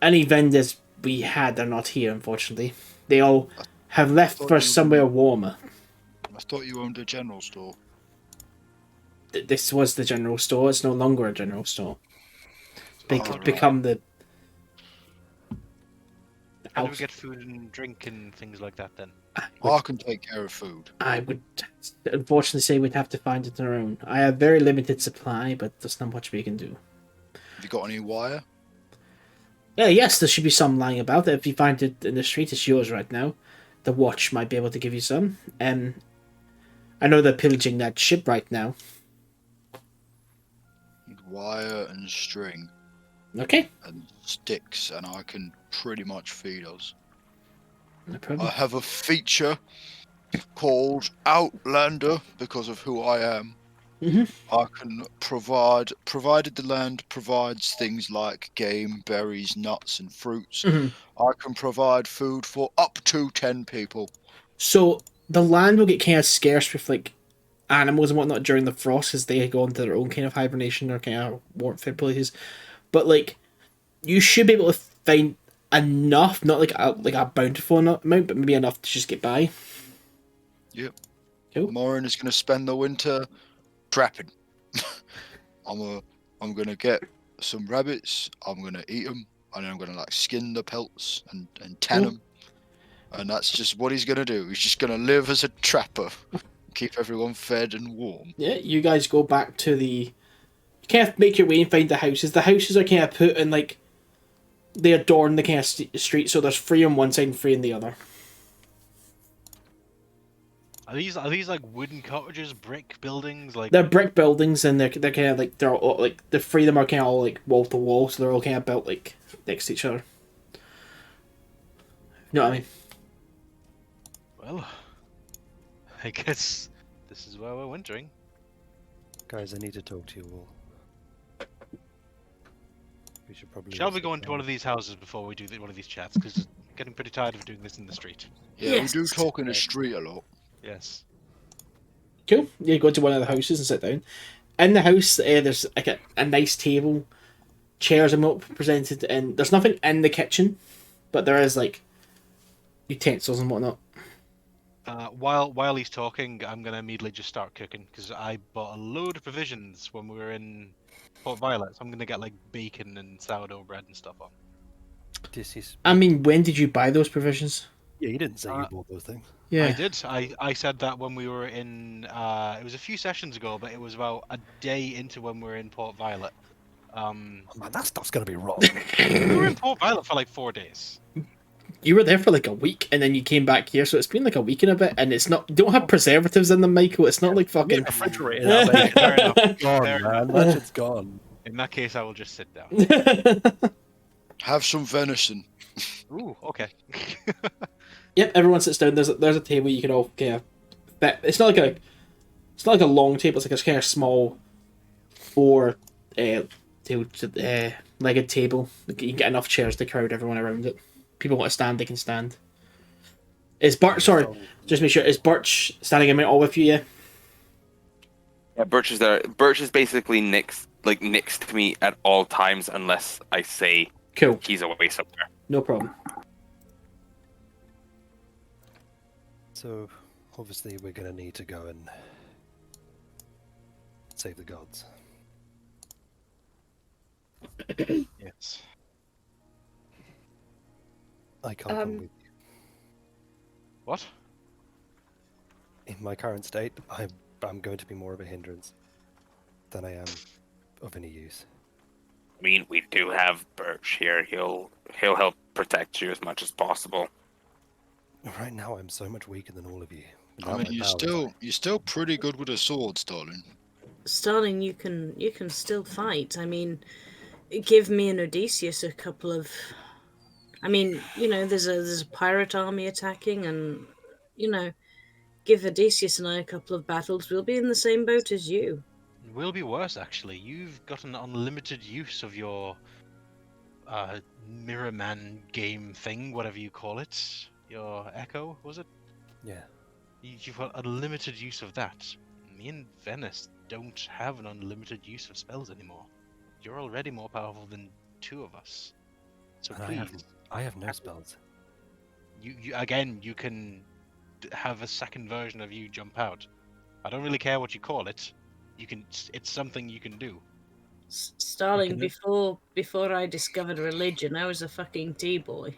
S1: any vendors we had are not here, unfortunately. They all have left for somewhere warmer.
S7: I thought you owned a general store.
S1: This was the general store. It's no longer a general store.
S7: Right.
S1: Become the
S3: How do we
S1: house.
S3: get food and drink and things like that then?
S7: I can take care of food.
S1: I would unfortunately say we'd have to find it on our own. I have very limited supply, but there's not much we can do.
S7: Have you got any wire?
S1: Yes, there should be some lying about. If you find it in the street, it's yours right now. The watch might be able to give you some. I know they're pillaging that ship right now.
S7: Wire and string
S1: Okay.
S7: and sticks, and I can pretty much feed us.
S1: No
S7: I
S1: problem.
S7: have a feature called Outlander because of who I am.
S1: Mhm.
S7: I can provided the land provides things like game, berries, nuts, and fruits.
S1: Mhm.
S7: I can provide food for up to 10 people.
S1: So the land will get kind of scarce with like animals and whatnot during the frost as they go into their own kind of hibernation or kind of warmth places. But like, you should be able to find enough, not like a bountiful amount, but maybe enough to just get by.
S7: Yep.
S1: Cool.
S7: Moryn is going to spend the winter trapping. I'm going to get some rabbits. I'm going to eat them, and then I'm going to like skin the pelts and tan them. And that's just what he's going to do. He's just going to live as a trapper, keep everyone fed and warm.
S1: Yeah, you guys go back to the. You kind of make your way and find the houses. The houses are kind of put in like. They adorn the kind of street, so there's 3 on one side and 3 on the other.
S3: Are these like wooden cottages, brick buildings? Like
S1: They're brick buildings, and they're kind of like they're all, like the 3 of them are kind of all like wall to wall, so they're all kind of built like next to each other. You know what I mean?
S3: well, I guess this is where we're wintering.
S4: Guys, I need to talk to you all. We should probably.
S3: Shall we go into one of these houses before we do one of these chats? Because I'm getting pretty tired of doing this in the street.
S7: Yeah,
S1: Yes.
S7: we do talk in the street a lot.
S3: Yes.
S1: Cool. You go to one of the houses and sit down. In the house, there's like a nice table, chairs are not presented, and there's nothing in the kitchen, but there is like utensils and whatnot.
S3: While he's talking, I'm gonna immediately just start cooking because I bought a load of provisions when we were in Port Violet. So I'm gonna get like bacon and sourdough bread and stuff on.
S4: This is.
S1: I mean, when did you buy those provisions?
S4: Yeah, you didn't say you bought those things.
S1: Yeah.
S3: I did. I said that when we were in. It was a few sessions ago, but it was about a day into when we were in Port Violet.
S4: Oh, man, that stuff's gonna be wrong.
S3: We were in Port Violet for like 4 days.
S1: You were there for like a week, and then you came back here, so it's been like a week and a bit, and it's not. You don't have preservatives in them, Michael. It's not like fucking.
S4: Refrigerated that bacon.
S3: Fair enough.
S4: Gone,
S3: Fair
S4: man. That shit's gone.
S3: In that case, I will just sit down.
S7: Have some venison.
S3: Ooh, okay.
S1: Yep, everyone sits down. There's a table you can all kind of fit. It's not like a long table. It's like a kind of small 4 legged table. You can get enough chairs to crowd everyone around it. People want to stand, they can stand. Is Birch? Sorry, just make sure. Is Birch standing in all with you? Yeah.
S2: Yeah, Birch is there. Birch is basically next to me at all times unless I say
S1: Cool.
S2: he's away somewhere.
S1: No problem.
S8: So, obviously, we're going to need to go and save the gods.
S3: Yes.
S8: I can't come with you.
S3: What?
S8: In my current state, I'm going to be more of a hindrance than I am of any use.
S2: I mean, we do have Birch here. He'll help protect you as much as possible.
S8: Right now, I'm so much weaker than all of you.
S7: I mean, you're still pretty good with a sword, Starling.
S6: Starling, you can still fight. I mean, give me and Odeysus a couple of. I mean, there's a pirate army attacking, and give Odeysus and I a couple of battles. We'll be in the same boat as you.
S3: Will be worse, actually. You've got an unlimited use of your Mirror Man game thing, whatever you call it. Your Echo, was it?
S8: Yeah.
S3: You've got unlimited use of that. Me and Venis don't have an unlimited use of spells anymore. You're already more powerful than two of us. So
S8: And
S3: please.
S8: I have no spells.
S3: You again, you can have a second version of you jump out. I don't really care what you call it. It's something you can do.
S6: Starling, before I discovered religion, I was a fucking T-boy.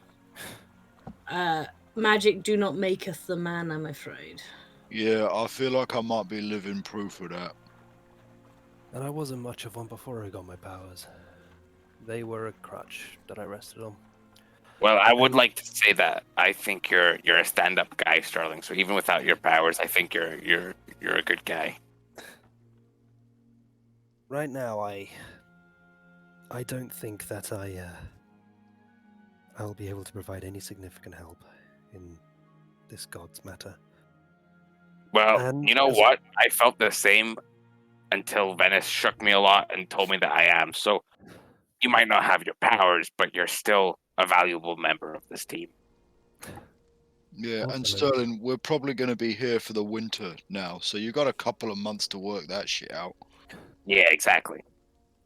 S6: Magic do not maketh the man, I'm afraid.
S7: Yeah, I feel like I might be living proof of that.
S8: And I wasn't much of one before I got my powers. They were a crutch that I rested on.
S2: Well, I would like to say that I think you're a stand-up guy, Starling. So even without your powers, I think you're a good guy.
S8: Right now, I don't think that I'll be able to provide any significant help in this god's matter.
S2: Well,
S8: And
S2: you know what? I felt the same until Venis shook me a lot and told me that I am. So you might not have your powers, but you're still a valuable member of this team.
S7: Yeah, and
S8: Awesome.
S7: Sterling, we're probably going to be here for the winter now, so you got a couple of months to work that shit out.
S2: Yeah, exactly.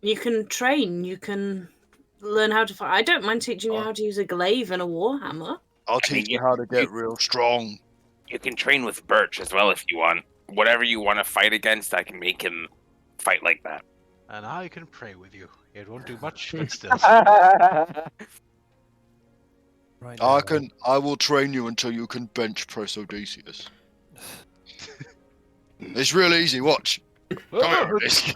S6: You can train. You can learn how to fight. I don't mind teaching you how to use a glaive and a warhammer.
S7: I'll teach you how to get real strong.
S2: You can train with Birch as well if you want. Whatever you want to fight against, I can make him fight like that.
S3: And I can pray with you. It won't do much, but still.
S8: Right now,
S7: I will train you until you can bench press Odeysus. It's real easy, watch. Come here, Just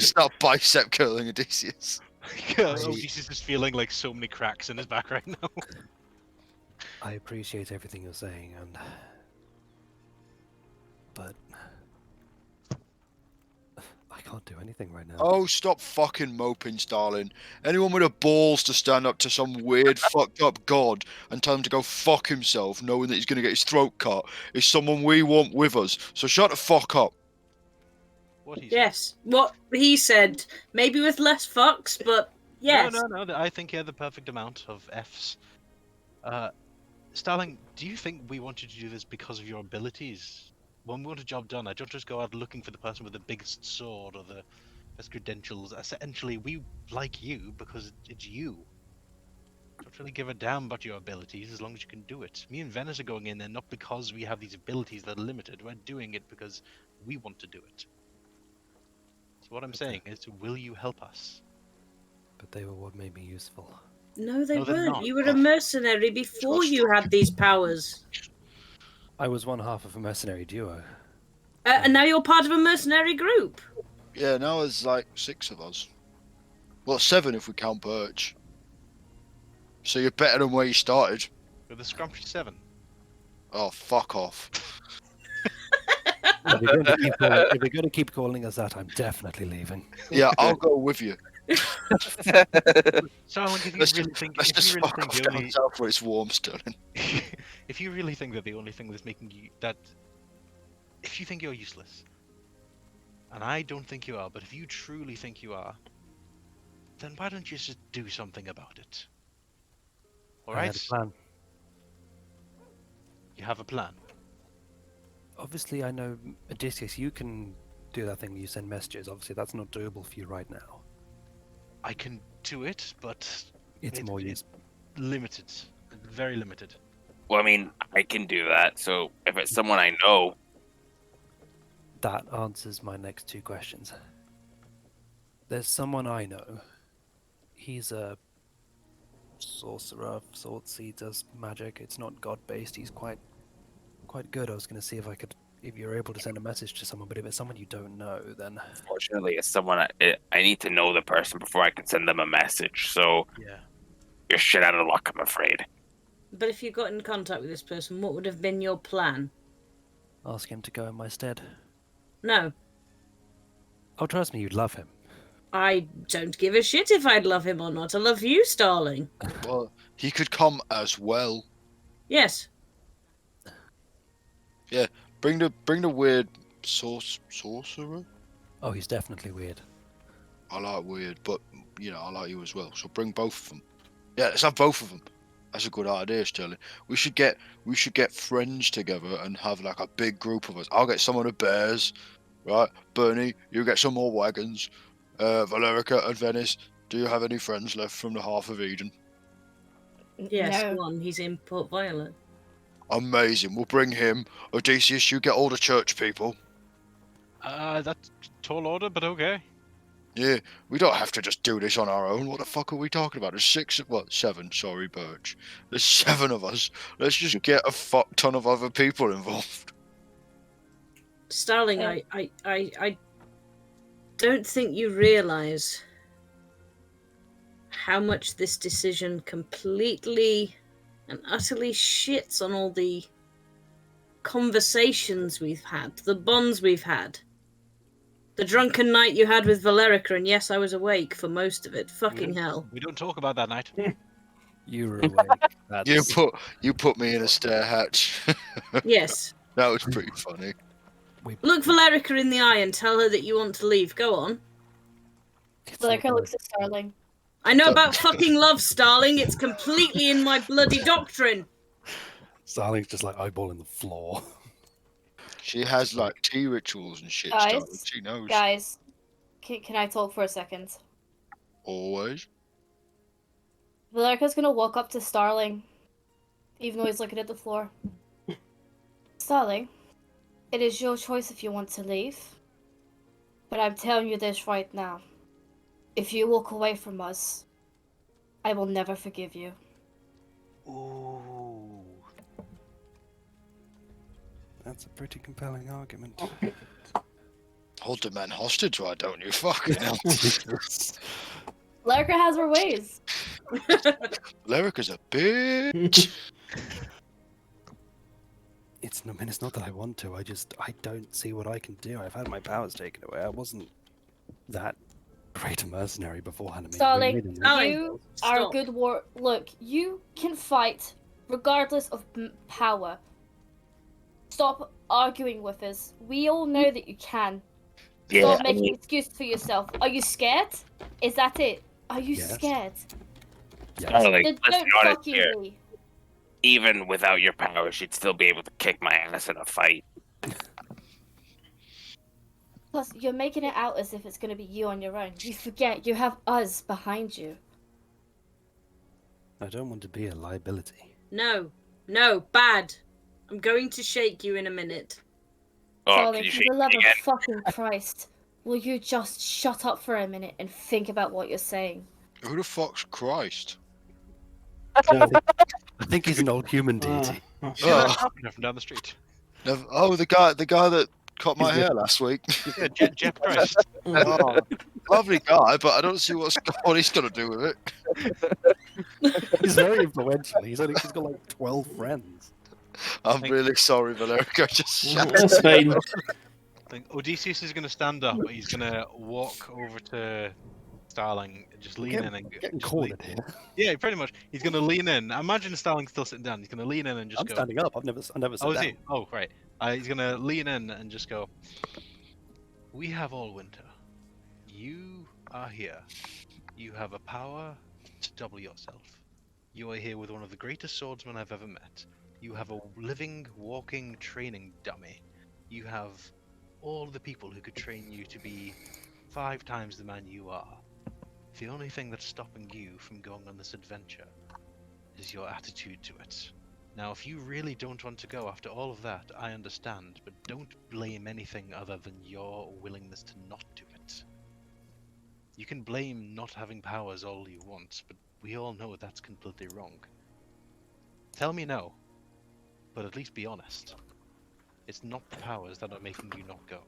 S7: start bicep curling Odeysus.
S3: Odeysus is feeling like so many cracks in his back right now.
S8: I appreciate everything you're saying, but I can't do anything right now.
S7: Oh, stop fucking moping, Starling. Anyone with the balls to stand up to some weird fucked up god and tell him to go fuck himself, knowing that he's going to get his throat cut, is someone we want with us. So shut the fuck up.
S6: Yes, what he said. Maybe with less fucks, but yes.
S3: No. I think you had the perfect amount of Fs. Starling, do you think we want you to do this because of your abilities? When we want a job done, I don't just go out looking for the person with the biggest sword or the best credentials. Essentially, we like you because it's you. Don't really give a damn about your abilities as long as you can do it. Me and Venis are going in there not because we have these abilities that are limited. We're doing it because we want to do it. So what I'm saying is, will you help us?
S8: But they were what made me useful.
S6: No, they
S3: No, they're
S6: weren't.
S3: not.
S6: You were a mercenary before you had these powers.
S8: I was one half of a mercenary duo.
S6: And now you're part of a mercenary group.
S7: Yeah, now there's like 6 of us. Well, 7 if we count Birch. So you're better than where you started.
S3: With the Scrumptious 7.
S7: Oh, fuck off.
S8: If you're going to keep calling us that, I'm definitely leaving.
S7: Yeah, I'll go with you.
S3: Starling, if you
S7: Let's
S3: really
S7: just,
S3: think,
S7: let's
S3: if
S7: just
S3: you really
S7: fuck
S3: think
S7: off
S3: the
S7: down
S3: only,
S7: south where it's warm, Sterling.
S3: if you really think that the only thing that's making you if you think you're useless, and I don't think you are, but if you truly think you are, then why don't you just do something about it? All
S8: I
S3: right?
S8: had a plan.
S3: You have a plan.
S8: Obviously, I know, Odysseus, you can do that thing where you send messages. Obviously, that's not doable for you right now.
S3: I can do it, but
S8: It's more useful.
S3: limited, very limited.
S2: Well, I mean, I can do that. So if it's someone I know,
S4: That answers my next two questions. There's someone I know. He's a sorcerer of sorts. He does magic. It's not god-based. He's quite good. I was going to see if you're able to send a message to someone, but if it's someone you don't know, then
S2: fortunately, it's someone I need to know the person before I can send them a message. So
S3: Yeah.
S2: you're shit out of luck, I'm afraid.
S6: But if you got in contact with this person, what would have been your plan?
S4: ask him to go in my stead.
S6: No.
S4: Oh, trust me, you'd love him.
S6: I don't give a shit if I'd love him or not. I love you, Starling.
S7: Well, he could come as well.
S6: Yes.
S7: Yeah, bring the weird sorcerer.
S4: Oh, he's definitely weird.
S7: I like weird, but I like you as well. So bring both of them. Yeah, let's have both of them. That's a good idea, Sterling. We should get friends together and have like a big group of us. I'll get some of the bears, right? Burnie, you get some more wagons. Valericia and Venis, do you have any friends left from the Half of Eden?
S6: Yes,
S5: No.
S6: one. He's in Port Violet.
S7: Amazing. We'll bring him. Odeysus, you get all the church people.
S3: That's tall order, but okay.
S7: Yeah, we don't have to just do this on our own. What the fuck are we talking about? There's seven, sorry, Birch. There's 7 of us. Let's just get a fuck ton of other people involved.
S6: Starling, I don't think you realise how much this decision completely and utterly shits on all the conversations we've had, the bonds we've had. The drunken night you had with Valericia, and yes, I was awake for most of it. Fucking hell.
S3: We don't talk about that night.
S4: You were awake.
S7: You put me in a stair hatch.
S6: Yes.
S7: That was pretty funny.
S6: Look Valericia in the eye and tell her that you want to leave. Go on.
S5: Valericia looks at Starling.
S6: I know about fucking love, Starling. It's completely in my bloody doctrine.
S8: Starling's just like eyeballing the floor.
S7: She has like tea rituals and shit.
S5: Guys,
S7: Starling. She knows.
S5: Guys, can I talk for a second?
S7: Always.
S5: Valerica's gonna walk up to Starling, even though he's looking at the floor. Starling, it is your choice if you want to leave. But I'm telling you this right now. If you walk away from us, I will never forgive you.
S4: Ooh. That's a pretty compelling argument.
S7: Hold the man hostage, why don't you? Fucking hell.
S5: Valericia has her ways.
S7: Valerica's a bitch.
S4: It's not that I want to. I don't see what I can do. I've had my powers taken away. I wasn't that great a mercenary beforehand. I mean,
S5: Starling,
S6: Starling,
S5: you are a
S6: stop.
S5: good war. Look, you can fight regardless of power. Stop arguing with us. We all know that you can.
S2: Yeah,
S5: Stop making excuses for yourself. Are you scared? Is that it? Are you
S4: Yes.
S5: scared?
S2: Starling,
S5: Then
S2: let's
S5: don't
S2: be honest
S5: fucking
S2: here.
S5: be.
S2: Even without your powers, you'd still be able to kick my ass in a fight.
S5: Plus, you're making it out as if it's going to be you on your own. You forget you have us behind you.
S4: I don't want to be a liability.
S6: No, bad. I'm going to shake you in a minute.
S2: Oh,
S5: Darling,
S2: can you
S5: for
S2: shake
S5: the love
S2: me again?
S5: of fucking Christ, will you just shut up for a minute and think about what you're saying?
S7: Who the fuck's Christ?
S4: I think he's an old human deity.
S3: Yeah, from down the street.
S7: Oh, the guy that cut my hair last week.
S3: Yeah, Jeff Christ.
S7: Oh, lovely guy, but I don't see what he's gonna do with it.
S8: He's very influential. He's got like 12 friends.
S7: I'm really sorry, Valericia. Just shut
S1: That's fine.
S3: I think Odysseus is going to stand up, but he's going to walk over to Starling, just lean in and
S8: Getting
S3: just
S8: cornered here.
S3: Yeah, pretty much. He's going to lean in. Imagine Starling still sitting down. He's going to lean in and just
S8: I'm
S3: go.
S8: standing up. I've never
S3: Oh,
S8: sat
S3: is
S8: down.
S3: he? Oh, right. He's going to lean in and just go. We have all winter. You are here. You have a power to double yourself. You are here with one of the greatest swordsmen I've ever met. You have a living, walking training dummy. You have all the people who could train you to be 5 times the man you are. The only thing that's stopping you from going on this adventure is your attitude to it. Now, if you really don't want to go after all of that, I understand, but don't blame anything other than your willingness to not do it. You can blame not having powers all you want, but we all know that's completely wrong. Tell me no, but at least be honest. It's not the powers that are making you not go.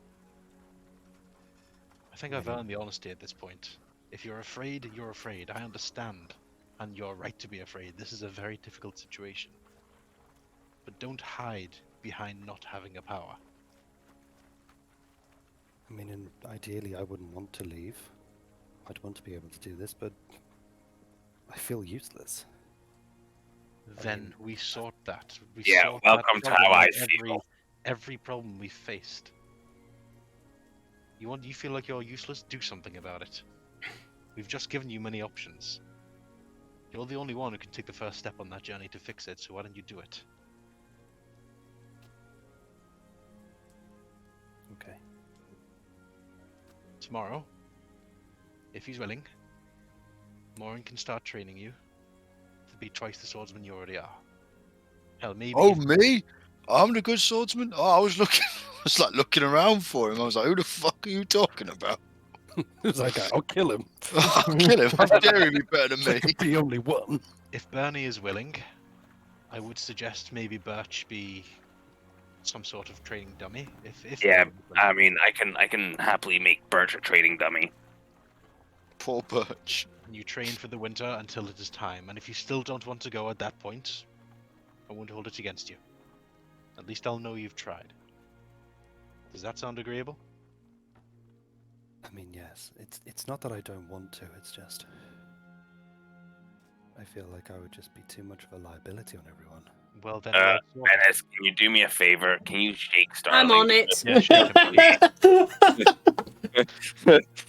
S3: I think I've earned the honesty at this point. If you're afraid, you're afraid. I understand, and you're right to be afraid. This is a very difficult situation. But don't hide behind not having a power.
S4: I mean, ideally, I wouldn't want to leave. I'd want to be able to do this, but I feel useless.
S3: Then we sort that. We
S2: Yeah,
S3: sort that
S2: welcome to
S3: problem
S2: how I
S3: with
S2: feel.
S3: every problem we faced. You feel like you're useless? Do something about it. We've just given you many options. You're the only one who can take the first step on that journey to fix it, so why don't you do it?
S4: Okay.
S3: Tomorrow, if he's willing, Moryn can start training you to be twice the swordsman you already are. Hell, maybe.
S7: Oh, me? I'm the good swordsman? Oh, I was looking around for him. I was like, who the fuck are you talking about?
S8: It's like, I'll kill him.
S7: I'll kill him. How dare he be better than me?
S8: The only one.
S3: If Burnie is willing, I would suggest maybe Birch be some sort of training dummy. If
S2: Yeah,
S3: Moryn is
S2: I
S3: willing.
S2: mean, I can happily make Birch a trading dummy.
S7: Poor Birch.
S3: And you train for the winter until it is time. And if you still don't want to go at that point, I won't hold it against you. At least I'll know you've tried. Does that sound agreeable?
S4: I mean, yes. It's not that I don't want to. It's just I feel like I would just be too much of a liability on everyone.
S3: Well then,
S2: Venis, can you do me a favor? Can you shake Starling?
S6: I'm on it.
S3: yeah, shake him.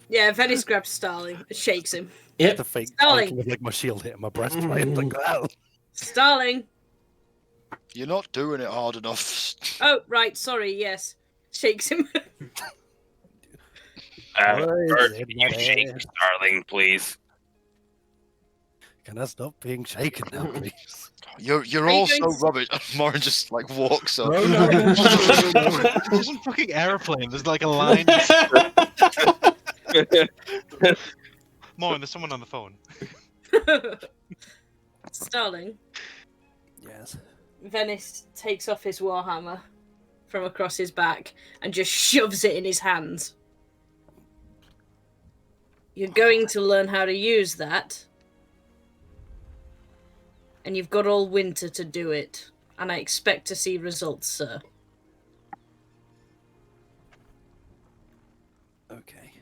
S6: Yeah, Venis grabs Starling and shakes him.
S1: Yep.
S8: The fake
S6: Starling.
S8: with like my shield hitting my breastplate. Like, wow.
S6: Starling.
S7: You're not doing it hard enough.
S6: Oh, right, sorry, yes. Shakes him.
S2: Birch, can you shake Starling, please?
S8: Can I stop being shaken now, please?
S7: You're
S6: Are you
S7: all so
S6: going to-
S7: rubbish. Moryn just like walks up.
S3: There's a fucking airplane. There's like a line. Moryn, there's someone on the phone.
S6: Starling.
S4: Yes.
S6: Venis takes off his warhammer from across his back and just shoves it in his hands. You're going to learn how to use that. And you've got all winter to do it. And I expect to see results, sir.
S4: Okay.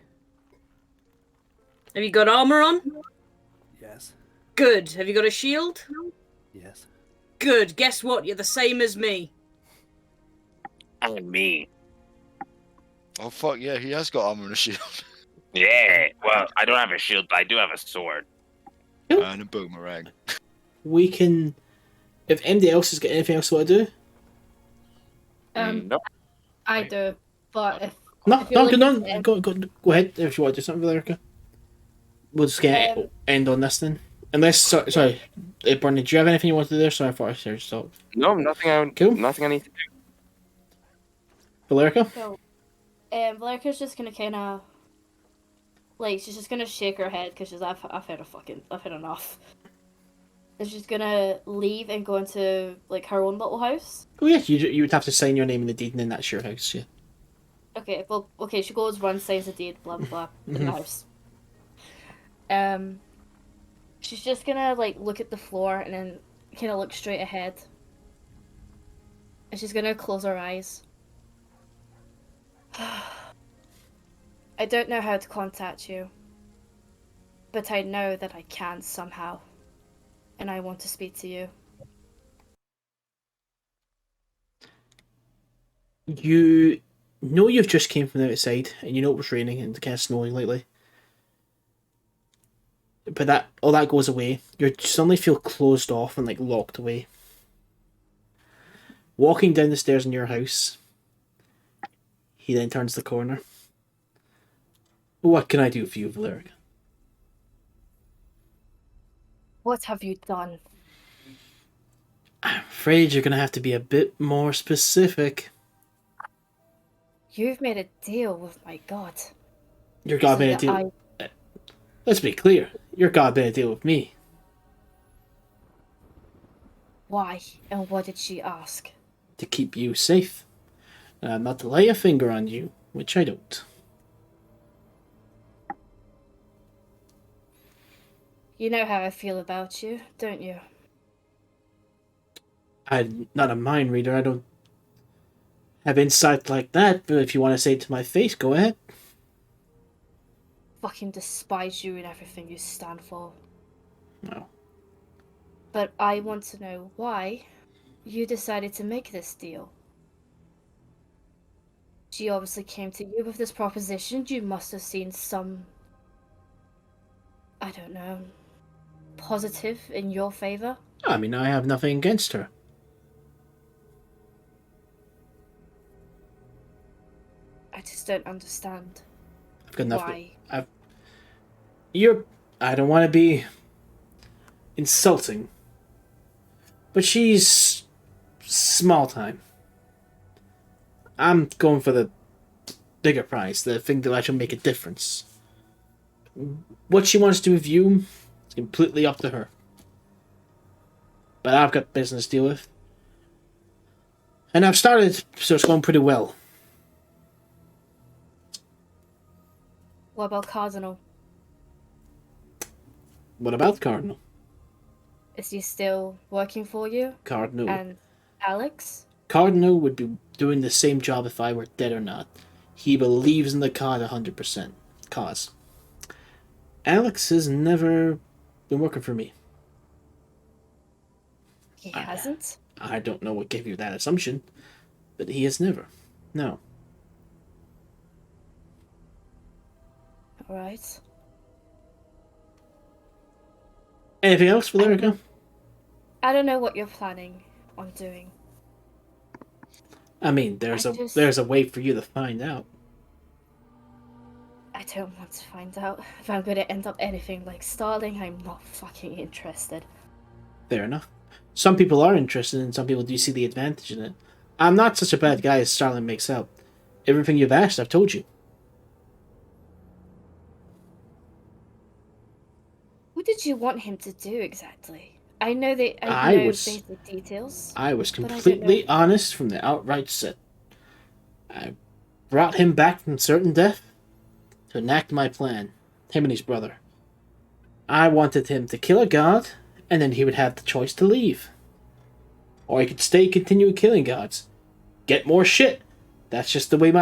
S6: Have you got armor on?
S4: Yes.
S6: Good. Have you got a shield?
S4: Yes.
S6: Good. Guess what? You're the same as me.
S2: And me.
S7: Oh fuck yeah, he has got armor and a shield
S2: Yeah. Well, I don't have a shield, but I do have a sword.
S7: and a boomerang.
S1: We can. If anybody else has got anything else to do,
S2: No.
S5: I do, but if
S1: no,
S5: If you're
S1: go ahead if you want to do something, Valericia. We'll just get end on this then. Unless, sorry, Burnie, do you have anything you want to do there? Sorry, I thought I said stop.
S2: No, nothing.
S1: Cool.
S2: Nothing I need to do.
S1: Valerica?
S5: So, Valerica's just gonna kind of, like, she's just gonna shake her head because I've had enough. And she's gonna leave and go into like her own little house.
S1: Oh yeah, you would have to sign your name in the deed, and then that's your house. Yeah.
S5: Okay, well, okay, she goes, runs, signs the deed, blah blah blah, in the house. She's just gonna like look at the floor and then kind of look straight ahead. And she's gonna close her eyes. I don't know how to contact you, but I know that I can somehow, and I want to speak to you.
S1: You know you've just came from the outside, and you know it was raining and kind of snowing lately. But that all that goes away. You suddenly feel closed off and like locked away. Walking down the stairs in your house, he then turns the corner. What can I do for you, Valerica?
S5: What have you done?
S1: afraid you're gonna have to be a bit more specific.
S5: You've made a deal with my god.
S1: Your god
S5: So
S1: made a
S5: that
S1: deal. Let's be clear. Your god made a deal with me.
S5: Why? And what did she ask?
S1: To keep you safe. Not to lay a finger on you, which I don't.
S5: You know how I feel about you, don't you?
S1: I'm not a mind reader. I don't have insight like that, but if you want to say it to my face, go ahead.
S5: Fucking despise you and everything you stand for.
S1: No.
S5: But I want to know why you decided to make this deal. She obviously came to you with this proposition. You must have seen some, I don't know, positive in your favor.
S1: I mean, I have nothing against her.
S5: I just don't understand
S1: I've got nothing.
S5: why.
S1: I don't want to be insulting, but she's small time. I'm going for the bigger prize, the thing that actually make a difference. What she wants to do with you is completely up to her. But I've got business to deal with. And I've started, so it's going pretty well.
S5: What about Cardinal?
S1: What about Cardinal?
S5: Is he still working for you?
S1: Cardinal.
S5: And Alex?
S1: Cardinal would be doing the same job if I were dead or not. He believes in the cause 100%. Cause. Alex has never been working for me.
S5: He hasn't?
S1: I don't know what gave you that assumption, but he has never. No.
S5: Alright.
S1: Anything else, Valerica?
S5: I don't know what you're planning on doing.
S1: I mean, there's a way for you to find out.
S5: I don't want to find out. If I'm going to end up anything like Starling, I'm not fucking interested.
S1: Fair enough. Some people are interested, and some people do see the advantage in it. I'm not such a bad guy as Starling makes out. Everything you've asked, I've told you.
S5: What did you want him to do exactly? I know that I know basic details.
S1: I was
S5: but I don't
S1: completely
S5: know.
S1: honest from the outright set. I brought him back from certain death to enact my plan. Him and his brother. I wanted him to kill a god, and then he would have the choice to leave. Or he could stay, continue killing gods. Get more shit. That's just the way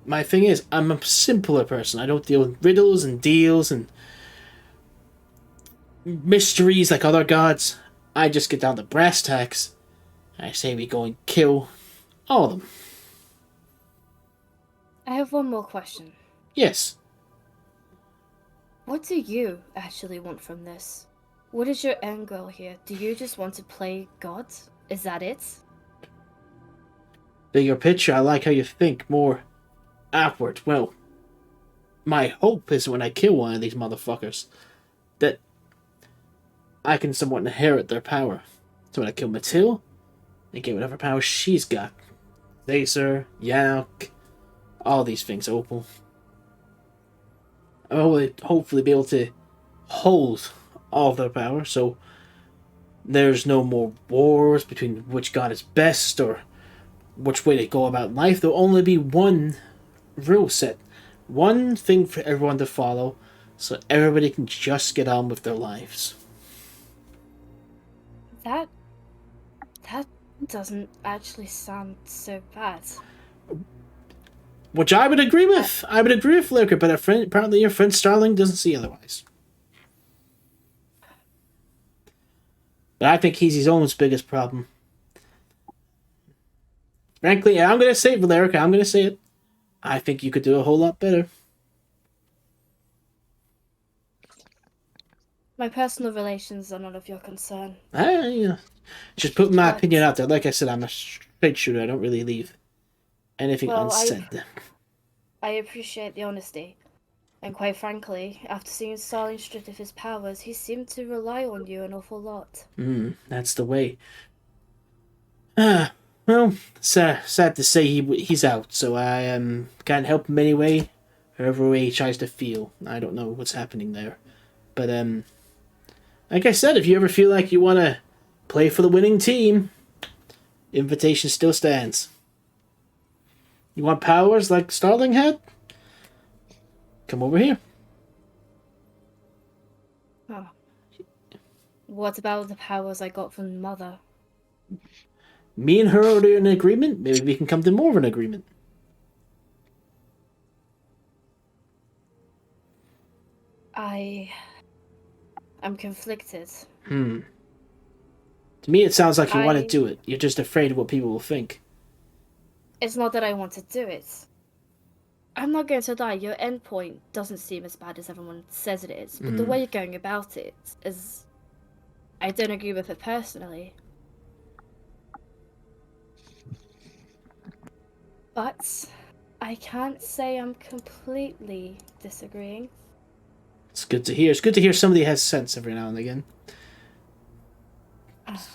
S1: my thing is. I'm a simpler person. I don't deal with riddles and deals and mysteries like other gods. I just get down to brass tacks. I say we go and kill all of them.
S5: I have one more question.
S1: Yes.
S5: What do you actually want from this? What is your end goal here? Do you just want to play God? Is that it?
S1: Bigger picture, I like how you think more outward. Well, my hope is when I kill one of these motherfuckers, that I can somewhat inherit their power. So when I kill Matil, they get whatever power she's got. Zacer, Yanok, all these things, Opal. I will hopefully be able to hold all their power, so there's no more wars between which god is best or which way to go about life. There'll only be one rule set, one thing for everyone to follow, so everybody can just get on with their lives.
S5: That doesn't actually sound so bad.
S1: Which I would agree with. I would agree with Lurker, but apparently your friend Starling doesn't see otherwise. But I think he's his own biggest problem. Frankly, I'm going to say it, Valerica, I'm going to say it. I think you could do a whole lot better.
S5: My personal relations are none of your concern.
S1: Just putting my opinion out there. Like I said, I'm a straight shooter. I don't really leave anything unsaid.
S5: I appreciate the honesty. And quite frankly, after seeing Starling stripped of his powers, he seemed to rely on you an awful lot.
S1: That's the way. Well, sad to say he's out, so I can't help him anyway. However way he tries to feel, I don't know what's happening there. But like I said, if you ever feel like you want to play for the winning team, invitation still stands. You want powers like Starling had? Come over here.
S5: Oh. What about the powers I got from Mother?
S1: Me and her are in an agreement. Maybe we can come to more of an agreement.
S5: I'm conflicted.
S1: To me, it sounds like you want to
S5: I-
S1: do it. You're just afraid of what people will think.
S5: It's not that I want to do it. I'm not going to die. Your endpoint doesn't seem as bad as everyone says it is, but the way you're going about it is... I don't agree with it personally. But I can't say I'm completely disagreeing.
S1: It's good to hear. It's good to hear somebody has sense every now and again.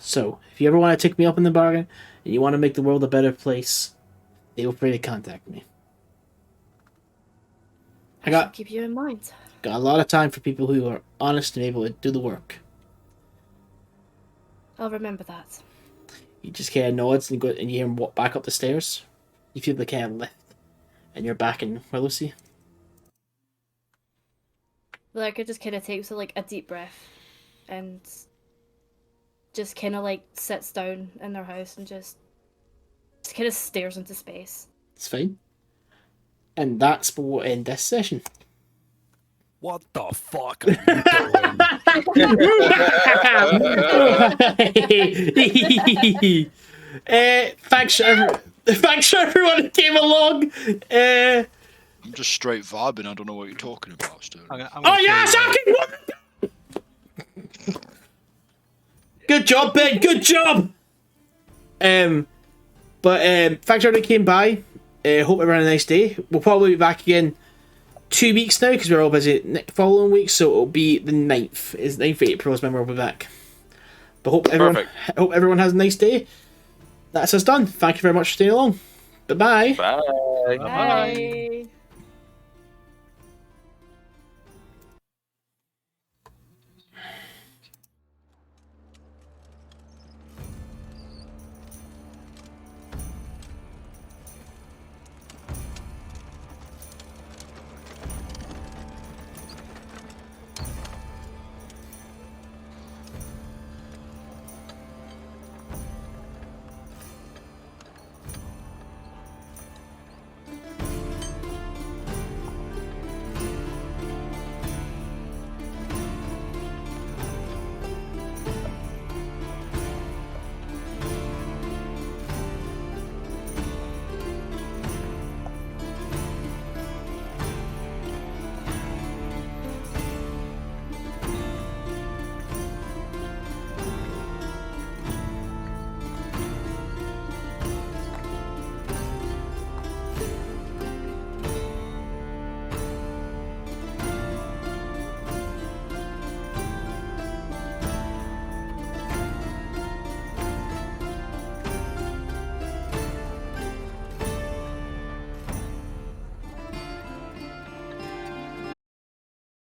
S1: So, if you ever want to take me up in the bargain, and you want to make the world a better place, feel free to contact me. I
S5: Shall
S1: got
S5: keep you in mind.
S1: a lot of time for people who are honest and able to do the work.
S5: I'll remember that.
S1: You just kind of nods and you hear him walk back up the stairs. You feel the kind of lift, and you're back in Willowsea.
S5: Valericia just kind of takes a deep breath and just kind of sits down in their house and just kind of stares into space.
S1: It's fine. And that's what will end this session.
S4: What the fuck are you doing?
S1: Thanks for everyone who came along.
S7: I'm just straight vibing. I don't know what you're talking about, Sterling.
S1: Oh yes, good job, Ben. Good job. But thanks everyone who came by. Hope everyone had a nice day. We'll probably be back again 2 weeks now because we're all busy the following week. So it'll be the 9th. Is 9th of April is when we'll be back. But hope everyone has a nice day. That's us done. Thank you very much for staying along. Bye-bye.
S2: Bye.
S5: Bye.